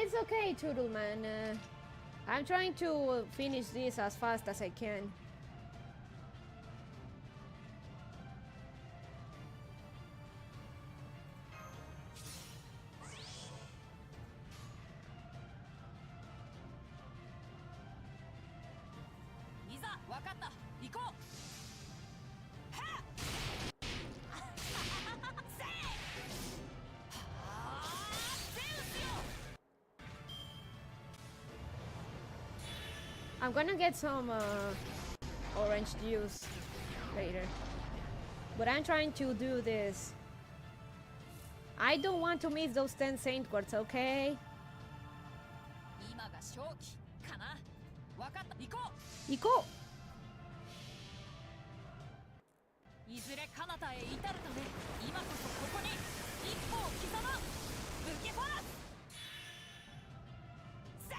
It's okay, Turtle Man. I'm trying to finish this as fast as I can. I'm gonna get some orange juice later, but I'm trying to do this. I don't want to miss those 10 saint words, okay? 今が正気かな。わかった。行こう。行こいずれ彼方へ至るため、今こそここに一歩を刻ま。武器フォラス。せい。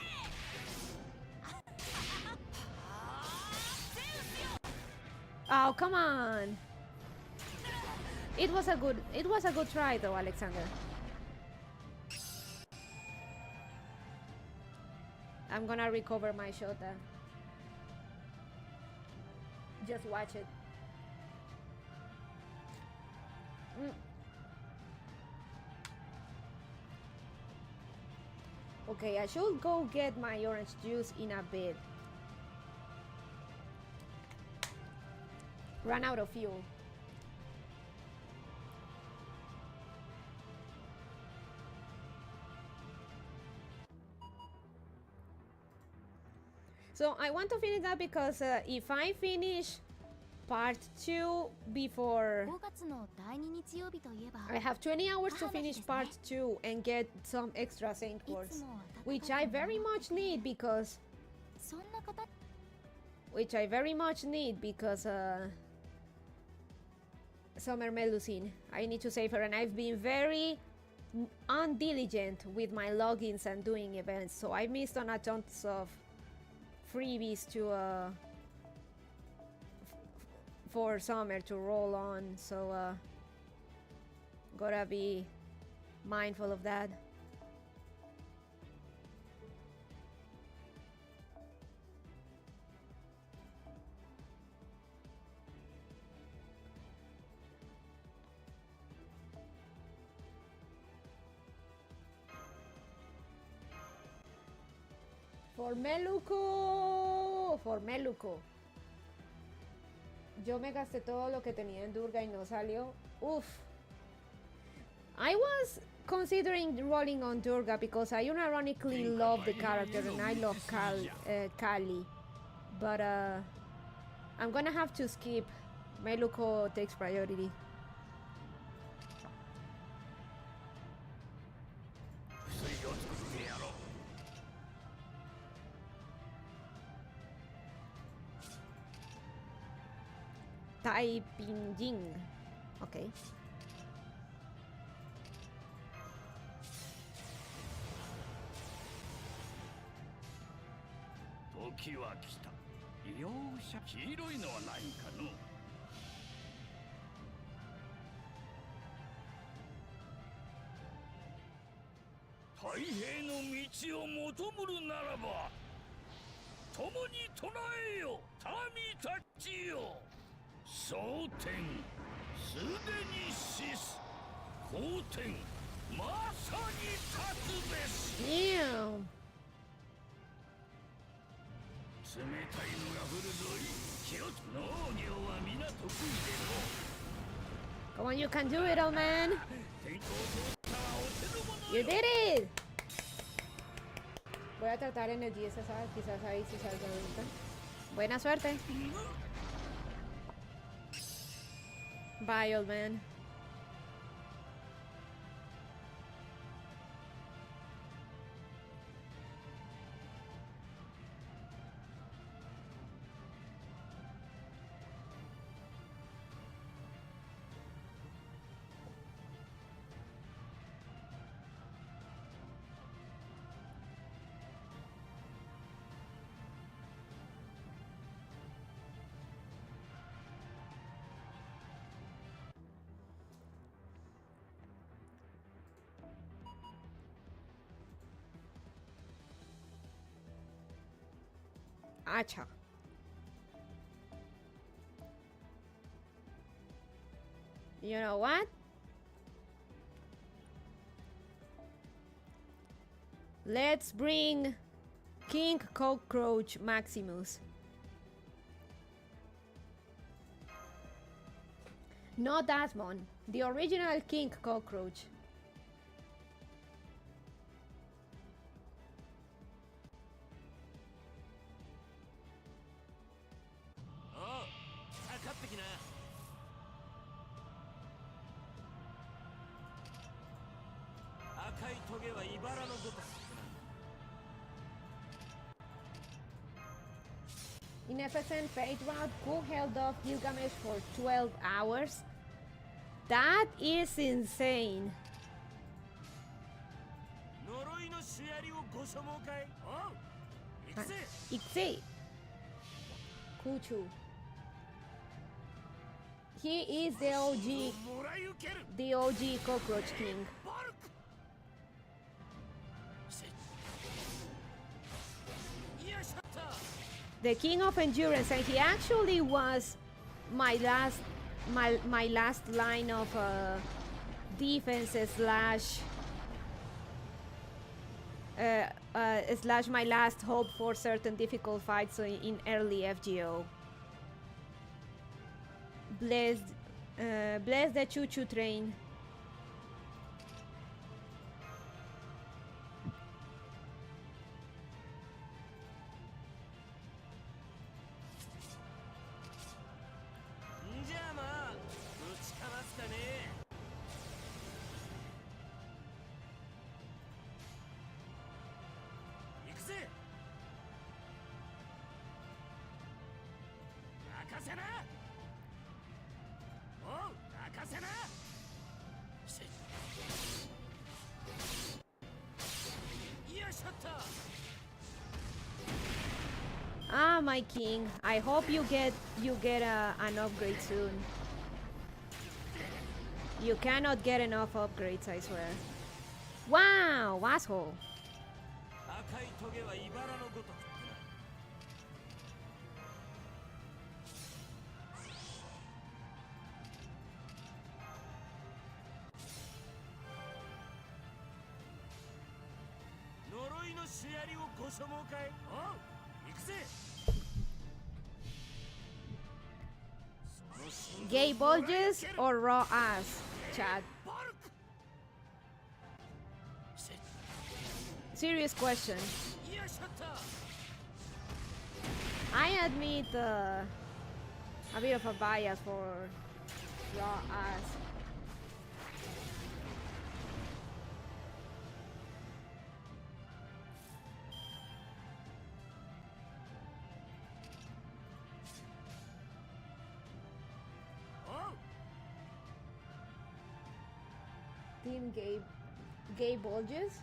Oh, come on. It was a good try though, Alexander. I'm gonna recover my shota. Just watch it. Okay, I should go get my orange juice in a bit. Run out of fuel. So I want to finish that because if I finish part 2 before 5月の第2日曜日といえば I have 20 hours to finish part 2 and get some extra saint words, which I very much need because そんな方 Summer Melusine. I need to save her, and I've been very undiligent with my logins and doing events, so I missed on a tons of freebies to for Summer to roll on, so gotta be mindful of that. For Meluco. Yo me gasté todo lo que tenía en Durga y no salió. Oof. I was considering rolling on Durga because I unironically love the character and I love Kali. But I'm gonna have to skip. Meluco takes priority. Taipinjing. Okay. Toki wa kita. Yosha, hiroi no wa nai ka no? 太平の道を求むるならば、共に唱えよ、民たちよ。蒼天、すでに死す。皇天、まさに立つべし。Damn. 冷たいのが降るぞい。気をつ農業は皆得意での。 Come on, you can do it, old man. 天候とったらお手の物 You よ。 did it. Voy a tratar en el 10, quizás ahí sí salga ahorita. Buena suerte. Bye, old man. Acha. You know what? Let's bring King Cockroach Maximus. Not that one. The original King Cockroach. Oh, かかってきな。赤いトゲは茨のごとく。 In FSN Fate Route, who held off Gilgamesh for 12 hours? That is insane. 呪いのシュアリをご所望かい？おう、行くぜ。行くぜ。Kuchu. He is the OG, もらい受ける。 the OG Cockroach King. バルク。よいしょっと。 The king of endurance, and he actually was my last line of defense slash my last hope for certain difficult fights in early FGO. Bless the choo-choo train. Ah, my king. I hope you get an upgrade soon. You cannot get enough upgrades, I swear. Wow, asshole. Gay bulges or raw ass, Chad? Serious question. I admit a bit of a bias for raw ass. Team gay bulges?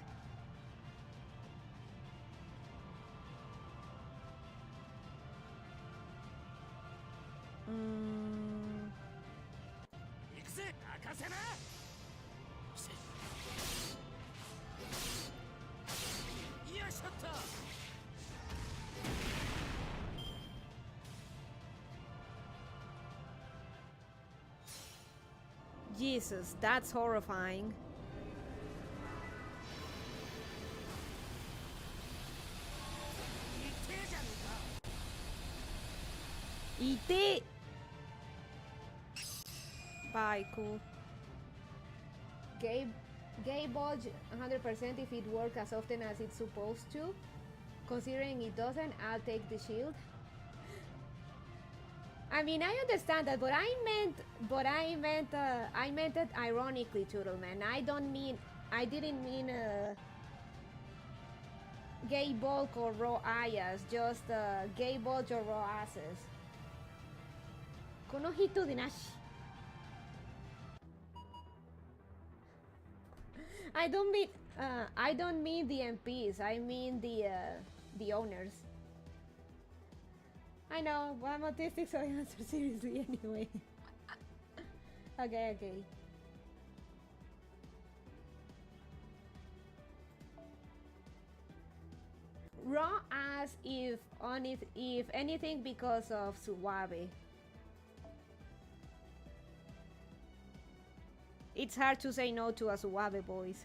Jesus, that's horrifying. Eat. Bye, cool. Gay bulge 100% if it works as often as it's supposed to. Considering it doesn't, I'll take the shield. I mean, I understand that, but I meant it ironically, Turtleman. I didn't mean gay bulk or raw ayas, just gay bulge or raw asses. Konohito de nashi. I don't mean the MPs. I mean the owners. I know, but I'm autistic, so I answer seriously anyway. Okay. Raw ask if anything because of Suave. It's hard to say no to a Suave voice.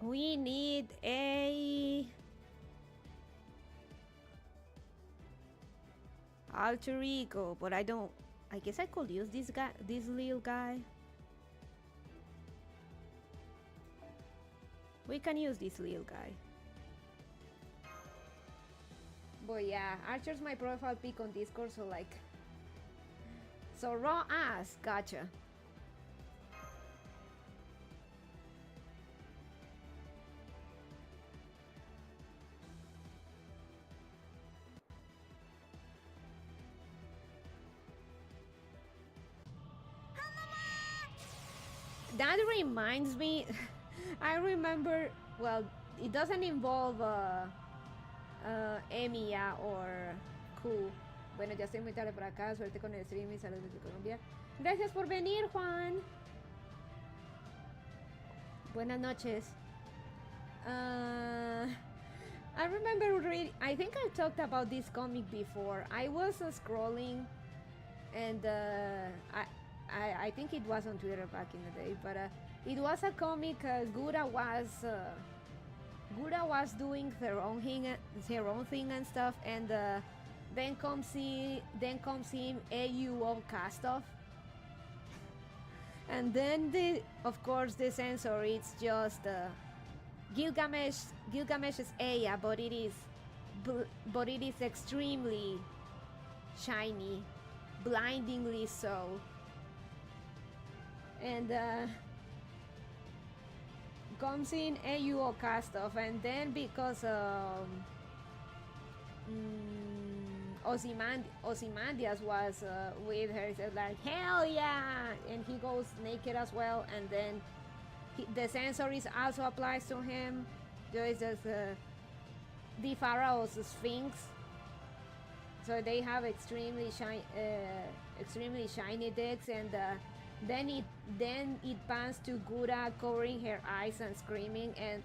We need a alter ego, but I guess I could use this guy, this little guy. We can use this little guy. But yeah, Archer's my profile pic on Discord, so like, so raw ass, gotcha. That reminds me, I remember, well, it doesn't involve Emiya or Q. Bueno, ya estoy muy tarde por acá, suerte con el stream y saludos desde Colombia. Gracias por venir, Juan. Buenas noches. I remember reading, I think I talked about this comic before. I was scrolling and I think it was on Twitter back in the day, but it was a comic. Gura was doing her own thing and stuff, and then comes him AUO Cast-off, and then of course the censor, it's just Gilgamesh's Aya, but it is extremely shiny, blindingly so. And comes in AUO Cast-off, and then because Ozymandias was with her, he said like, hell yeah, and he goes naked as well, and then the censor is also applies to him. There is this the Pharaoh's Sphinx, so they have extremely shiny dicks, and then it pans to Gura covering her eyes and screaming, and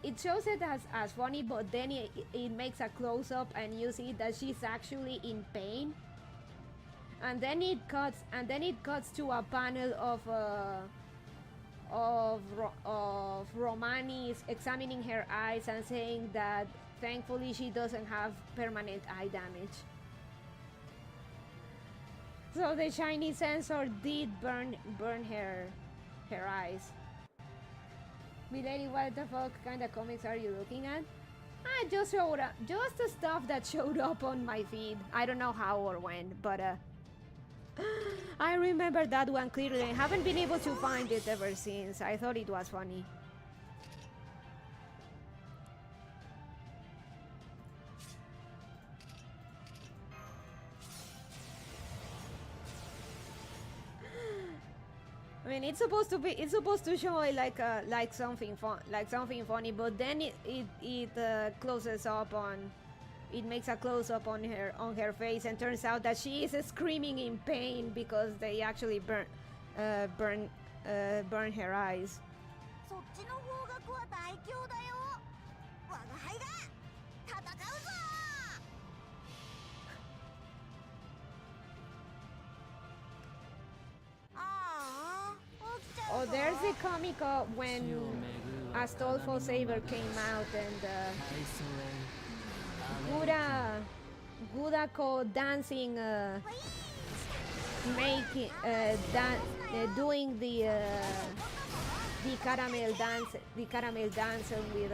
it shows it as funny, but then it makes a close-up and you see that she's actually in pain, and then it cuts to a panel of Romani examining her eyes and saying that thankfully she doesn't have permanent eye damage. So the shiny censor did burn her eyes. Milady, what the fuck kind of comics are you looking at? Just the stuff that showed up on my feed. I don't know how or when, but I remember that one clearly. I haven't been able to find it ever since. I thought it was funny. I mean, it's supposed to show like something funny, but then it closes up on, it makes a close up on her face, and turns out that she is screaming in pain because they actually burn her eyes. Oh, there's the comic when Astolfo Saber came out, and Gudako dancing, doing the caramel dance with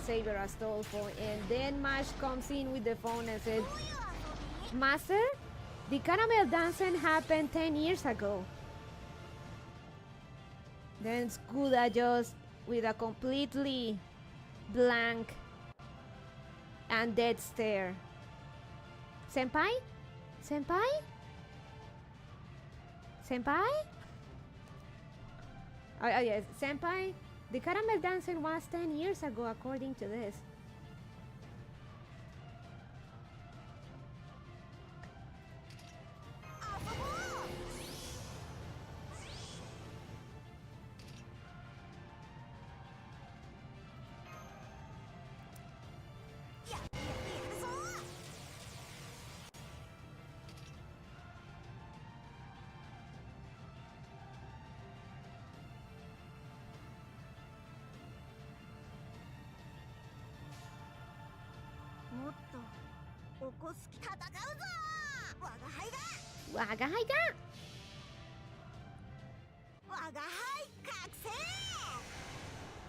Saber Astolfo, and then Mash comes in with the phone and said, "Master, the caramel dancing happened 10 years ago." Then Skuda just with a completely blank and dead stare. Senpai? Senpai? Senpai? Oh yes, Senpai, the caramel dancing was 10 years ago according to this. こすき戦うぞ我が輩が Wagahaiga! 我が輩覚醒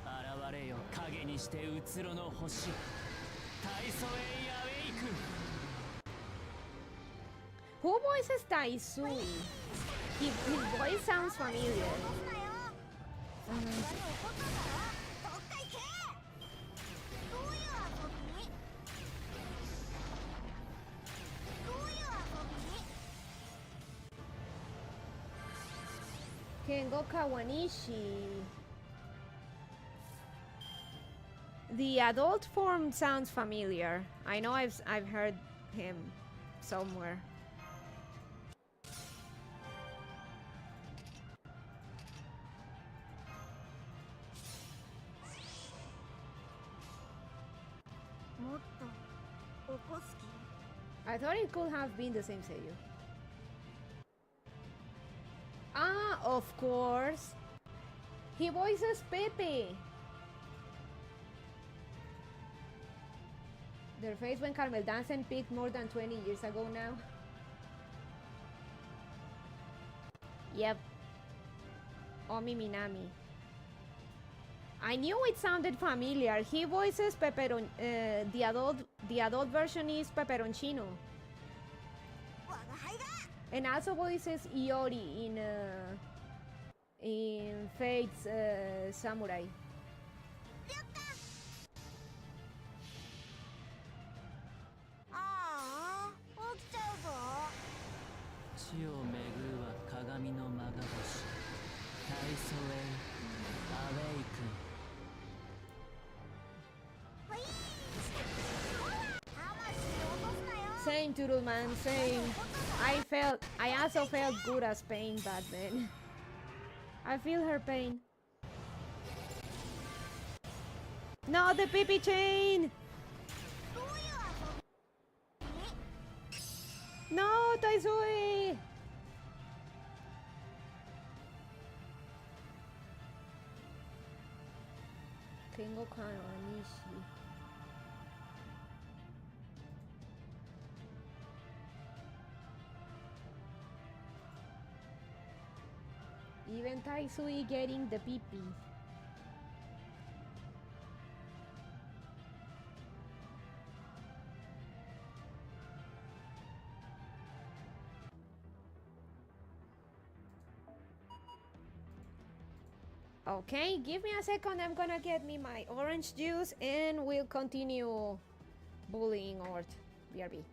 現れよ影にしてうつろの星大祖へアウェイク Who voices Taisui? His voice sounds familiar. 落とすなよさすがに怒っただろどっか行けどういう遊びどういう遊び Kengo Kawanishi. The adult form sounds familiar. I know I've heard him somewhere. I thought it could have been the same seiyuu. Ah, of course. He voices Pepe. Their face when Carmel Dancing peaked more than 20 years ago now. Yep. Omi Minami. I knew it sounded familiar. He voices Pepperon. The adult version is Pepperoncino. And also voices Iori in Fate's Samurai. ああ起きちゃうぞ地を巡るは鏡のまが星大祖へアウェイク Same, Turtle Man, same. I also felt good as pain back then. I feel her pain. No, the pee chain! No, Taisui! Kengo Kawanishi. Even Taisui getting the pee-pee. Okay, give me a second. I'm gonna get me my orange juice and we'll continue bullying Ort. BRB.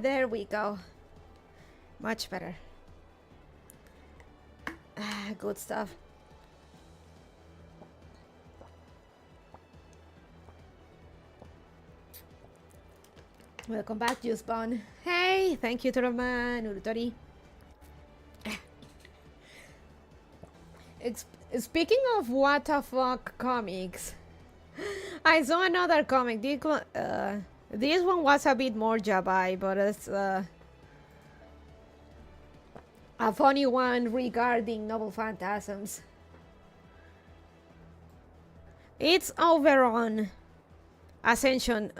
There we go. Much better. Good stuff. Welcome back, Juicebon. Hey, thank you, Toroman, Urutori. Speaking of what the fuck comics, I saw another comic. This one was a bit more jabai, but it's a funny one regarding noble phantasms. It's over on Ascension,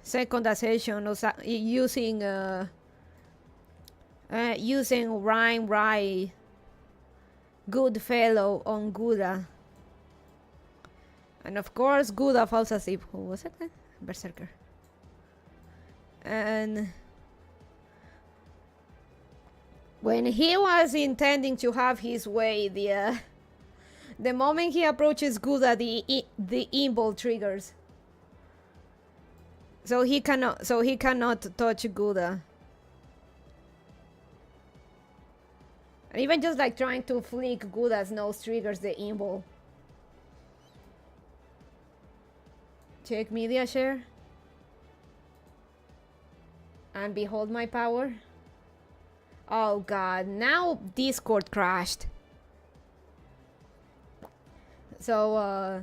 second Ascension, using Rhyme Rai Goodfellow on Gouda. And of course, Gouda falls asleep. Who was it? Berserker. And when he was intending to have his way, the moment he approaches Gouda, the invul triggers. So he cannot touch Gouda. And even just like trying to flick Gouda's nose triggers the invul. Check media share. And behold my power. Oh god, now Discord crashed. So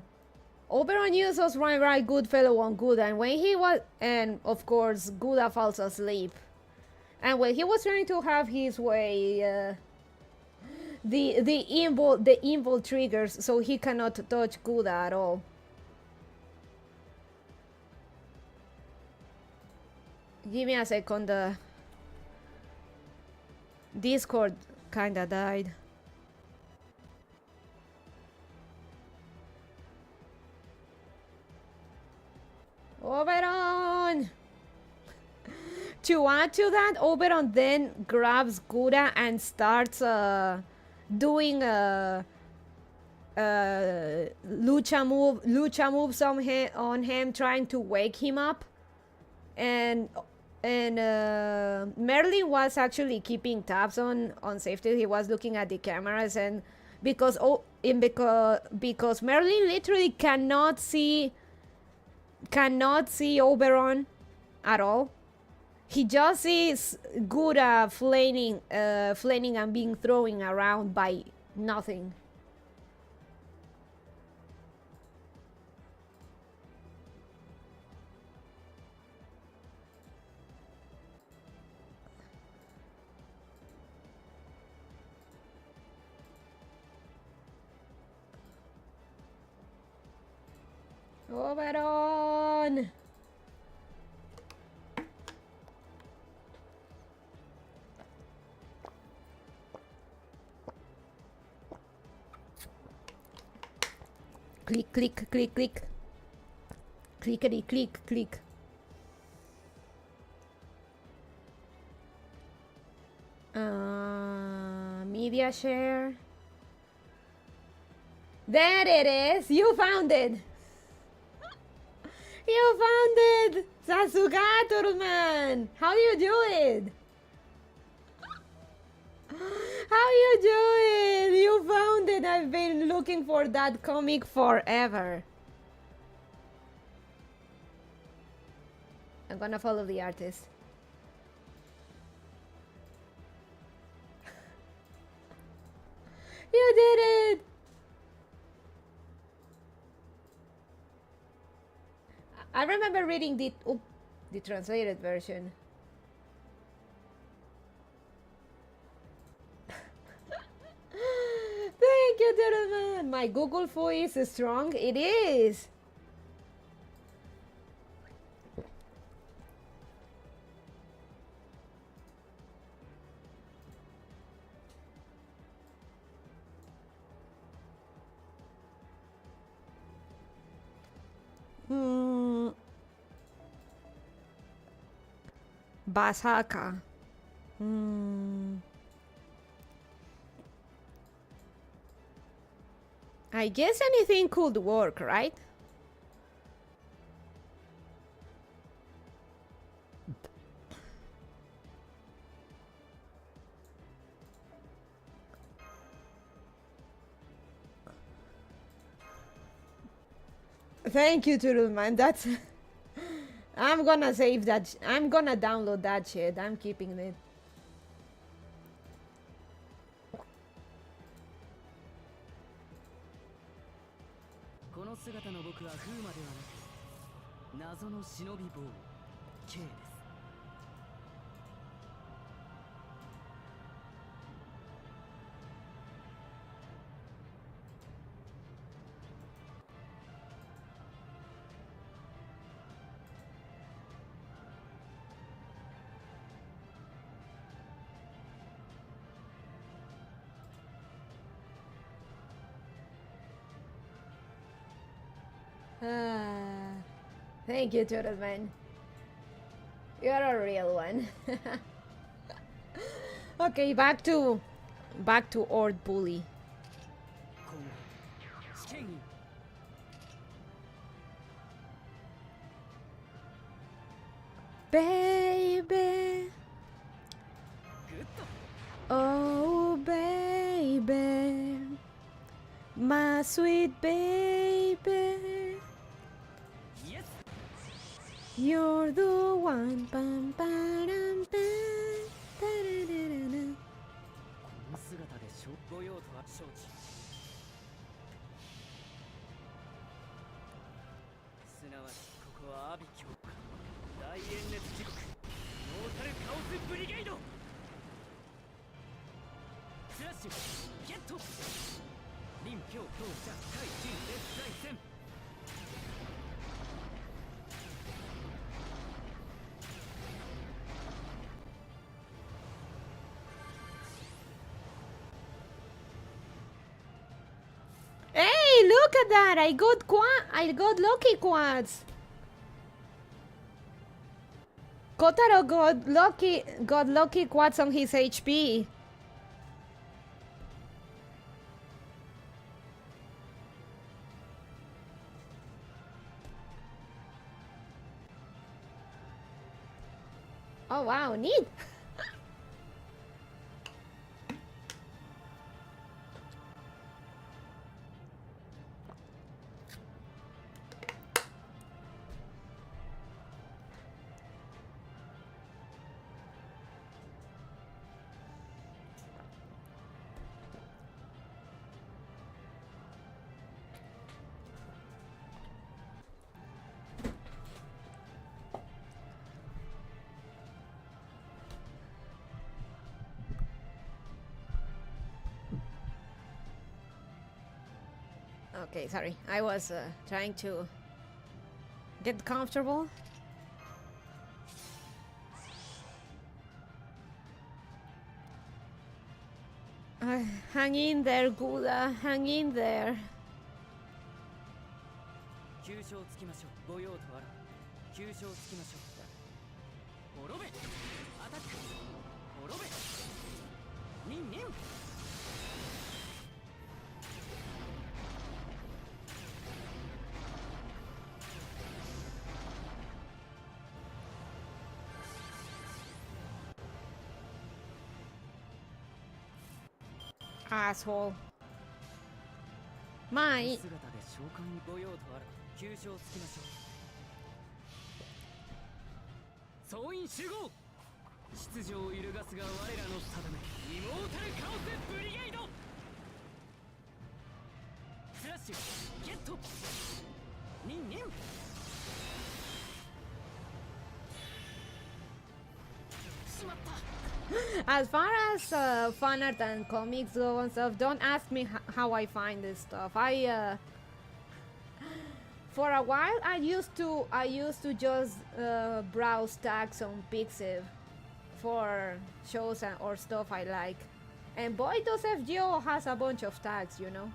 Oberon uses right Goodfellow on Gouda, and when he was, and of course Gouda falls asleep. And when he was trying to have his way, the invul triggers, so he cannot touch Gouda at all. Give me a second. Discord kinda died. Oberon! To add to that, Oberon then grabs Gouda and starts doing lucha moves on him, trying to wake him up. And Merlin was actually keeping tabs on safety. He was looking at the cameras, and because Merlin literally cannot see Oberon at all. He just sees Gouda flaming and being thrown around by nothing. Oberon! Click, click, click, click. Clickety, click, click. Media share. There it is! You found it! You found it! Sasugator, man! How you do it? How you do it? You found it! I've been looking for that comic forever. I'm gonna follow the artist. You did it! I remember reading the translated version. Thank you, gentlemen. My Google voice is strong. It is. Basaka. I guess anything could work, right? Thank you, Turulman. That's. I'm gonna save that. I'm gonna download that shit. I'm keeping it. この姿の僕は風魔ではなく謎の忍び棒 K です。 Thank you, Turtleman. You're a real one. Okay, back to Ord Bully. 試験員 Baby, グッド oh baby, my sweet baby, イエス you're the one. Bam, ba-dam, bam, da-da-da-da-da. この姿でご用とは承知。すなわちここは阿鼻教科大炎熱時刻モータルカオスブリゲイドスラッシュゲット臨氷強者対人列大戦 Hey, look at that! I got lucky quads. Kotaro got lucky quads on his HP. Oh wow, neat. Okay, sorry. I was trying to get comfortable. Hang in there, Gouda. Hang in there. 急所をつきましょうご用とあら急所をつきましょう滅べアタック滅べニンニン Asshole. My. 姿で召喚にご用とあら急所をつきましょう総員集合秩序を揺るがすが我らの定めイモータルカオスブリゲイドスラッシュゲットニンニン As far as fan art and comics go and stuff, don't ask me how I find this stuff. For a while I used to just browse tags on Pixiv for shows or stuff I like, and boy does FGO has a bunch of tags, you know.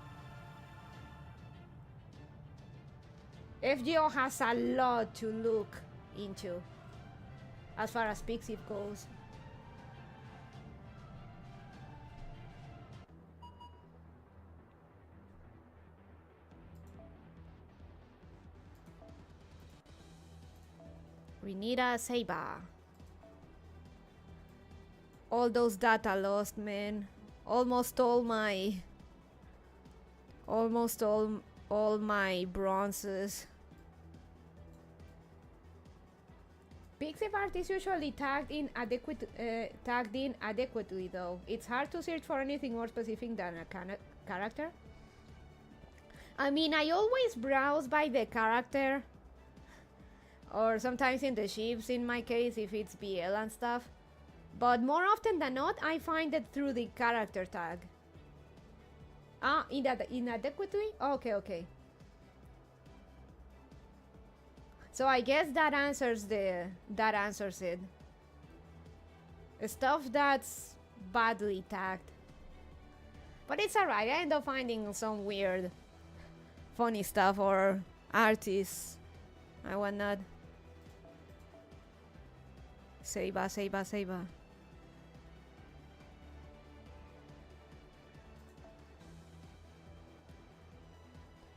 FGO has a lot to look into as far as Pixiv goes. We need a saber. All those data lost, man. Almost all my bronzes. Pixie art is usually tagged in adequately though. It's hard to search for anything more specific than a character. I mean, I always browse by the character, or sometimes in the ships in my case if it's BL and stuff. But more often than not, I find it through the character tag. Ah, inadequately? Okay, okay. So I guess that answers it. Stuff that's badly tagged. But it's alright, I end up finding some weird, funny stuff or artists and whatnot. Seiba, Seiba, Seiba.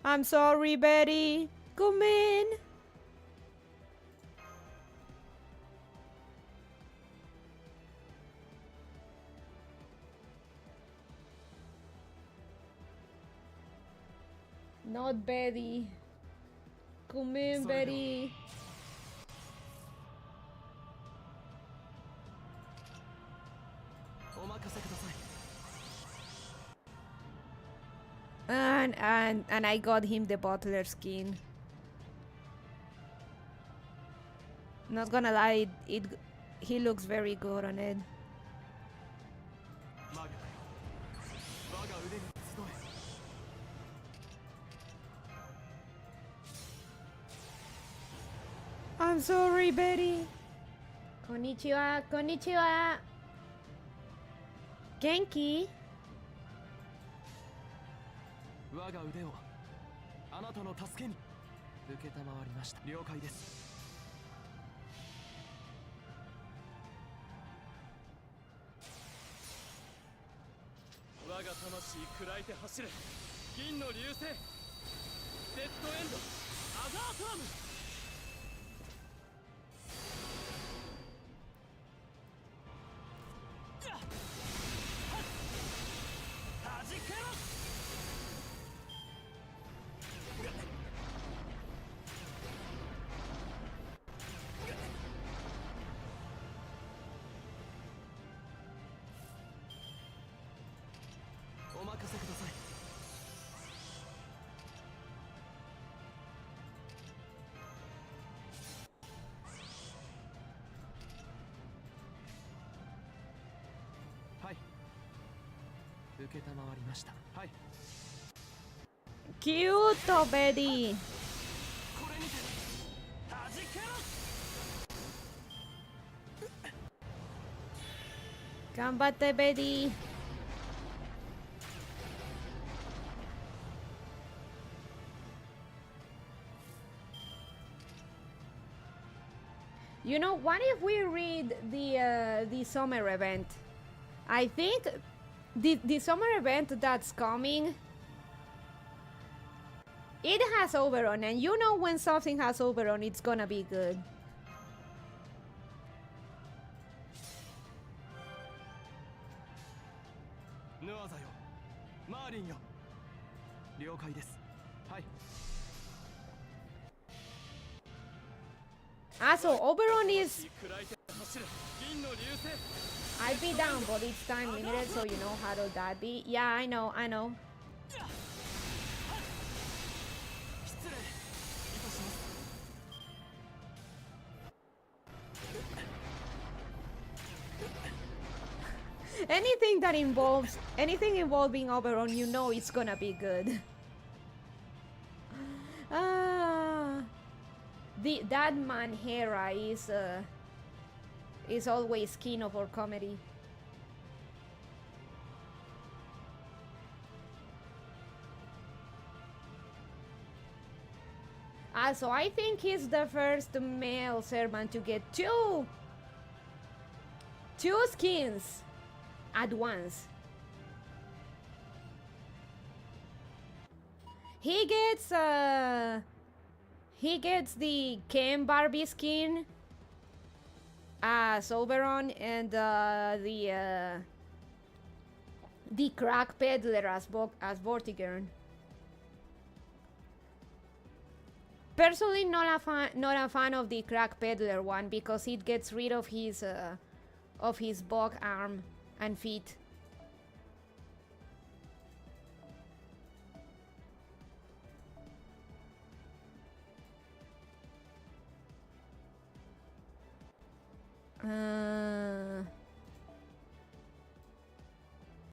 I'm sorry, Betty. Come in. Not Betty. Come in, Betty. And I got him the butler skin. Not gonna lie, he looks very good on it. I'm sorry, Betty. Konnichiwa, konnichiwa. Genki. 我が腕をあなたの助けに受けたまわりました。了解です。我が魂喰らいて走る銀の流星 Z エンドアザートラム。受けたまわりました。はい。キュート、ベディ。これにて弾けろ。頑張って、ベディ。You know, what if we read the summer event? I think the summer event that's coming, it has Oberon, and you know when something has Oberon, it's gonna be good. Ah, so Oberon is... I'd be down, but it's time limited, so you know how to that be. Yeah, I know, I know. Anything involving Oberon, you know it's gonna be good. That man Hera is always keen for comedy. Also, I think he's the first male servant to get two skins at once. He gets the Ken Barbie skin as Oberon, and the crack peddler as Vortigern. Personally, not a fan of the crack peddler one because it gets rid of his bug arm and feet.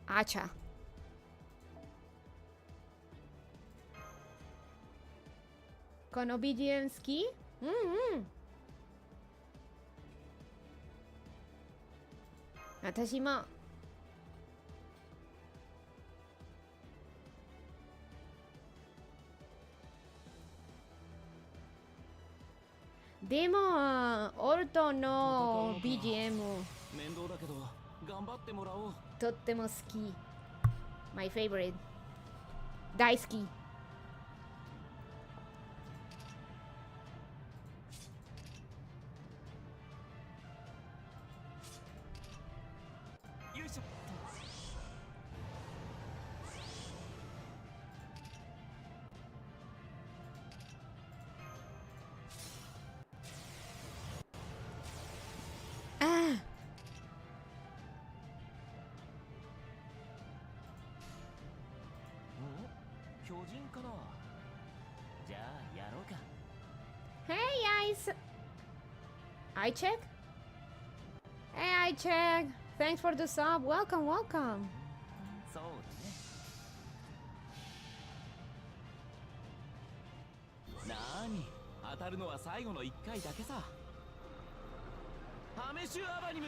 Acha. Con BGM ski? Atashima. Demo orto no BGM. 面倒だけど頑張ってもらおう。 Tottemo ski. My favorite. Daisuki. よいしょ。 Ah. 巨人かな。じゃあやろうか。 Hey, I check. Hey, I check. Thanks for the sub. Welcome, welcome. そうだね。なーに、当たるのは最後の1回だけさ。ハメシュアバニム。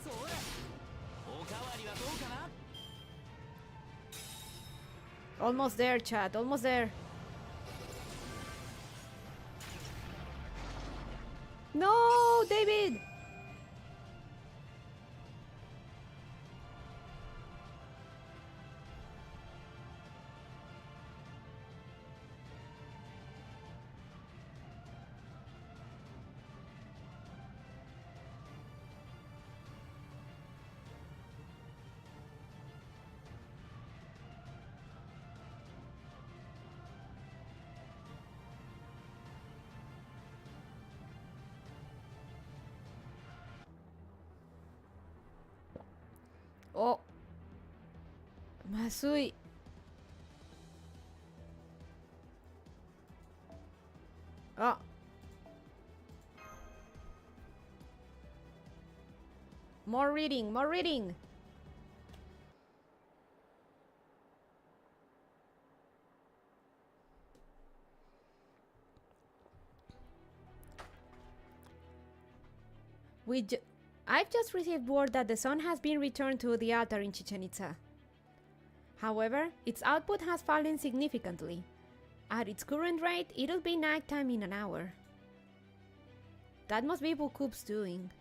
そうだ。おかわりはどうかな。 Almost there, chat. Almost there. No, David. Oh. Masui. Oh. More reading, more reading. I've just received word that the sun has been returned to the altar in Chichen Itza. However, its output has fallen significantly. At its current rate, it'll be nighttime in an hour. That must be Bukub's doing.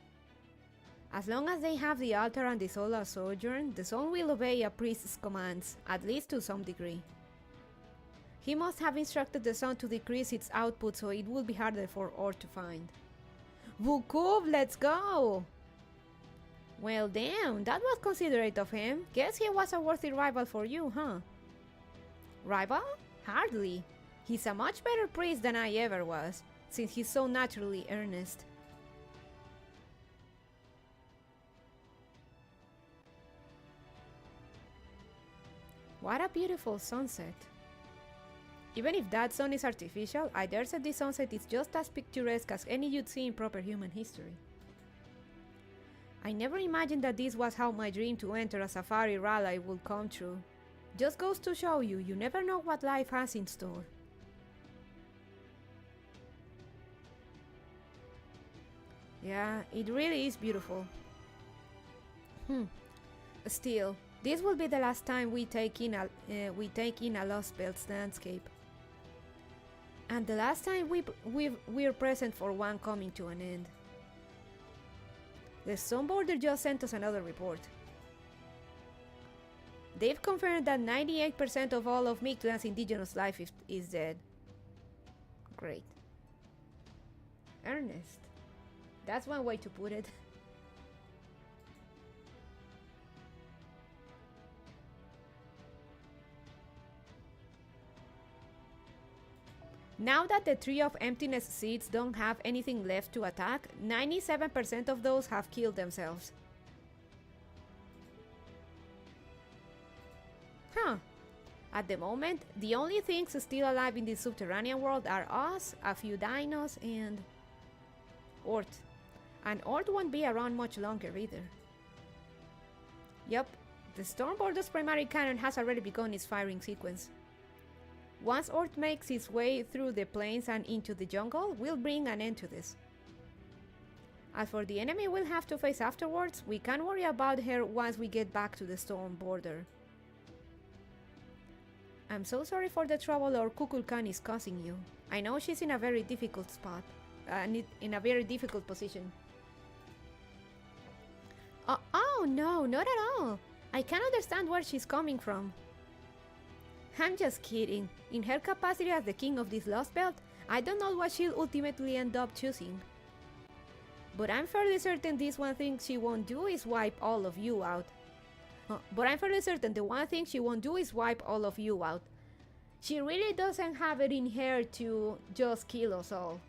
As long as they have the altar and the solar sojourn, the sun will obey a priest's commands, at least to some degree. He must have instructed the sun to decrease its output so it will be harder for ore to find. Bukub, let's go! Well, damn, that was considerate of him. Guess he was a worthy rival for you, huh? Rival? Hardly. He's a much better priest than I ever was, since he's so naturally earnest. What a beautiful sunset. Even if that sun is artificial, I dare say this sunset is just as picturesque as any you'd see in proper human history. I never imagined that this was how my dream to enter a safari rally would come true. Just goes to show you, you never know what life has in store. Yeah, it really is beautiful. Still, this will be the last time we take in a Lost Belts landscape. And the last time we're present for one coming to an end. The Sunboarder just sent us another report. They've confirmed that 98% of all of Mictlan's indigenous life is dead. Great. Earnest. That's one way to put it. Now that the Tree of Emptiness seeds don't have anything left to attack, 97% of those have killed themselves. Huh. At the moment, the only things still alive in this subterranean world are us, a few dinos, and Ort. And Ort won't be around much longer either. Yup, the Stormborder's primary cannon has already begun its firing sequence. Once Ort makes its way through the plains and into the jungle, we'll bring an end to this. As for the enemy we'll have to face afterwards, we can't worry about her once we get back to the Stormborder. I'm so sorry for the trouble our Kukulkan is causing you. I know she's in a very difficult spot, in a very difficult position. Oh no, not at all. I can't understand where she's coming from. I'm just kidding. In her capacity as the king of this Lost Belt, I don't know what she'll ultimately end up choosing. But I'm fairly certain this one thing she won't do is wipe all of you out. She really doesn't have it in her to just kill us all.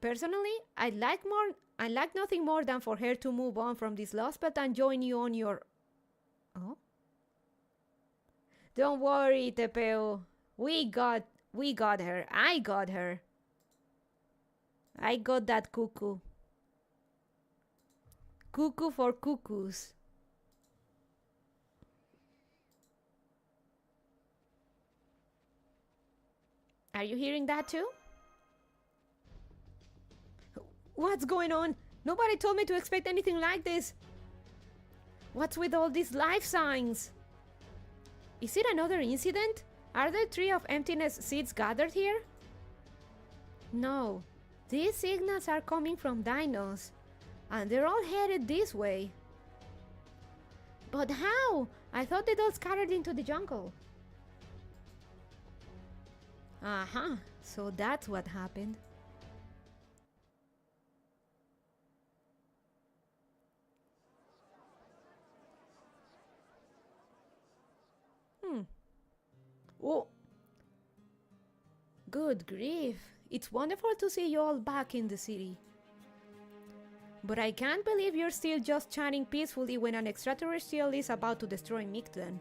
Personally, I'd like nothing more than for her to move on from this Lost Belt and join you on your... Oh? Don't worry, Tepeo. We got her. I got her. I got that cuckoo. Cuckoo for cuckoos. Are you hearing that too? What's going on? Nobody told me to expect anything like this. What's with all these life signs? Is it another incident? Are the Tree of Emptiness seeds gathered here? No. These signals are coming from dinos. And they're all headed this way. But how? I thought they'd all scattered into the jungle. Uh-huh. So that's what happened. Oh. Good grief. It's wonderful to see you all back in the city. But I can't believe you're still just chatting peacefully when an extraterrestrial is about to destroy Mictlan.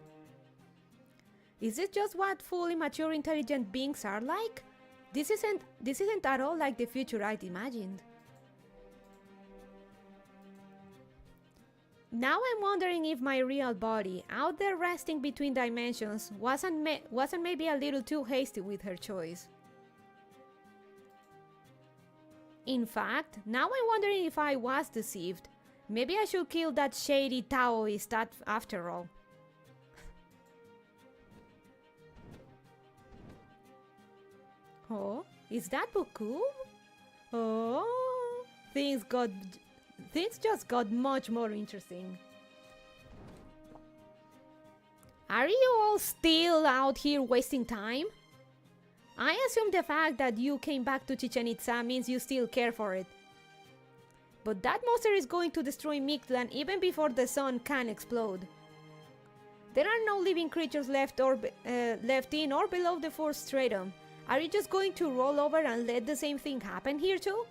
Is this just what fully mature intelligent beings are like? This isn't at all like the future I'd imagined. Now I'm wondering if my real body, out there resting between dimensions, wasn't maybe a little too hasty with her choice. In fact, now I'm wondering if I was deceived. Maybe I should kill that shady Taoist after all. Oh, is that Buku? Oh, things just got much more interesting. Are you all still out here wasting time? I assume the fact that you came back to Chichen Itza means you still care for it. But that monster is going to destroy Mictlan even before the sun can explode. There are no living creatures left in or below the fourth stratum. Are you just going to roll over and let the same thing happen here too?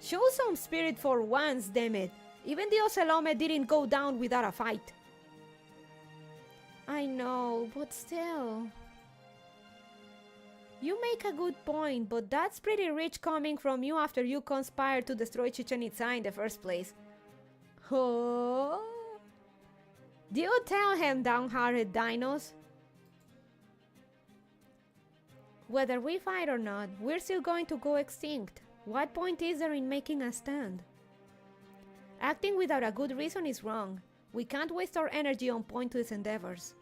Show some spirit for once, damn it. Even the Ocelome didn't go down without a fight. I know, but still... You make a good point, but that's pretty rich coming from you after you conspired to destroy Chichen Itza in the first place. Oh. Do you tell him, downhearted dinos? Whether we fight or not, we're still going to go extinct. What point is there in making a stand? Acting without a good reason is wrong. We can't waste our energy on pointless endeavors.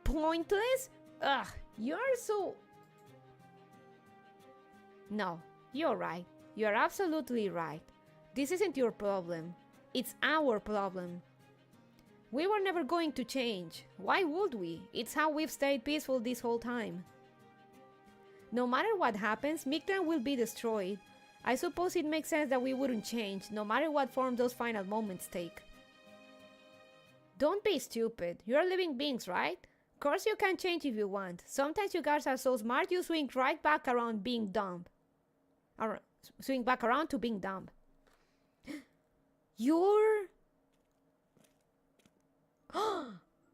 Pointless? Ugh, you're so... No, you're right. You're absolutely right. This isn't your problem. It's our problem. We were never going to change. Why would we? It's how we've stayed peaceful this whole time. No matter what happens, Mictlan will be destroyed. I suppose it makes sense that we wouldn't change, no matter what form those final moments take. Don't be stupid. You're living beings, right? course you can change if you want. Sometimes you guys are so smart you swing right back around being dumb. Or swing back around to being dumb. You're...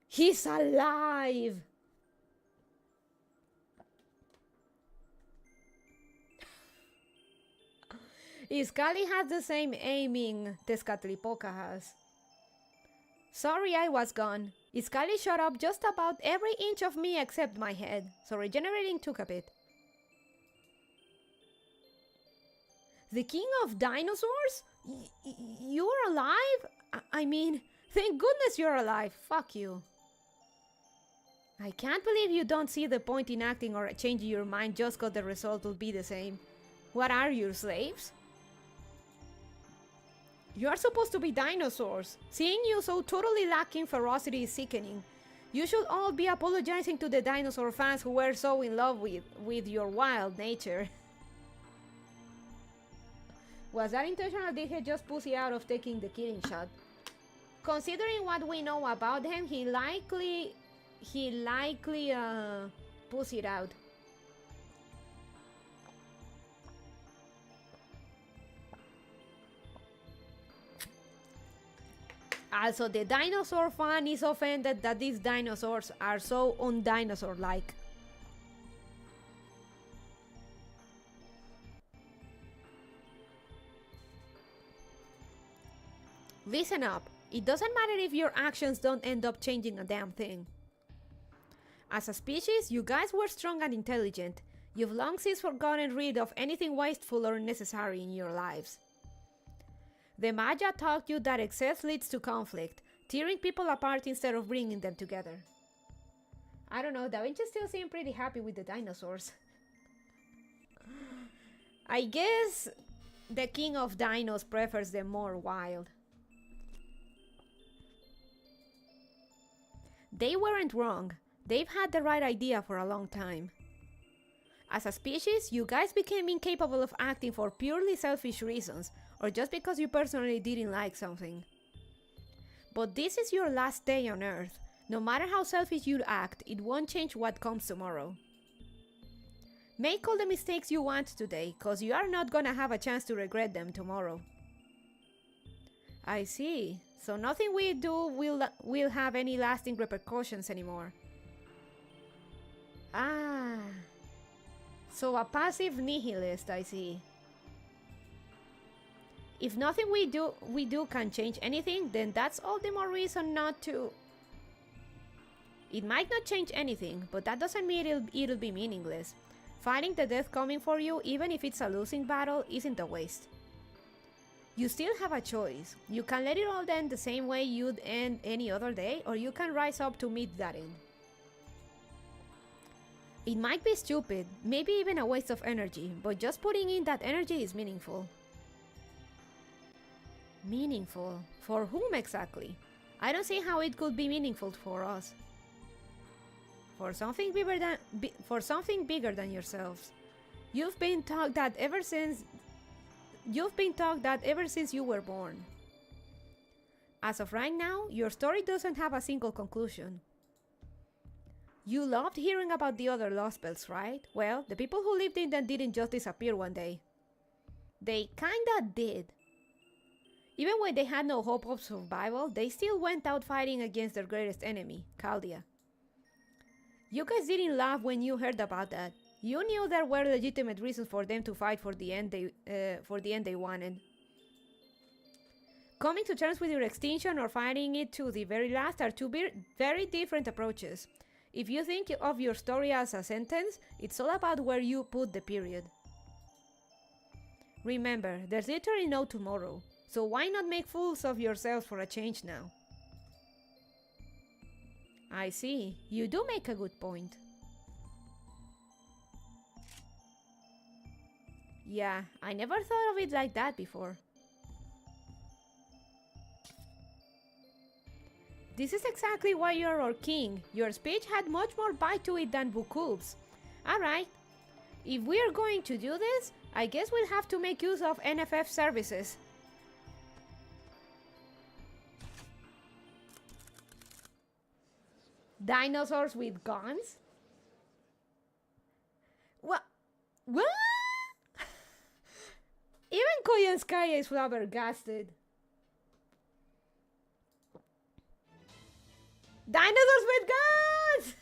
He's alive! Iskali has the same aiming Tezcatlipoca has. Sorry I was gone. Iskali shot up just about every inch of me except my head, so regenerating took a bit. The king of dinosaurs? You're alive? I mean, thank goodness you're alive. Fuck you. I can't believe you don't see the point in acting or changing your mind just cause the result will be the same. What are you, slaves? You are supposed to be dinosaurs. Seeing you so totally lacking ferocity is sickening. You should all be apologizing to the dinosaur fans who were so in love with your wild nature. Was that intentional? Did he just pussy out of taking the killing shot? Considering what we know about him, he likely pussied out. Also, the dinosaur fan is offended that these dinosaurs are so undinosaur-like. Listen up. It doesn't matter if your actions don't end up changing a damn thing. As a species, you guys were strong and intelligent. You've long since gotten rid of anything wasteful or unnecessary in your lives. The Maya taught you that excess leads to conflict, tearing people apart instead of bringing them together. I don't know, Da Vinci still seemed pretty happy with the dinosaurs. I guess the king of dinos prefers them more wild. They weren't wrong. They've had the right idea for a long time. As a species, you guys became incapable of acting for purely selfish reasons, or just because you personally didn't like something. But this is your last day on Earth. No matter how selfish you act, it won't change what comes tomorrow. Make all the mistakes you want today, cause you are not gonna have a chance to regret them tomorrow. I see. So nothing we do will have any lasting repercussions anymore. Ah. So a passive nihilist, I see. If nothing we do can change anything, then that's all the more reason not to. It might not change anything, but that doesn't mean it'll be meaningless. Fighting the death coming for you, even if it's a losing battle, isn't a waste. You still have a choice. You can let it all end the same way you'd end any other day, or you can rise up to meet that end. It might be stupid, maybe even a waste of energy, but just putting in that energy is meaningful. Meaningful? For whom exactly? I don't see how it could be meaningful for us. For something bigger than yourselves. You've been taught that ever since you were born. As of right now, your story doesn't have a single conclusion. You loved hearing about the other Lost Bells, right? Well, the people who lived in them didn't just disappear one day. They kinda did. Even when they had no hope of survival, they still went out fighting against their greatest enemy, Chaldea. You guys didn't laugh when you heard about that. You knew there were legitimate reasons for them to fight for the end they wanted. Coming to terms with your extinction or fighting it to the very last are two very different approaches. If you think of your story as a sentence, it's all about where you put the period. Remember, there's literally no tomorrow, so why not make fools of yourselves for a change now? I see, you do make a good point. Yeah, I never thought of it like that before. This is exactly why you're our king. Your speech had much more bite to it than Bukub's. Alright, if we're going to do this, I guess we'll have to make use of NFF services. Dinosaurs with guns? What? What? Even Koyanskaya is flabbergasted. Dinosaurs with guns!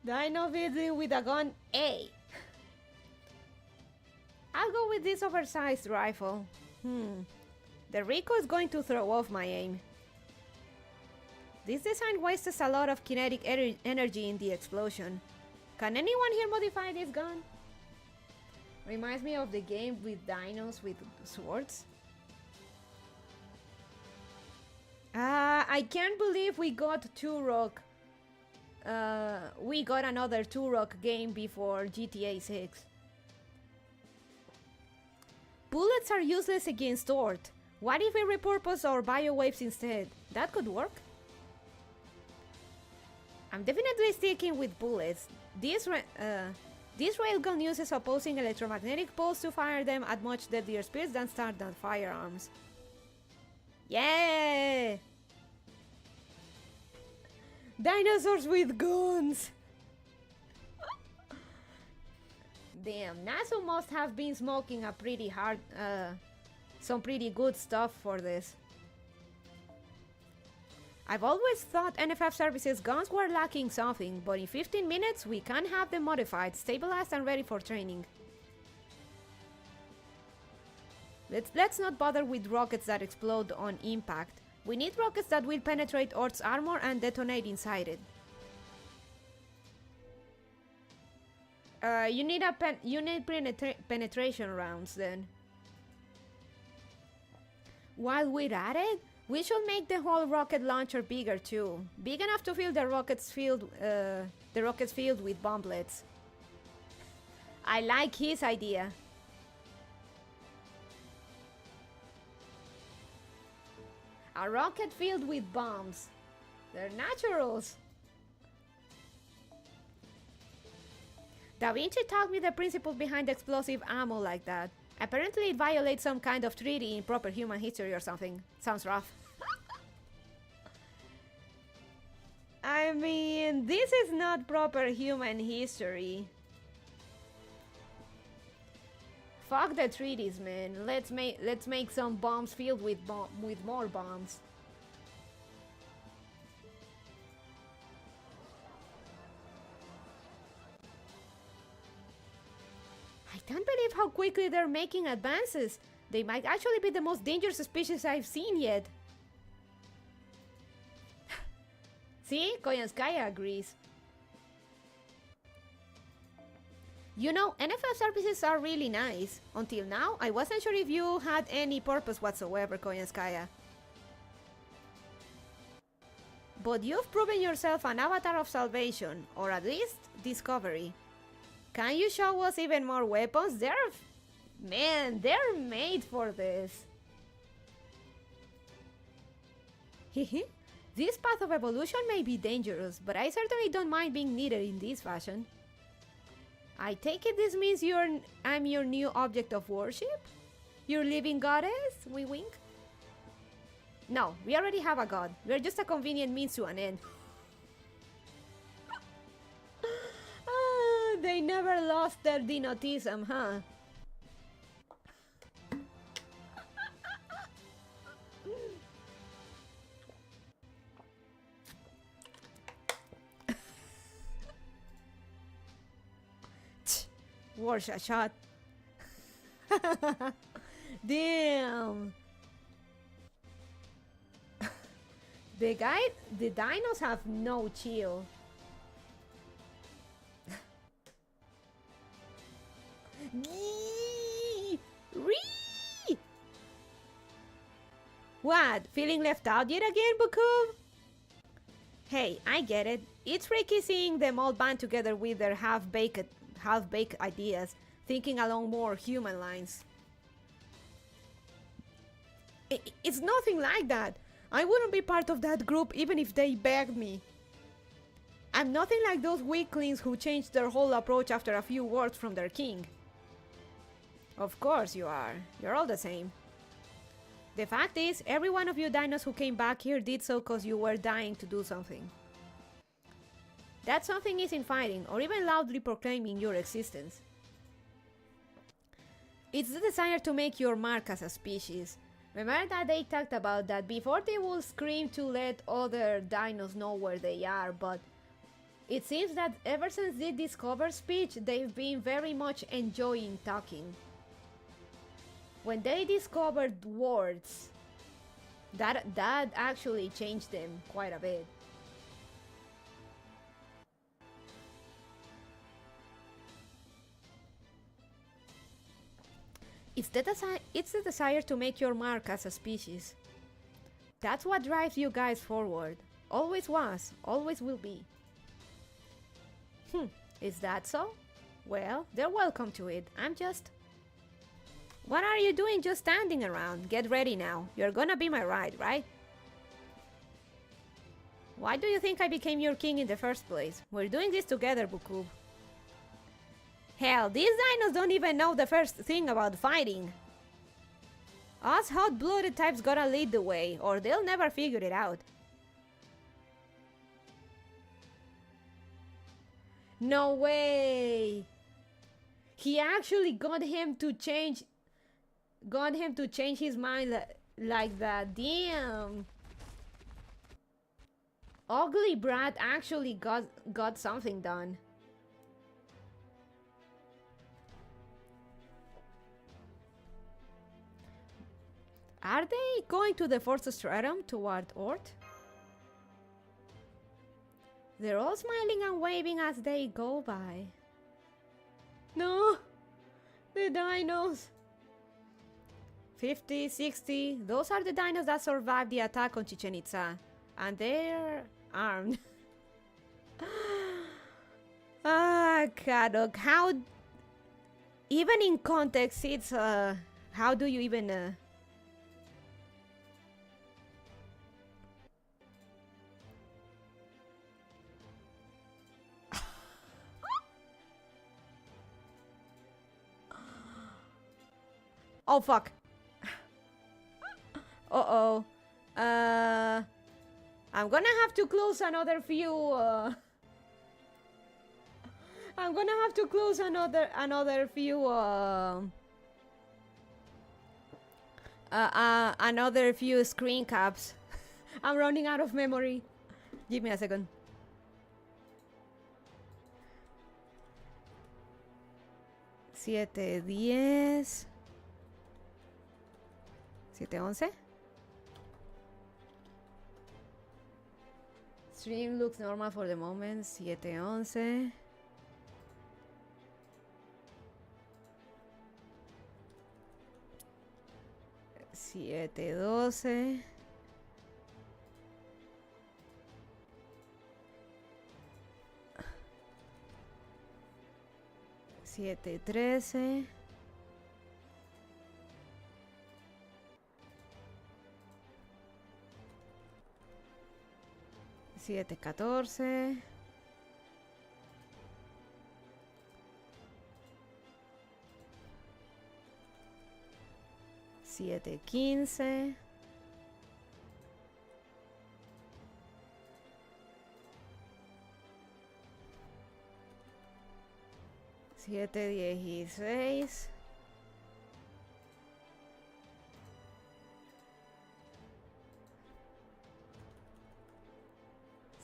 Dino visiting with a gun A. I'll go with this oversized rifle. The recoil is going to throw off my aim. This design wastes a lot of kinetic energy in the explosion. Can anyone here modify this gun? Reminds me of the game with dinos with swords. I can't believe we got Turok. We got another Turok game before GTA 6. Bullets are useless against Ort. What if we repurpose our biowaves instead? That could work. I'm definitely sticking with bullets. This railgun uses opposing electromagnetic pulse to fire them at much deadlier speeds than standard firearms. Yeah! Dinosaurs with guns! Damn, Nasu must have been smoking a pretty hard, some pretty good stuff for this. I've always thought NFF Services guns were lacking something, but in 15 minutes we can have them modified, stabilized and ready for training. Let's not bother with rockets that explode on impact. We need rockets that will penetrate Ort's armor and detonate inside it. You need penetration rounds then. While we're at it, we should make the whole rocket launcher bigger too, big enough to fill the rockets filled with bomblets. I like his idea. A rocket filled with bombs. They're naturals. Da Vinci taught me the principle behind explosive ammo like that. Apparently it violates some kind of treaty in proper human history or something. Sounds rough. I mean, this is not proper human history. Fuck the treaties, man. Let's make some bombs filled with more bombs. I can't believe how quickly they're making advances. They might actually be the most dangerous species I've seen yet. See? Koyanskaya agrees. You know, NFF services are really nice. Until now, I wasn't sure if you had any purpose whatsoever, Koyanskaya. But you've proven yourself an avatar of salvation, or at least discovery. Can you show us even more weapons? Man, they're made for this. Hehe. This path of evolution may be dangerous, but I certainly don't mind being needed in this fashion. I take it this means I'm your new object of worship? Your living goddess? We wink. No, we already have a god. We're just a convenient means to an end. They never lost their denotism, huh? Worship shot. Damn. The dinos have no chill. What? Feeling left out yet again, Bukub? Hey, I get it. It's tricky seeing them all band together with their half-baked ideas, thinking along more human lines. It's nothing like that. I wouldn't be part of that group even if they begged me. I'm nothing like those weaklings who changed their whole approach after a few words from their king. Of course you are. You're all the same. The fact is, every one of you dinos who came back here did so cause you were dying to do something. That something isn't fighting, or even loudly proclaiming your existence. It's the desire to make your mark as a species. Remember that they talked about that before they will scream to let other dinos know where they are, but it seems that ever since they discovered speech, they've been very much enjoying talking. When they discovered words, that actually changed them quite a bit. It's the desire to make your mark as a species. That's what drives you guys forward. Always was, always will be. Is that so? Well, they're welcome to it. I'm just... What are you doing just standing around? Get ready now. You're gonna be my ride, right? Why do you think I became your king in the first place? We're doing this together, Bukub. Hell, these dinos don't even know the first thing about fighting. Us hot-blooded types gotta lead the way, or they'll never figure it out. No way! He actually got him to change his mind like that. Damn! Ugly Brat actually got something done. Are they going to the fourth stratum toward Ort? They're all smiling and waving as they go by. No! The dinos! 50, 60, those are the dinos that survived the attack on Chichen Itza. And they're armed. Ah, Kadok, how... Even in context, it's, how do you even, Oh, fuck. Uh-oh. I'm gonna have to close another few, I'm gonna have to close another few, another few screen caps. I'm running out of memory. Give me a second. Siete, 10. 7:11. Stream looks normal for the moment. 7:11. 7:12. 7:13. 7:14.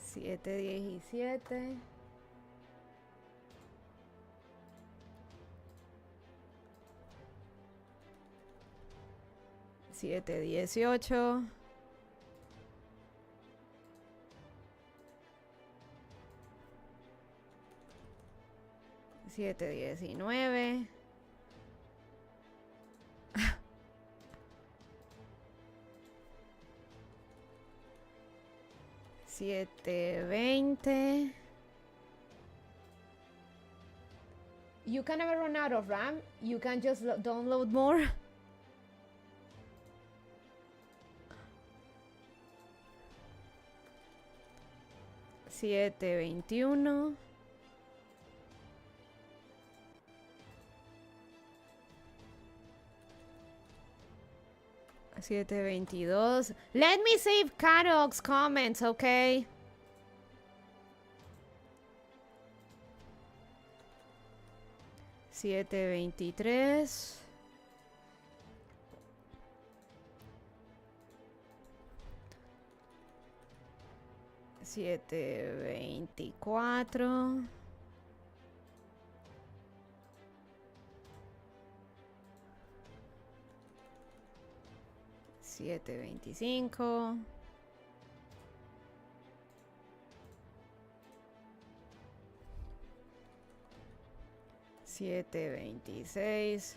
7:15. 7:16. 7:17. 7:18. 7:19. 7:20. You can never run out of RAM. You can just download more. 7:21. 7:21. 7:22. Let me save Karok's comments, okay? 7:23. 7:24. 7:25. 7:26.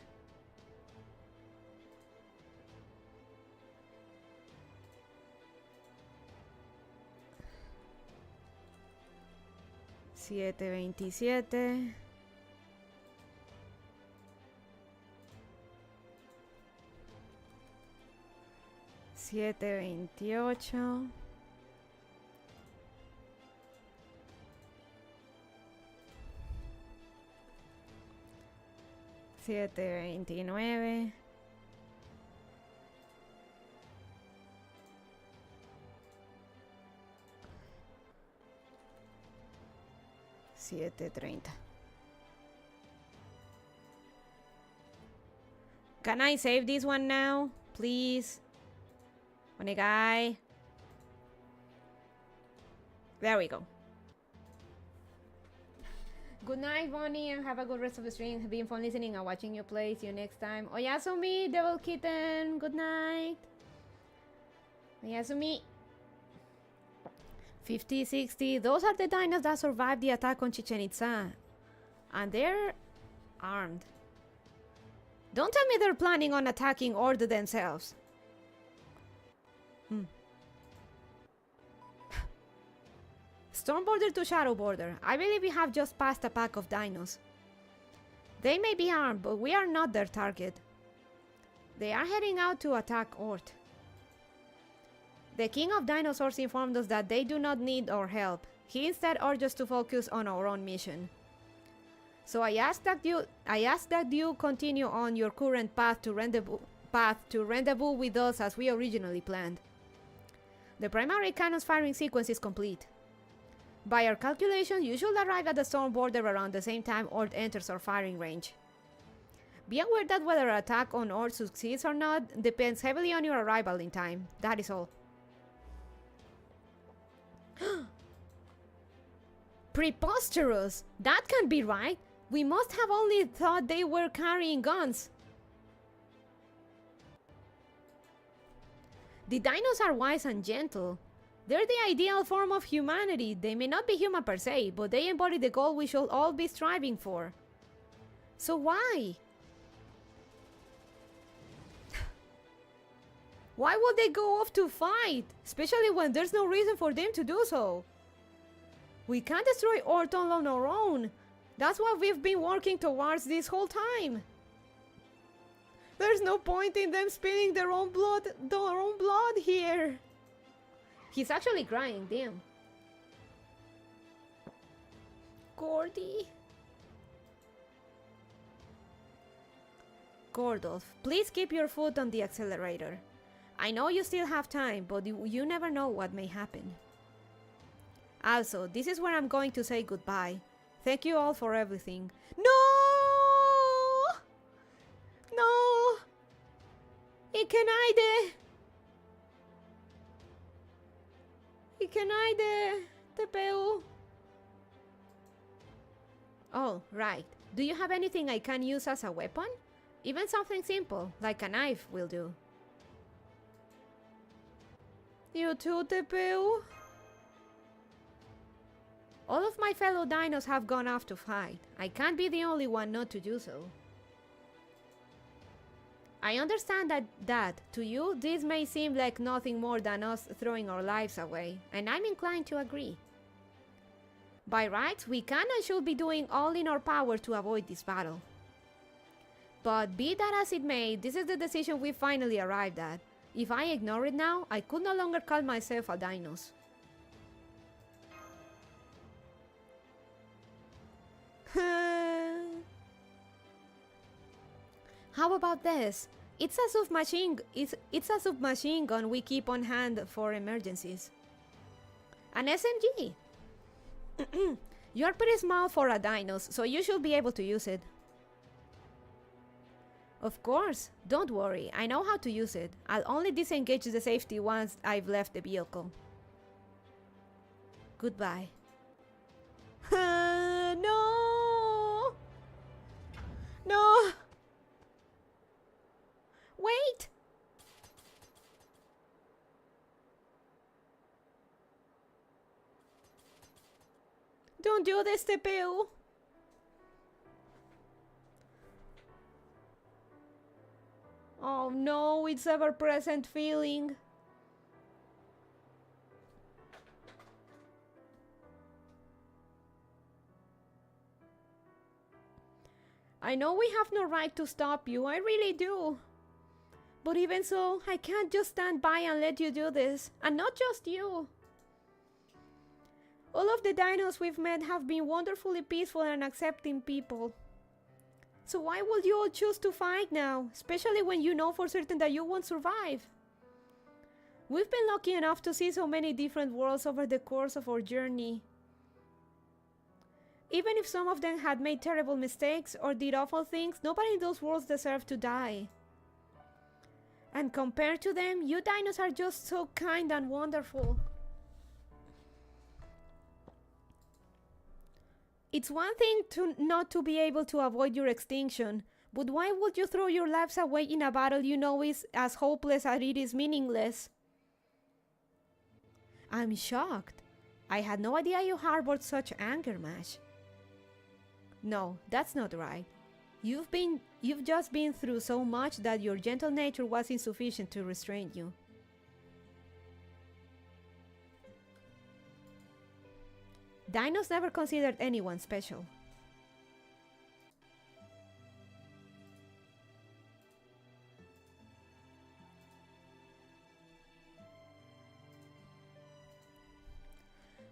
7:27. 7:28. 7:29. 7:30. Can I save this one now, please? Onegai. There we go. Good night, Bonnie, and have a good rest of the stream. Have been fun listening and watching you play. See you next time. Oyasumi, Devil Kitten. Good night. Oyasumi. 50, 60. Those are the dinos that survived the attack on Chichen Itza. And they're armed. Don't tell me they're planning on attacking Order themselves. Storm border to shadow border. I believe we have just passed a pack of dinos. They may be armed, but we are not their target. They are heading out to attack Ort. The king of dinosaurs informed us that they do not need our help. He instead urged us to focus on our own mission. So I ask that you continue on your current path to rendezvous with us as we originally planned. The primary cannon's firing sequence is complete. By our calculation, you should arrive at the storm border around the same time Ort enters our firing range. Be aware that whether an attack on Ort succeeds or not depends heavily on your arrival in time. That is all. Preposterous! That can't be right! We must have only thought they were carrying guns. The dinos are wise and gentle. They're the ideal form of humanity. They may not be human per se, but they embody the goal we should all be striving for. So why? Why would they go off to fight? Especially when there's no reason for them to do so. We can't destroy Orton on our own. That's what we've been working towards this whole time. There's no point in them spilling their own blood here. He's actually crying, damn. Gordy. Gordolf, please keep your foot on the accelerator. I know you still have time, but you never know what may happen. Also, this is where I'm going to say goodbye. Thank you all for everything. No! No! Ikenaide! Ikenaide! Tepeu! Oh, right. Do you have anything I can use as a weapon? Even something simple, like a knife, will do. You too, Tepeu? All of my fellow dinos have gone off to fight. I can't be the only one not to do so. I understand that to you this may seem like nothing more than us throwing our lives away, and I'm inclined to agree. By rights, we can and should be doing all in our power to avoid this battle. But be that as it may, this is the decision we finally arrived at. If I ignore it now, I could no longer call myself a dinos. How about this? It's a submachine gun we keep on hand for emergencies. An SMG. You're pretty small for a dinos, so you should be able to use it. Of course, don't worry, I know how to use it. I'll only disengage the safety once I've left the vehicle. Goodbye. No! No! Wait! Don't do this, TPU! Oh no, it's ever-present feeling. I know we have no right to stop you, I really do. But even so, I can't just stand by and let you do this. And not just you. All of the dinos we've met have been wonderfully peaceful and accepting people. So why would you all choose to fight now? Especially when you know for certain that you won't survive. We've been lucky enough to see so many different worlds over the course of our journey. Even if some of them had made terrible mistakes or did awful things, nobody in those worlds deserved to die. And compared to them, you dinos are just so kind and wonderful. It's one thing to not to be able to avoid your extinction, but why would you throw your lives away in a battle you know is as hopeless as it is meaningless? I'm shocked. I had no idea you harbored such anger, Mash. No, that's not right. You've just been through so much that your gentle nature was insufficient to restrain you. Dinos never considered anyone special.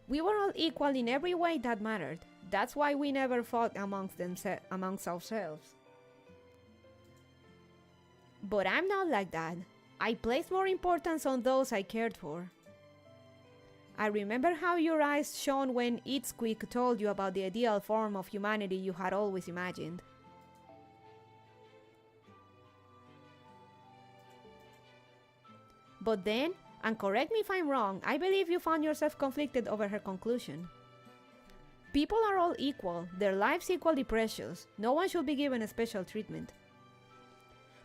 We were all equal in every way that mattered. That's why we never fought amongst ourselves. But I'm not like that. I placed more importance on those I cared for. I remember how your eyes shone when Itzquik told you about the ideal form of humanity you had always imagined. But then, and correct me if I'm wrong, I believe you found yourself conflicted over her conclusion. People are all equal, their lives equally precious. No one should be given a special treatment.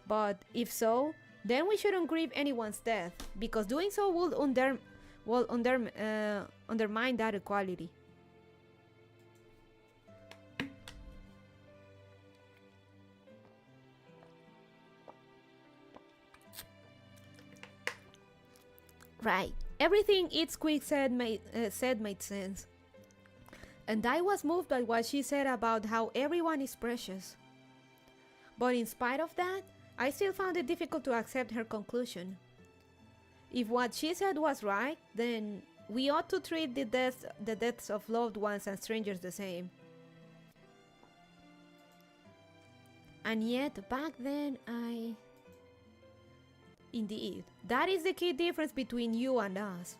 But if so, then we shouldn't grieve anyone's death, because doing so would undermine that equality. Right, everything Itzquik said made sense. And I was moved by what she said about how everyone is precious. But in spite of that, I still found it difficult to accept her conclusion. If what she said was right, then we ought to treat the deaths of loved ones and strangers the same. And yet, back then, Indeed, that is the key difference between you and us.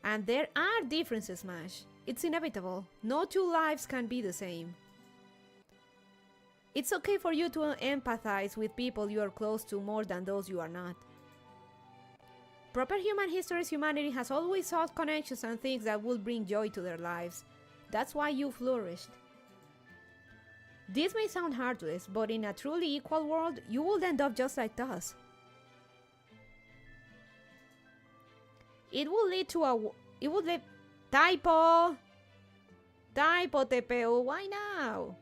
And there are differences, Mash. It's inevitable. No two lives can be the same. It's okay for you to empathize with people you are close to more than those you are not. Proper human history's humanity has always sought connections and things that will bring joy to their lives. That's why you flourished. This may sound heartless, but in a truly equal world, you would end up just like us. It will lead to Typo, TPU, why now?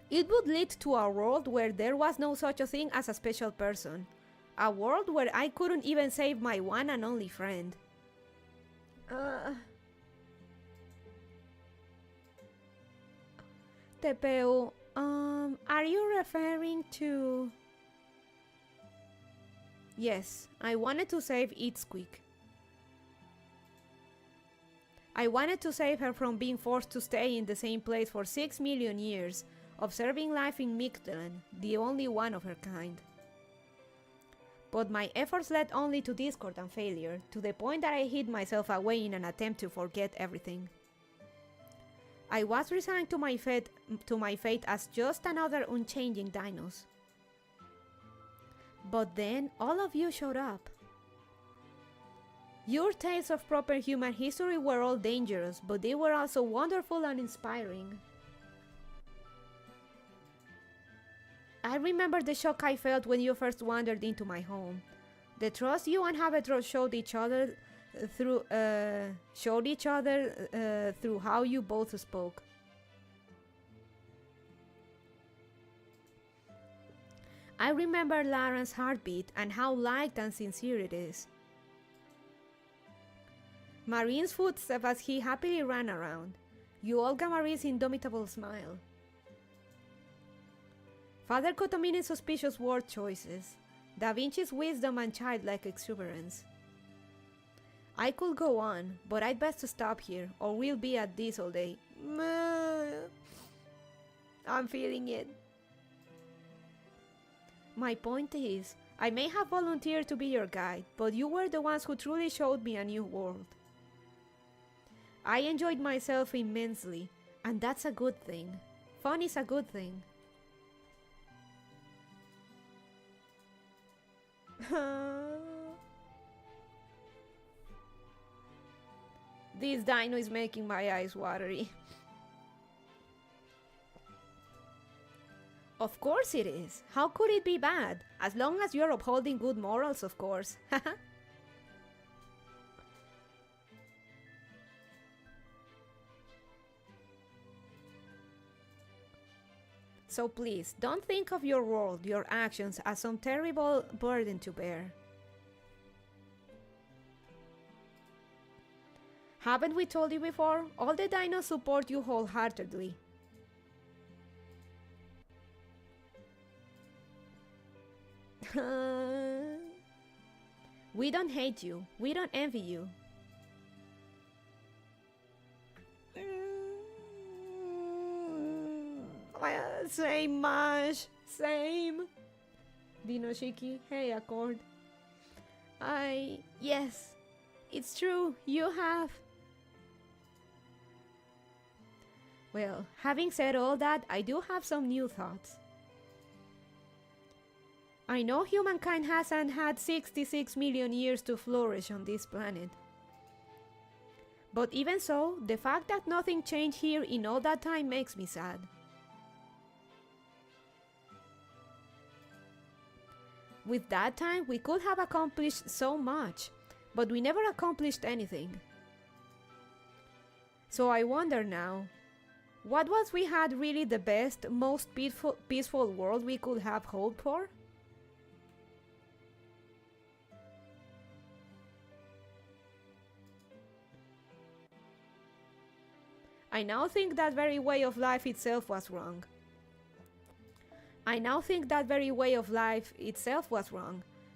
It would lead to a world where there was no such a thing as a special person. A world where I couldn't even save my one and only friend. TPU, are you referring to... Yes, I wanted to save Itzquik. I wanted to save her from being forced to stay in the same place for 6 million years, observing life in Mictlan, the only one of her kind. But my efforts led only to discord and failure, to the point that I hid myself away in an attempt to forget everything. I was resigned to my fate as just another unchanging dinos. But then all of you showed up. Your tales of proper human history were all dangerous, but they were also wonderful and inspiring. I remember the shock I felt when you first wandered into my home. The trust you and Habla showed each other through how you both spoke. I remember Laran's heartbeat and how light and sincere it is. Marine's footsteps as he happily ran around. You Olga Marie's indomitable smile. Father Cotomini's suspicious word choices. Da Vinci's wisdom and childlike exuberance. I could go on, but I'd best stop here, or we'll be at this all day. I'm feeling it. My point is, I may have volunteered to be your guide, but you were the ones who truly showed me a new world. I enjoyed myself immensely, and that's a good thing. Fun is a good thing. This dino is making my eyes watery. Of course it is. How could it be bad? As long as you're upholding good morals, of course. So please, don't think of your world, your actions, as some terrible burden to bear. Haven't we told you before? All the dinos support you wholeheartedly. We don't hate you. We don't envy you. Same, Mash. Same. Dinoshiki, hey, Accord. Yes. It's true, you have. Well, having said all that, I do have some new thoughts. I know humankind hasn't had 66 million years to flourish on this planet. But even so, the fact that nothing changed here in all that time makes me sad. With that time, we could have accomplished so much, but we never accomplished anything. So I wonder now, what was we had really the best, most peaceful world we could have hoped for? I now think that very way of life itself was wrong.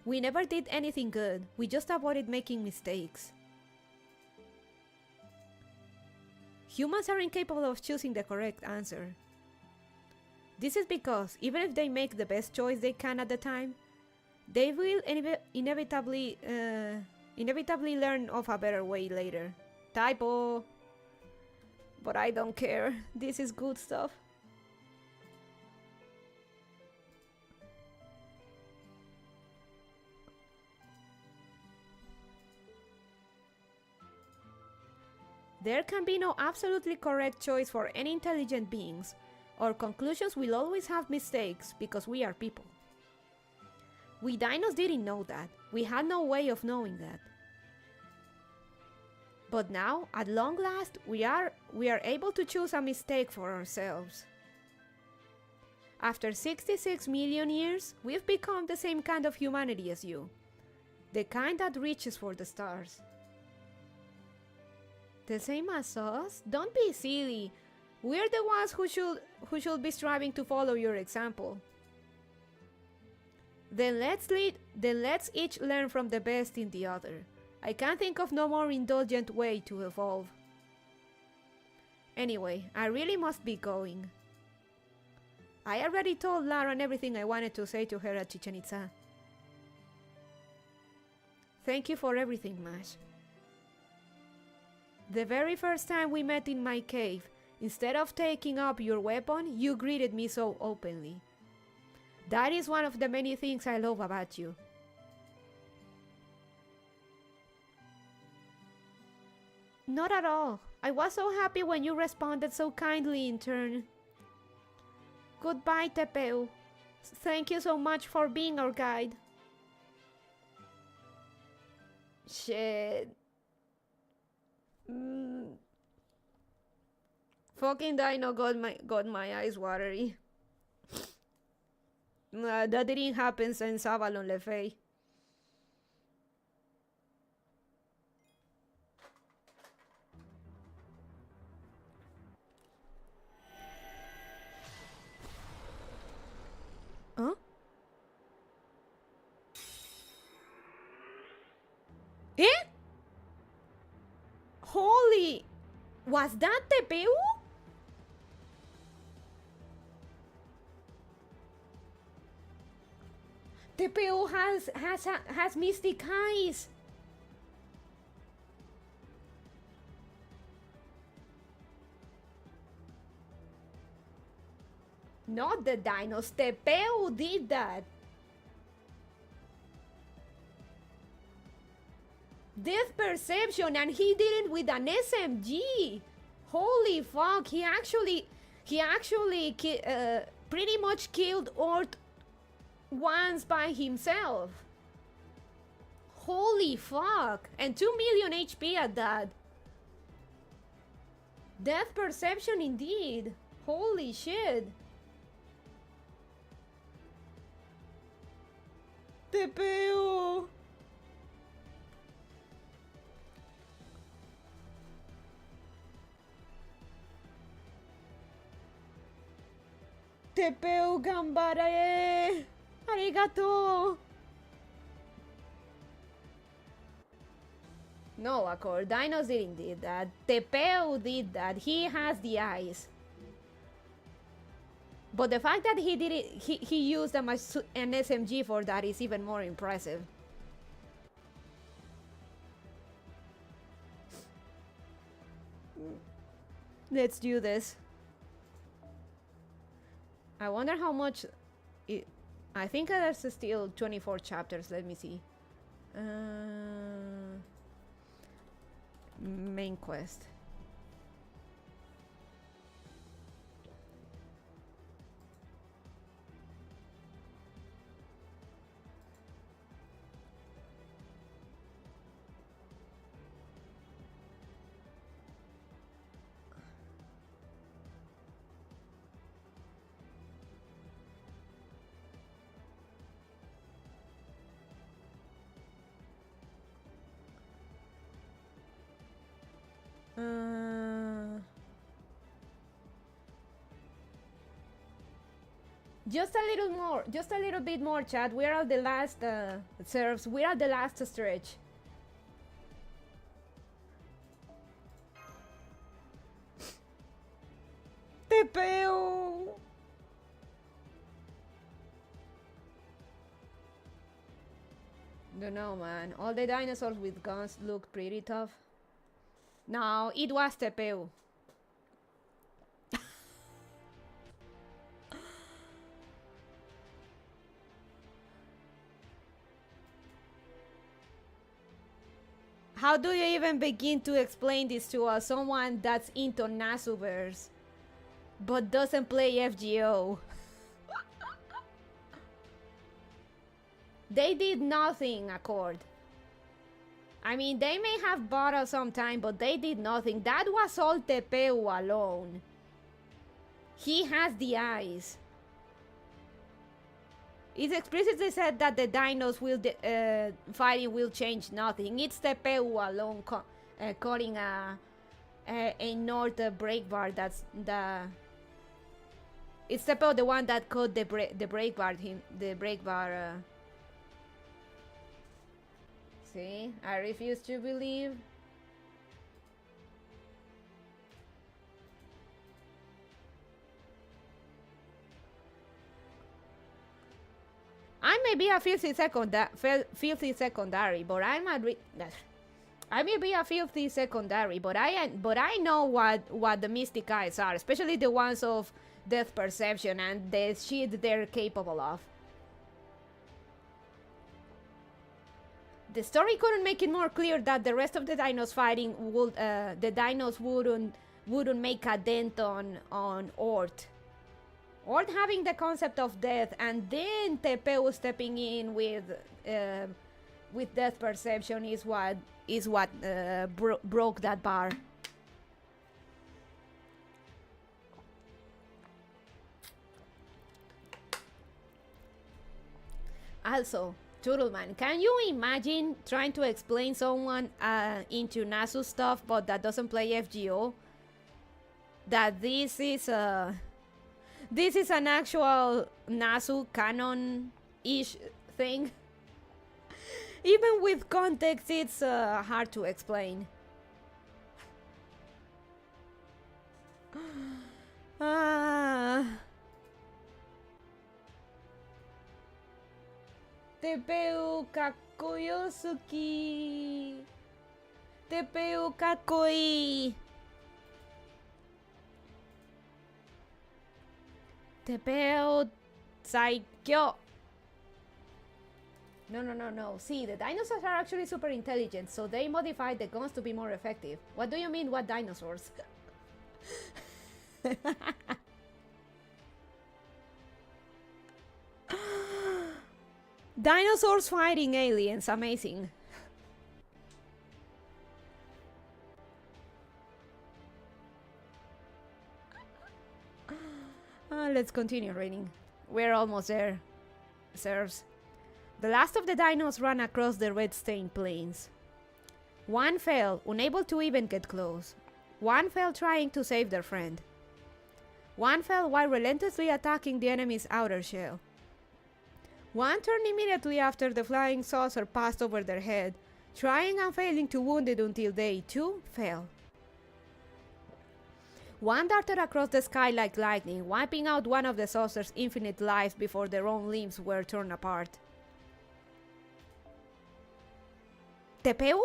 We never did anything good, we just avoided making mistakes. Humans are incapable of choosing the correct answer. This is because, even if they make the best choice they can at the time, they will inevitably learn of a better way later. Typo! But I don't care, this is good stuff. There can be no absolutely correct choice for any intelligent beings. Our conclusions will always have mistakes because we are people. We dinos didn't know that. We had no way of knowing that. But now, at long last, we are able to choose a mistake for ourselves. After 66 million years, we've become the same kind of humanity as you. The kind that reaches for the stars. The same as us? Don't be silly. We're the ones who should be striving to follow your example. Then let's each learn from the best in the other. I can't think of no more indulgent way to evolve. Anyway, I really must be going. I already told Lauren everything I wanted to say to her at Chichen Itza. Thank you for everything, Mash. The very first time we met in my cave, instead of taking up your weapon, you greeted me so openly. That is one of the many things I love about you. Not at all. I was so happy when you responded so kindly in turn. Goodbye, Tepeu. Thank you so much for being our guide. Shit. Fucking Dino got my eyes watery. That didn't happen since Avalon Le Fay. Huh? Eh? Holy! Was that Tepeu? Tepeu has mystic eyes. Not the dinos. Tepeu did that. Death perception, and he did it with an SMG. Holy fuck! He actually pretty much killed Ort once by himself. Holy fuck! And 2 million HP at that. Death perception indeed. Holy shit. Tepeu. Tepeu gambare. Arigato. No, Accord. Dinos didn't did that. Tepeu did that. He has the eyes. But the fact that he did it, he used an SMG for that is even more impressive. Let's do this. I wonder how much I think there's still 24 chapters. Let me see. Main quest. Just a little bit more, chat. We are at the last serfs. We are at the last stretch. Tepeu. Don't know, man. All the dinosaurs with guns look pretty tough. No, it was Tepeu. How do you even begin to explain this to someone that's into Nasubers but doesn't play FGO? They did nothing, Accord. I mean, they may have bought us some time, but they did nothing. That was all Tepeu alone. He has the eyes. It's explicitly said that the dinos will fighting will change nothing. It's Tepeu alone calling a north break bar. That's the. It's Tepeu the one that caught the break bar. The break bar. See, I refuse to believe. may be a filthy secondary, but I may be a filthy secondary, but I know what the mystic eyes are, especially the ones of death perception and the shit they're capable of. The story couldn't make it more clear that the rest of the dinos fighting would the dinos wouldn't make a dent on Ort. Ort having the concept of death, and then Tepeu stepping in with death perception is what broke that bar. Also, Turtleman, can you imagine trying to explain someone into Nasu stuff but that doesn't play FGO? That this is an actual Nasu canon-ish thing? Even with context, it's hard to explain. Tepeu kakoyosuki. Tepeu kakoi. Tepeu saikyo. No. See, the dinosaurs are actually super intelligent, so they modified the guns to be more effective. What do you mean, what dinosaurs? Dinosaurs fighting aliens, amazing. Let's continue reading. We're almost there. Serfs. The last of the dinos ran across the red-stained plains. One fell, unable to even get close. One fell trying to save their friend. One fell while relentlessly attacking the enemy's outer shell. One turned immediately after the flying saucer passed over their head, trying and failing to wound it until they, too, fell. One darted across the sky like lightning, wiping out one of the saucer's infinite lives before their own limbs were torn apart. Tepeu?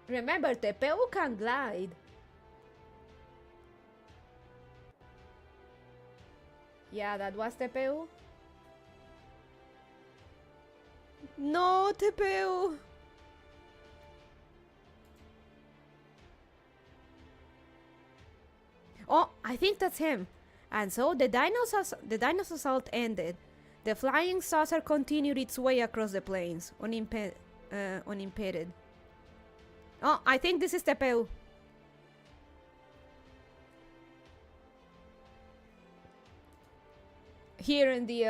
Remember, Tepeu can glide. Yeah, that was Tepeu. No, Tepeu. Oh, I think that's him. And so the dinosaur assault ended. The flying saucer continued its way across the plains, unimpeded. Oh, I think this is Tepeu. Here in the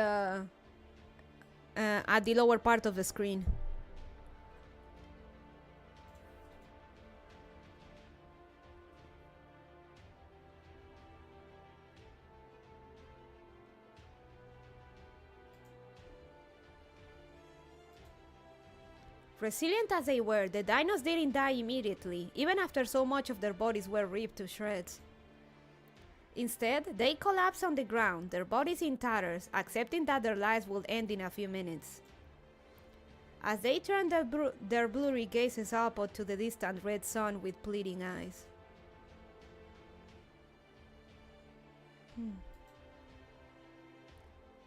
at the lower part of the screen. Resilient as they were, the dinos didn't die immediately, even after so much of their bodies were ripped to shreds. Instead, they collapsed on the ground, their bodies in tatters, accepting that their lives would end in a few minutes. As they turned their blurry gazes upward to the distant red sun with pleading eyes.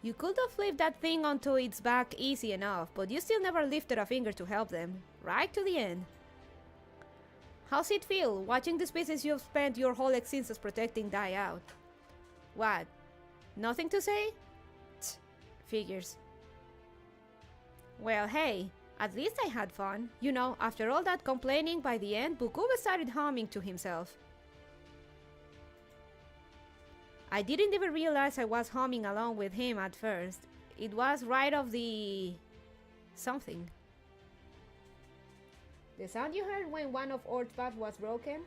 You could have flipped that thing onto its back easy enough, but you still never lifted a finger to help them, right to the end. How's it feel, watching the species you've spent your whole existence protecting die out? What? Nothing to say? Tch, figures. Well, hey, at least I had fun. You know, after all that complaining, by the end, Bukube started humming to himself. I didn't even realize I was humming along with him at first. It was right off the... something. The sound you heard when one of Ort's paths was broken?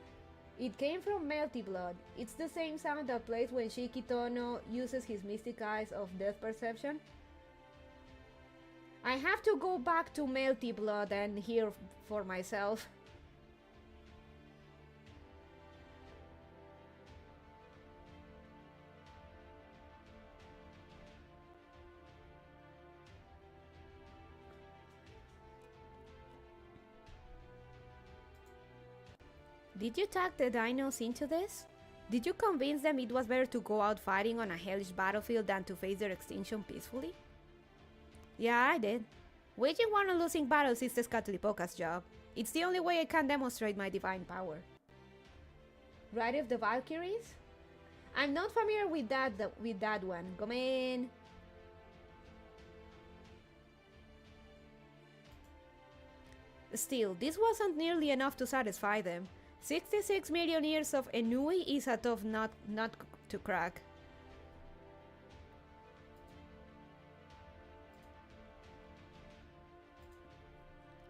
It came from Melty Blood. It's the same sound that plays when Shikitono uses his mystic eyes of death perception. I have to go back to Melty Blood and hear for myself. Did you tag the dinos into this? Did you convince them it was better to go out fighting on a hellish battlefield than to face their extinction peacefully? Yeah, I did. Waging war on losing battles is Tezcatlipoca's job. It's the only way I can demonstrate my divine power. Ride of the Valkyries? I'm not familiar with that one. Come in. Still, this wasn't nearly enough to satisfy them. 66 million years of ennui is a tough nut to crack.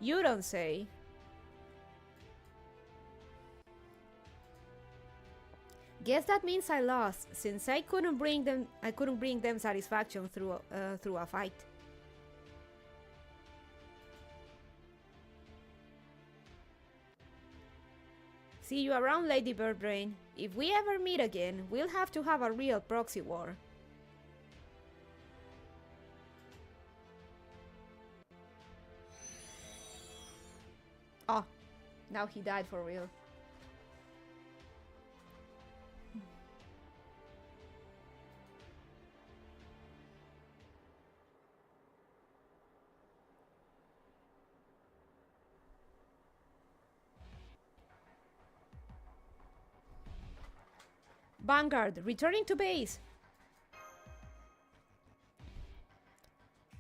You don't say. Guess that means I lost, since I couldn't bring them satisfaction through a fight. See you around, Lady Birdbrain. If we ever meet again, we'll have to have a real proxy war. Oh, now he died for real. Vanguard, returning to base.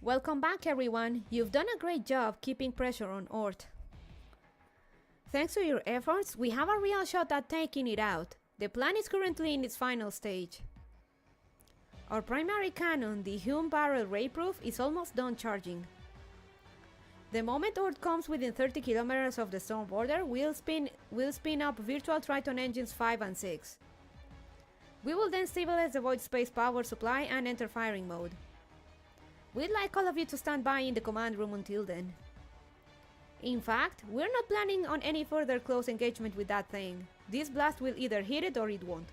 Welcome back, everyone. You've done a great job keeping pressure on Ort. Thanks to your efforts, we have a real shot at taking it out. The plan is currently in its final stage. Our primary cannon, the Hume Barrel Rayproof, is almost done charging. The moment Ort comes within 30 kilometers of the storm border, we'll spin up virtual Triton engines 5 and 6. We will then stabilize the void space power supply and enter firing mode. We'd like all of you to stand by in the command room until then. In fact, we're not planning on any further close engagement with that thing. This blast will either hit it or it won't.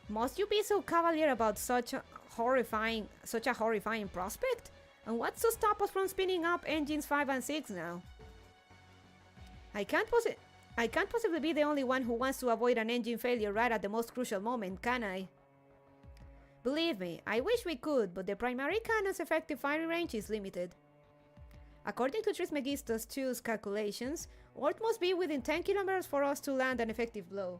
Must you be so cavalier about such a horrifying prospect? And what's to stop us from spinning up engines 5 and 6 now? I can't possibly be the only one who wants to avoid an engine failure right at the most crucial moment, can I? Believe me, I wish we could, but the primary cannon's effective firing range is limited. According to Trismegistus 2's calculations, Ort must be within 10 kilometers for us to land an effective blow.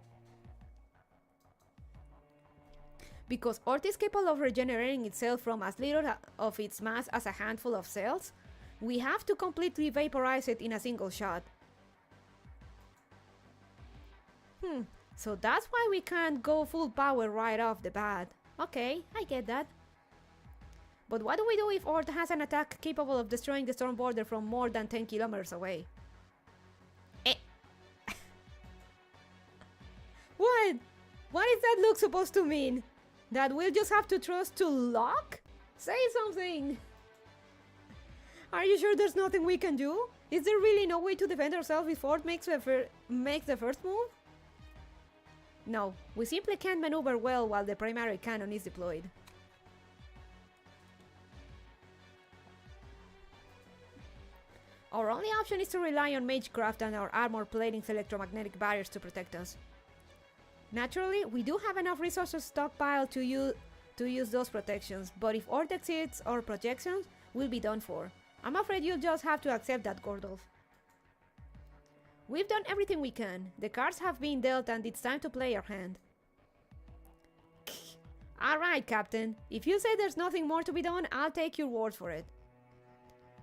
Because Ort is capable of regenerating itself from as little of its mass as a handful of cells, we have to completely vaporize it in a single shot. So that's why we can't go full power right off the bat. Okay, I get that. But what do we do if Ort has an attack capable of destroying the storm border from more than 10 kilometers away? What? What is that look supposed to mean? That we'll just have to trust to luck? Say something! Are you sure there's nothing we can do? Is there really no way to defend ourselves before Ort makes the first move? No, we simply can't maneuver well while the primary cannon is deployed. Our only option is to rely on Magecraft and our armor plating's electromagnetic barriers to protect us. Naturally, we do have enough resources stockpiled to use those protections, but if Ort exceeds our projections, we'll be done for. I'm afraid you'll just have to accept that, Gordolf. We've done everything we can. The cards have been dealt and it's time to play our hand. Alright, Captain. If you say there's nothing more to be done, I'll take your word for it.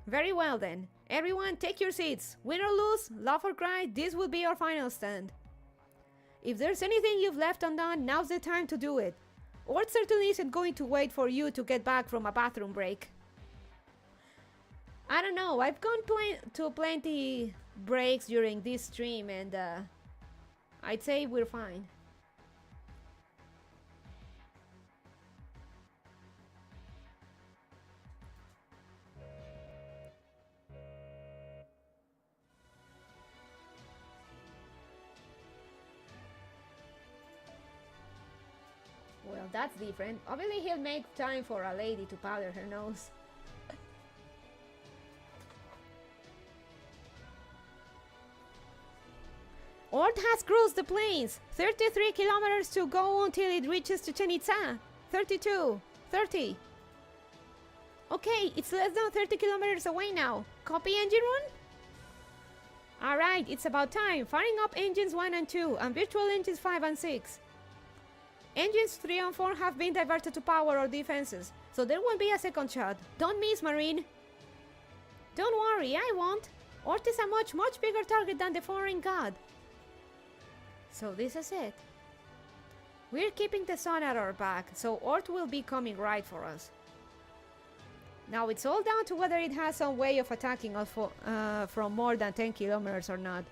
Very well then. Everyone, take your seats. Win or lose, laugh or cry, this will be our final stand. If there's anything you've left undone, now's the time to do it. Ort certainly isn't going to wait for you to get back from a bathroom break. I don't know, I've gone to plenty breaks during this stream and I'd say we're fine. Well, that's different. Obviously he'll make time for a lady to powder her nose. Ort has crossed the plains. 33 kilometers to go until it reaches Chichen Itza. 32. 30. Okay, it's less than 30 kilometers away now. Copy, engine 1? Alright, it's about time. Firing up engines 1 and 2 and virtual engines 5 and 6. Engines 3 and 4 have been diverted to power or defenses, so there won't be a second shot. Don't miss, Marine. Don't worry, I won't. Ort is a much bigger target than the foreign god. So this is it. We're keeping the sun at our back, so Ort will be coming right for us. Now it's all down to whether it has some way of attacking us from more than 10 kilometers or not.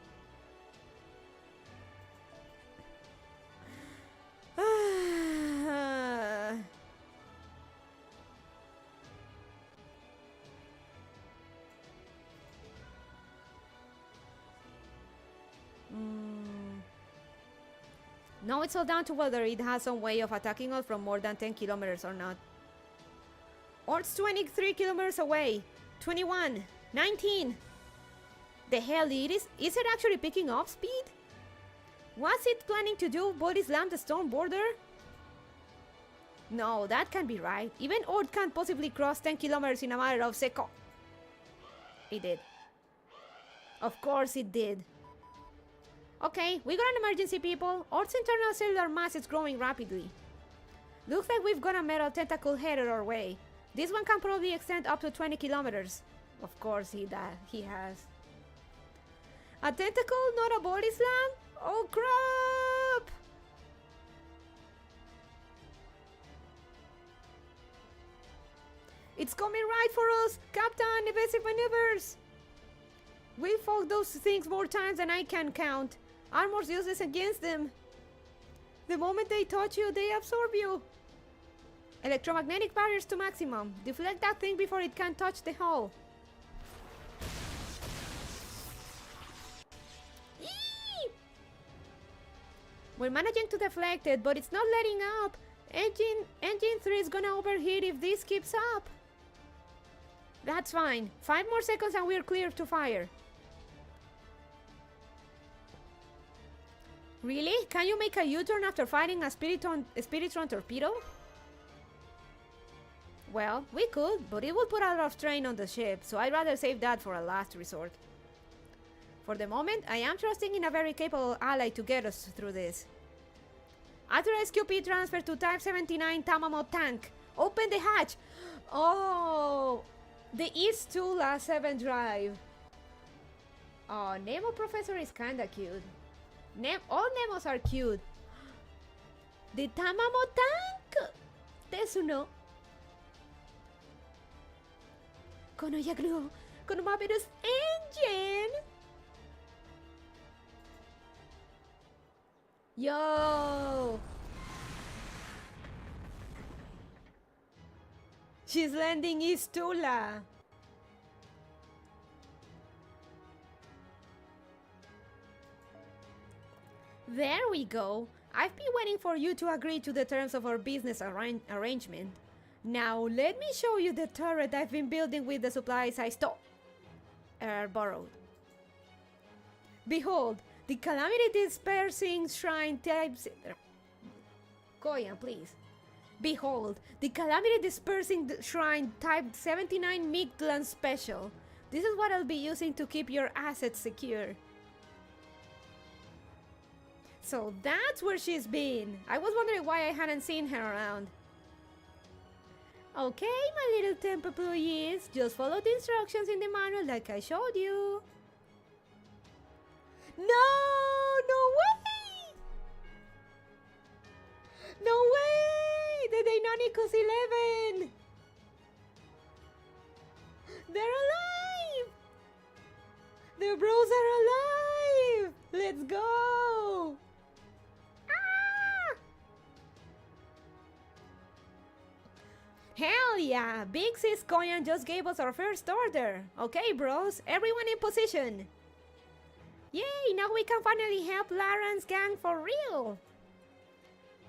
Now it's all down to whether it has some way of attacking us from more than 10 kilometers or not. Ort's 23 kilometers away. 21. 19. The hell it is? Is it actually picking up speed? Was it planning to do body slam the storm border? No, that can't be right. Even Ort can't possibly cross 10 kilometers in a matter of seconds. It did. Of course it did. Okay, we got an emergency, people. Ort's internal cellular mass is growing rapidly. Looks like we've got a metal tentacle headed our way. This one can probably extend up to 20 kilometers. Of course he has. A tentacle, not a body slam? Oh crap! It's coming right for us! Captain, evasive maneuvers! We fought those things more times than I can count. Armor's useless against them. The moment they touch you, they absorb you. Electromagnetic barriers to maximum. Deflect that thing before it can touch the hull. Eee! We're managing to deflect it, but it's not letting up. Engine 3 is gonna overheat if this keeps up. That's fine. 5 more seconds and we're clear to fire. Really? Can you make a U-turn after fighting a Spiritron torpedo? Well, we could, but it would put a lot of strain on the ship, so I'd rather save that for a last resort. For the moment, I am trusting in a very capable ally to get us through this. After SQP transfer to Type 79 Tamamo tank. Open the hatch! Oh! The East Tula 7 drive. Oh, Nemo Professor is kinda cute. All Nemos are cute. The Tamamo tank! Tesuno. Kono Yaglu. Kono Mabiru's engine! Yo! She's landing East Tula. There we go. I've been waiting for you to agree to the terms of our business arrangement. Now let me show you the turret I've been building with the supplies I borrowed. Behold, the calamity dispersing shrine types... Koyan, please. Behold, the calamity dispersing shrine type 79 Mictlan special. This is what I'll be using to keep your assets secure. So that's where she's been. I was wondering why I hadn't seen her around. Okay, my little temp employees, just follow the instructions in the manual like I showed you. No way! No way! The Deinonychus 11! They're alive! The bros are alive! Let's go! Hell yeah! Big Sis Koyan just gave us our first order. Okay, bros, everyone in position. Yay, now we can finally help Laran's gang for real.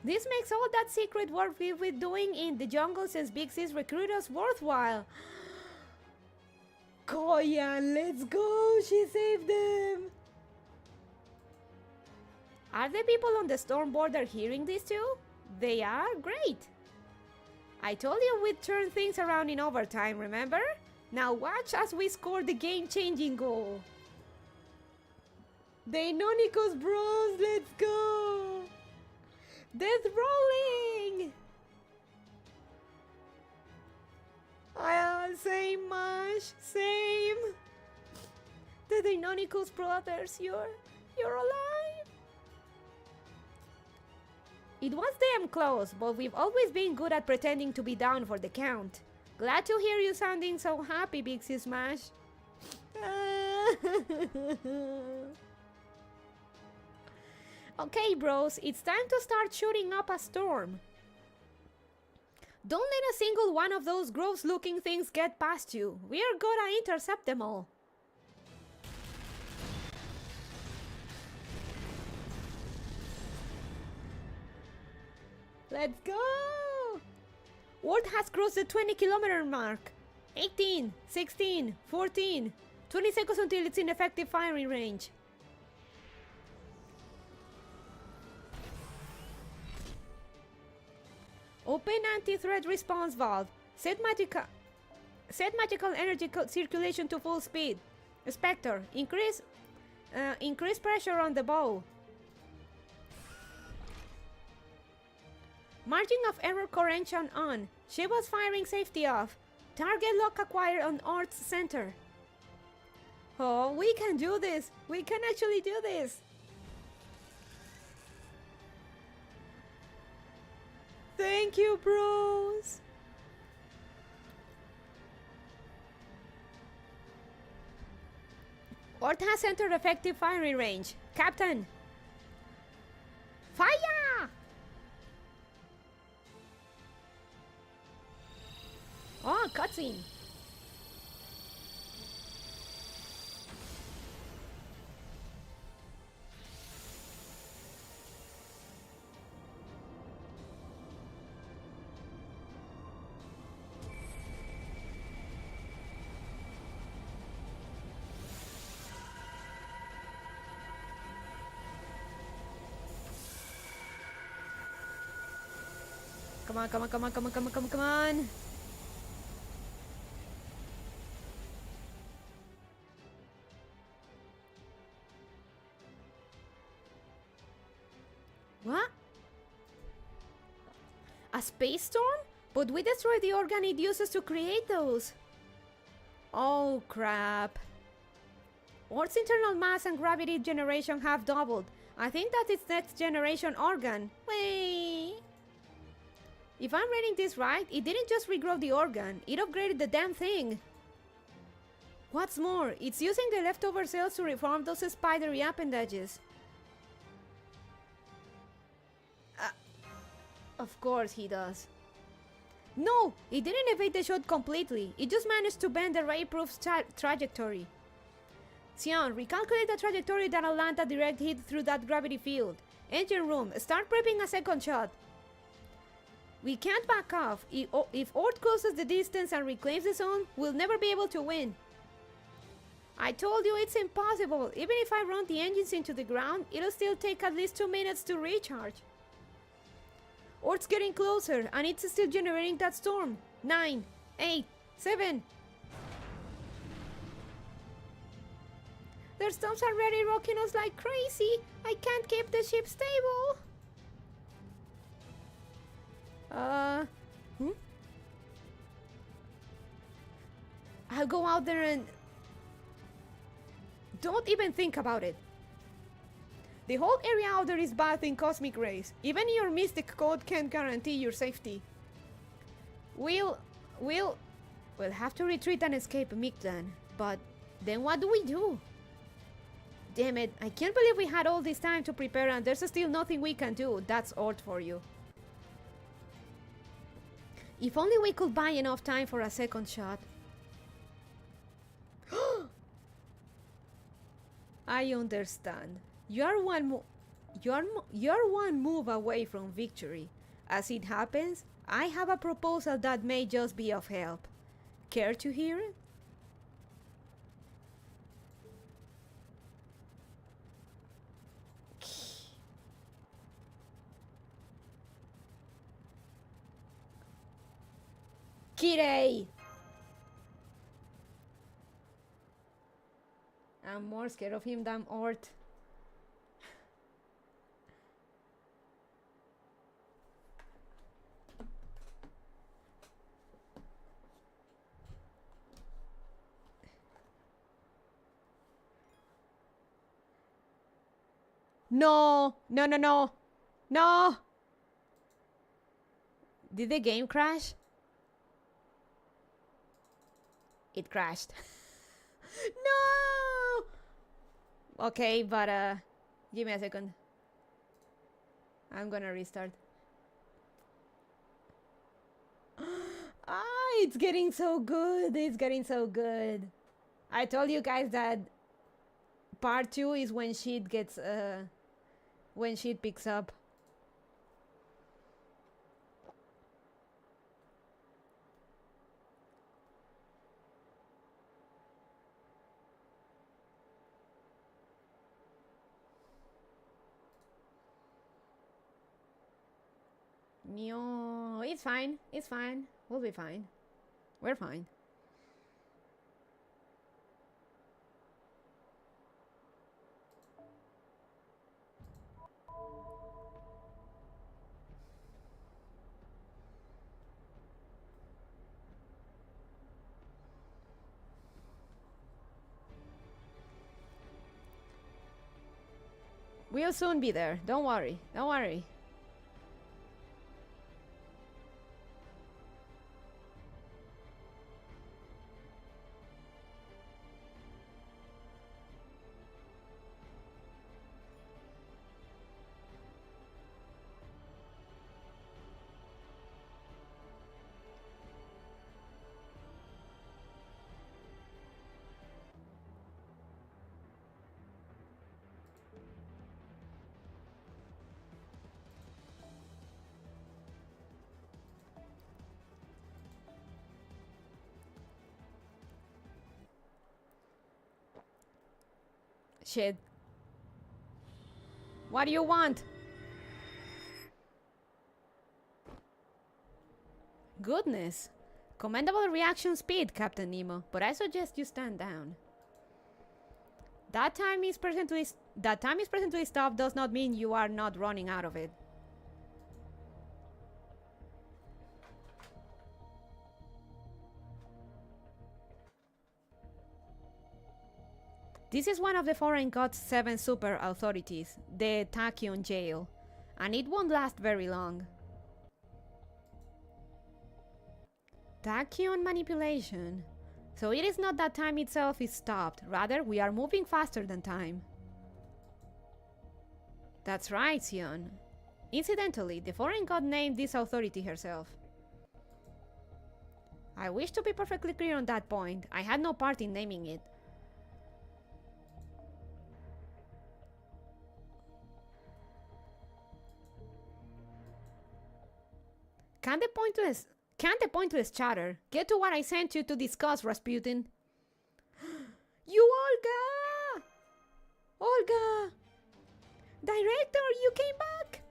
This makes all that secret work we've been doing in the jungle since Big Sis recruited us worthwhile. Koyan, let's go! She saved them! Are the people on the storm border hearing this too? They are? Great! I told you we'd turn things around in overtime, remember? Now watch as we score the game-changing goal. Deinonychus bros, let's go! Death rolling! Same, Mash, same! The Deinonychus brothers, you're alive! It was damn close, but we've always been good at pretending to be down for the count. Glad to hear you sounding so happy, Bixie Smash. Okay, bros, it's time to start shooting up a storm. Don't let a single one of those gross-looking things get past you. We're gonna intercept them all. Let's go! Ward has crossed the 20-kilometer mark. 18, 16, 14, 20 seconds until it's in effective firing range. Open anti-threat response valve. Set magical energy circulation to full speed. Spectre, increase pressure on the bow. Margin of error correction on. Shiva's firing safety off. Target lock acquired on Ort's center. Oh, we can do this. We can actually do this. Thank you, bros. Ort has entered effective firing range. Captain. Fire! Oh, cutscene. Come on, come on, come on, come on, come on, come on, come on. What? A space storm? But we destroyed the organ it uses to create those. Oh crap. Ort's internal mass and gravity generation have doubled. I think that's its next generation organ. Wait. If I'm reading this right, it didn't just regrow the organ, it upgraded the damn thing. What's more, it's using the leftover cells to reform those spidery appendages. Of course he does. No, it didn't evade the shot completely, it just managed to bend the ray-proof trajectory. Xion, recalculate the trajectory that'll land a direct hit through that gravity field. Engine room, start prepping a second shot. We can't back off. If Ort closes the distance and reclaims the zone, we'll never be able to win. I told you it's impossible. Even if I run the engines into the ground, it'll still take at least 2 minutes to recharge. Ort's getting closer, and it's still generating that storm. 9, 8, 7. Their storms are already rocking us like crazy. I can't keep the ship stable. I'll go out there and... Don't even think about it. The whole area out there is bathed in cosmic rays. Even your mystic code can't guarantee your safety. We'll have to retreat and escape Mictlan. But then what do we do? Damn it, I can't believe we had all this time to prepare and there's still nothing we can do. That's Ort for you. If only we could buy enough time for a second shot. I understand. You're one move away from victory. As it happens, I have a proposal that may just be of help. Care to hear it? Kirei! I'm more scared of him than Ort. No! No, no, no! No! Did the game crash? It crashed. No! Okay, but give me a second. I'm gonna restart. Ah, it's getting so good. It's getting so good. I told you guys that part 2 is when shit gets when shit picks up. No, it's fine. It's fine. We'll be fine. We're fine. We'll soon be there. Don't worry. Don't worry. Shit. What do you want? Goodness. Commendable reaction speed, Captain Nemo, but I suggest you stand down. That time is presently stopped does not mean you are not running out of it. This is one of the foreign god's 7 super authorities, the Tachyon jail, and it won't last very long. Tachyon manipulation. So it is not that time itself is stopped, rather we are moving faster than time. That's right, Sion. Incidentally, the foreign god named this authority herself. I wish to be perfectly clear on that point. I had no part in naming it. Can't the pointless chatter. Get to what I sent you to discuss, Rasputin. You, Olga! Olga! Director, you came back!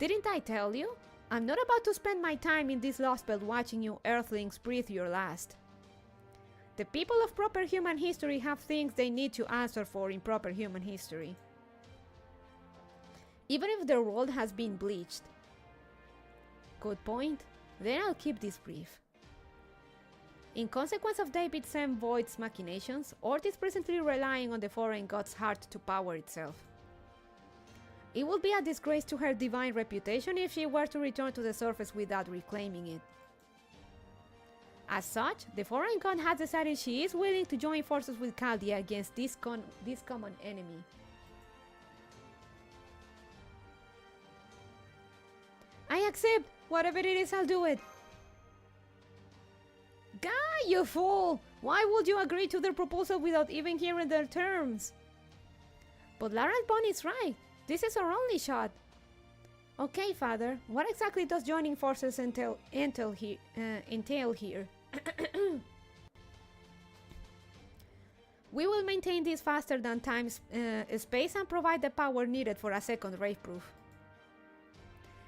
Didn't I tell you? I'm not about to spend my time in this lost belt watching you Earthlings breathe your last. The people of proper human history have things they need to answer for in proper human history. Even if their world has been bleached. Good point. Then I'll keep this brief. In consequence of David Sam Voigt's machinations, Ort is presently relying on the foreign god's heart to power itself. It would be a disgrace to her divine reputation if she were to return to the surface without reclaiming it. As such, the foreign god has decided she is willing to join forces with Chaldea against this common enemy. I accept! Whatever it is, I'll do it! Guy, you fool! Why would you agree to their proposal without even hearing their terms? But Laurent Bon is right. This is our only shot. Okay, Father. What exactly does joining forces entail here? We will maintain this faster than time space and provide the power needed for a second rave proof.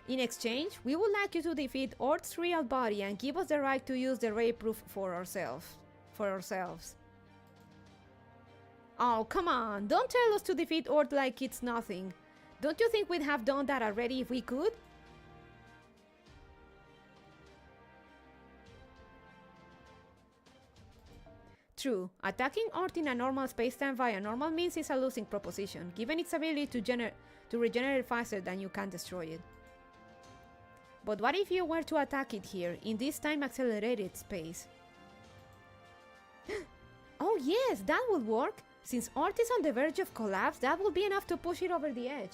In exchange, we would like you to defeat Ort's real body and give us the right to use the ray proof for ourselves. Oh, come on, don't tell us to defeat Ort like it's nothing. Don't you think we'd have done that already if we could? True, attacking Ort in a normal spacetime via normal means is a losing proposition, given its ability to regenerate faster than you can destroy it. But what if you were to attack it here, in this time-accelerated space? Oh yes, that would work! Since Ort is on the verge of collapse, that would be enough to push it over the edge.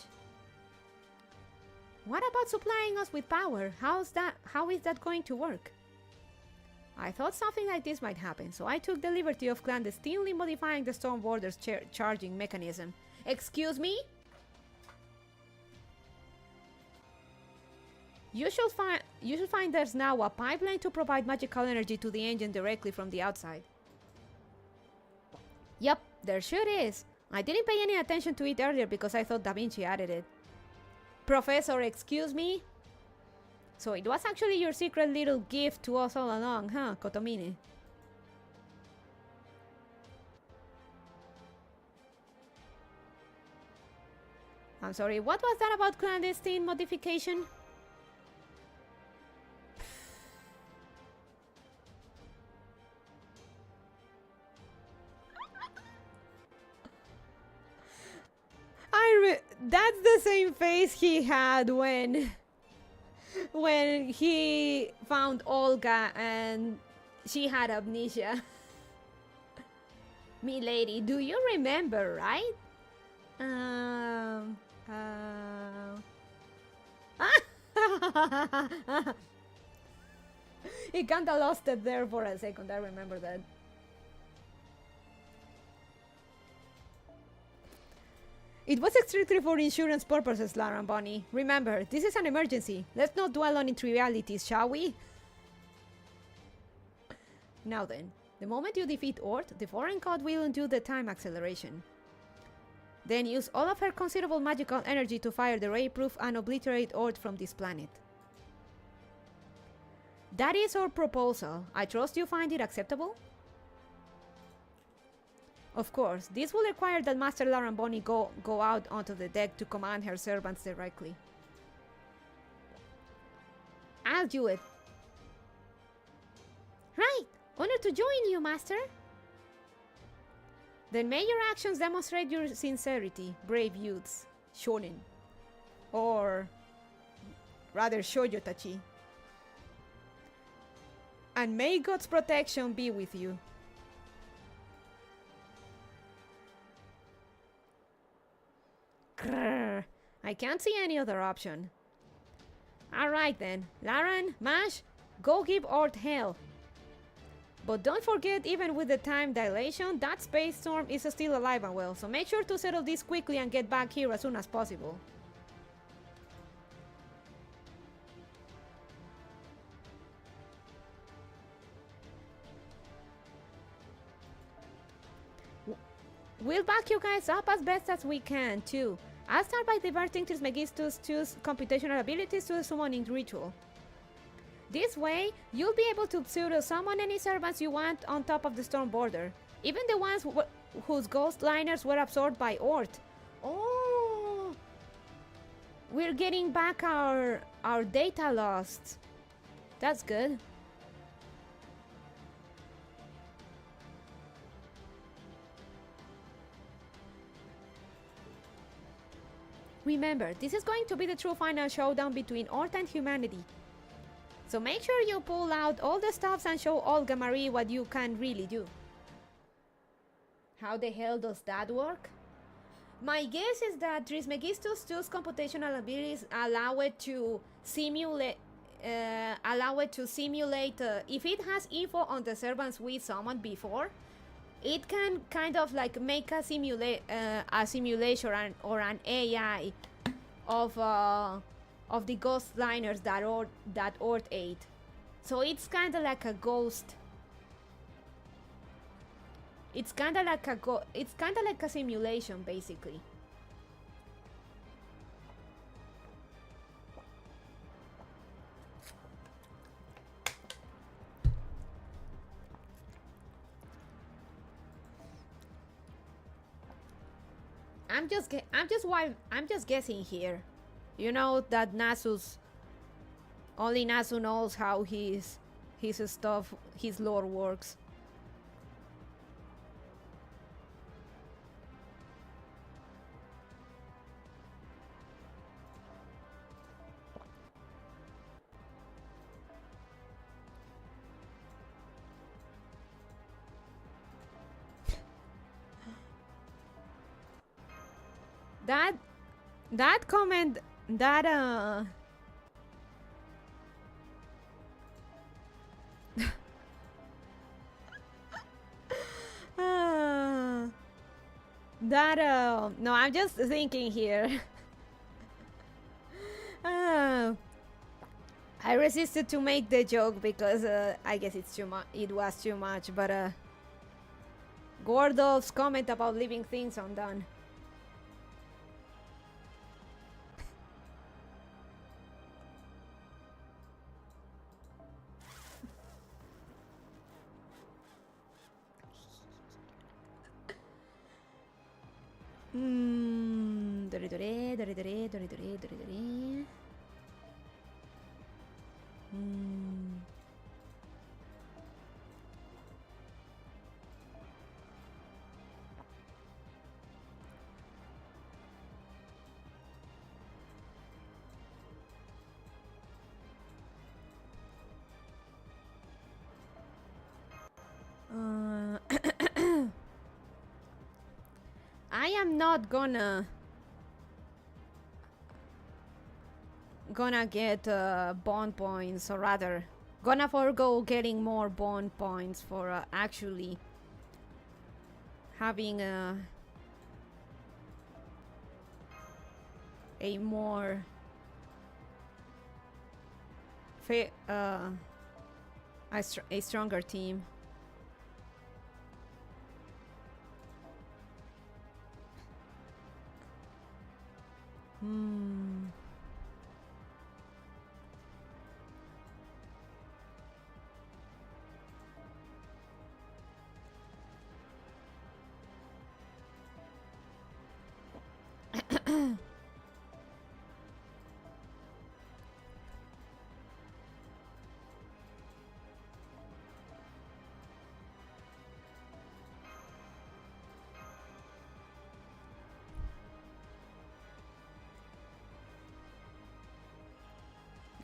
What about supplying us with power? How is that going to work? I thought something like this might happen, so I took the liberty of clandestinely modifying the Storm Border's charging mechanism. Excuse me? You should find there's now a pipeline to provide magical energy to the engine directly from the outside. Yep, there sure is. I didn't pay any attention to it earlier because I thought Da Vinci added it. Professor, excuse me? So it was actually your secret little gift to us all along, huh, Kotomine? I'm sorry, what was that about clandestine modification? That's the same face he had when he found Olga and she had amnesia. Me lady, do you remember, right? He kinda lost it there for a second, I remember that. It was strictly for insurance purposes, Lara and Bonnie. Remember, this is an emergency. Let's not dwell on trivialities, shall we? Now then, the moment you defeat Ort, the foreign god will undo the time acceleration. Then use all of her considerable magical energy to fire the ray proof and obliterate Ort from this planet. That is our proposal. I trust you find it acceptable? Of course, this will require that Master Laramboni go out onto the deck to command her servants directly. I'll do it. Right! Honored to join you, Master! Then may your actions demonstrate your sincerity, brave youths. Shonen. Or rather Shoujo-tachi. And may God's protection be with you. Grrr, I can't see any other option. Alright then, Laran, Mash, go give Ort hell. But don't forget, even with the time dilation, that space storm is still alive and well, so make sure to settle this quickly and get back here as soon as possible. We'll back you guys up as best as we can, too. I'll start by diverting Trismegistus' computational abilities to the summoning ritual. This way, you'll be able to pseudo-summon any servants you want on top of the storm border. Even the ones whose ghost liners were absorbed by Ort. Oh! We're getting back our data lost. That's good. Remember, this is going to be the true final showdown between Ort and humanity. So make sure you pull out all the stops and show Olga Marie what you can really do. How the hell does that work? My guess is that Trismegistus' computational abilities allow it to simulate if it has info on the servants we summoned before, it can kind of like make a simulation or an AI of the ghost liners that Ort ate. So it's kind of like a ghost. It's kind of like a simulation, basically. I'm just guessing here. You know that only Nasu knows how his stuff, his lore works. That comment, that no, I'm just thinking here. I resisted to make the joke because I guess it's too much. It was too much, but Gordov's comment about leaving things undone. I am not gonna get bond points, or rather gonna forego getting more bond points for actually having a more a stronger team.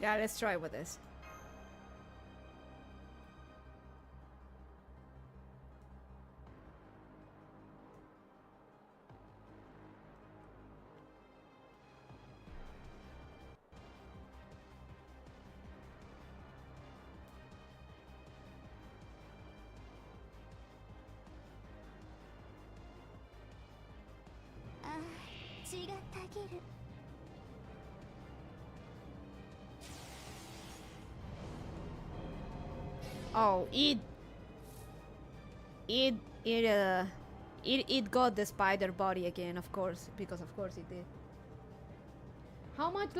Yeah, let's try with this. Oh, it got the spider body again, of course, because of course it did. How much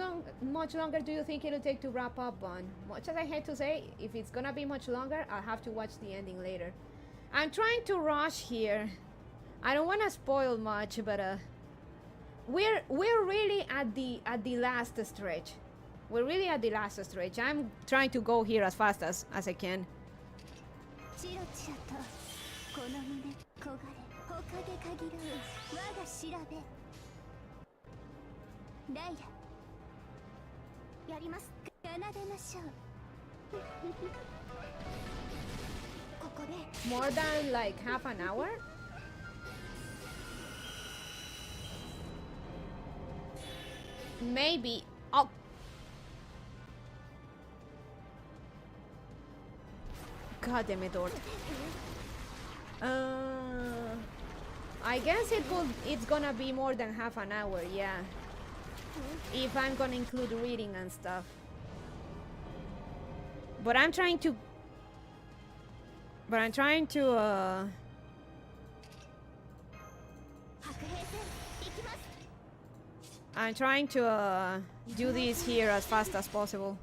longer do you think it'll take to wrap up on? Much as I hate to say, if it's gonna be much longer, I'll have to watch the ending later. I'm trying to rush here. I don't want to spoil much, but we're really at the last stretch. We're really at the last stretch. I'm trying to go here as fast as I can. More than like half an hour? Maybe. Oh. God damn it, Dort. I guess it's gonna be more than half an hour, yeah. If I'm gonna include reading and stuff. But I'm trying to do this here as fast as possible.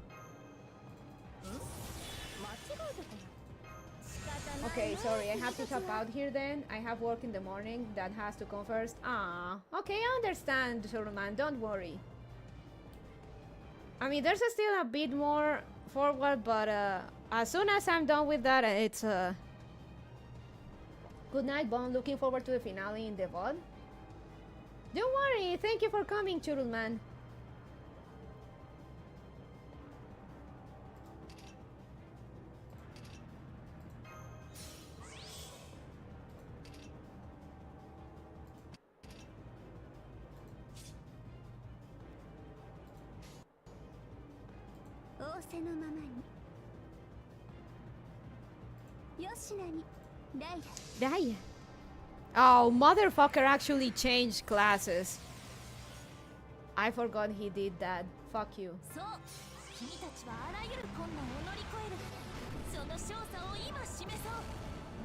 Okay, sorry, I have to top out here then. I have work in the morning that has to come first. Ah, okay, I understand, Suruman, don't worry. I mean, there's still a bit more forward, but as soon as I'm done with that, it's good night, Bon. Looking forward to the finale in the VOD. Don't worry, thank you for coming, Churulman. Raya. Oh, motherfucker actually changed classes. I forgot he did that. Fuck you.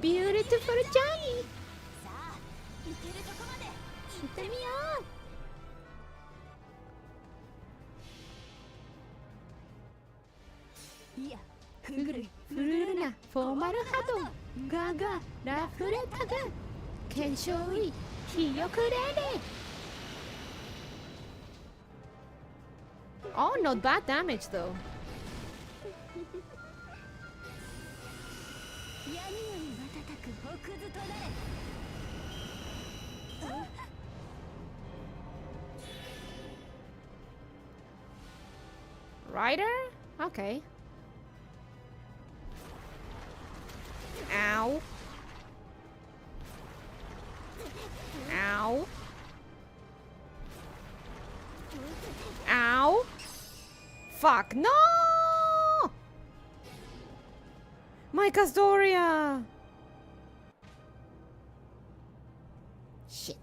Beautiful Johnny. Furuna, formal hato, gaga, rafuretaga, kenshoi, hiyokurere. Oh, not bad damage though. Rider? Okay. Ow. Ow. Ow. Fuck, no! My Castoria! Shit.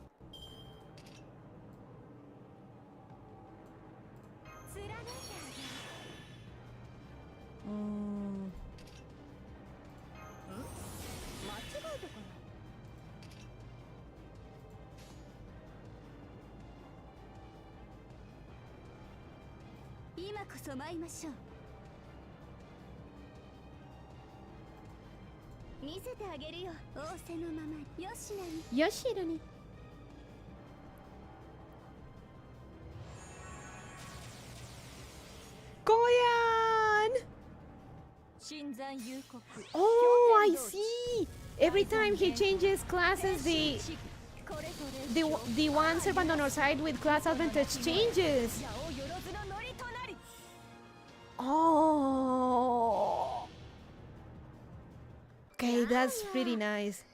Yoshiro ni. Koyan! Oh, I see! Every time he changes classes, the one servant on our side with class advantage changes. Oh. Okay, that's pretty nice.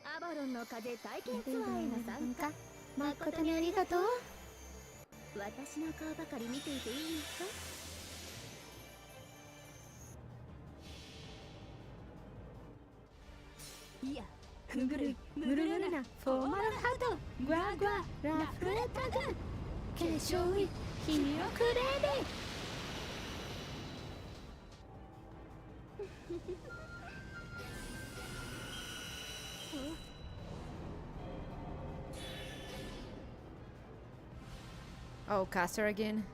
Oh, caster again.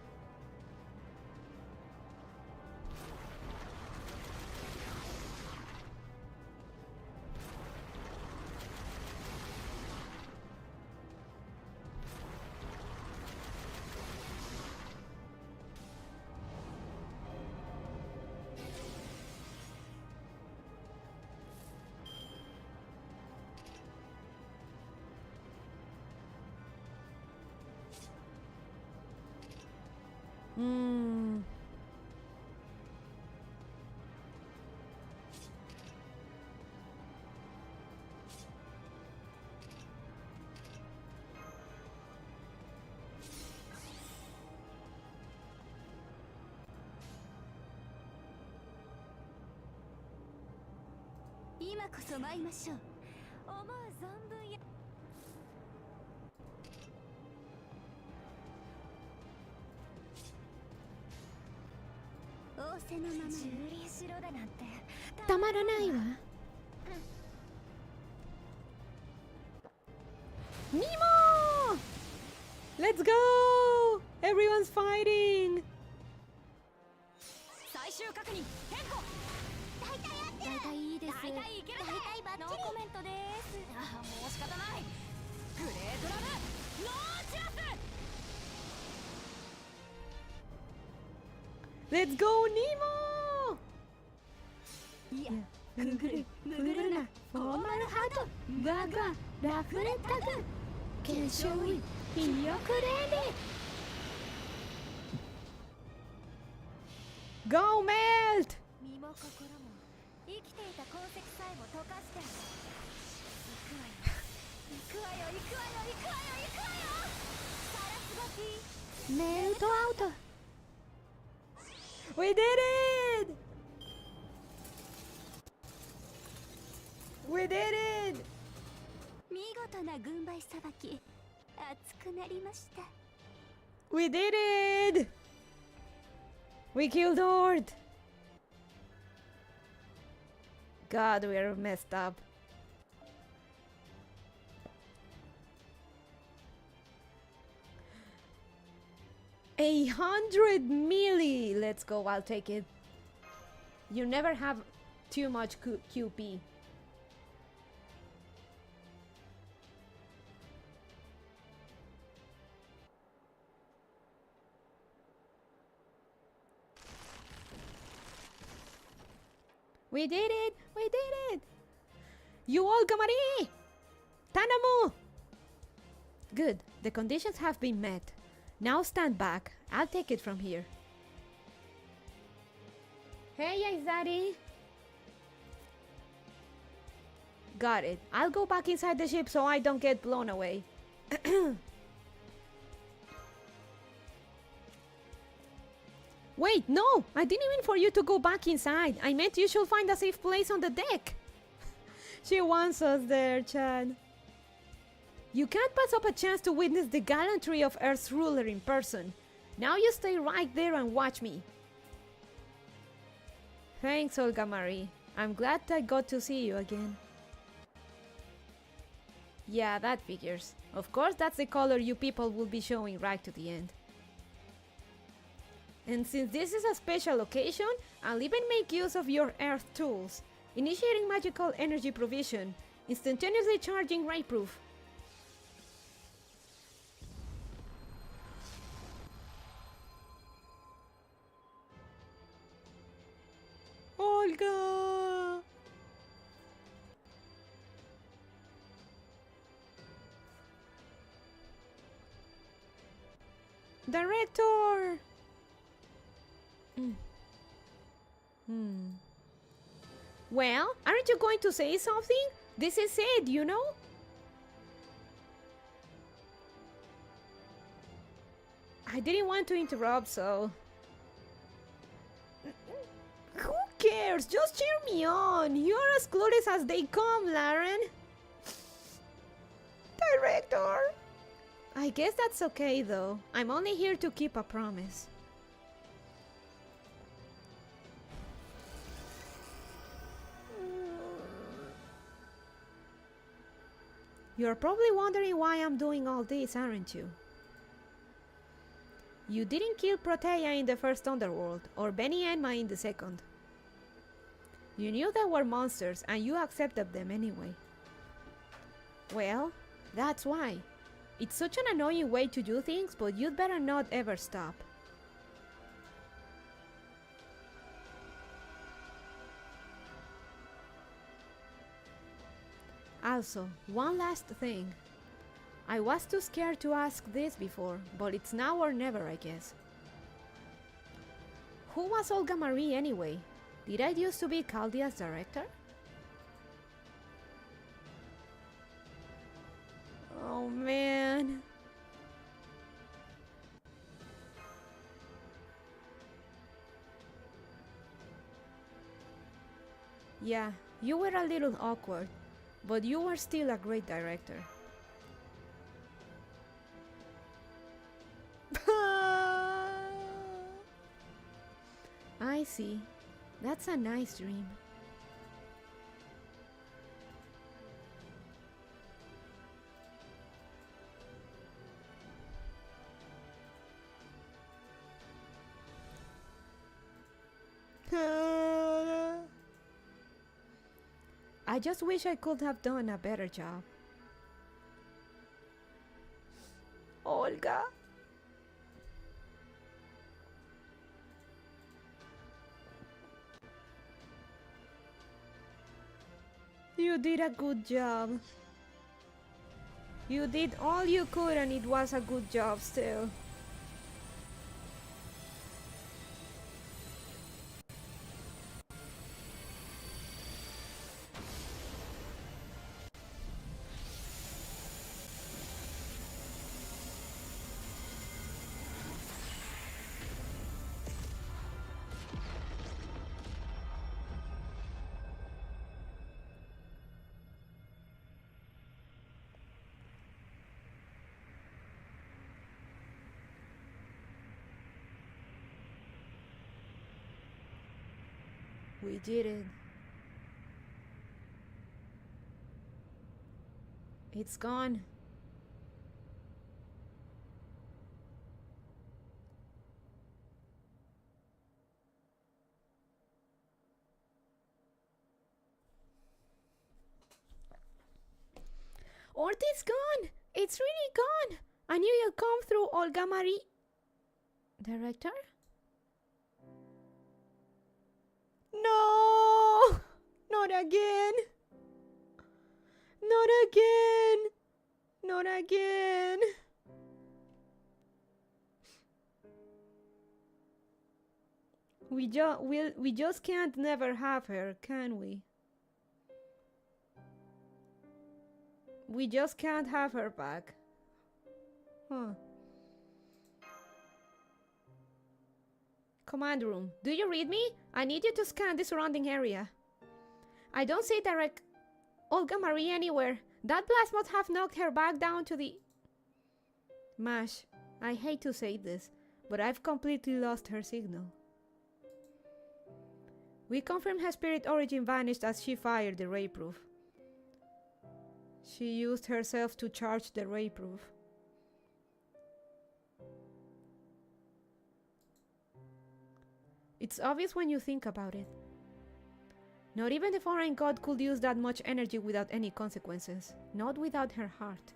Nemo! Let's go! Everyone's fighting! 大体いけるぜ。大体バッチリ。ノーコメントです。ああ、もう仕方ない。グレードラムノーチラス。 Let's go, Nemo! いや、くぐるむぐるなフォーマルハート我がラフレタグ検証員ひよくれで Go, Melt! 身も心も生きていた痕跡さえも溶かして行くわよ行くわよ行くわよ行くわよ行くわよサラスゴピメルトアウト We did it! We did it! 見事な軍配さばき熱くなりました We did it! We killed Horde! God, we are messed up. A 100 milli! Let's go, I'll take it. You never have too much QP. We did it! We did it! You all Gamari! Tanamu! Good, the conditions have been met. Now stand back. I'll take it from here. Hey, Aizari! Got it. I'll go back inside the ship so I don't get blown away. Wait, no! I didn't mean for you to go back inside. I meant you should find a safe place on the deck. She wants us there, Chad. You can't pass up a chance to witness the gallantry of Earth's ruler in person. Now you stay right there and watch me. Thanks, Olga Marie. I'm glad I got to see you again. Yeah, that figures. Of course, that's the color you people will be showing right to the end. And since this is a special occasion, I'll even make use of your Earth tools. Initiating magical energy provision. Instantaneously charging ray proof. Olga! Director! Well, aren't you going to say something? This is it, you know? I didn't want to interrupt, so... Who cares? Just cheer me on. You're as clueless as they come, Laren. Director! I guess that's okay, though. I'm only here to keep a promise. You're probably wondering why I'm doing all this, aren't you? You didn't kill Protea in the first Underworld, or Benny Enma in the second. You knew they were monsters, and you accepted them anyway. Well, that's why. It's such an annoying way to do things, but you'd better not ever stop. Also, one last thing. I was too scared to ask this before, but it's now or never, I guess. Who was Olga Marie anyway? Did I used to be Caldia's director? Oh man. Yeah, you were a little awkward, but you were still a great director. I see. That's a nice dream. I just wish I could have done a better job. Olga. You did a good job. You did all you could and it was a good job still. We did it. It's gone. Ortiz gone. It's really gone. I knew you'd come through, Olga Marie. Director? No! Not again! Not again! Not again! We just can't never have her, can we? We just can't have her back. Huh. Command room. Do you read me? I need you to scan the surrounding area. I don't see direct Olga Marie anywhere. That blast must have knocked her back down to the... Mash, I hate to say this, but I've completely lost her signal. We confirm her spirit origin vanished as she fired the ray proof. She used herself to charge the ray proof. It's obvious when you think about it. Not even the foreign god could use that much energy without any consequences. Not without her heart.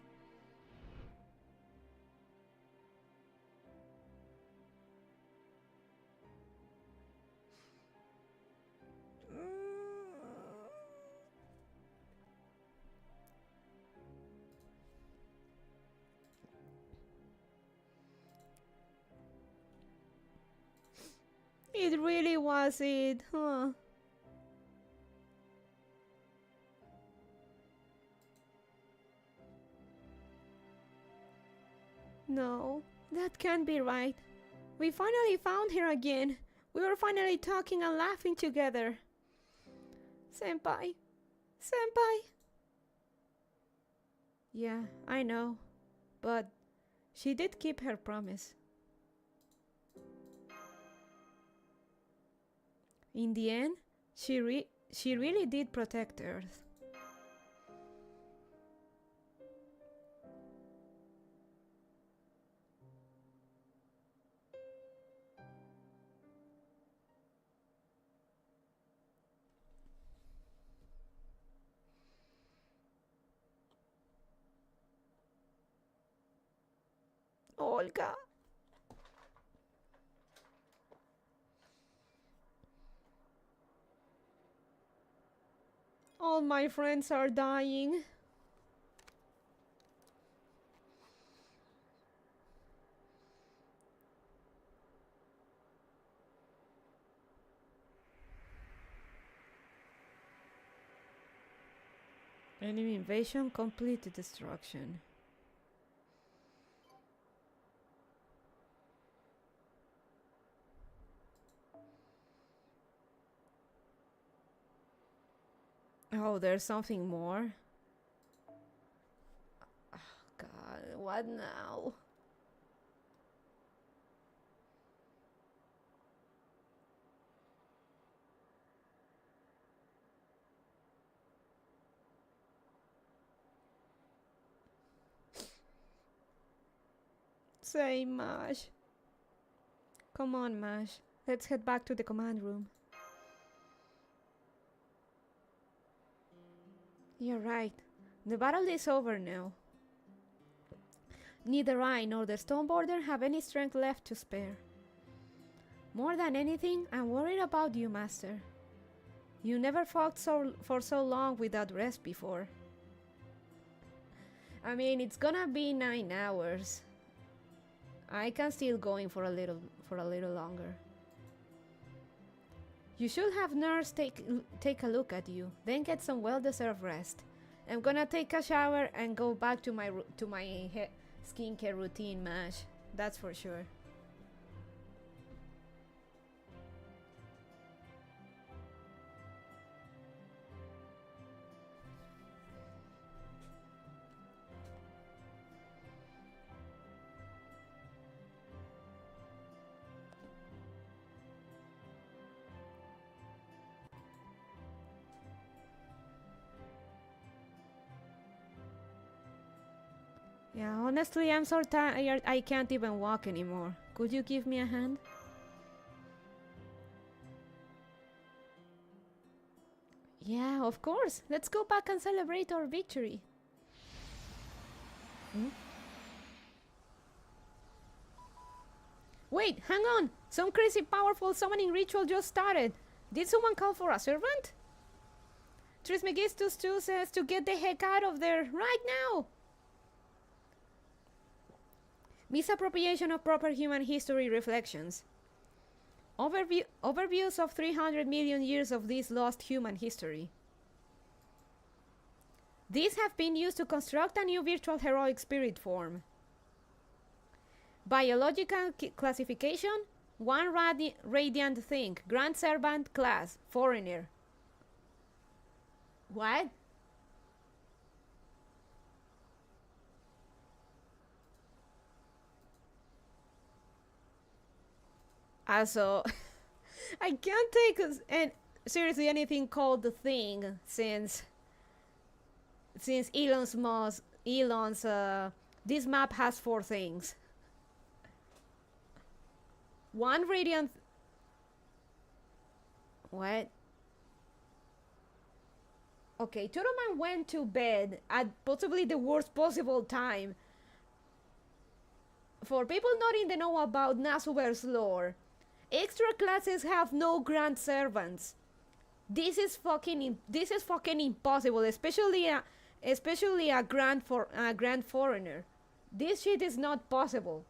It really was it, huh? No, that can't be right. We finally found her again. We were finally talking and laughing together. Senpai. Senpai. Yeah, I know. But she did keep her promise. In the end, she really did protect Earth. Olga. All my friends are dying. Enemy invasion, complete destruction. Oh, there's something more. Oh, God, what now? Say, Mash. Come on, Mash. Let's head back to the command room. You're right. The battle is over now. Neither I nor the Stone Border have any strength left to spare. More than anything, I'm worried about you, Master. You never fought for so long without rest before. I mean, it's gonna be 9 hours. I can still go in for a little longer. You should have nurse take a look at you, then get some well-deserved rest. I'm gonna take a shower and go back to my skincare routine, Mash. That's for sure. Yeah, honestly, I'm so tired I can't even walk anymore. Could you give me a hand? Yeah, of course. Let's go back and celebrate our victory. Hmm? Wait, hang on! Some crazy powerful summoning ritual just started. Did someone call for a servant? Trismegistus 2 says to get the heck out of there right now! Misappropriation of proper human history reflections. Overviews of 300 million years of this lost human history. These have been used to construct a new virtual heroic spirit form. Biological classification: 1 radiant thing, Grand Servant class, foreigner. What? Also, I can't take seriously anything called the thing since Elon's this map has 4 things. 1 radiant. What? Okay, Turoman went to bed at possibly the worst possible time. For people not in the know about Nasuber's lore, extra classes have no grand servants. This is fucking impossible, especially a grand foreigner. This shit is not possible.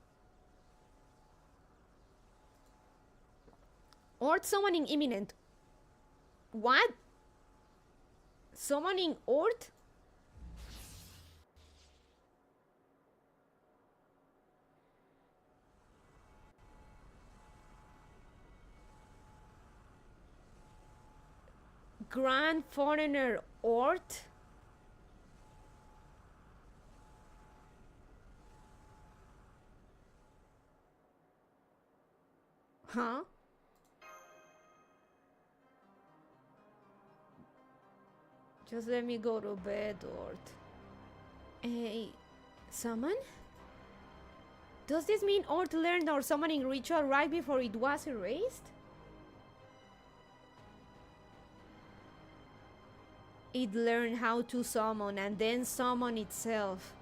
Or summoning imminent. What? Summoning Ort? Grand Foreigner Ort? Huh? Just let me go to bed, Ort. Hey, summon? Does this mean Ort learned our summoning ritual right before it was erased? It learned how to summon and then summon itself.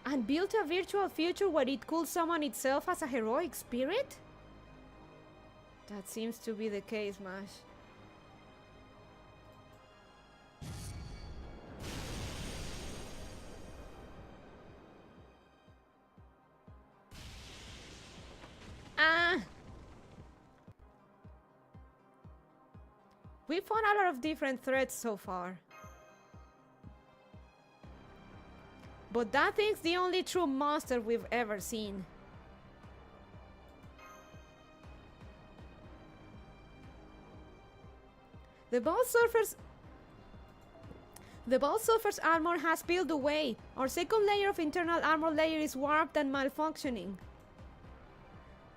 And built a virtual future where it could summon itself as a heroic spirit? That seems to be the case, Mash. We found a lot of different threats so far. But that thing's the only true monster we've ever seen. The Ball Surfer's armor has peeled away. Our second layer of internal armor layer is warped and malfunctioning.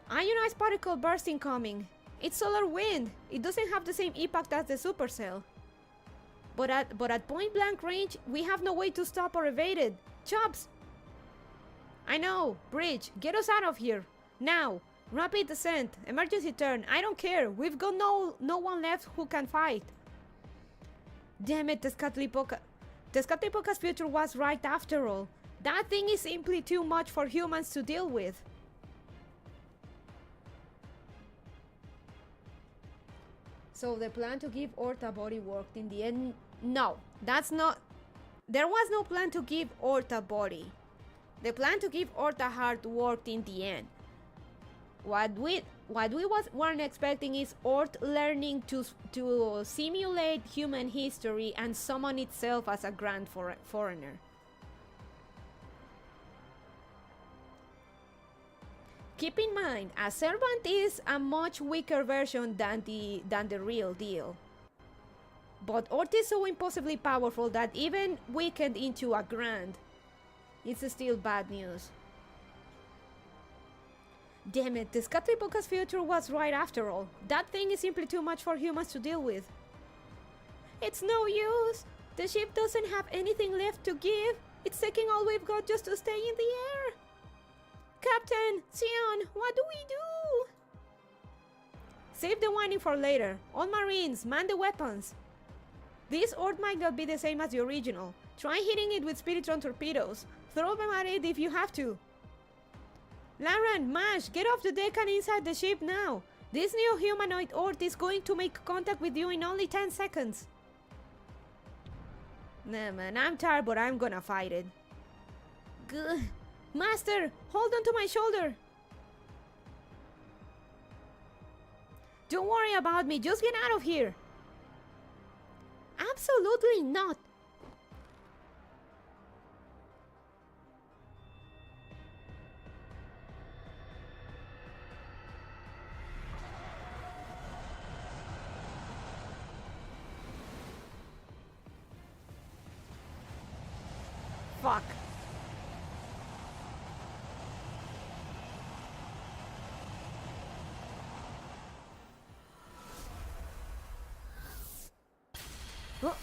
Ionized particle burst incoming. It's solar wind. It doesn't have the same impact as the supercell. But at point blank range, we have no way to stop or evade it. Chops! I know. Bridge, get us out of here. Now. Rapid descent. Emergency turn. I don't care. We've got no one left who can fight. Damn it, Tezcatlipoca's future was right after all. That thing is simply too much for humans to deal with. So the plan to give Orta body worked in the end? No, that's not... There was no plan to give Orta body. The plan to give Orta heart worked in the end. What we weren't expecting is Ort learning to simulate human history and summon itself as a grand foreigner. Keep in mind, a servant is a much weaker version than the real deal. But Ort is so impossibly powerful that even weakened into a grand, it's still bad news. Damn it, Tezcatlipoca's future was right after all. That thing is simply too much for humans to deal with. It's no use. The ship doesn't have anything left to give. It's taking all we've got just to stay in the air. Captain, Sion, what do we do? Save the whining for later. All Marines, man the weapons. This Ort might not be the same as the original. Try hitting it with Spiritron torpedoes. Throw them at it if you have to. Laran, Mash, get off the deck and inside the ship now. This new humanoid Ort is going to make contact with you in only 10 seconds. Nah man, I'm tired but I'm gonna fight it. Good. Master, hold on to my shoulder. Don't worry about me, just get out of here. Absolutely not. Fuck. Oh.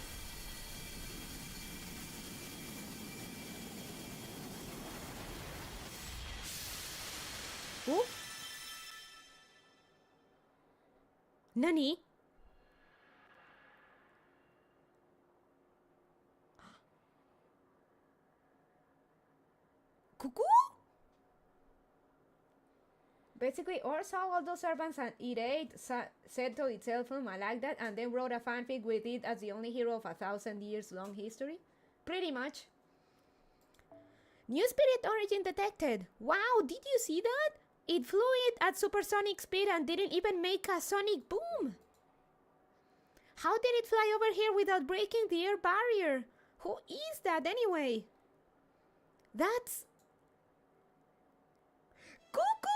Oh. Nani? Cuckoo? Basically, Or saw all those servants and it ate, settled itself on like that, and then wrote a fanfic with it as the only hero of a 1,000 years long history? Pretty much. New spirit origin detected. Wow, did you see that? It flew it at supersonic speed and didn't even make a sonic boom. How did it fly over here without breaking the air barrier? Who is that anyway? That's... Cuckoo!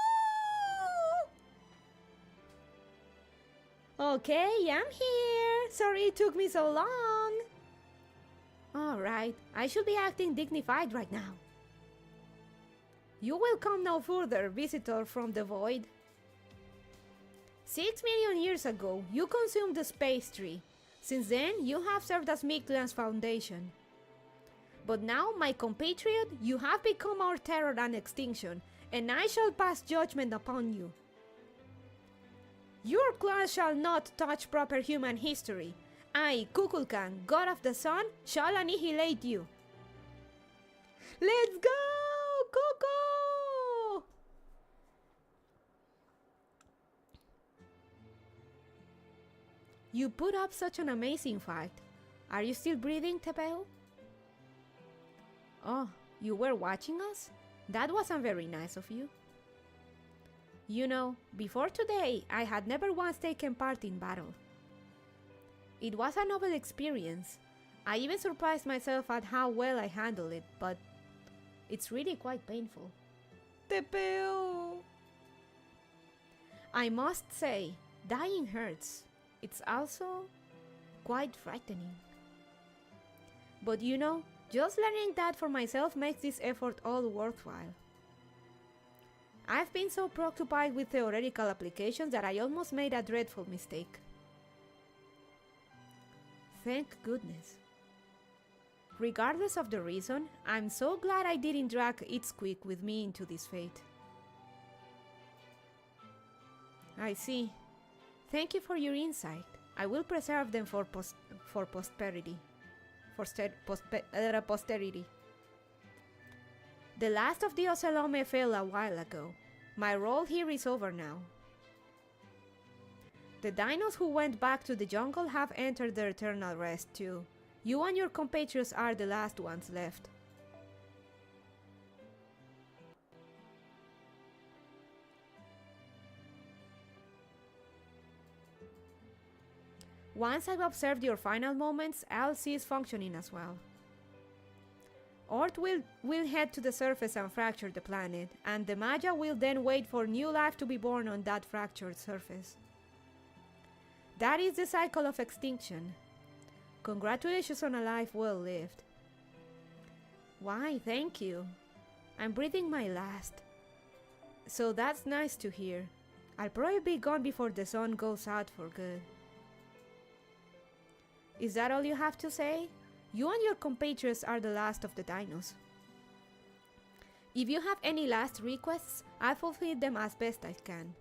Okay, I'm here. Sorry it took me so long. Alright, I should be acting dignified right now. You will come no further, visitor from the void. 6 million years ago, you consumed the space tree. Since then, you have served as Mictlan's foundation. But now, my compatriot, you have become our terror and extinction, and I shall pass judgment upon you. Your class shall not touch proper human history. I, Kukulkan, god of the sun, shall annihilate you. Let's go, Kuku! You put up such an amazing fight. Are you still breathing, Tepeo? Oh, you were watching us? That wasn't very nice of you. You know, before today, I had never once taken part in battle. It was a novel experience. I even surprised myself at how well I handled it, but it's really quite painful. Tepeo! I must say, dying hurts. It's also quite frightening. But you know, just learning that for myself makes this effort all worthwhile. I've been so preoccupied with theoretical applications that I almost made a dreadful mistake. Thank goodness. Regardless of the reason, I'm so glad I didn't drag Itzquik with me into this fate. I see. Thank you for your insight. I will preserve them for posterity. Posterity. The last of the Ocelome fell a while ago. My role here is over now. The dinos who went back to the jungle have entered their eternal rest too. You and your compatriots are the last ones left. Once I've observed your final moments, I'll cease functioning as well. Ort will head to the surface and fracture the planet, and the Maya will then wait for new life to be born on that fractured surface. That is the cycle of extinction. Congratulations on a life well lived. Why, thank you. I'm breathing my last. So that's nice to hear. I'll probably be gone before the sun goes out for good. Is that all you have to say? You and your compatriots are the last of the dinos. If you have any last requests, I'll fulfill them as best I can.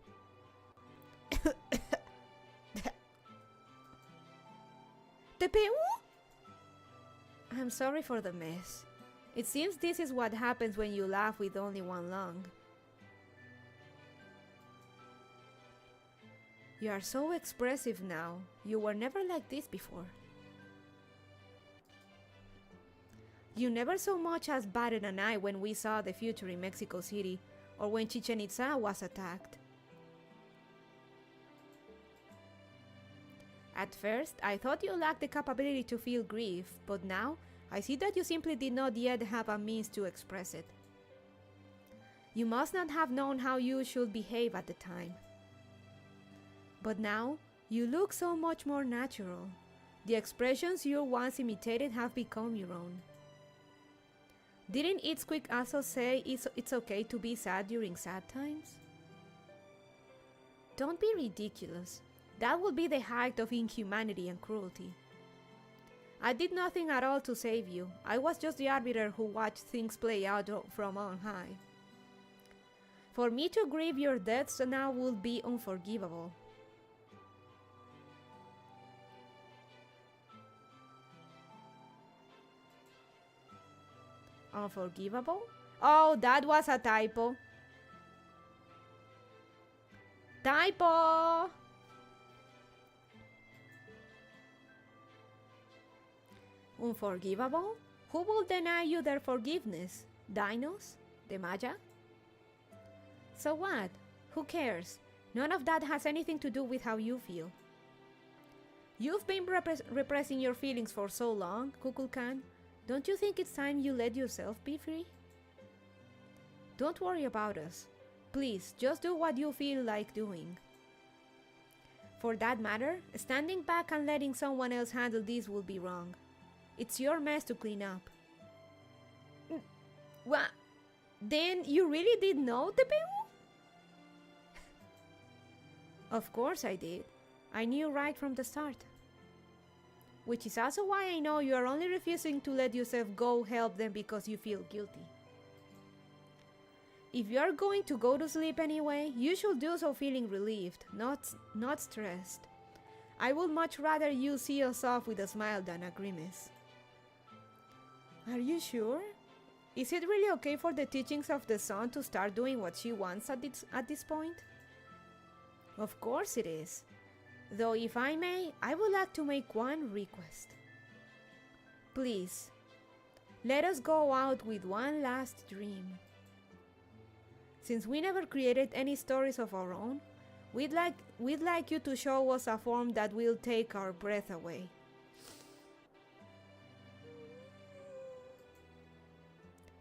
I'm sorry for the mess. It seems this is what happens when you laugh with only one lung. You are so expressive now. You were never like this before. You never so much as batted an eye when we saw the future in Mexico City, or when Chichen Itza was attacked. At first, I thought you lacked the capability to feel grief, but now, I see that you simply did not yet have a means to express it. You must not have known how you should behave at the time. But now, you look so much more natural. The expressions you once imitated have become your own. Didn't Itzquick also say it's okay to be sad during sad times? Don't be ridiculous. That would be the height of inhumanity and cruelty. I did nothing at all to save you. I was just the arbiter who watched things play out from on high. For me to grieve your deaths now would be unforgivable. Unforgivable? Oh, that was a typo. Typo! Unforgivable? Who will deny you their forgiveness? Dinos? The Maya? So what? Who cares? None of that has anything to do with how you feel. You've been repressing your feelings for so long, Kukulkan. Don't you think it's time you let yourself be free? Don't worry about us. Please, just do what you feel like doing. For that matter, standing back and letting someone else handle this will be wrong. It's your mess to clean up. What? Then you really did know the Peru? Of course I did. I knew right from the start. Which is also why I know you are only refusing to let yourself go help them because you feel guilty. If you are going to go to sleep anyway, you should do so feeling relieved, not stressed. I would much rather you see us off with a smile than a grimace. Are you sure? Is it really okay for the teachings of the sun to start doing what she wants at this point? Of course it is. Though if I may, I would like to make one request. Please, let us go out with one last dream. Since we never created any stories of our own, we'd like you to show us a form that will take our breath away.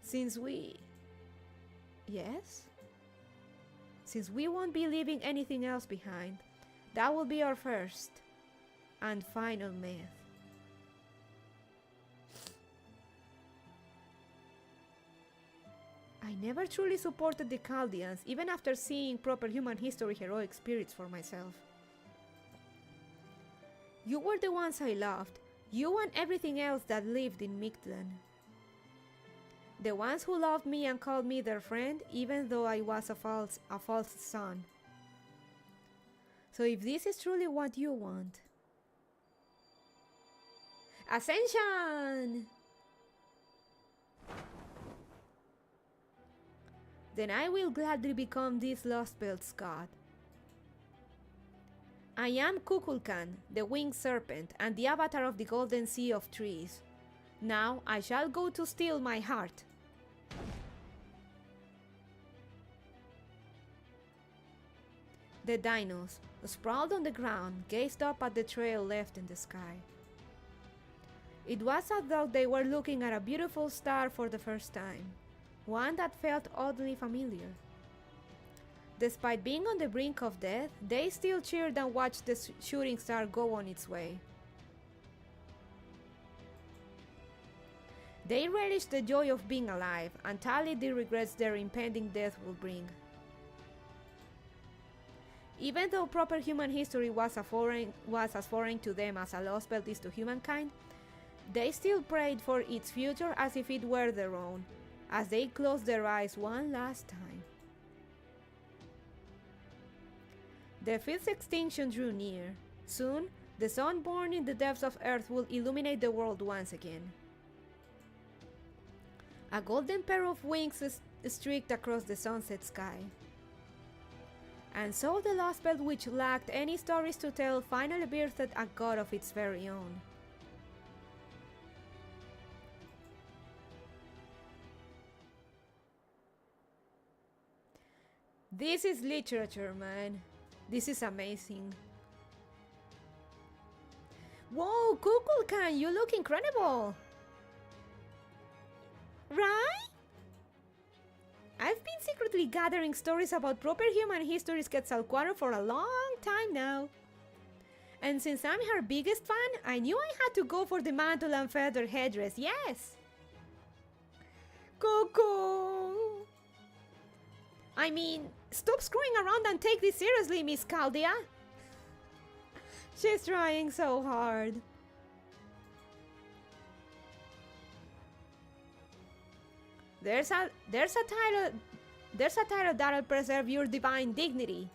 Since we won't be leaving anything else behind, that will be our first and final myth. I never truly supported the Chaldeans, even after seeing proper human history heroic spirits for myself. You were the ones I loved, you and everything else that lived in Mictlan. The ones who loved me and called me their friend, even though I was a false son. So if this is truly what you want, Ascension! Then I will gladly become this lost belt's god. I am Kukulkan, the winged serpent, and the avatar of the golden sea of trees. Now I shall go to steal my heart. The dinos, sprawled on the ground, gazed up at the trail left in the sky. It was as though they were looking at a beautiful star for the first time, one that felt oddly familiar. Despite being on the brink of death, they still cheered and watched the shooting star go on its way. They relished the joy of being alive and tallied the regrets their impending death will bring. Even though proper human history was as foreign to them as a lost belt is to humankind, they still prayed for its future as if it were their own, as they closed their eyes one last time. The fifth extinction drew near. Soon, the sun born in the depths of Earth will illuminate the world once again. A golden pair of wings streaked across the sunset sky. And so the lost belt, which lacked any stories to tell, finally birthed a god of its very own. This is literature, man. This is amazing. Whoa, Kukulkan, you look incredible! Right? I've been secretly gathering stories about proper human history's Quetzalcoatl for a long time now. And since I'm her biggest fan, I knew I had to go for the mantle and feather headdress, yes! Coco! I mean, stop screwing around and take this seriously, Miss Caldia! She's trying so hard. There's a title that'll preserve your divine dignity.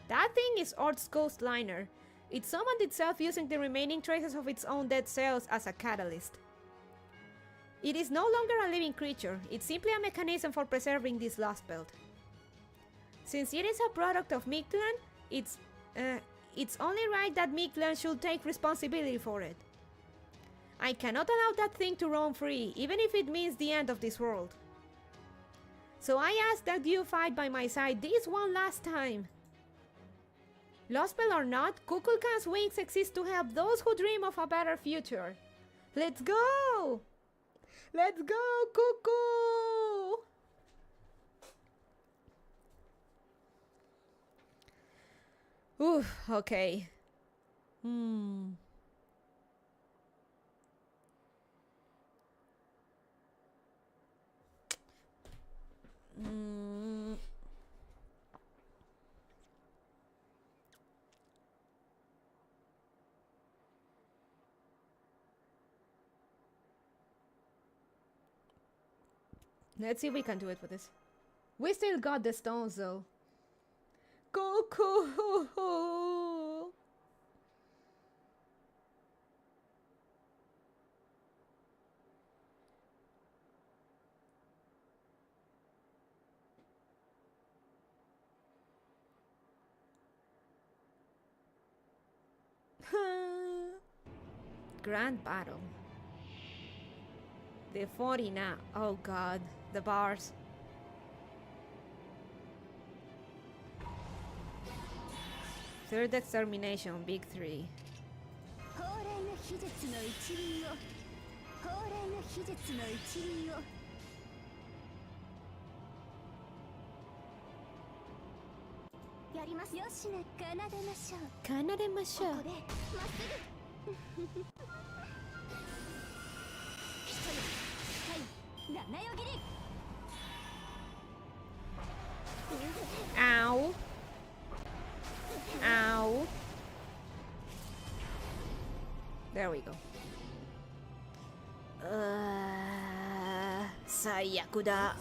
That thing is Ort's coastliner. It summoned itself using the remaining traces of its own dead cells as a catalyst. It is no longer a living creature, it's simply a mechanism for preserving this lost belt. Since it is a product of Mictlan, it's only right that Mictlan should take responsibility for it. I cannot allow that thing to roam free, even if it means the end of this world. So I ask that you fight by my side this one last time. Lost belt or not, Kukulkan's wings exist to help those who dream of a better future. Let's go! Let's go, Cuckoo! Oof, okay. Let's see if we can do it for this. We still got the stones though. Cuckoo! Grand battle. The 40 now. Oh god, the bars. Third extermination, big 3. Ow. Ow. There we go. Sayaku da.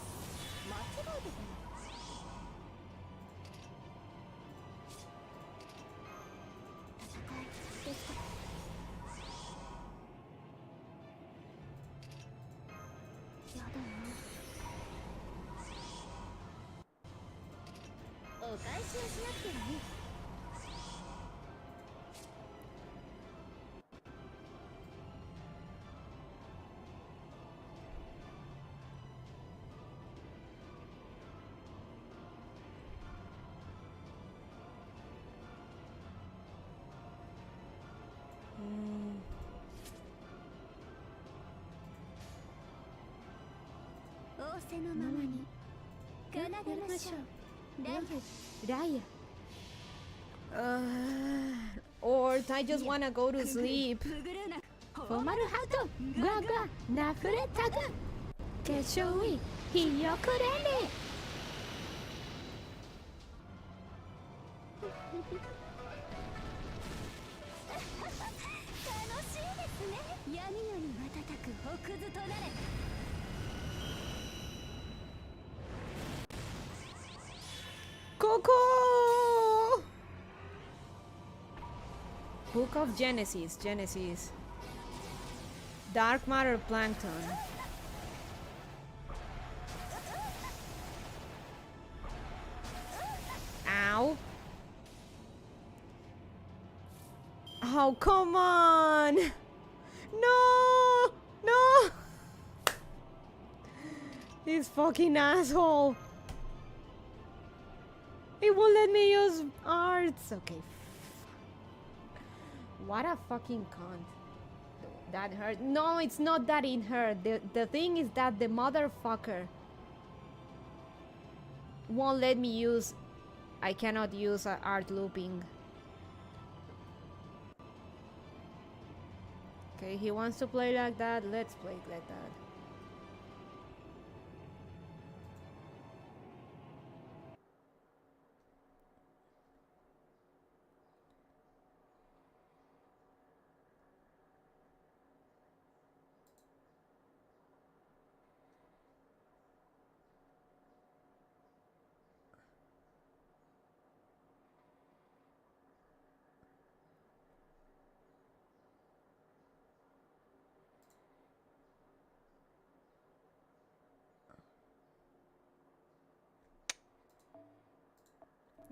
やだな。お返しをしなくてもいい。仰せのままに奏でましょう。ライア。 Or I just wanna go to sleep. フォマルハートグワグワナフレタグ決勝へひよくれね。楽しいですね。闇より瞬く北図となれ。Coco! Book of Genesis. Dark matter plankton. Ow. Oh, come on! No! No! This fucking asshole! It won't let me use arts. Okay. What a fucking cunt. That hurt. No, it's not that it hurt. The thing is that the motherfucker won't let me use. I cannot use art looping. Okay, he wants to play like that. Let's play it like that.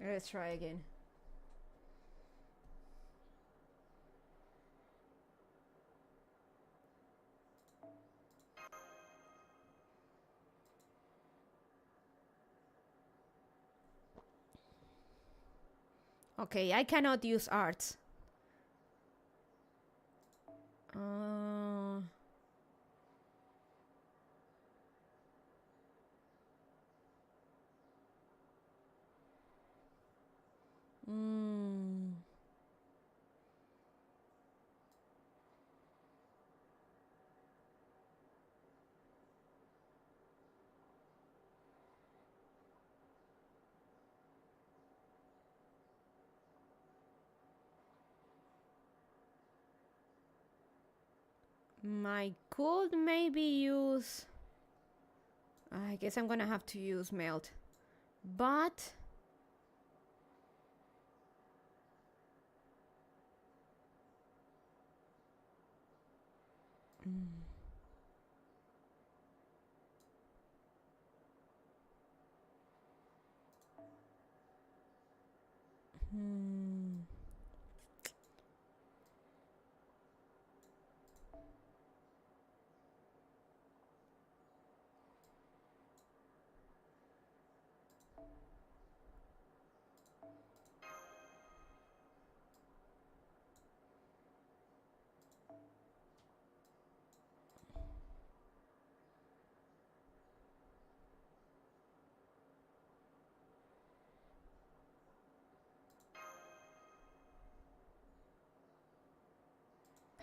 Let's try again. Okay, I cannot use arts. I could maybe use. I guess I'm gonna have to use melt, but.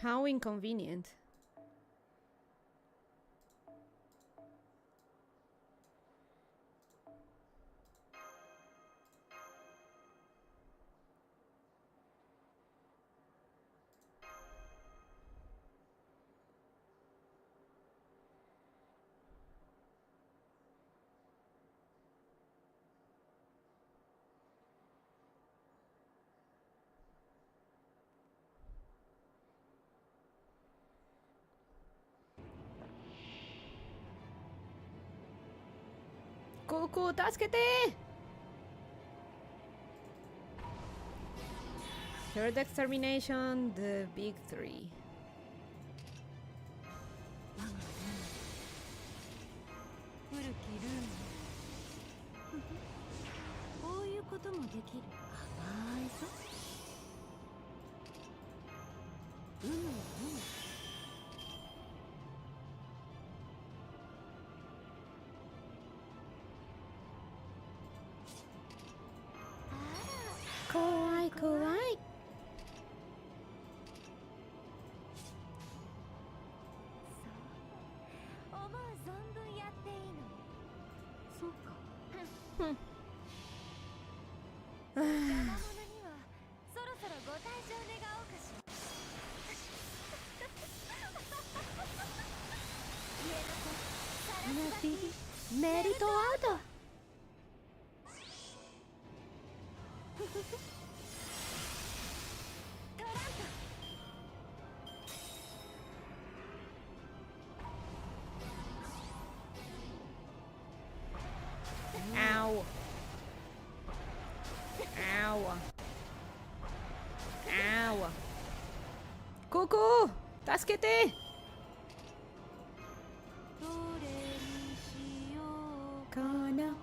How inconvenient. Cuckoo, 助けて! Third extermination, the big three. 古きルールこういうこともできる甘いぞ怖い怖い思う存分やっていいのそうか邪魔者にはそろそろご退場願おうかしら家の子さらすばきメルトアウトトランプ Ow. Ow. Ow. Cuckoo! 助けて! どれにしようかな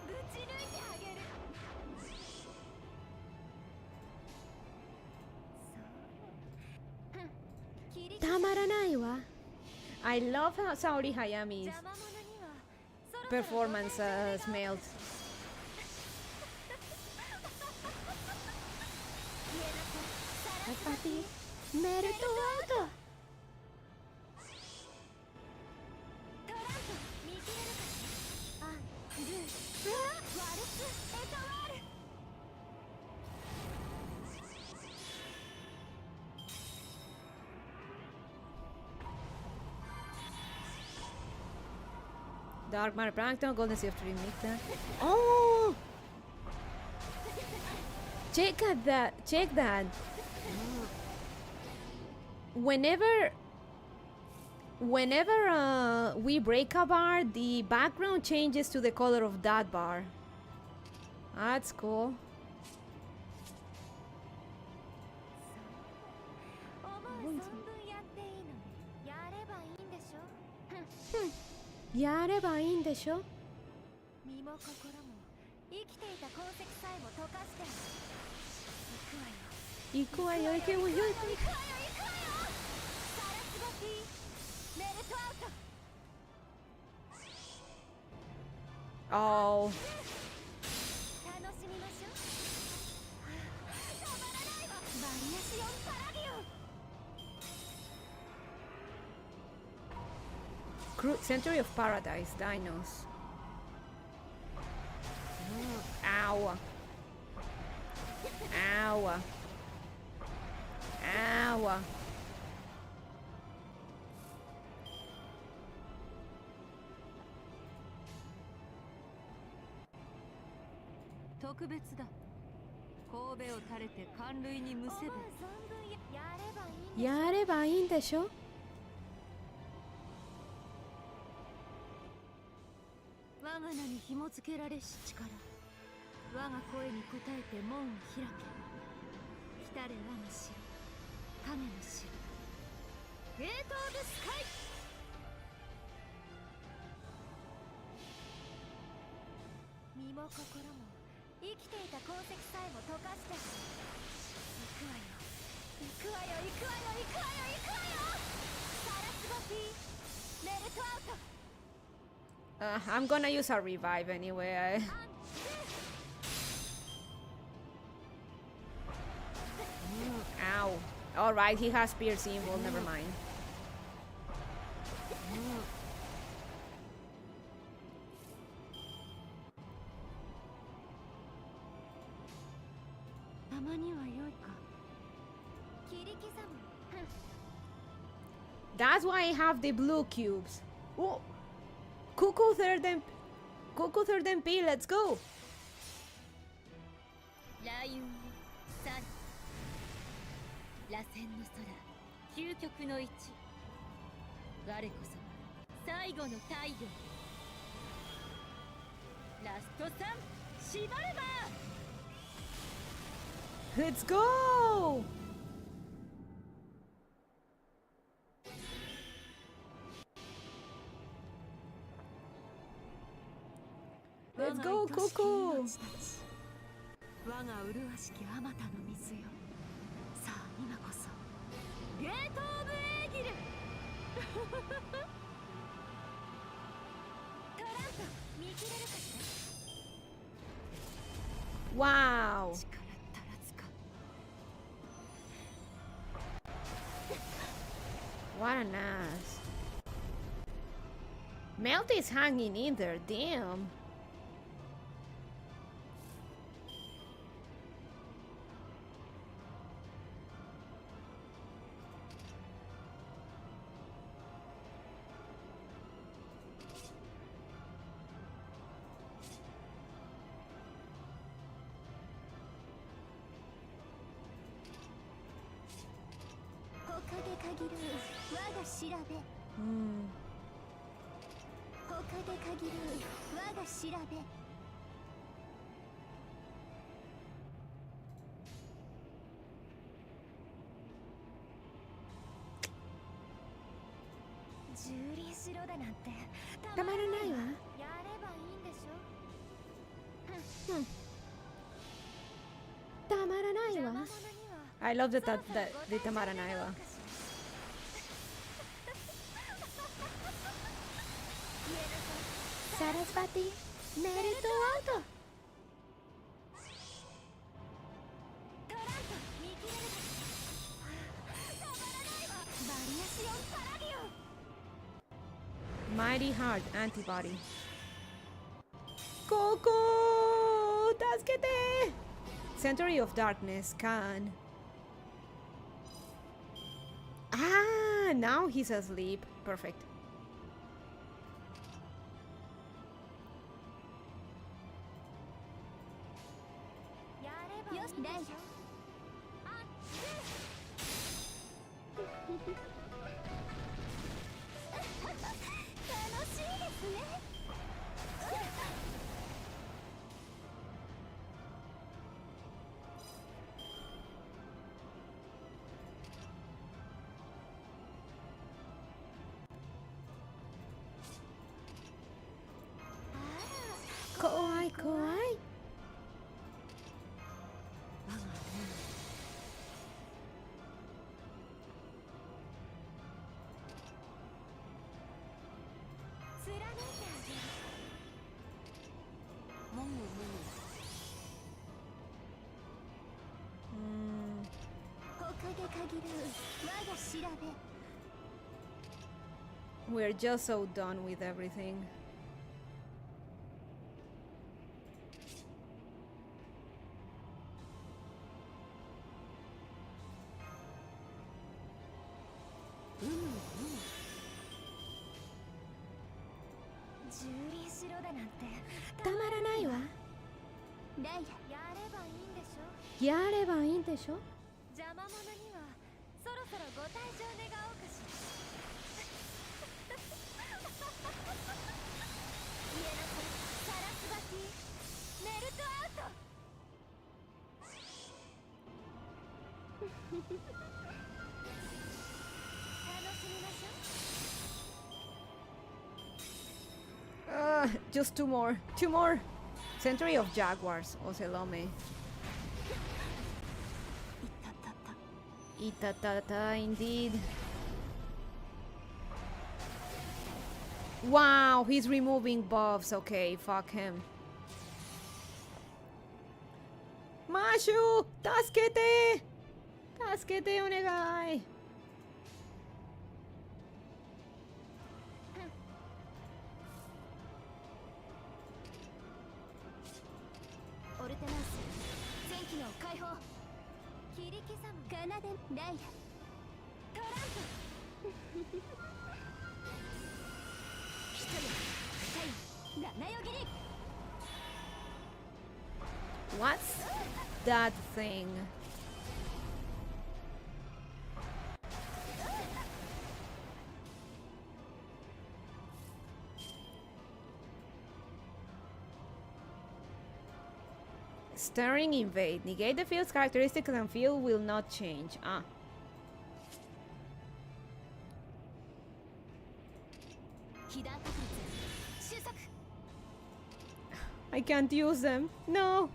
ぶち抜いてあげるそう切りたまらないわ I love how Saori Hayami's 邪魔者にはそろそろ performance smelled 家の子さらすばきメルトアウトトランプ見切れるかしらアンルーワルツエトワール Dark Matter Plankton, Golden Sea of Tree Mictlan. Oh! Check at that. Check that. Whenever we break a bar, the background changes to the color of that bar. That's cool. 思う存分やっていいのにやればいいんでしょやればいいんでしょ身も心も生きていた痕跡さえも溶かして行くわよ行くわよ、行くわよ、行くわよ。行くわよサラスバティメルトアウト Oh. 楽しみましょうたまらないわバリアシオンパラディオン Century of Paradise, Dinos. Ow. Ow. Ow. 特別だ神戸を垂れて寒類にむせべ存分やればいいんでしょやればいいんでしょ我が名に紐付けられし力我が声に応えて門を開け来たれ我が城影の城ゲートオブスカイ身も心も生きていた痕跡さえも溶かして行くわよ行くわよ行くわよ行くわよ行くわよサラスバティメルトアウト I'm gonna use a revive anyway. Ow. Alright, he has spear symbol, never mind. たまには良いか切り刻む That's why I have the blue cubes. Oh, Cuckoo third and P, let's go. 雷雲螺旋の空、究極の位置。我こそ最後の太陽。ラスト3、縛れば Let's go! Let's go, Coco! 我が麗しきあまたの水よ。さあ今こそゲートオブエーギルトランプ見切れるかしら。 Wow! 力足らずか。 What an ass. Melt is hanging in there, damn. Hmm. 他で限る我が調べ。蹂躙しろだなんてたまらないわ。やればいいんでしょ。たまらないわ。I love that de tamaranai wa. Sarasvati, Naruto auto. トランプ見切れるか。たまらないわ。バリアシオンパラディオン。 Mighty Heart Antibody. Coco! Tasukete! Century of Darkness, Khan. Ah, now he's asleep. Perfect. Kawaii, kawaii. 貫いてあげる。もぐもぐ。他で限る我が調べ。 We're just so done with everything. Tamaranai wa. ライラ、やればいいんでしょ。 Yarebaいいんでしょ? 邪魔者にはそろそろご退場願おうかしら。言えなさい、サラスバティ、メルトアウト。楽しみましょう。 Just two more. Two more. Century of Jaguars. Ocelome. いたたた。 Itatata, indeed. Wow, he's removing buffs. Okay, fuck him. Mashu! Tasukete! Tasukete, onegai! オルテナンス、全機能解放。切り刻む奏でライラ。トランプ。一人、二人、七よぎり。 What's that thing? Stirring invade. Negate the field's characteristics and field will not change. Ah. I can't use them. No.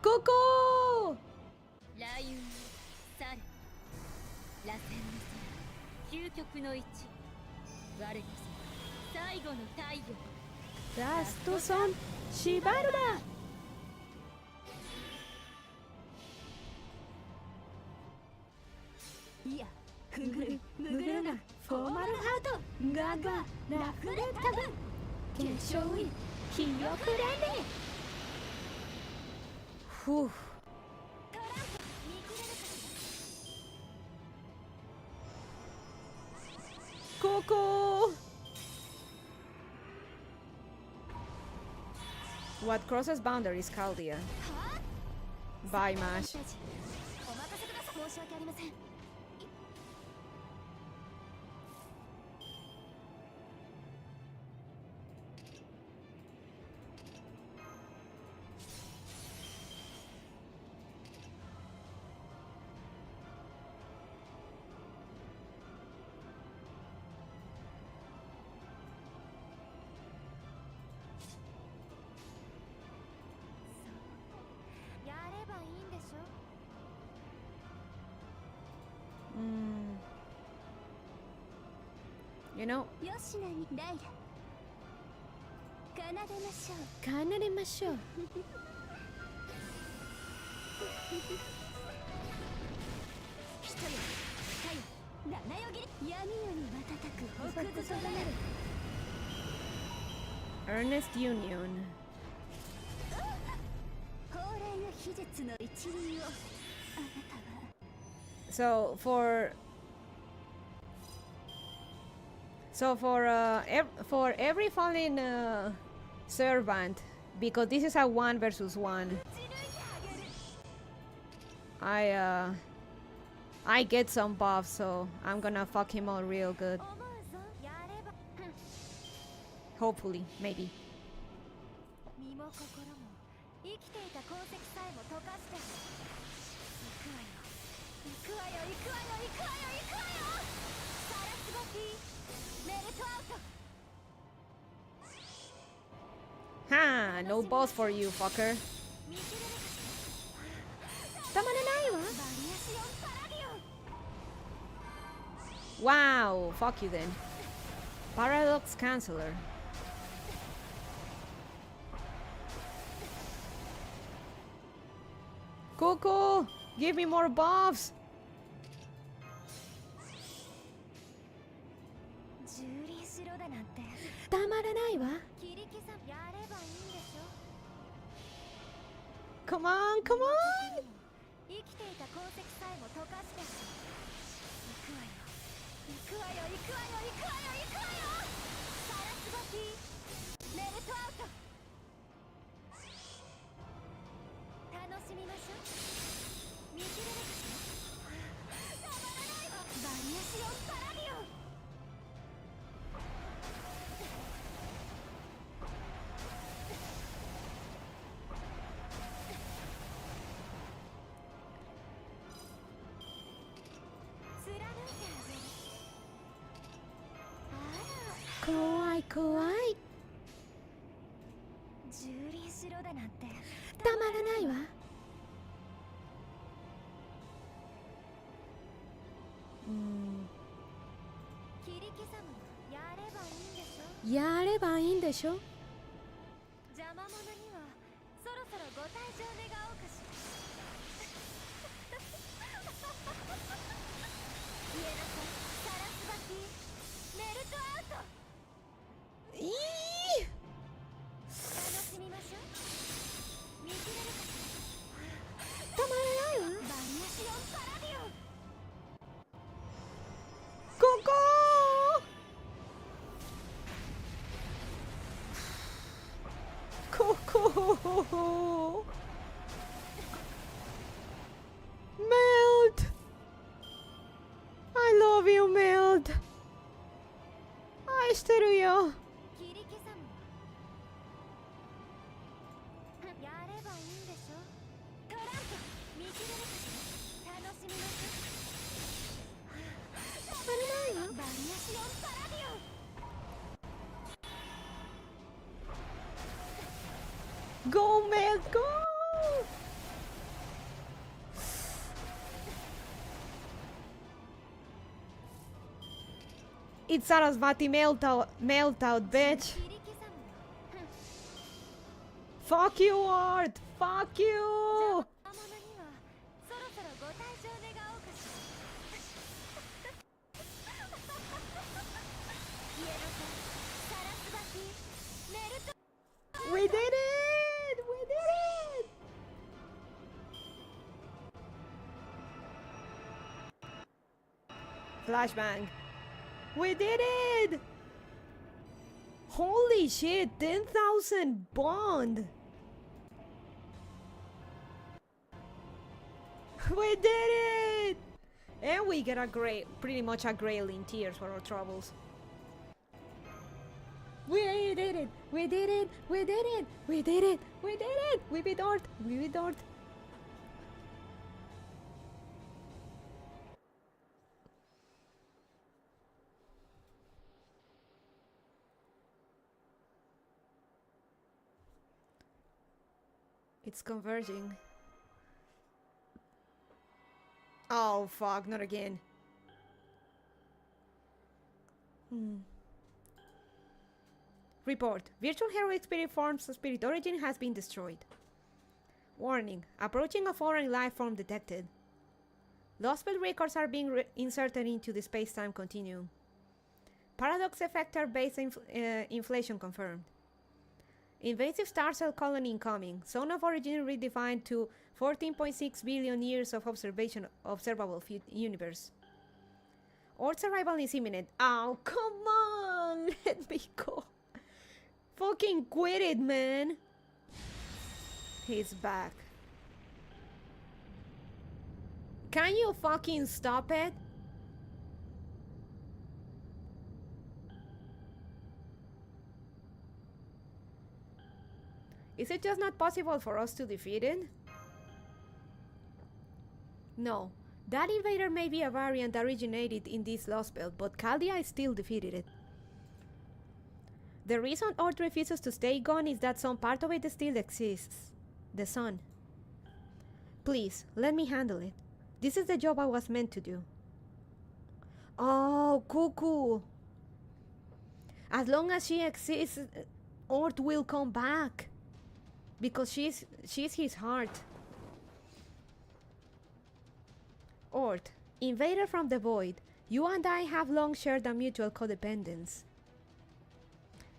Coco! 雷雲猿螺旋の空究極の一我こそ最後の太陽 Last son, Shibarba! Yeah, Muguruna, Formal Heart, Gaga, Rafure Tabu, Kenshui, Hiyokurane. Whew. Coco! What crosses boundaries, Chaldia? Bye, Mash. You know, 奏でましょう。Earnest Union. So for every fallen servant, because this is a 1 versus 1, I get some buffs, so I'm gonna fuck him all real good. Hopefully, maybe. Ha! No boss for you, fucker. Wow! Fuck you then. Paradox Canceller. Coco! Give me more buffs! Come on, come on! Kawaii, kawaii. たまらないわ。やればいいんでしょ。邪魔者にはそろそろご退場願おうかしら。言えなさい、サラスバティ、メルトアウト。いい。楽しみましょう。見切れるかしら。たまらないわ。バしてるよ。切り刻むやればいいんでしょ。トランプ見切れるかしら。楽しみましょう。バリアシオンパラディオン。Go, man, go! It's Sarasvati meltout, bitch. 切り刻むよ。 Fuck you, Art! Fuck you! 魔物にはそろそろご退場願おうかしら。イエロさん、サラスバティ、メルト。 We did it! We did it! Flashbang. We did it! Holy shit, 10,000 bond! We did it! And we get a pretty much a grail in tears for our troubles. We did it! We did it! We did it! We did it! We did it! We beat Art! We beat Art! It's converging. Oh fuck, not again. Report. Virtual heroic spirit form's spirit origin has been destroyed. Warning. Approaching a foreign life form detected. Lost spell records are being inserted into the space-time continuum. Paradox effector base inflation confirmed. Invasive star cell colony incoming. Zone of origin redefined to 14.6 billion years of observable universe. Earth's arrival is imminent. Oh, come on! Let me go. Fucking quit it, man. He's back. Can you fucking stop it? Is it just not possible for us to defeat it? No. That invader may be a variant originated in this lost belt, but Chaldea still defeated it. The reason Earth refuses to stay gone is that some part of it still exists. The sun. Please, let me handle it. This is the job I was meant to do. Oh, cuckoo. As long as she exists, Earth will come back. Because she's his heart. Earth, invader from the void, you and I have long shared a mutual codependence.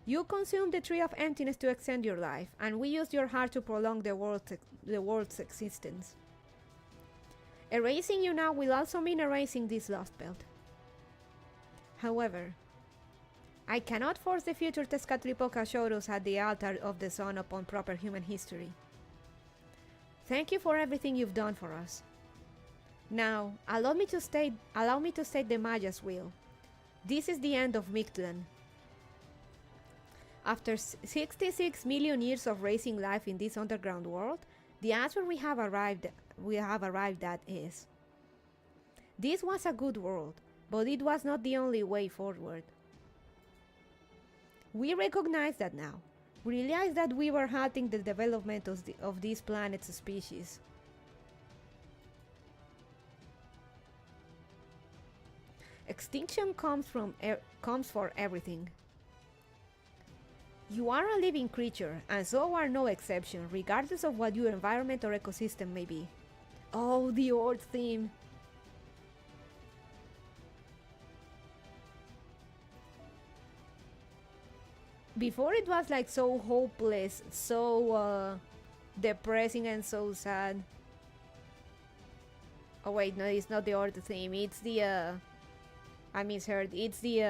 You consumed the tree of emptiness to extend your life, and we used your heart to prolong the world's existence. Erasing you now will also mean erasing this lost belt. However, I cannot force the future Tezcatlipoca Shoros at the altar of the sun upon proper human history. Thank you for everything you've done for us. Now, allow me to state the Maya's will. This is the end of Mictlan. After 66 million years of raising life in this underground world, the answer we have arrived at is: this was a good world, but it was not the only way forward. We recognize that now. We realize that we were halting the development of this planet's species. Extinction comes for everything. You are a living creature, and so are no exception, regardless of what your environment or ecosystem may be. Oh, the Earth theme! Before it was like so hopeless, so depressing and so sad. Oh wait, no, it's not the Earth theme, it's the I misheard, it's the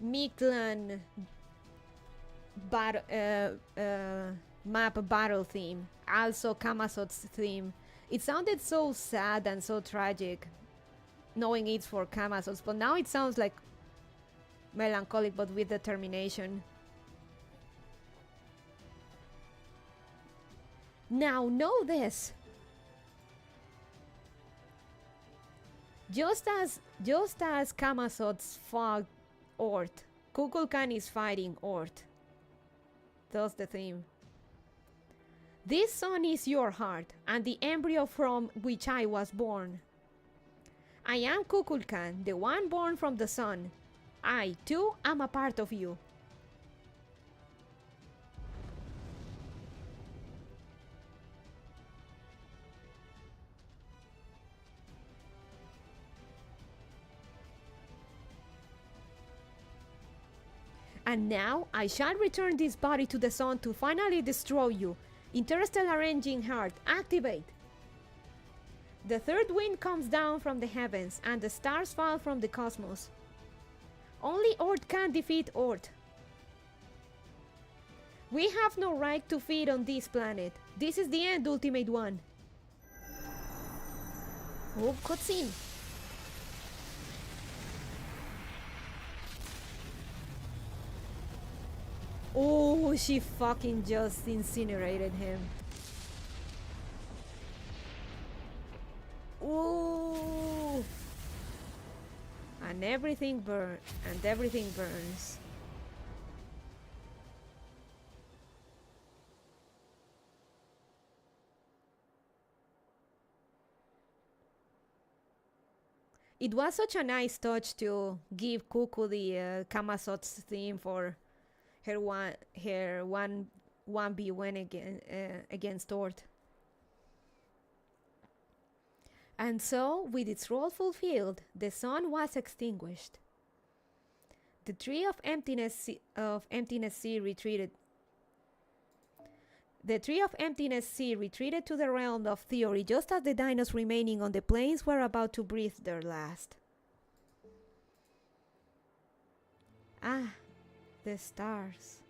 Mictlan map battle theme, also Kamasot's theme. It sounded so sad and so tragic. knowing it's for Camasots, but now it sounds like melancholic but with determination. Now know this. Just as Camasots fought Ort, Kukulkan is fighting Ort. That's the theme. This sun is your heart, and the embryo from which I was born. I am Kukulkan, the one born from the sun. I, too, am a part of you. And now I shall return this body to the sun to finally destroy you. Interstellar engine heart, activate! The third wind comes down from the heavens, and the stars fall from the cosmos. Only Ort can defeat Ort. We have no right to feed on this planet. This is the end, Ultimate One. Oh, cutscene. Oh, she fucking just incinerated him. Ooh. And everything burns. It was such a nice touch to give Kuku the Camasots theme for her 1v win against Ort. And so, with its role fulfilled, the sun was extinguished. The tree of emptiness sea retreated. The tree of emptiness sea retreated to the realm of theory, just as the dinos remaining on the plains were about to breathe their last. Ah, the stars.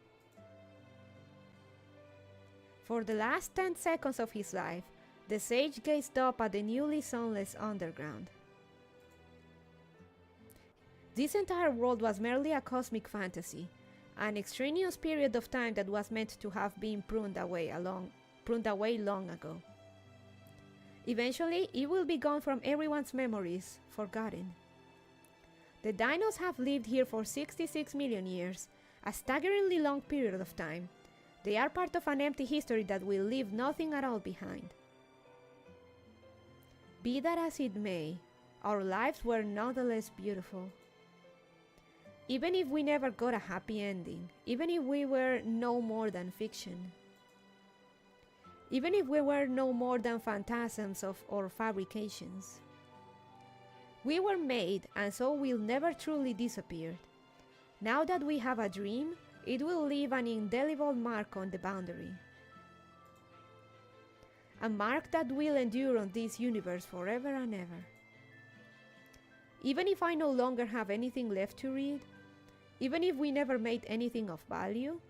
For the last 10 seconds of his life, the sage gazed up at the newly sunless underground. This entire world was merely a cosmic fantasy, an extraneous period of time that was meant to have been pruned away long ago. Eventually, it will be gone from everyone's memories, forgotten. The dinos have lived here for 66 million years, a staggeringly long period of time. They are part of an empty history that will leave nothing at all behind. Be that as it may, our lives were nonetheless beautiful. Even if we never got a happy ending, even if we were no more than fiction, even if we were no more than phantasms or fabrications. We were made, and so will never truly disappear. Now that we have a dream, it will leave an indelible mark on the boundary. A mark that will endure on this universe forever and ever. Even if I no longer have anything left to read, even if we never made anything of value,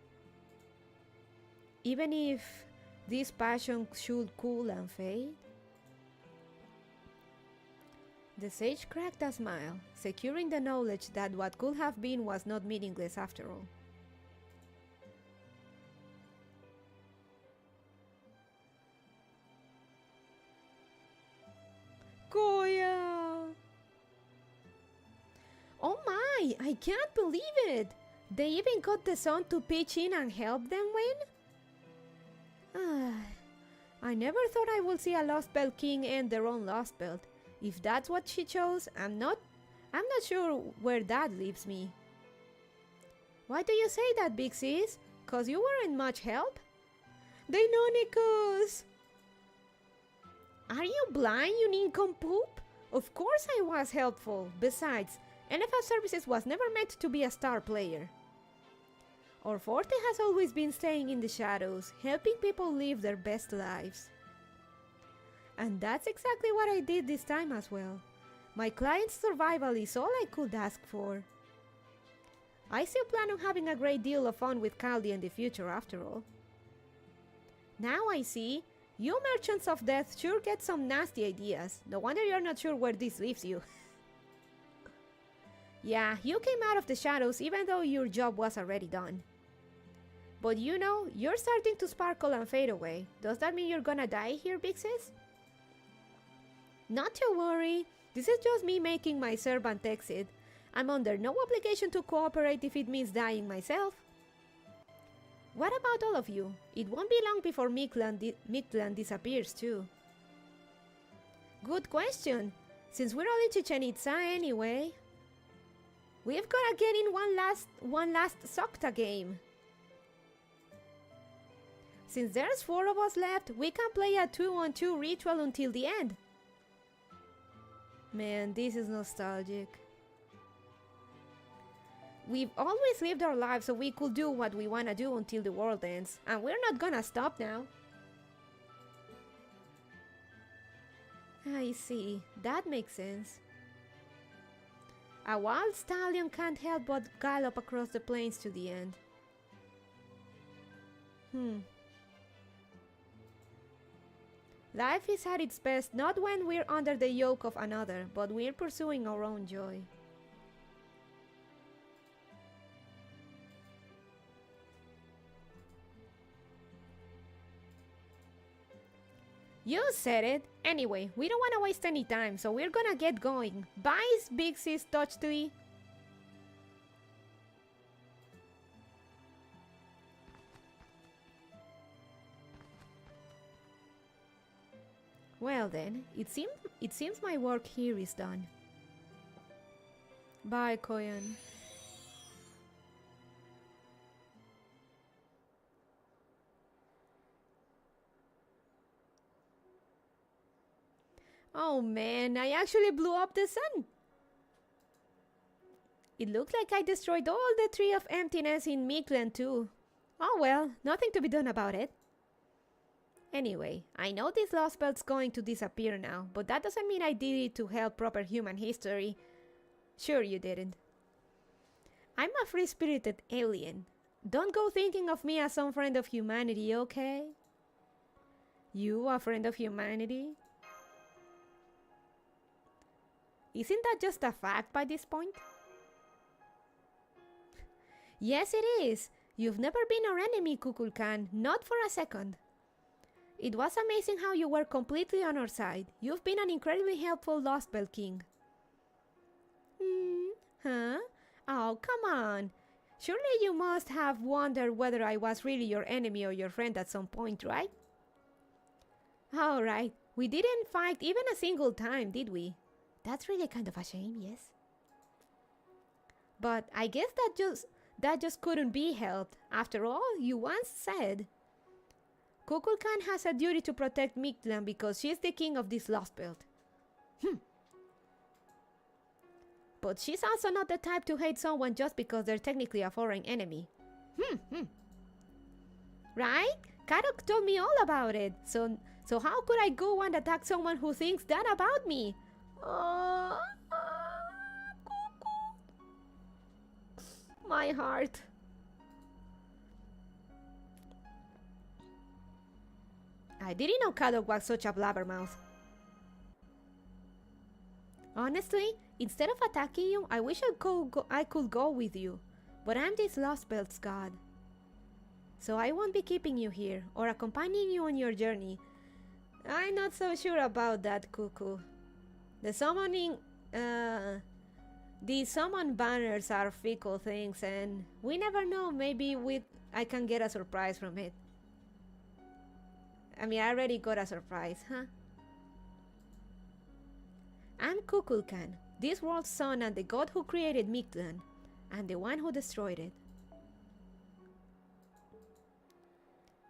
even if this passion should cool and fade. The sage cracked a smile, securing the knowledge that what could have been was not meaningless after all. Koya! Oh my! I can't believe it! They even got the sun to pitch in and help them win? I never thought I would see a Lost Belt king end their own Lost Belt. If that's what she chose, I'm not sure where that leaves me. Why do you say that, Big Sis? 'Cause you weren't much help? They know Nikos! Are you blind, you nincompoop? Of course I was helpful. Besides, NFF Services was never meant to be a star player. Our forte has always been staying in the shadows, helping people live their best lives. And that's exactly what I did this time as well. My client's survival is all I could ask for. I still plan on having a great deal of fun with Caldi in the future after all. Now I see, you merchants of death sure get some nasty ideas. No wonder you're not sure where this leaves you. Yeah, you came out of the shadows even though your job was already done. But you know, you're starting to sparkle and fade away. Does that mean you're gonna die here, big sis? Not to worry. This is just me making my servant exit. I'm under no obligation to cooperate if it means dying myself. What about all of you? It won't be long before Mictlan disappears too. Good question. Since we're all in Chichen Itza anyway, we've gotta get in one last Sokta game. Since there's 4 of us left, we can play a 2-on-2 ritual until the end. Man, this is nostalgic. We've always lived our lives so we could do what we wanna do until the world ends, and we're not gonna stop now. I see, that makes sense. A wild stallion can't help but gallop across the plains to the end. Life is at its best not when we're under the yoke of another, but we're pursuing our own joy. You said it. Anyway, we don't want to waste any time, so we're gonna get going. Bye, big sis Touchdly. Well then, it seems my work here is done. Bye, Koyan. Oh man, I actually blew up the sun. It looked like I destroyed all the Tree of Emptiness in Mictlan too. Oh well, nothing to be done about it. Anyway, I know this lost belt's going to disappear now, but that doesn't mean I did it to help proper human history. Sure you didn't. I'm a free-spirited alien. Don't go thinking of me as some friend of humanity, okay? You a friend of humanity? Isn't that just a fact by this point? Yes, it is. You've never been our enemy, Kukulkan, not for a second. It was amazing how you were completely on our side. You've been an incredibly helpful Lost Belt King. Huh? Oh, come on. Surely you must have wondered whether I was really your enemy or your friend at some point, right? Alright, we didn't fight even a single time, did we? That's really kind of a shame, yes. But I guess that just couldn't be helped. After all, you once said, Kukulkan has a duty to protect Mictlan because she's the king of this lost belt. But she's also not the type to hate someone just because they're technically a foreign enemy. Right? Karok told me all about it. So how could I go and attack someone who thinks that about me? My heart. I didn't know Kadok was such a blabbermouth. Honestly, instead of attacking you, I wish I could go with you. But I'm this Lost Belt's god. So I won't be keeping you here, or accompanying you on your journey. I'm not so sure about that, Cuckoo. The summon banners are fickle things, and we never know, maybe I can get a surprise from it. I mean, I already got a surprise, huh? I'm Kukulkan, this world's son and the god who created Mictlan, and the one who destroyed it.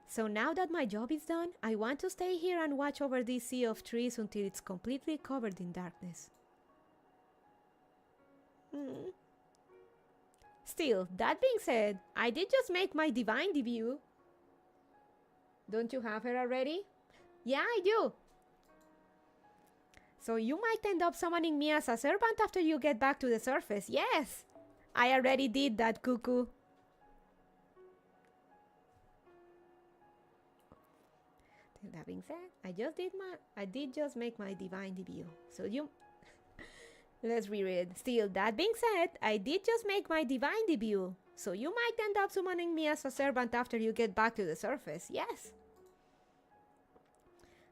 So now that my job is done, I want to stay here and watch over this sea of trees until it's completely covered in darkness. Still, that being said, I did just make my divine debut. Don't you have her already? Yeah, I do. So you might end up summoning me as a servant after you get back to the surface. Yes! I already did that, Cuckoo. That being said, I did just make my divine debut. So Let's reread. Still, that being said, I did just make my divine debut, so you might end up summoning me as a servant after you get back to the surface, yes.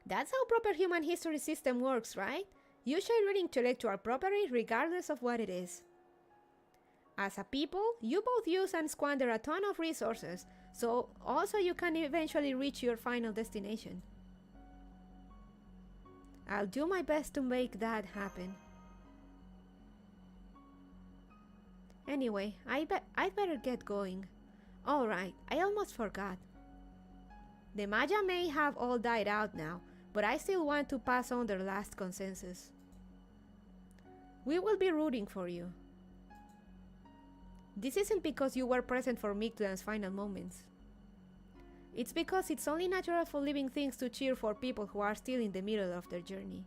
That's how proper human history system works, right? You share your intellectual property regardless of what it is. As a people, you both use and squander a ton of resources, so also you can eventually reach your final destination. I'll do my best to make that happen. Anyway, I'd better get going. Alright, I almost forgot. The Maya may have all died out now, but I still want to pass on their last consensus. We will be rooting for you. This isn't because you were present for Mictlan's final moments. It's because it's only natural for living things to cheer for people who are still in the middle of their journey.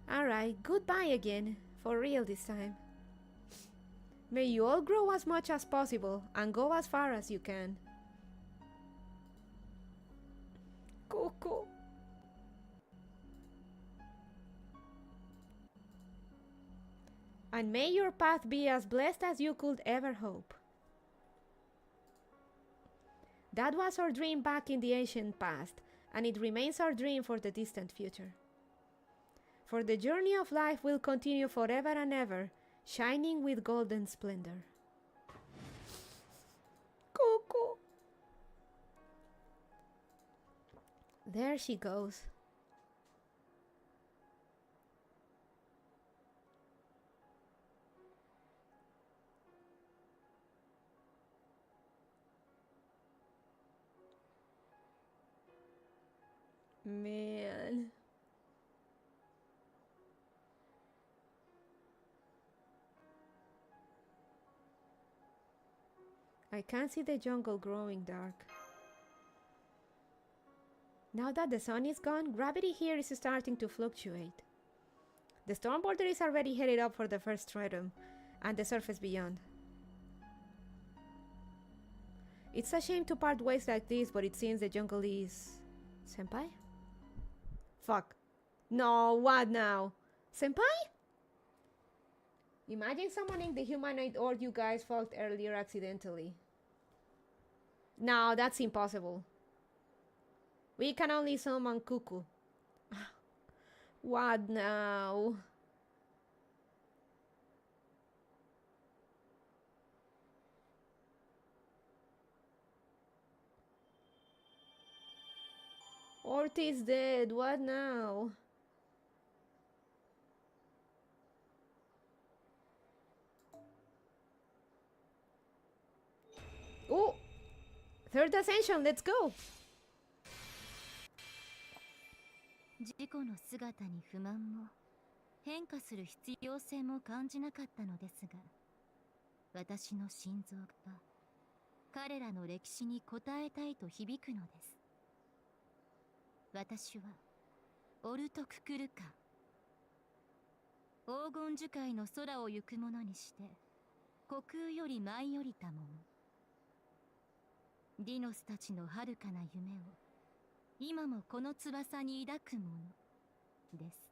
Alright, goodbye again, for real this time. May you all grow as much as possible and go as far as you can. Coco. And may your path be as blessed as you could ever hope. That was our dream back in the ancient past, and it remains our dream for the distant future. For the journey of life will continue forever and ever, shining with golden splendor. Coco. There she goes. Man. I can see the jungle growing dark. Now that the sun is gone, gravity here is starting to fluctuate. The storm border is already headed up for the first stratum, and the surface beyond. It's a shame to part ways like this, but it seems the jungle is... Senpai? Fuck. No, what now? Senpai? Imagine summoning the humanoid orc you guys fought earlier accidentally. No, that's impossible. We can only summon Cuckoo. What now? Ort is dead. What now? Oh! Third ascension, let's go! 自己の姿に不満も変化する必要性も感じなかったのですが、私の心臓が彼らの歴史に応えたいと響くのです。私はオルトククルカ、黄金樹海の空を行くものにして虚空より舞い降りたもの、ディノスたちの遥かな夢を今もこの翼に抱くものです。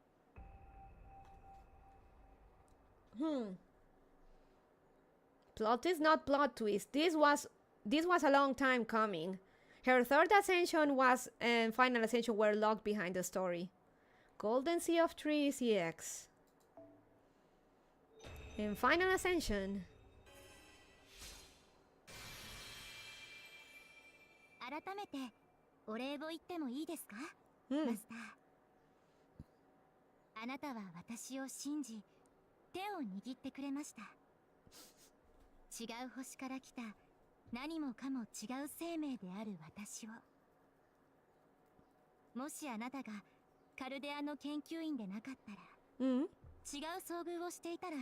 Plot is not plot twist. This was a long time coming. Her third ascension was and final ascension were locked behind the story. Golden Sea of Trees EX. And final ascension. 改めてお礼を言ってもいいですか、マスター。あなたは私を信じ、手を握ってくれました。違う星から来た何もかも違う生命である私を。もしあなたがカルデアの研究員でなかったら、違う遭遇をしていたら、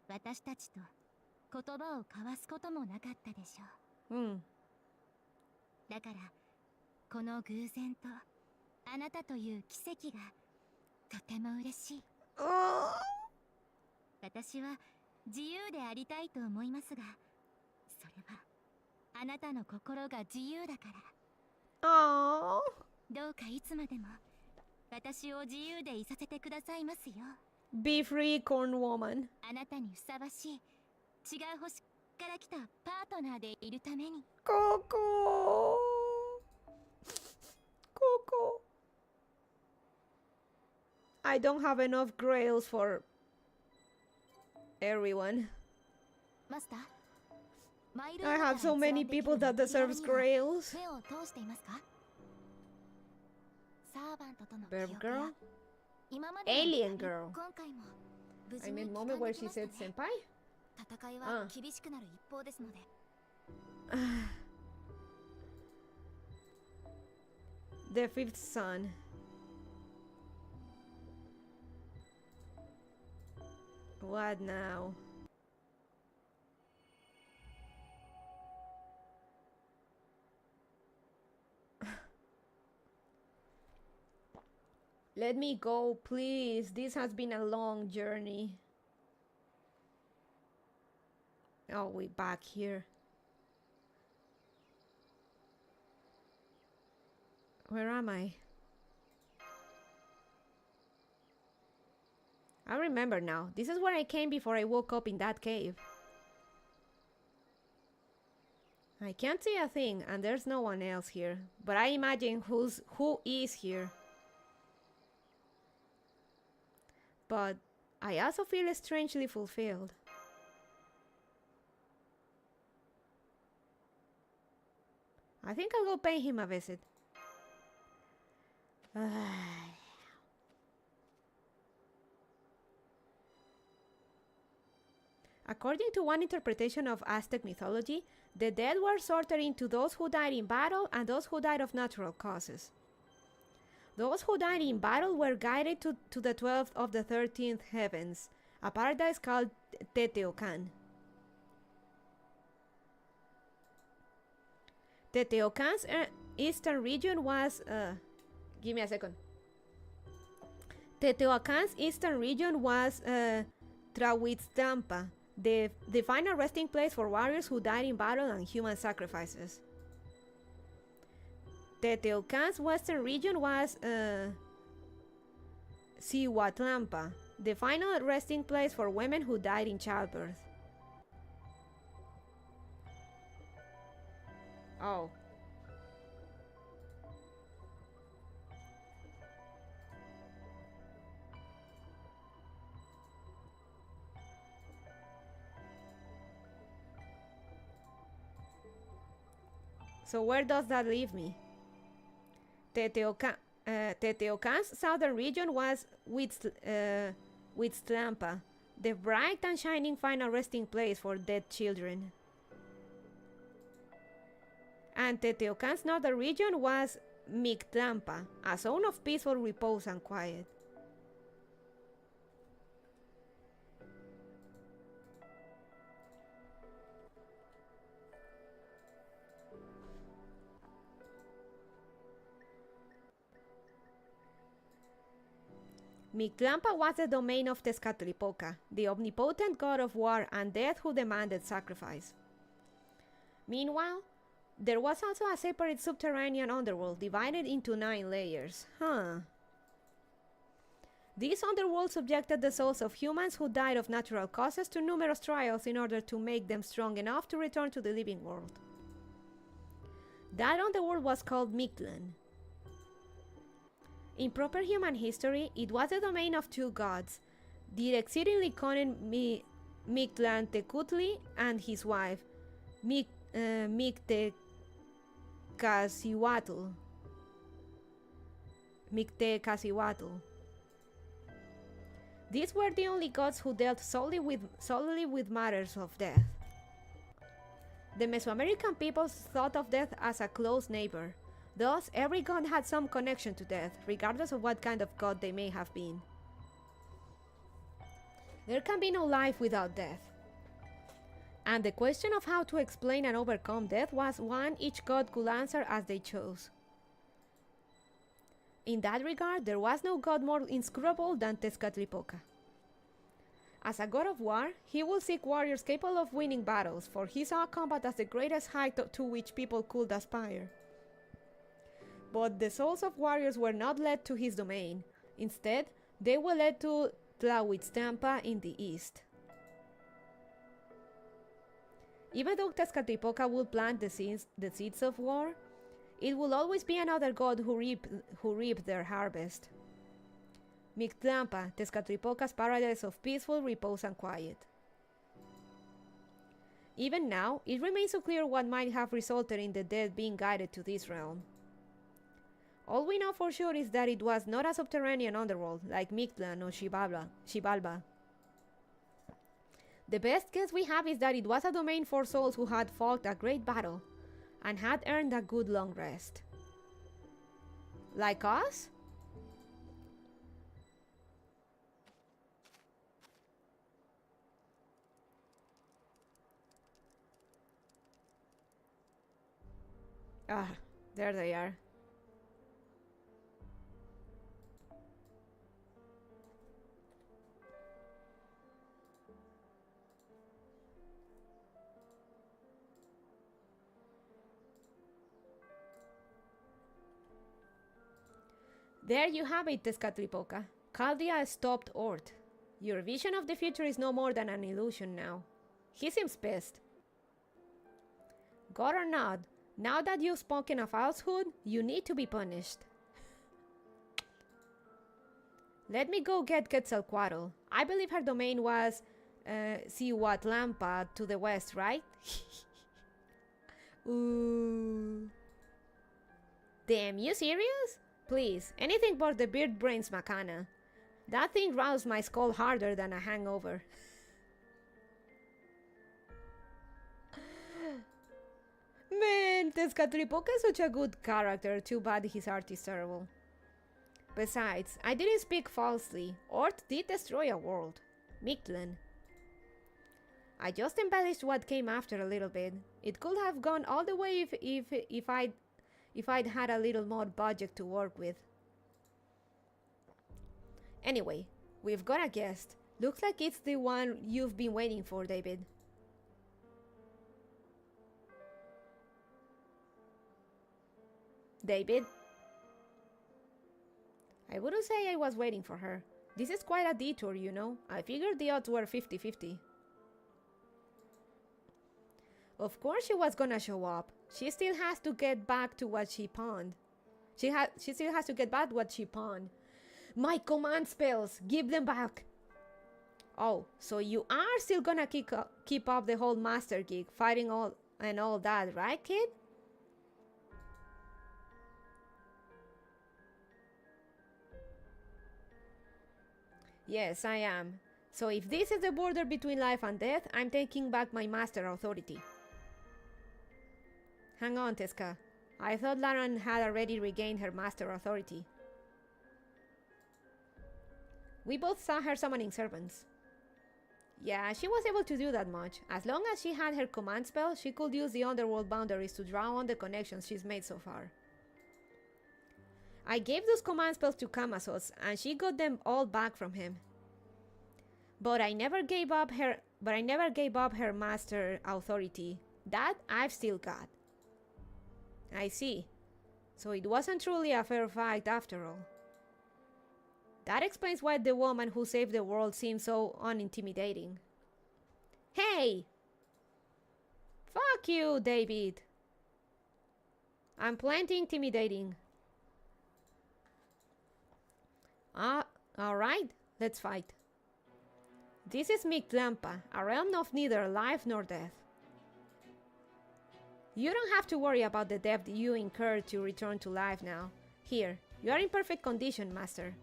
私たちと言葉を交わすこともなかったでしょう。だからこの偶然とあなたという奇跡がとても嬉しい。私は自由でありたいと思いますが、それはあなたの心が自由だから。どうかいつまでも私を自由でいさせてくださいますよ。 Be free, corn woman. あなたにふさわしい違う星から来たパートナーでいるために。 Coco. Coco. I don't have enough grails for everyone. マスター、マイルー I ムから have so 閲覧 many できる people that 部屋 deserves には grails. 目を通していますか？サーバントとの Verb 記憶や girl? 今までの Alien 旅 girl. 今回も無事 I に mean 帰 moment 還 where でき she ました said ね。 senpai. 戦いは厳しくなる一方ですので。 The fifth son. What now? Let me go, please. This has been a long journey. Oh, we're back here. Where am I? I remember now. This is where I came before I woke up in that cave. I can't see a thing, and there's no one else here. But I imagine who is here. But I also feel strangely fulfilled. I think I'll go pay him a visit. According to one interpretation of Aztec mythology, the dead were sorted into those who died in battle and those who died of natural causes. Those who died in battle were guided to the 12th of the 13th heavens, a paradise called Teotihuacan. Teotihuacan's eastern region was... give me a second. Teotihuacan's eastern region was Trahuitzampa, the final resting place for warriors who died in battle and human sacrifices. Teotihuacan's western region was Cihuatlampa, the final resting place for women who died in childbirth. Oh. So where does that leave me? Teotihuacan's southern region was Huitztlampa, the bright and shining final resting place for dead children. And Teotihuacan's northern region was Mictlan, a zone of peaceful repose and quiet. Mictlan was the domain of Tezcatlipoca, the omnipotent god of war and death who demanded sacrifice. Meanwhile, there was also a separate subterranean underworld divided into 9 layers. This underworld subjected the souls of humans who died of natural causes to numerous trials in order to make them strong enough to return to the living world. That underworld was called Mictlan. In proper human history, it was the domain of 2 gods, the exceedingly cunning Mictlan Tecutli and his wife, Mictecaccihuatl. These were the only gods who dealt solely with matters of death. The Mesoamerican peoples thought of death as a close neighbor. Thus, every god had some connection to death, regardless of what kind of god they may have been. There can be no life without death. And the question of how to explain and overcome death was one each god could answer as they chose. In that regard, there was no god more inscrutable than Tezcatlipoca. As a god of war, he would seek warriors capable of winning battles, for he saw combat as the greatest height to which people could aspire. But the souls of warriors were not led to his domain. Instead, they were led to Tlahuitztampa in the east. Even though Tezcatlipoca will plant the seeds of war, it will always be another god who reap their harvest. Mictlampa, Tezcatlipoca's paradise of peaceful repose and quiet. Even now, it remains unclear what might have resulted in the dead being guided to this realm. All we know for sure is that it was not a subterranean underworld like Mictlan or Xibalba. The best guess we have is that it was a domain for souls who had fought a great battle and had earned a good long rest. Like us? Ah, there they are. There you have it, Tezcatlipoca. Caldia stopped Ort. Your vision of the future is no more than an illusion now. He seems pissed. God or not, now that you've spoken a falsehood, you need to be punished. Let me go get Quetzalcoatl. I believe her domain was Cihuatlampa to the west, right? Ooh. Damn, you serious? Please, anything but the beard brains macana. That thing roused my skull harder than a hangover. Man, Tezcatlipoca is such a good character, too bad his art is terrible. Besides, I didn't speak falsely. Ort did destroy a world. Mictlan. I just embellished what came after a little bit. It could have gone all the way if I'd had a little more budget to work with. Anyway, we've got a guest. Looks like it's the one you've been waiting for, David. David? I wouldn't say I was waiting for her. This is quite a detour, you know. I figured the odds were 50-50. Of course she was gonna show up. She still has to get back to what she pawned. She still has to get back what she pawned. My command spells! Give them back! Oh, so you are still gonna keep up the whole master gig, fighting all that, right, kid? Yes, I am. So if this is the border between life and death, I'm taking back my master authority. Hang on, Tezca. I thought Laran had already regained her master authority. We both saw her summoning servants. Yeah, she was able to do that much. As long as she had her command spell, she could use the underworld boundaries to draw on the connections she's made so far. I gave those command spells to Camazos, and she got them all back from him. But I never gave up her master authority. That I've still got. I see. So it wasn't truly a fair fight after all. That explains why the woman who saved the world seems so unintimidating. Hey! Fuck you, David. I'm plenty intimidating. Alright, let's fight. This is Mictlampa, a realm of neither life nor death. You don't have to worry about the debt you incurred to return to life now. Here, you are in perfect condition, Master.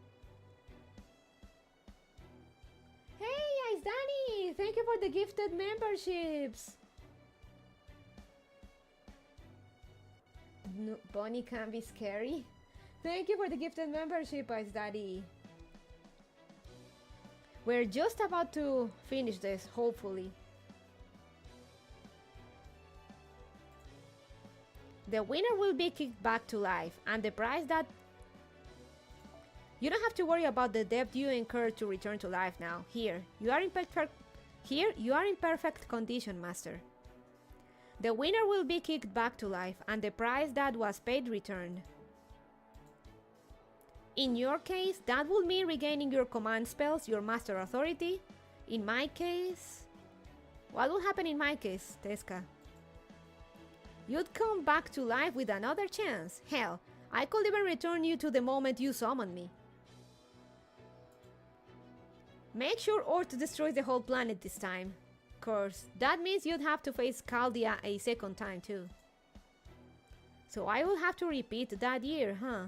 Hey, Ice Danny! Thank you for the gifted memberships! No, Bonnie can be scary. Thank you for the gifted membership, Ice Daddy. We're just about to finish this, hopefully. The winner will be kicked back to life, and the prize that... You don't have to worry about the debt you incurred to return to life now. Here, you are in perfect condition, Master. The winner will be kicked back to life, and the price that was paid returned. In your case, that would mean regaining your command spells, your master authority. In my case... What will happen in my case, Teska? You'd come back to life with another chance. Hell, I could even return you to the moment you summoned me. Make sure Orth destroys the whole planet this time. Course, that means you'd have to face Chaldea a second time too. So I will have to repeat that year, huh?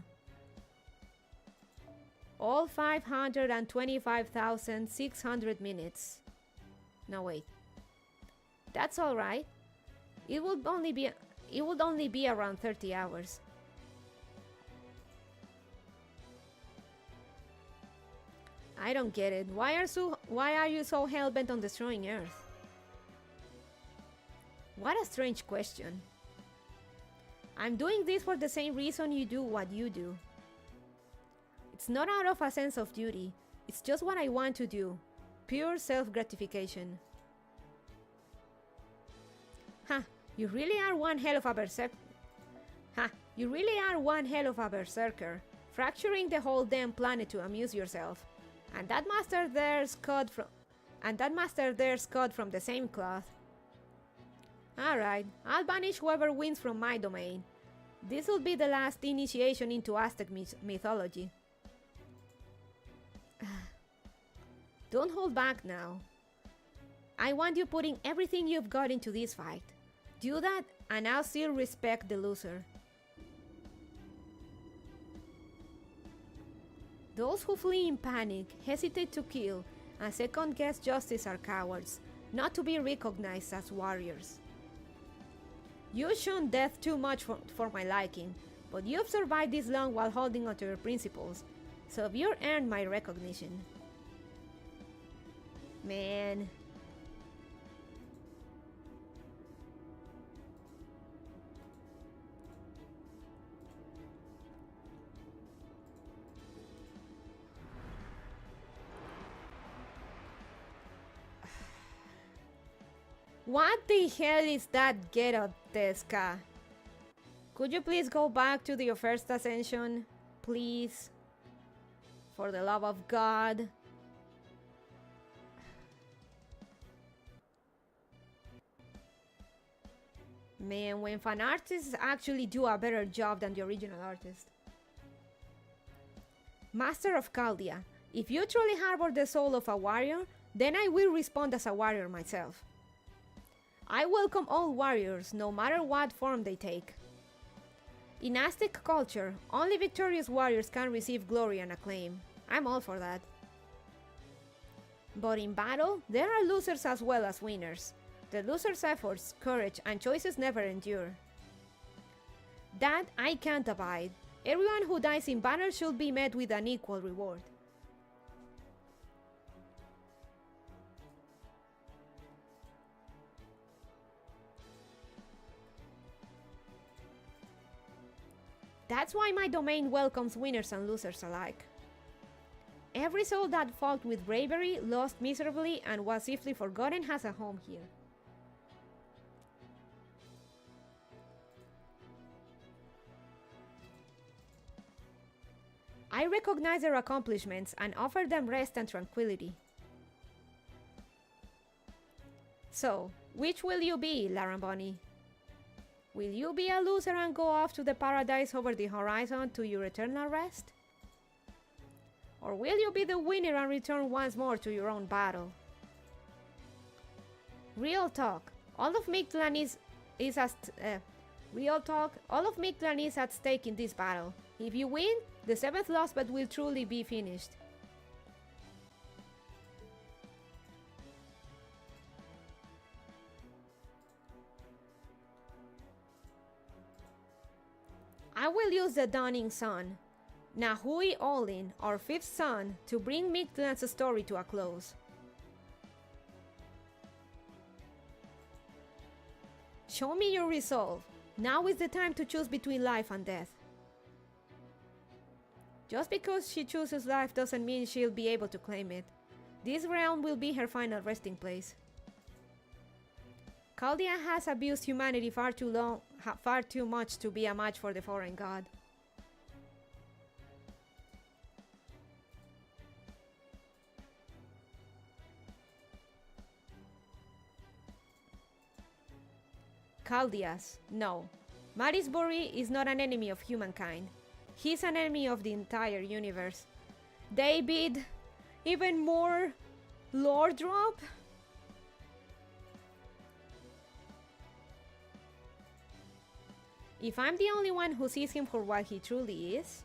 All 525,600 minutes. No, wait. That's alright. It would only be around 30 hours. I don't get it. Why are you so hell-bent on destroying Earth? What a strange question. I'm doing this for the same reason you do what you do. It's not out of a sense of duty. It's just what I want to do. Pure self-gratification. You really are one hell of a berserker. Fracturing the whole damn planet to amuse yourself. And that master there's cut from the same cloth. Alright, I'll banish whoever wins from my domain. This will be the last initiation into Aztec mythology. Don't hold back now. I want you putting everything you've got into this fight. Do that, and I'll still respect the loser. Those who flee in panic, hesitate to kill, and second-guess justice are cowards, not to be recognized as warriors. You've shown death too much for my liking, but you've survived this long while holding onto your principles, so you've earned my recognition. Man. What the hell is that ghetto, Teska? Could you please go back to your first ascension? Please? For the love of God. Man, when fan artists actually do a better job than the original artist. Master of Chaldea, if you truly harbor the soul of a warrior, then I will respond as a warrior myself. I welcome all warriors, no matter what form they take. In Aztec culture, only victorious warriors can receive glory and acclaim. I'm all for that. But in battle, there are losers as well as winners. The loser's efforts, courage, and choices never endure. That I can't abide. Everyone who dies in battle should be met with an equal reward. That's why my domain welcomes winners and losers alike. Every soul that fought with bravery, lost miserably, and was swiftly forgotten has a home here. I recognize their accomplishments and offer them rest and tranquility. So, which will you be, Laramboni? Will you be a loser and go off to the paradise over the horizon to your eternal rest? Or will you be the winner and return once more to your own battle? Real talk, all of Mictlan is at stake in this battle. If you win, the 7th lost but will truly be finished. I will use the dawning sun, Nahui Olin, our 5th son, to bring Mictlan's story to a close. Show me your resolve. Now is the time to choose between life and death. Just because she chooses life doesn't mean she'll be able to claim it. This realm will be her final resting place. Chaldea has abused humanity far too much to be a match for the foreign god. Chaldeas. No. Marisbury is not an enemy of humankind. He's an enemy of the entire universe. David, even more lore drop? If I'm the only one who sees him for what he truly is,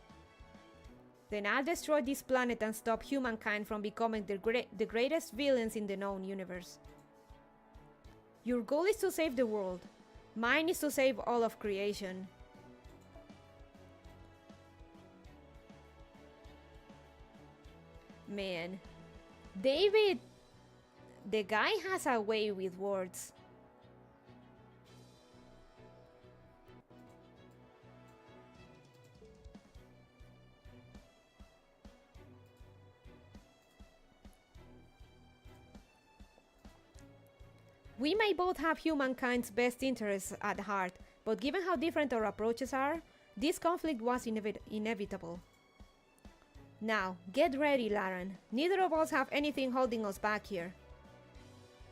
then I'll destroy this planet and stop humankind from becoming the greatest villains in the known universe. Your goal is to save the world. Mine is to save all of creation. Man, David, the guy has a way with words. We may both have humankind's best interests at heart, but given how different our approaches are, this conflict was inevitable. Now, get ready, Laren. Neither of us have anything holding us back here.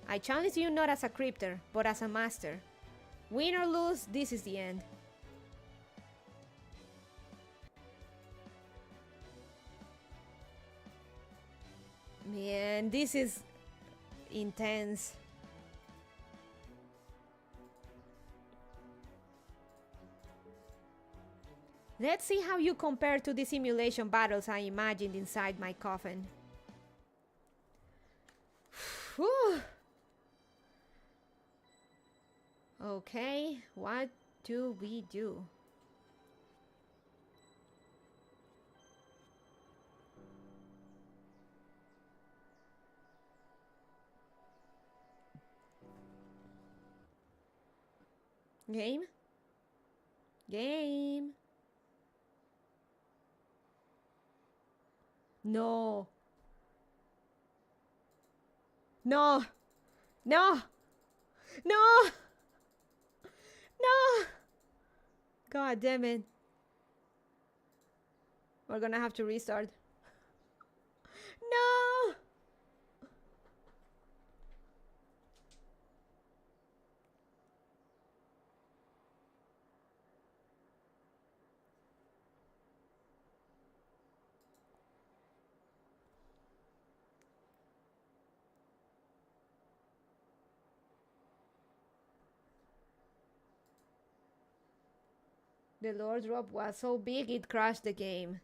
I challenge you not as a crypter, but as a master. Win or lose, this is the end. Man, this is intense. Let's see how you compare to the simulation battles I imagined inside my coffin. Whew. Okay, what do we do? Game? Game? No. No. No. No. No. God damn it. We're gonna have to restart. No. The lore drop was so big it crashed the game.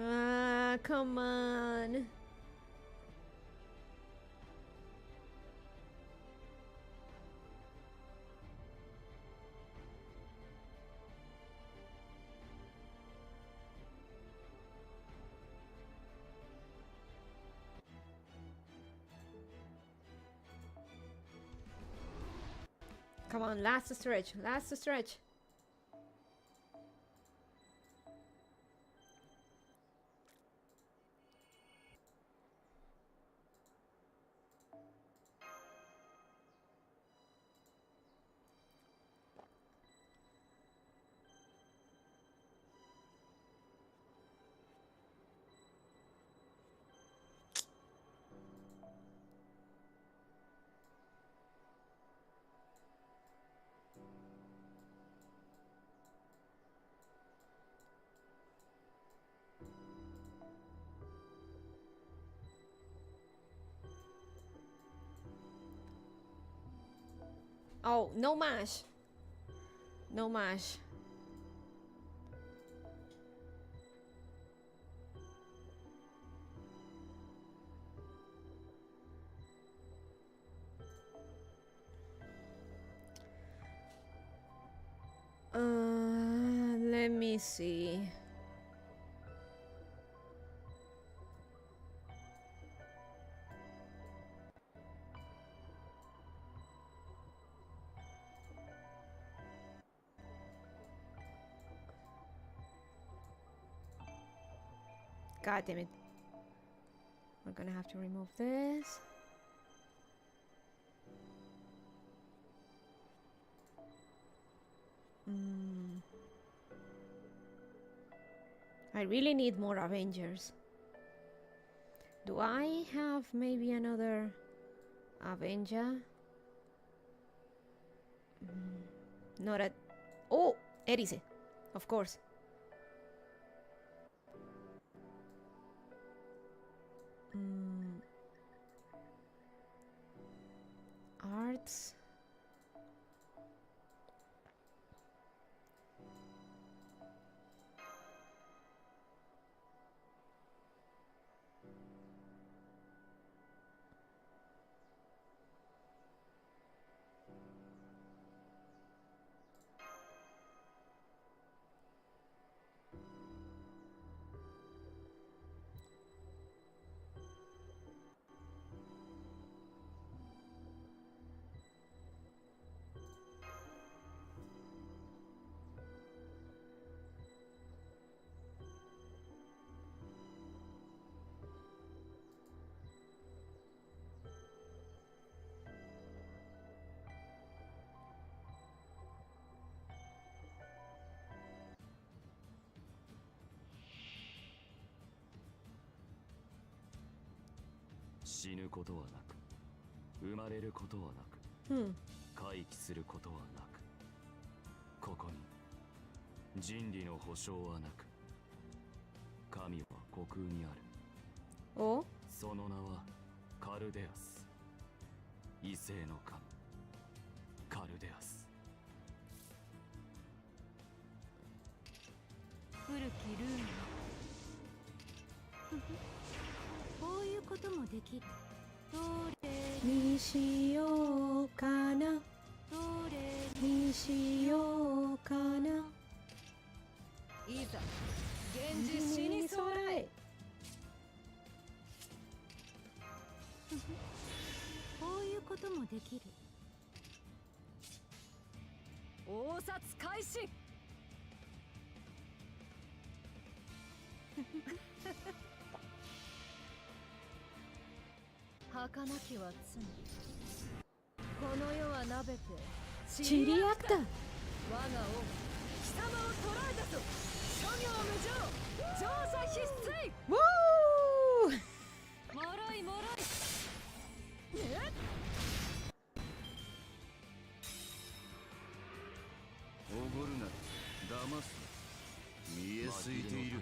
Ah, come on. Come on, last stretch, last stretch. Oh, no mash. No mash. Let me see. God damn it. We're gonna have to remove this. I really need more Avengers. Do I have maybe another Avenger? Not at... Oh! Erice, of course. Arts.死ぬことはなく、生まれることはなく、回帰することはなく、ここに人類の保証はなく、神は虚空にある。お、その名はカルデアス、異性の神、カルデアス。古きルールこういうこともできる。どれにしようかな、どれにしようかな。いざ現実に備え。こういうこともできる。応札開始。儚きは罪。この世はなべて散りあった。我が王貴様を捕らえたぞ。諸行無常、乗車必須。ウォー。もろいもろい。おごるな、騙すな。見えすいている。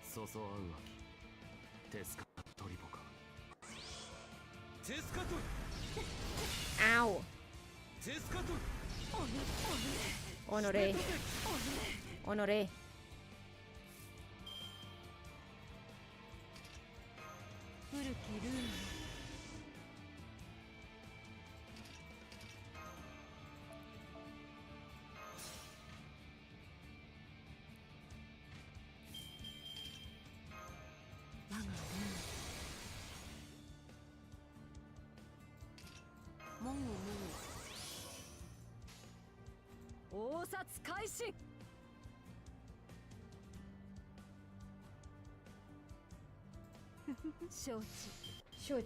そそあうわき、テスカトリボカ。テスカトル。あお。テスカトル。おのれ。おのれ。古きルール我がルールもぐもぐ応札開始。承知。承知。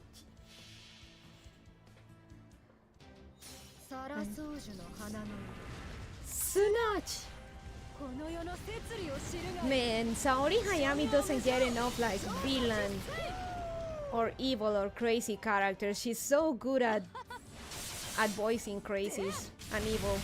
サラ宗樹の花のすなわち。この世の摂理を知るが Man, Saori Hayami doesn't get enough like villain or evil or crazy characters. She's so good at voicing crazies and evil.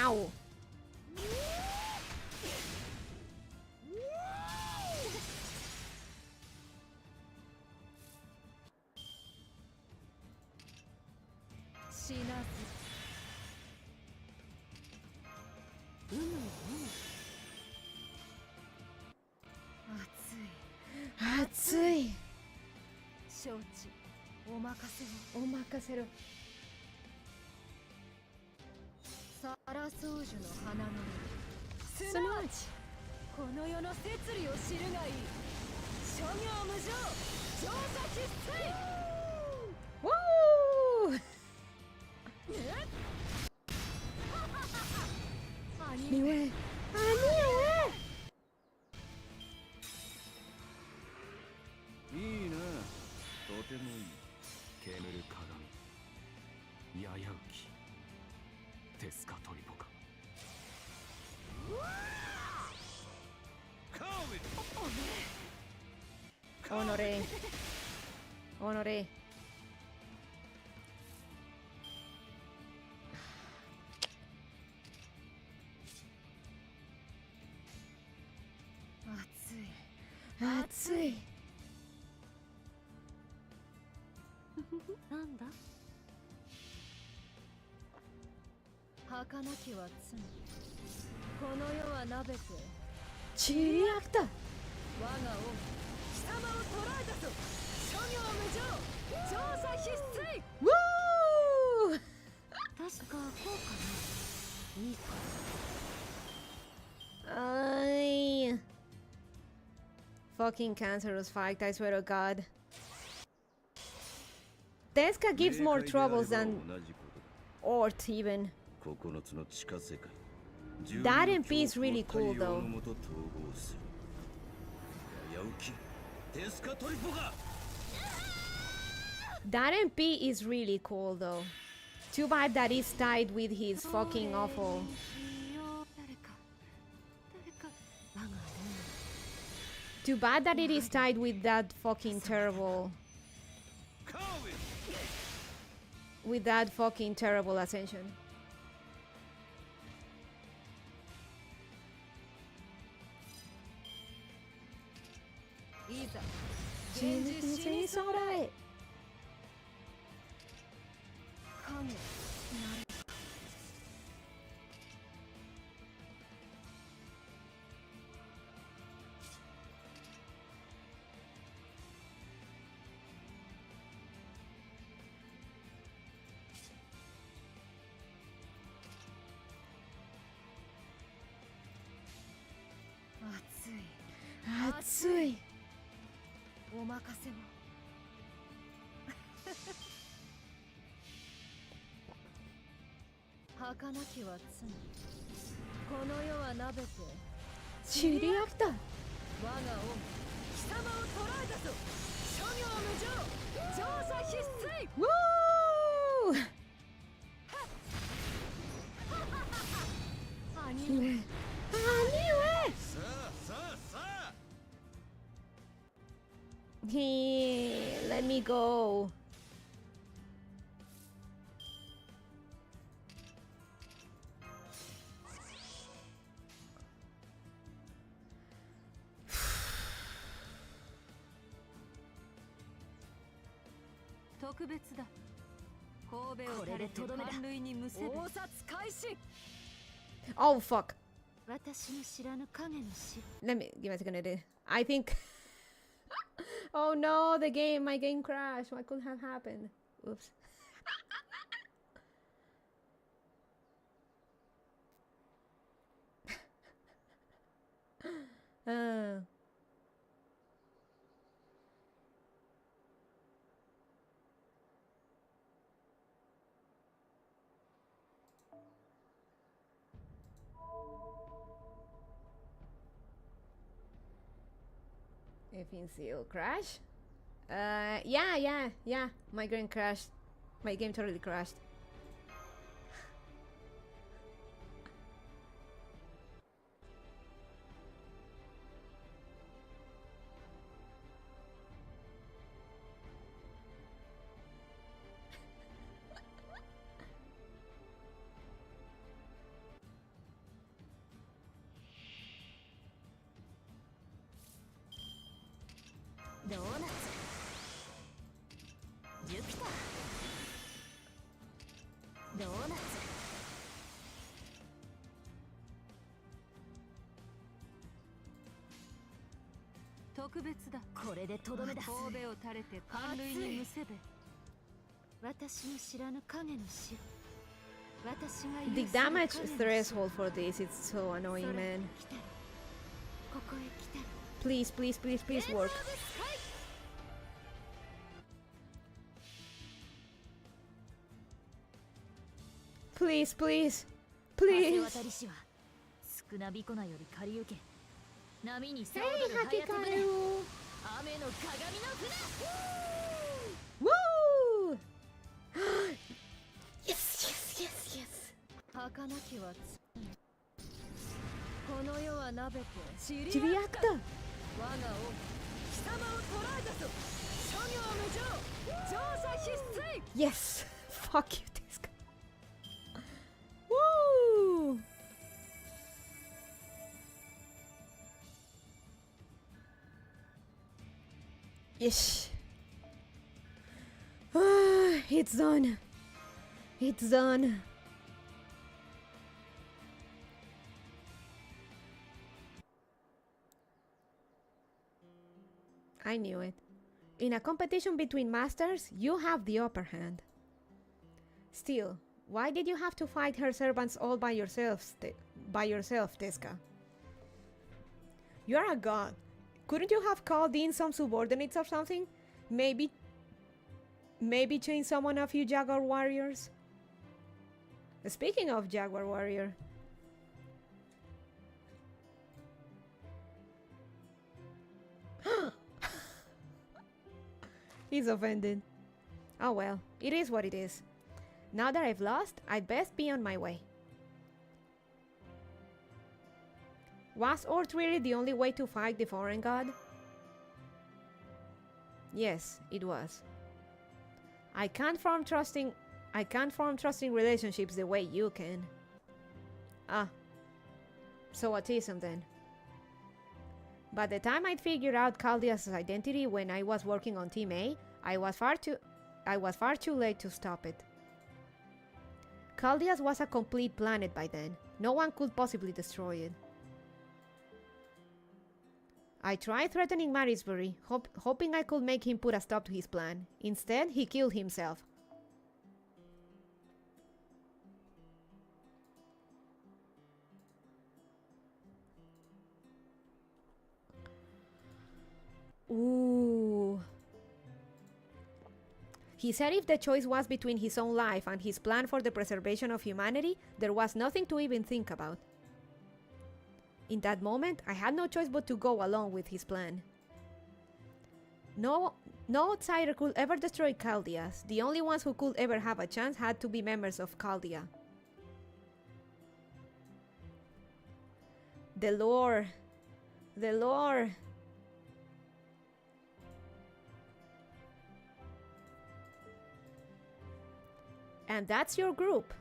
Ow. Atsui. 承知。お任せを。お任せろ。サラ宗樹の花のすなわち。この世の摂理を知るがいい。諸行無常、Woo! Anyway. Anyway. いいね。とてもいい。煙る鏡。ややうき。テスカトリポカ。Honore. Honore. Atsui. なんだ儚きは罪この世はなべて Chiriakta. 我が王貴様を捕らえたぞ諸行無常調査必須 Woo! 確かこうかないいか Ay. Fucking cancerous fight, I swear to God. Teska gives more troubles than Ort even. That MP is really cool though. That MP is really cool though. Too bad that he's tied with his fucking awful. 誰か我が Too bad that it is tied with that fucking terrible. With that fucking terrible ascension. いざ Shin Sorai. 影なる 熱い Atsui. お任せを儚きは罪この世はなべて Chiriakta. 我が王貴様を捕らえたぞ諸行無常調査必須 Woo! 兄 Anyway. Let me go. Oh fuck. 私の知らぬ影の死 Let me give me a second. I think. Oh no, my game crashed. What could have happened? Oops. uh. FNCO crash? Yeah. My game crashed. My game totally crashed. The damage threshold for this is so annoying, man. Please work. Please, please, 明け please. 渡りしは少なびこなより借り受け波に騒 Hey, がる早手船 Hakikaru. 雨の鏡の船 Woo! Yes, yes, yes, yes. 儚きはこの世は鍋て知り Chiriacta. 我が王貴様を捕らえたぞ諸行無常乗車必須 Yes. Fuck you, this guy. Woo! Yes. It's done. It's done. I knew it. In a competition between masters, you have the upper hand. Still, why did you have to fight her servants all by yourself, Teska? You're a god. Couldn't you have called in some subordinates or something? Maybe chain summon a few Jaguar warriors? Speaking of Jaguar warrior. He's offended. Oh well, it is what it is. Now that I've lost, I'd best be on my way. Was Ort really the only way to fight the foreign god? Yes, it was. I can't form trusting relationships the way you can. Ah. So autism then. By the time I'd figured out Caldia's identity when I was working on Team A, I was far too late to stop it. Caldias was a complete planet by then. No one could possibly destroy it. I tried threatening Marisbury, hoping I could make him put a stop to his plan. Instead, he killed himself. Ooh. He said if the choice was between his own life and his plan for the preservation of humanity, there was nothing to even think about. In that moment, I had no choice but to go along with his plan. No outsider could ever destroy Caldias. The only ones who could ever have a chance had to be members of Caldia. The lore. The lore. And that's your group.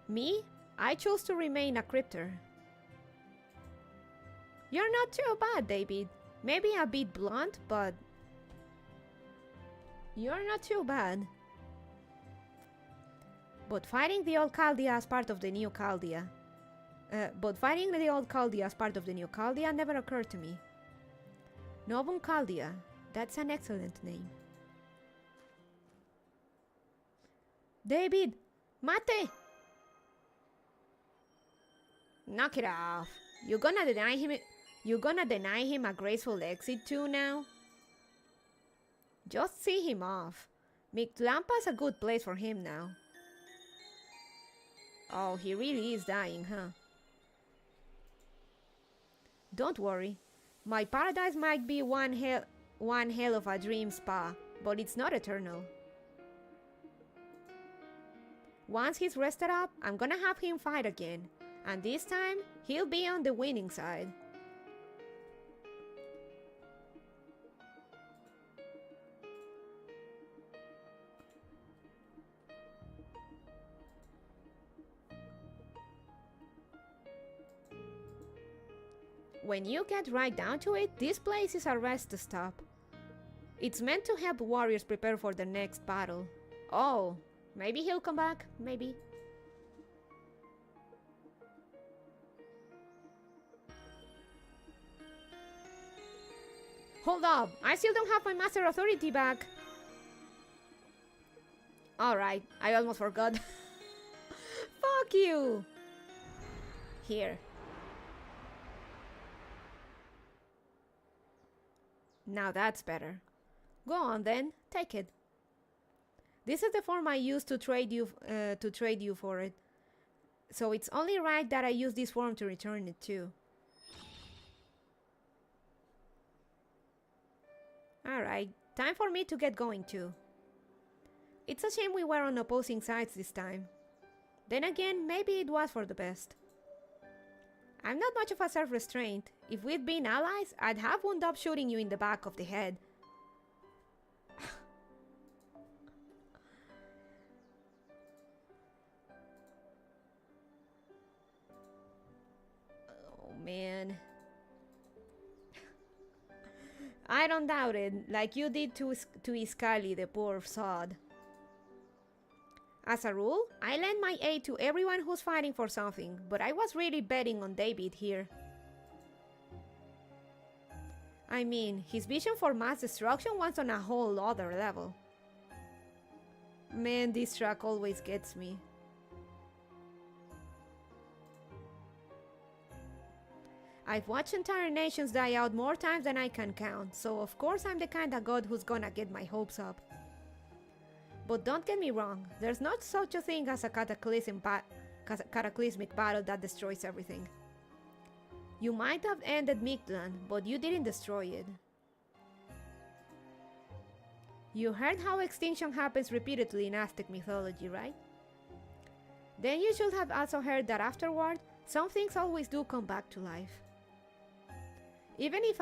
Me? I chose to remain a crypter. You're not too bad, David. Maybe a bit blunt, but you're not too bad. But fighting the old Chaldea as part of the new Chaldea. Never occurred to me. Novum Chaldea. That's an excellent name. David! Mate! Knock it off. You're gonna deny him a graceful exit too now? Just see him off. Mictlan's a good place for him now. Oh, he really is dying, huh? Don't worry. My paradise might be one hell of a dream spa, but it's not eternal. Once he's rested up, I'm gonna have him fight again. And this time, he'll be on the winning side. When you get right down to it, this place is a rest stop. It's meant to help warriors prepare for their next battle. Oh, maybe he'll come back, maybe. Hold up, I still don't have my master authority back. Alright, I almost forgot. Fuck you! Here. Now that's better. Go on then, take it. This is the form I used to trade you for it. So it's only right that I use this form to return it too. Alright, time for me to get going too. It's a shame we were on opposing sides this time. Then again, maybe it was for the best. I'm not much of a self-restraint. If we'd been allies, I'd have wound up shooting you in the back of the head. Oh man. I don't doubt it, like you did to Iskali, the poor sod. As a rule, I lend my aid to everyone who's fighting for something, but I was really betting on David here. I mean, his vision for mass destruction was on a whole other level. Man, this track always gets me. I've watched entire nations die out more times than I can count, so of course I'm the kind of god who's gonna get my hopes up. But don't get me wrong, there's not such a thing as a cataclysmic battle that destroys everything. You might have ended Mictlan, but you didn't destroy it. You heard how extinction happens repeatedly in Aztec mythology, right? Then you should have also heard that afterward, some things always do come back to life. Even if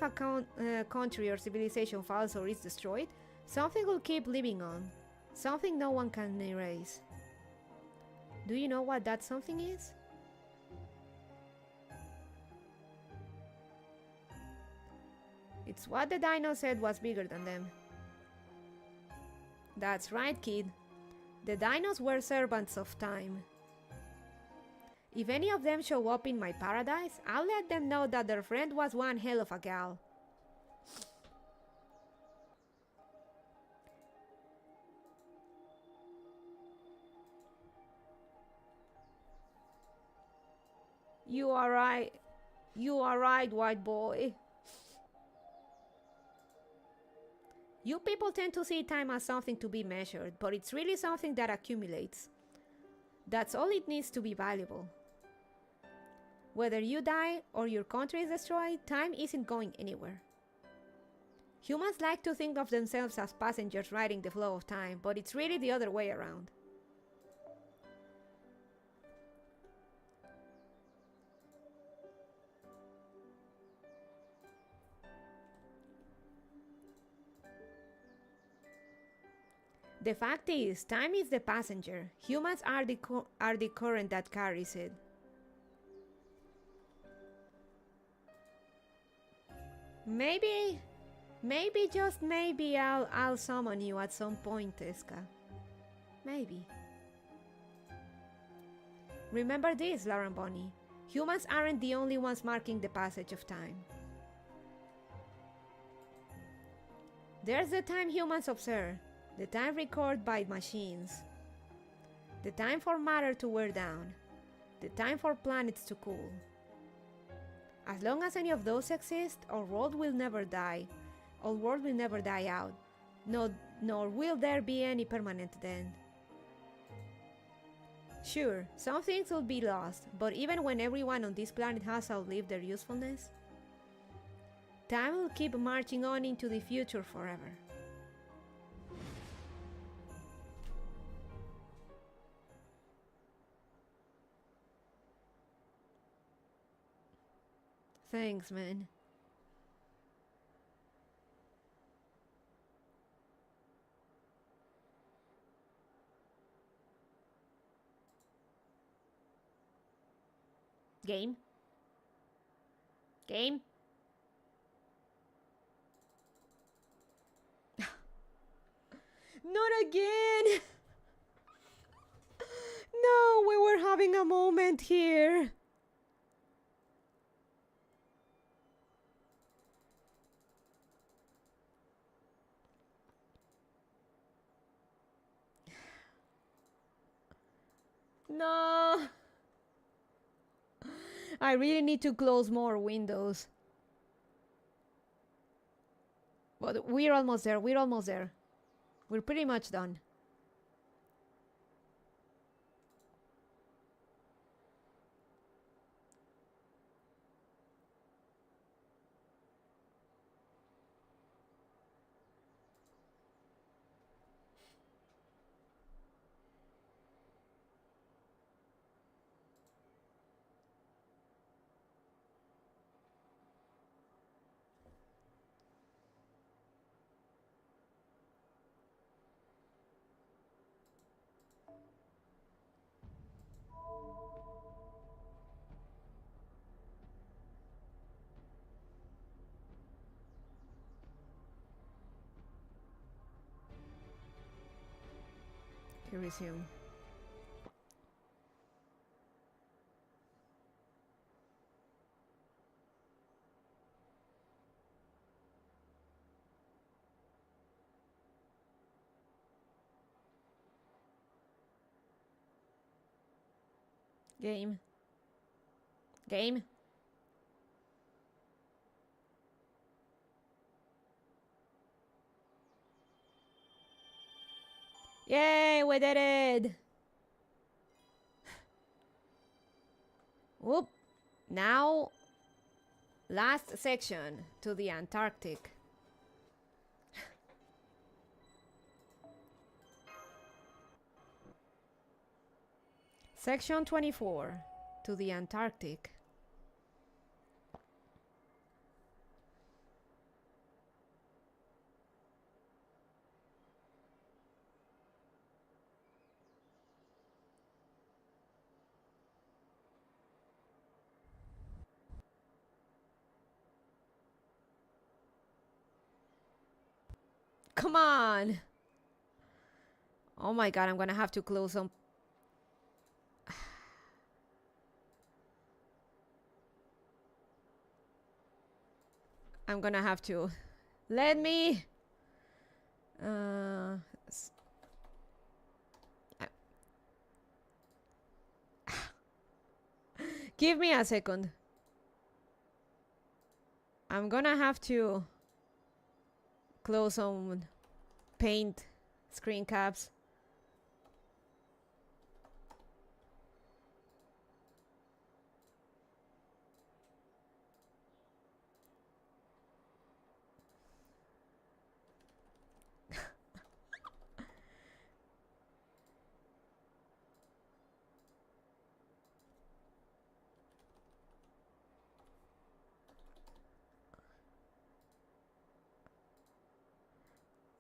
a country or civilization falls or is destroyed, something will keep living on. Something no one can erase. Do you know what that something is? It's what the dino said was bigger than them. That's right, kid. The dinos were servants of time. If any of them show up in my paradise, I'll let them know that their friend was one hell of a gal. You are right. You are right, white boy. You people tend to see time as something to be measured, but it's really something that accumulates. That's all it needs to be valuable. Whether you die or your country is destroyed, time isn't going anywhere. Humans like to think of themselves as passengers riding the flow of time, but it's really the other way around. The fact is, time is the passenger. Humans are the current that carries it. Maybe, just maybe I'll summon you at some point, Teska. Maybe. Remember this, Laramboni. Humans aren't the only ones marking the passage of time. There's the time humans observe. The time recorded by machines. The time for matter to wear down. The time for planets to cool. As long as any of those exist, our world will never die. Our world will never die out. Nor will there be any permanent end. Sure, some things will be lost, but even when everyone on this planet has outlived their usefulness, time will keep marching on into the future forever. Thanks, man. Game? Game? Not again! No, we were having a moment here. No. I really need to close more windows. But we're almost there. We're almost there. We're pretty much done. You resume. Game. Game. Yay, we did it! Whoop. Now, last section to the Antarctic. Section 24 to the Antarctic. Come on! Oh my god, I'm gonna have to close some. I'm gonna have to. Let me. Give me a second. I'm gonna have to close some paint screen caps.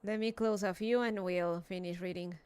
Let me close a few and we'll finish reading.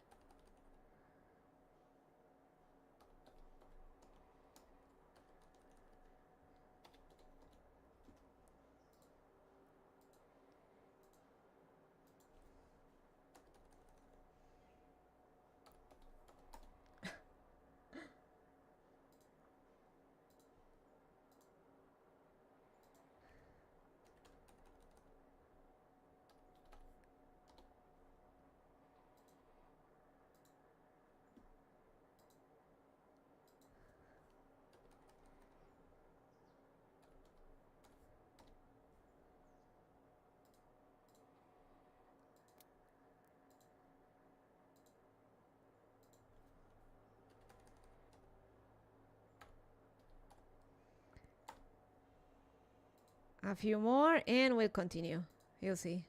A few more and we'll continue. You'll see.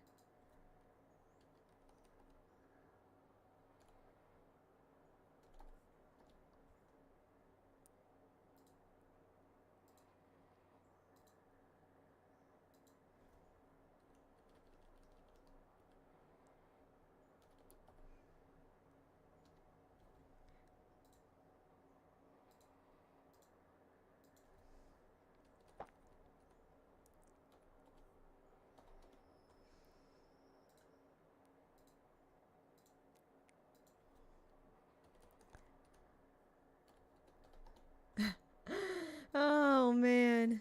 Oh man.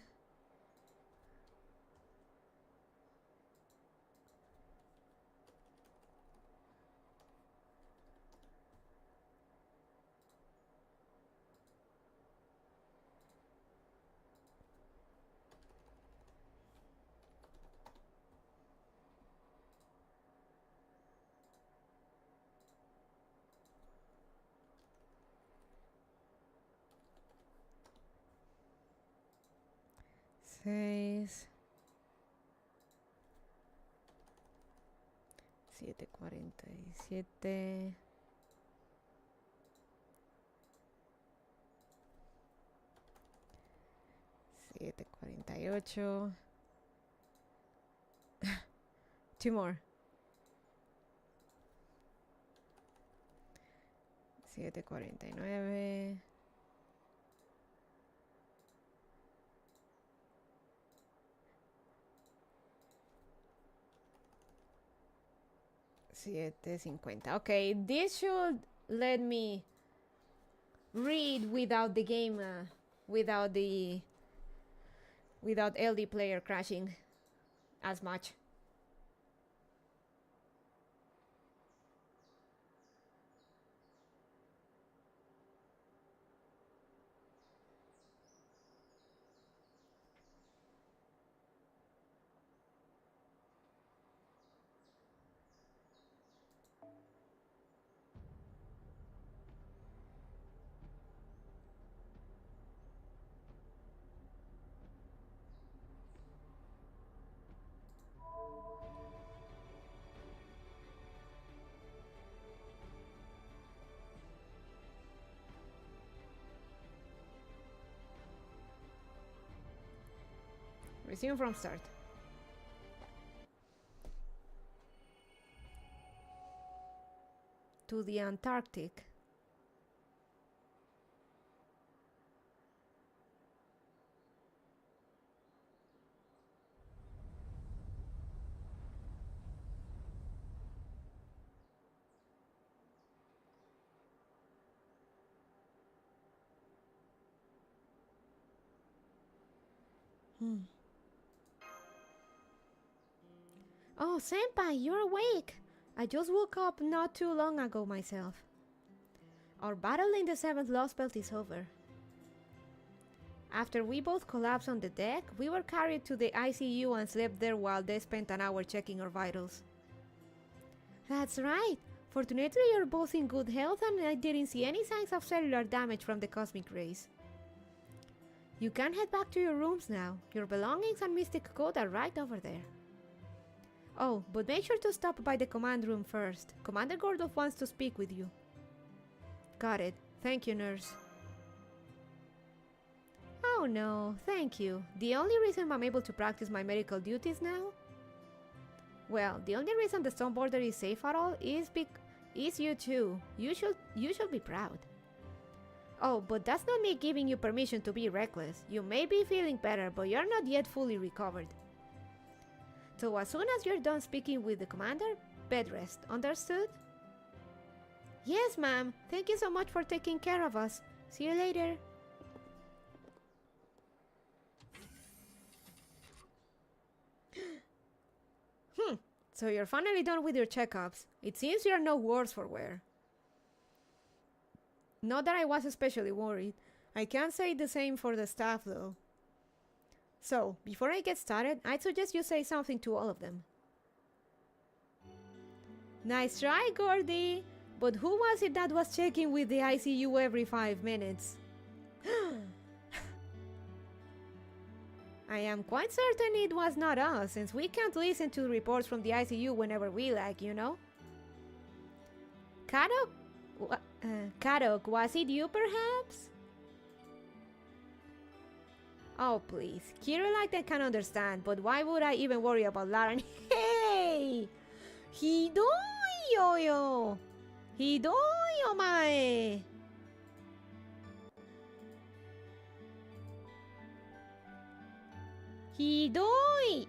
Seis. 7:47. Siete 48. Two more. 7:49. 7:50. Okay, this should let me read without the game, without LD player crashing as much. Resume from start. To the Antarctic. Oh, Senpai, you're awake! I just woke up not too long ago myself. Our battle in the 7th Lost Belt is over. After we both collapsed on the deck, we were carried to the ICU and slept there while they spent an hour checking our vitals. That's right! Fortunately, you're both in good health and I didn't see any signs of cellular damage from the cosmic rays. You can head back to your rooms now. Your belongings and Mystic Code are right over there. Oh, but make sure to stop by the command room first. Commander Gordov wants to speak with you. Got it. Thank you, nurse. Oh no, thank you. The only reason I'm able to practice my medical duties now? Well, the only reason the stone border is safe at all is you too. You should be proud. Oh, but that's not me giving you permission to be reckless. You may be feeling better, but you're not yet fully recovered. So as soon as you're done speaking with the commander, bed rest, understood? Yes, ma'am. Thank you so much for taking care of us. See you later. So you're finally done with your checkups. It seems you're no worse for wear. Not that I was especially worried. I can't say the same for the staff though. So, before I get started, I'd suggest you say something to all of them. Nice try, Gordy! But who was it that was checking with the ICU every 5 minutes? I am quite certain it was not us, since we can't listen to reports from the ICU whenever we like, you know? Karok, was it you perhaps? Oh please, Kirillite I can understand, but why would I even worry about Lara? Hey! Hidoi yo! Hidoi omae! Hidoi!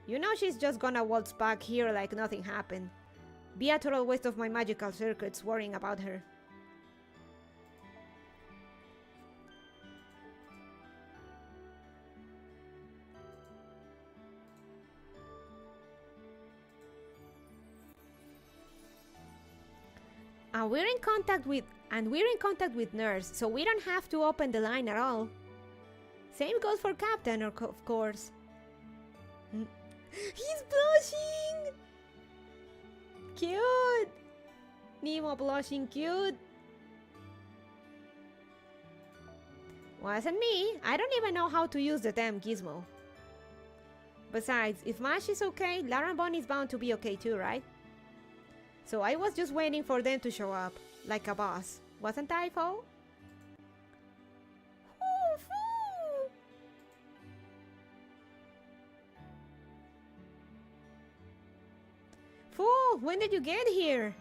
You know she's just gonna waltz back here like nothing happened. Be a total waste of my magical circuits worrying about her. And we're in contact with Nurse, so we don't have to open the line at all. Same goes for Captain, of course. He's blushing! Cute! Nemo blushing cute. Wasn't me. I don't even know how to use the damn gizmo. Besides, if Mash is okay, Laranbon is bound to be okay too, right? So I was just waiting for them to show up, like a boss. Wasn't I, Fo? Fo, when did you get here?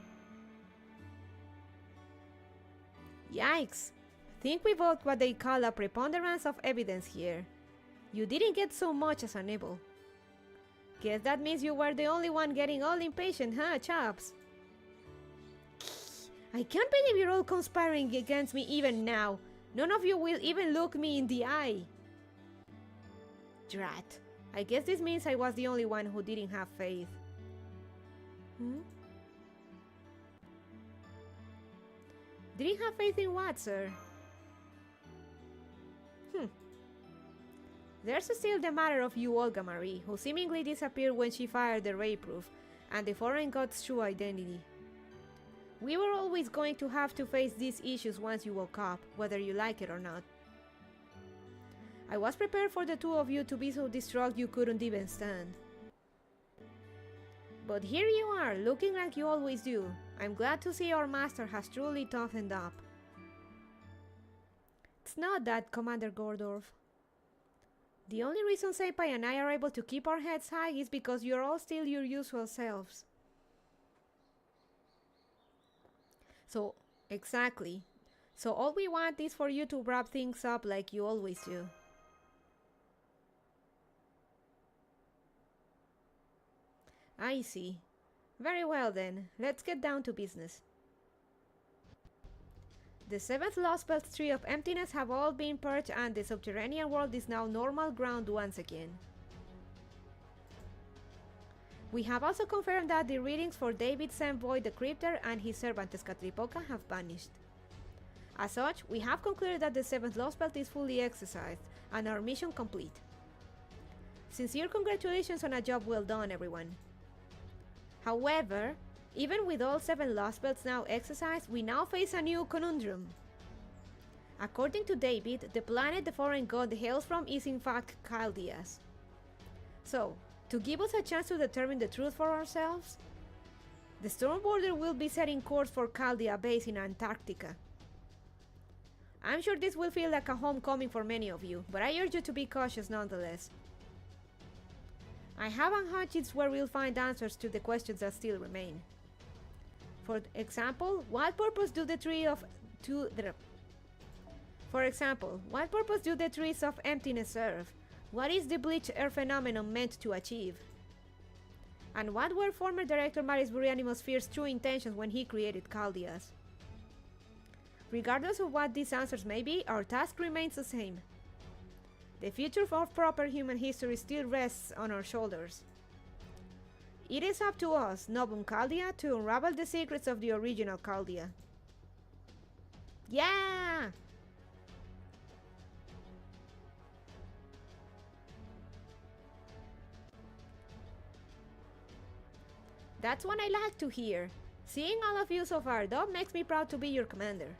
Yikes. Think we got what they call a preponderance of evidence here. You didn't get so much as a nibble. Guess that means you were the only one getting all impatient, huh, chaps? I can't believe you're all conspiring against me even now. None of you will even look me in the eye. Drat. I guess this means I was the only one who didn't have faith. Didn't have faith in what, sir? There's still the matter of you, Olga Marie, who seemingly disappeared when she fired the ray proof, and the foreign god's true identity. We were always going to have to face these issues once you woke up, whether you like it or not. I was prepared for the two of you to be so distraught you couldn't even stand. But here you are, looking like you always do. I'm glad to see our master has truly toughened up. It's not that, Commander Gordorf. The only reason Senpai and I are able to keep our heads high is because you're all still your usual selves. So, exactly. So all we want is for you to wrap things up like you always do. I see. Very well then, let's get down to business. The 7th Lost Belt Tree of Emptiness have all been purged and the subterranean world is now normal ground once again. We have also confirmed that the readings for David Semboy the Crypter and his servant Tezcatlipoca have vanished. As such, we have concluded that the 7th Lost Belt is fully exercised and our mission complete. Sincere congratulations on a job well done, everyone. However, even with all 7 Lost Belts now exercised, we now face a new conundrum. According to David, the planet the foreign god hails from is in fact Chaldeas. So, to give us a chance to determine the truth for ourselves, the Storm Border will be setting course for Chaldea Base in Antarctica. I'm sure this will feel like a homecoming for many of you, but I urge you to be cautious nonetheless. I have a hunch it's where we'll find answers to the questions that still remain. For example, what purpose do the trees of emptiness serve? What is the bleached air phenomenon meant to achieve? And what were former director Maris Burianimo's fierce true intentions when he created Chaldeas? Regardless of what these answers may be, our task remains the same. The future of proper human history still rests on our shoulders. It is up to us, Novum Chaldea, to unravel the secrets of the original Chaldea. Yeah! That's what I like to hear. Seeing all of you so fired up makes me proud to be your commander.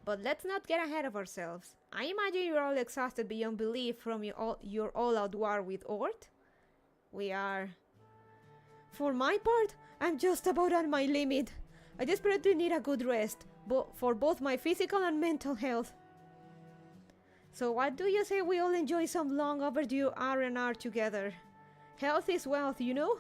But let's not get ahead of ourselves. I imagine you're all exhausted beyond belief from your all-out war with Ort. We are... For my part, I'm just about at my limit. I desperately need a good rest, for both my physical and mental health. So what do you say we all enjoy some long overdue R&R together? Health is wealth, you know?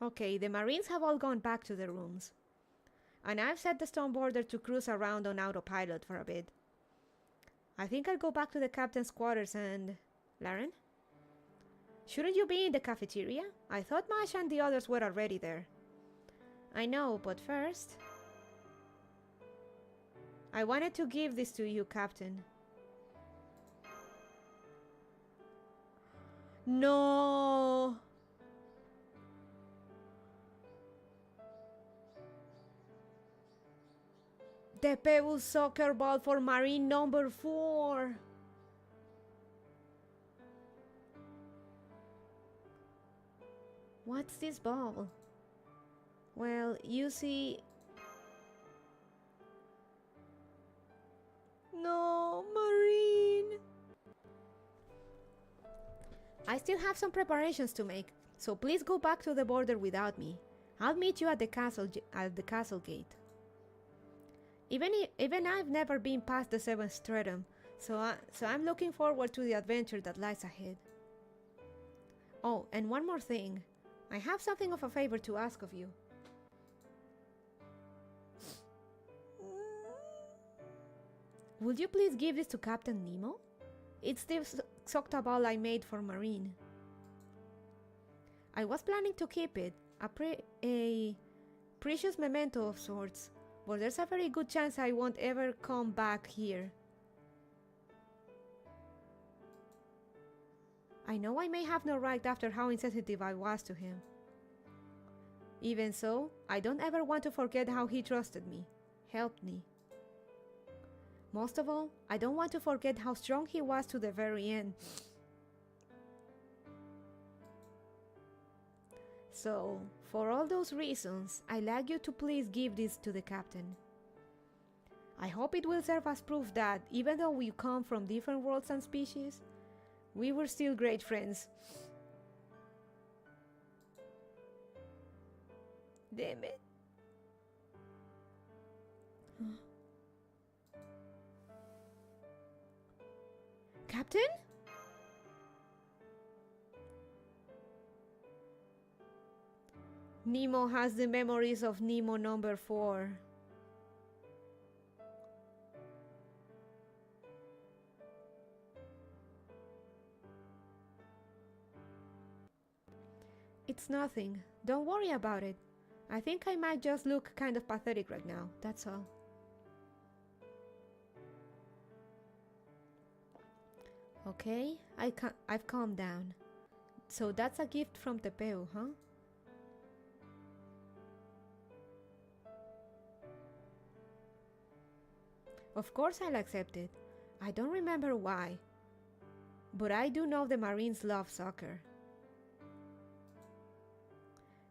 Okay, the Marines have all gone back to their rooms. And I've set the Stone Border to cruise around on autopilot for a bit. I think I'll go back to the captain's quarters and... Laren? Shouldn't you be in the cafeteria? I thought Masha and the others were already there. I know, but first... I wanted to give this to you, Captain. No! The Pebble Soccer Ball for Marine number 4. What's this ball? Well, you see... No, Marine! I still have some preparations to make, so please go back to the border without me. I'll meet you at the castle gate. Even I've never been past the 7th stratum, so I'm looking forward to the adventure that lies ahead. Oh, and one more thing. I have something of a favor to ask of you. Would you please give this to Captain Nemo? It's the Xoctaball I made for Marine. I was planning to keep it, a precious memento of sorts, but there's a very good chance I won't ever come back here. I know I may have no right after how insensitive I was to him. Even so, I don't ever want to forget how he trusted me, helped me. Most of all, I don't want to forget how strong he was to the very end. So, for all those reasons, I'd like you to please give this to the captain. I hope it will serve as proof that, even though we come from different worlds and species, we were still great friends. Damn it. Captain? Nemo has the memories of Nemo number 4. It's nothing. Don't worry about it. I think I might just look kind of pathetic right now, that's all. Okay, I've calmed down. So that's a gift from Tepeu, huh? Of course I'll accept it. I don't remember why. But I do know the Marines love soccer.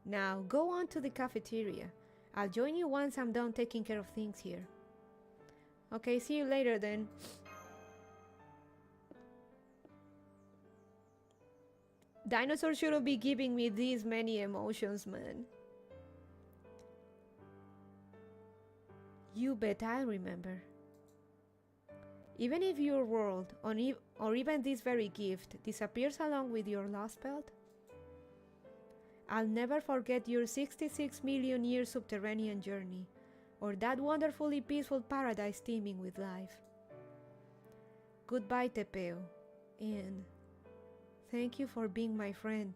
Now go on to the cafeteria. I'll join you once I'm done taking care of things here. Okay, see you later then. Dinosaurs shouldn't be giving me these many emotions, man. You bet I'll remember. Even if your world, or even this very gift, disappears along with your lost belt, I'll never forget your 66 million year subterranean journey, or that wonderfully peaceful paradise teeming with life. Goodbye, Tepeu, and thank you for being my friend.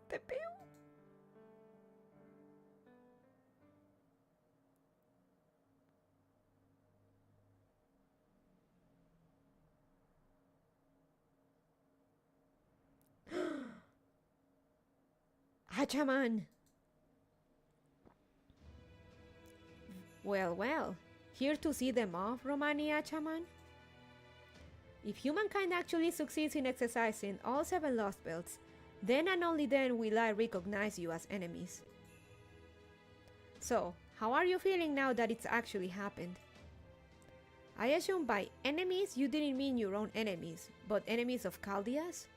Tepeu? Hachaman! Well, well, here to see them off, Romani Hachaman? If humankind actually succeeds in exercising all 7 lost belts, then and only then will I recognize you as enemies. So, how are you feeling now that it's actually happened? I assume by enemies you didn't mean your own enemies, but enemies of Chaldeas?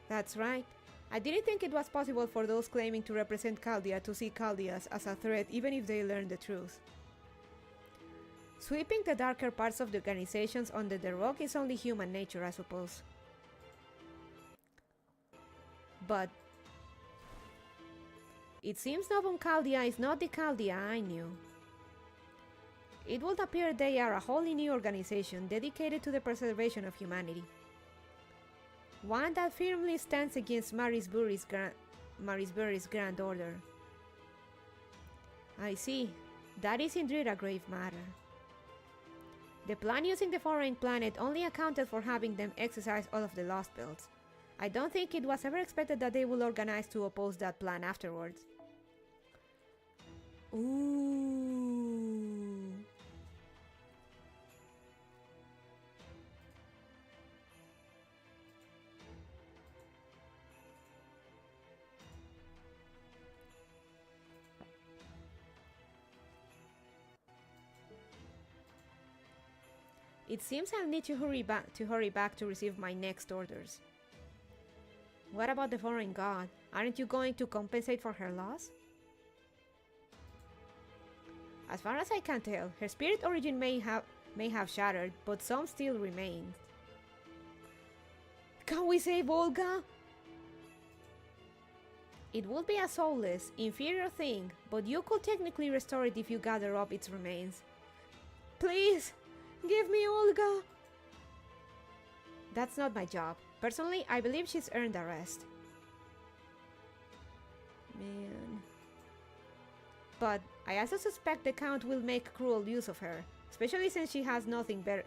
That's right. I didn't think it was possible for those claiming to represent Chaldea to see Chaldeas as a threat even if they learned the truth. Sweeping the darker parts of the organizations under the rug is only human nature, I suppose. But it seems Novum Chaldea is not the Chaldea I knew. It would appear they are a wholly new organization dedicated to the preservation of humanity. One that firmly stands against Marisbury's Grand Order. I see. That is indeed a grave matter. The plan using the foreign planet only accounted for having them exercise all of the lost belts. I don't think it was ever expected that they would organize to oppose that plan afterwards. Ooh. It seems I'll need to hurry back to receive my next orders. What about the foreign god? Aren't you going to compensate for her loss? As far as I can tell, her spirit origin may have shattered, but some still remain. Can we save Olga? It would be a soulless, inferior thing, but you could technically restore it if you gather up its remains. Please, give me Olga! That's not my job. Personally, I believe she's earned a rest. Man. But I also suspect the Count will make cruel use of her, especially since she has nothing better.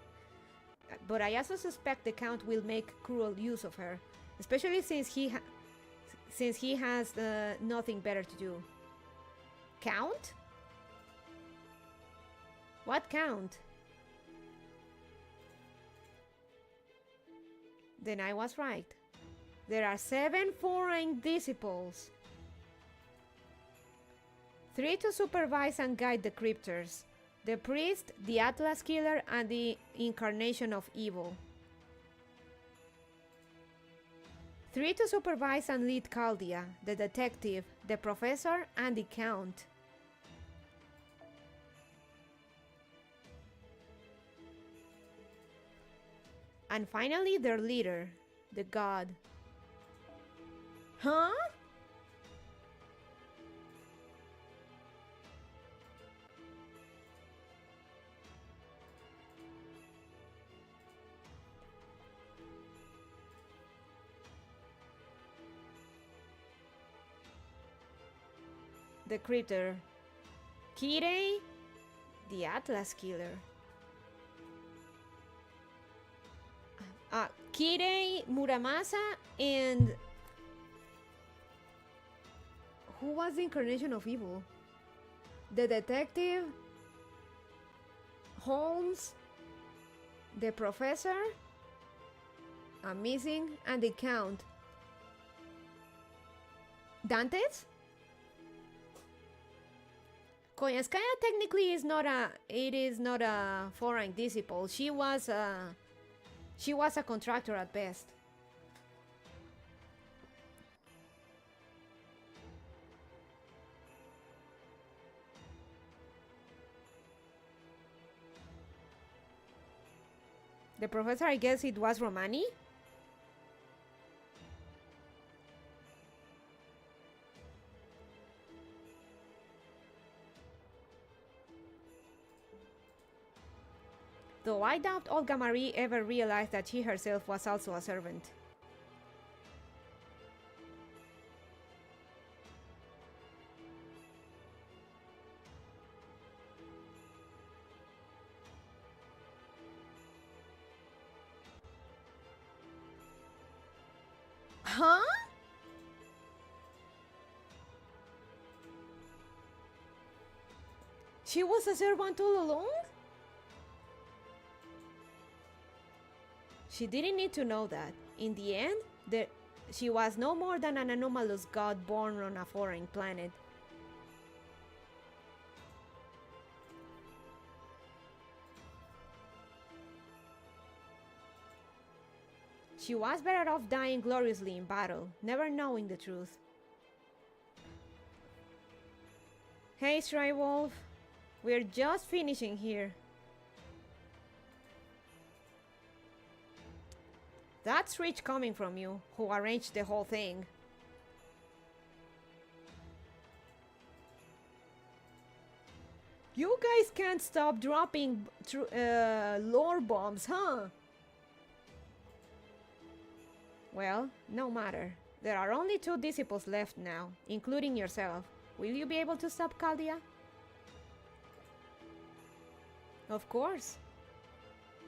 But I also suspect the Count will make cruel use of her, especially since he has nothing better to do. Count? What Count? Then I was right. There are 7 foreign disciples. 3 to supervise and guide the cryptors. The priest, the Atlas killer, and the incarnation of evil. 3 to supervise and lead Chaldea, the detective, the professor, and the count. And finally their leader, the god. Huh? The cryptor. Kirei, the Atlas killer. Kirei, Muramasa, and who was the incarnation of evil? The detective, Holmes, the professor, I'm missing, and the count. Dantes? Koyanskaya technically is not a foreign disciple. She was a contractor at best. The professor, I guess it was Romani. Though I doubt Olga Marie ever realized that she herself was also a servant. Huh? She was a servant all along? She didn't need to know that. In the end, she was no more than an anomalous god born on a foreign planet. She was better off dying gloriously in battle, never knowing the truth. Hey, Stray Wolf. We're just finishing here. That's rich coming from you, who arranged the whole thing. You guys can't stop dropping lore bombs, huh? Well, no matter. There are only 2 disciples left now, including yourself. Will you be able to stop Chaldea? Of course.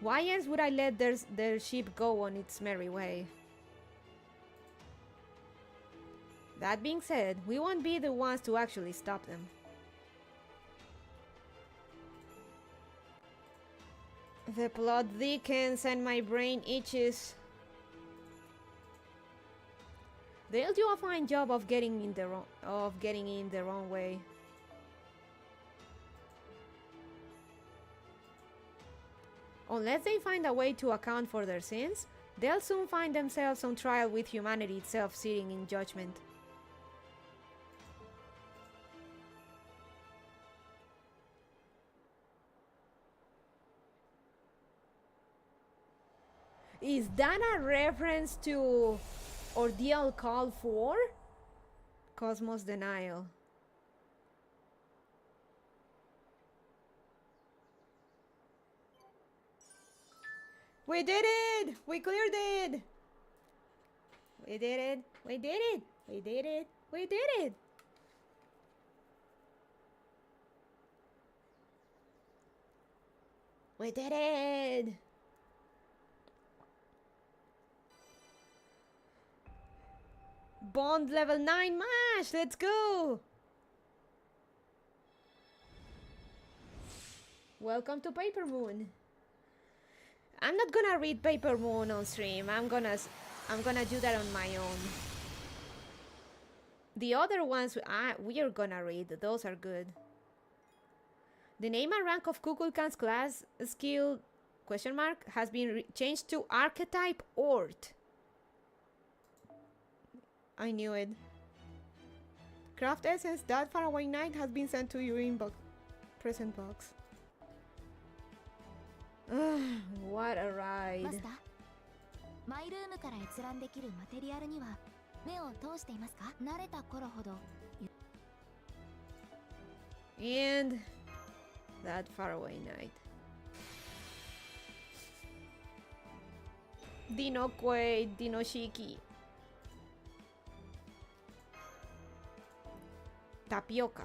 Why else would I let their ship go on its merry way? That being said, we won't be the ones to actually stop them. The plot thickens and my brain itches. They'll do a fine job of getting in their own way. Unless they find a way to account for their sins, they'll soon find themselves on trial with humanity itself sitting in judgment. Is that a reference to Ordeal Call 4? Cosmos denial. We did it! We cleared it! We did it! We did it! We did it! We did it! We did it! Bond level 9 mash! Let's go! Welcome to Paper Moon. I'm not gonna read Paper Moon on stream. I'm gonna do that on my own. The other ones we are gonna read. Those are good. The name and rank of Kukulkan's class skill question mark has been changed to archetype Ort. I knew it. Craft essence that faraway night has been sent to your inbox. Present box. What a ride. マスター、マイルームから閲覧できるマテリアルには目を通していますか？慣れた頃ほど。And that faraway night. Dino Quaid, Dino Shiki. Tapioca.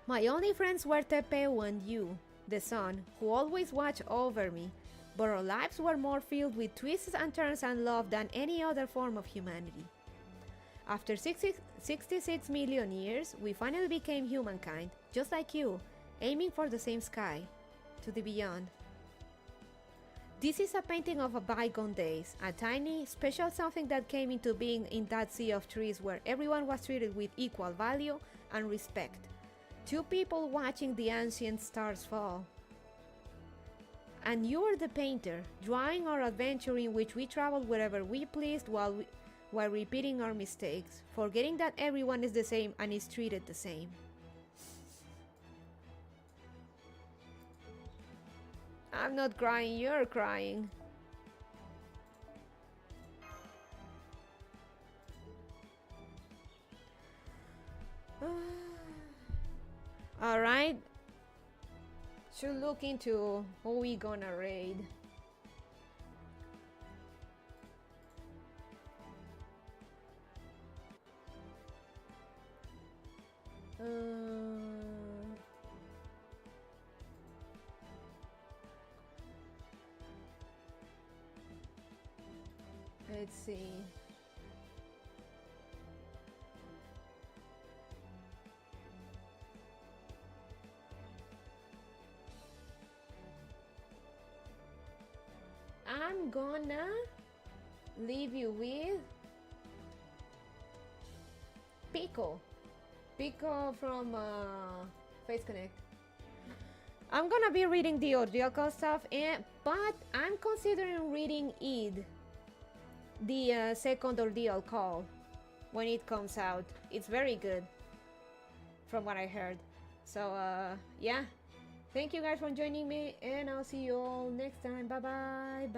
My only friends were Tepeu and you, the sun, who always watched over me, but our lives were more filled with twists and turns and love than any other form of humanity. After 66 million years, we finally became humankind, just like you, aiming for the same sky, to the beyond. This is a painting of a bygone days, a tiny, special something that came into being in that sea of trees where everyone was treated with equal value and respect. Two people watching the ancient stars fall. And you were the painter, drawing our adventure in which we traveled wherever we pleased while repeating our mistakes, forgetting that everyone is the same and is treated the same. I'm not crying, you're crying. Alright. Should look into who we gonna raid. Let's see. I'm gonna leave you with Pico from Face Connect. I'm gonna be reading the audiocal stuff, but I'm considering reading Id, the second ordeal call, when it comes out. It's very good, from what I heard. So yeah, thank you guys for joining me, and I'll see you all next time. Bye bye.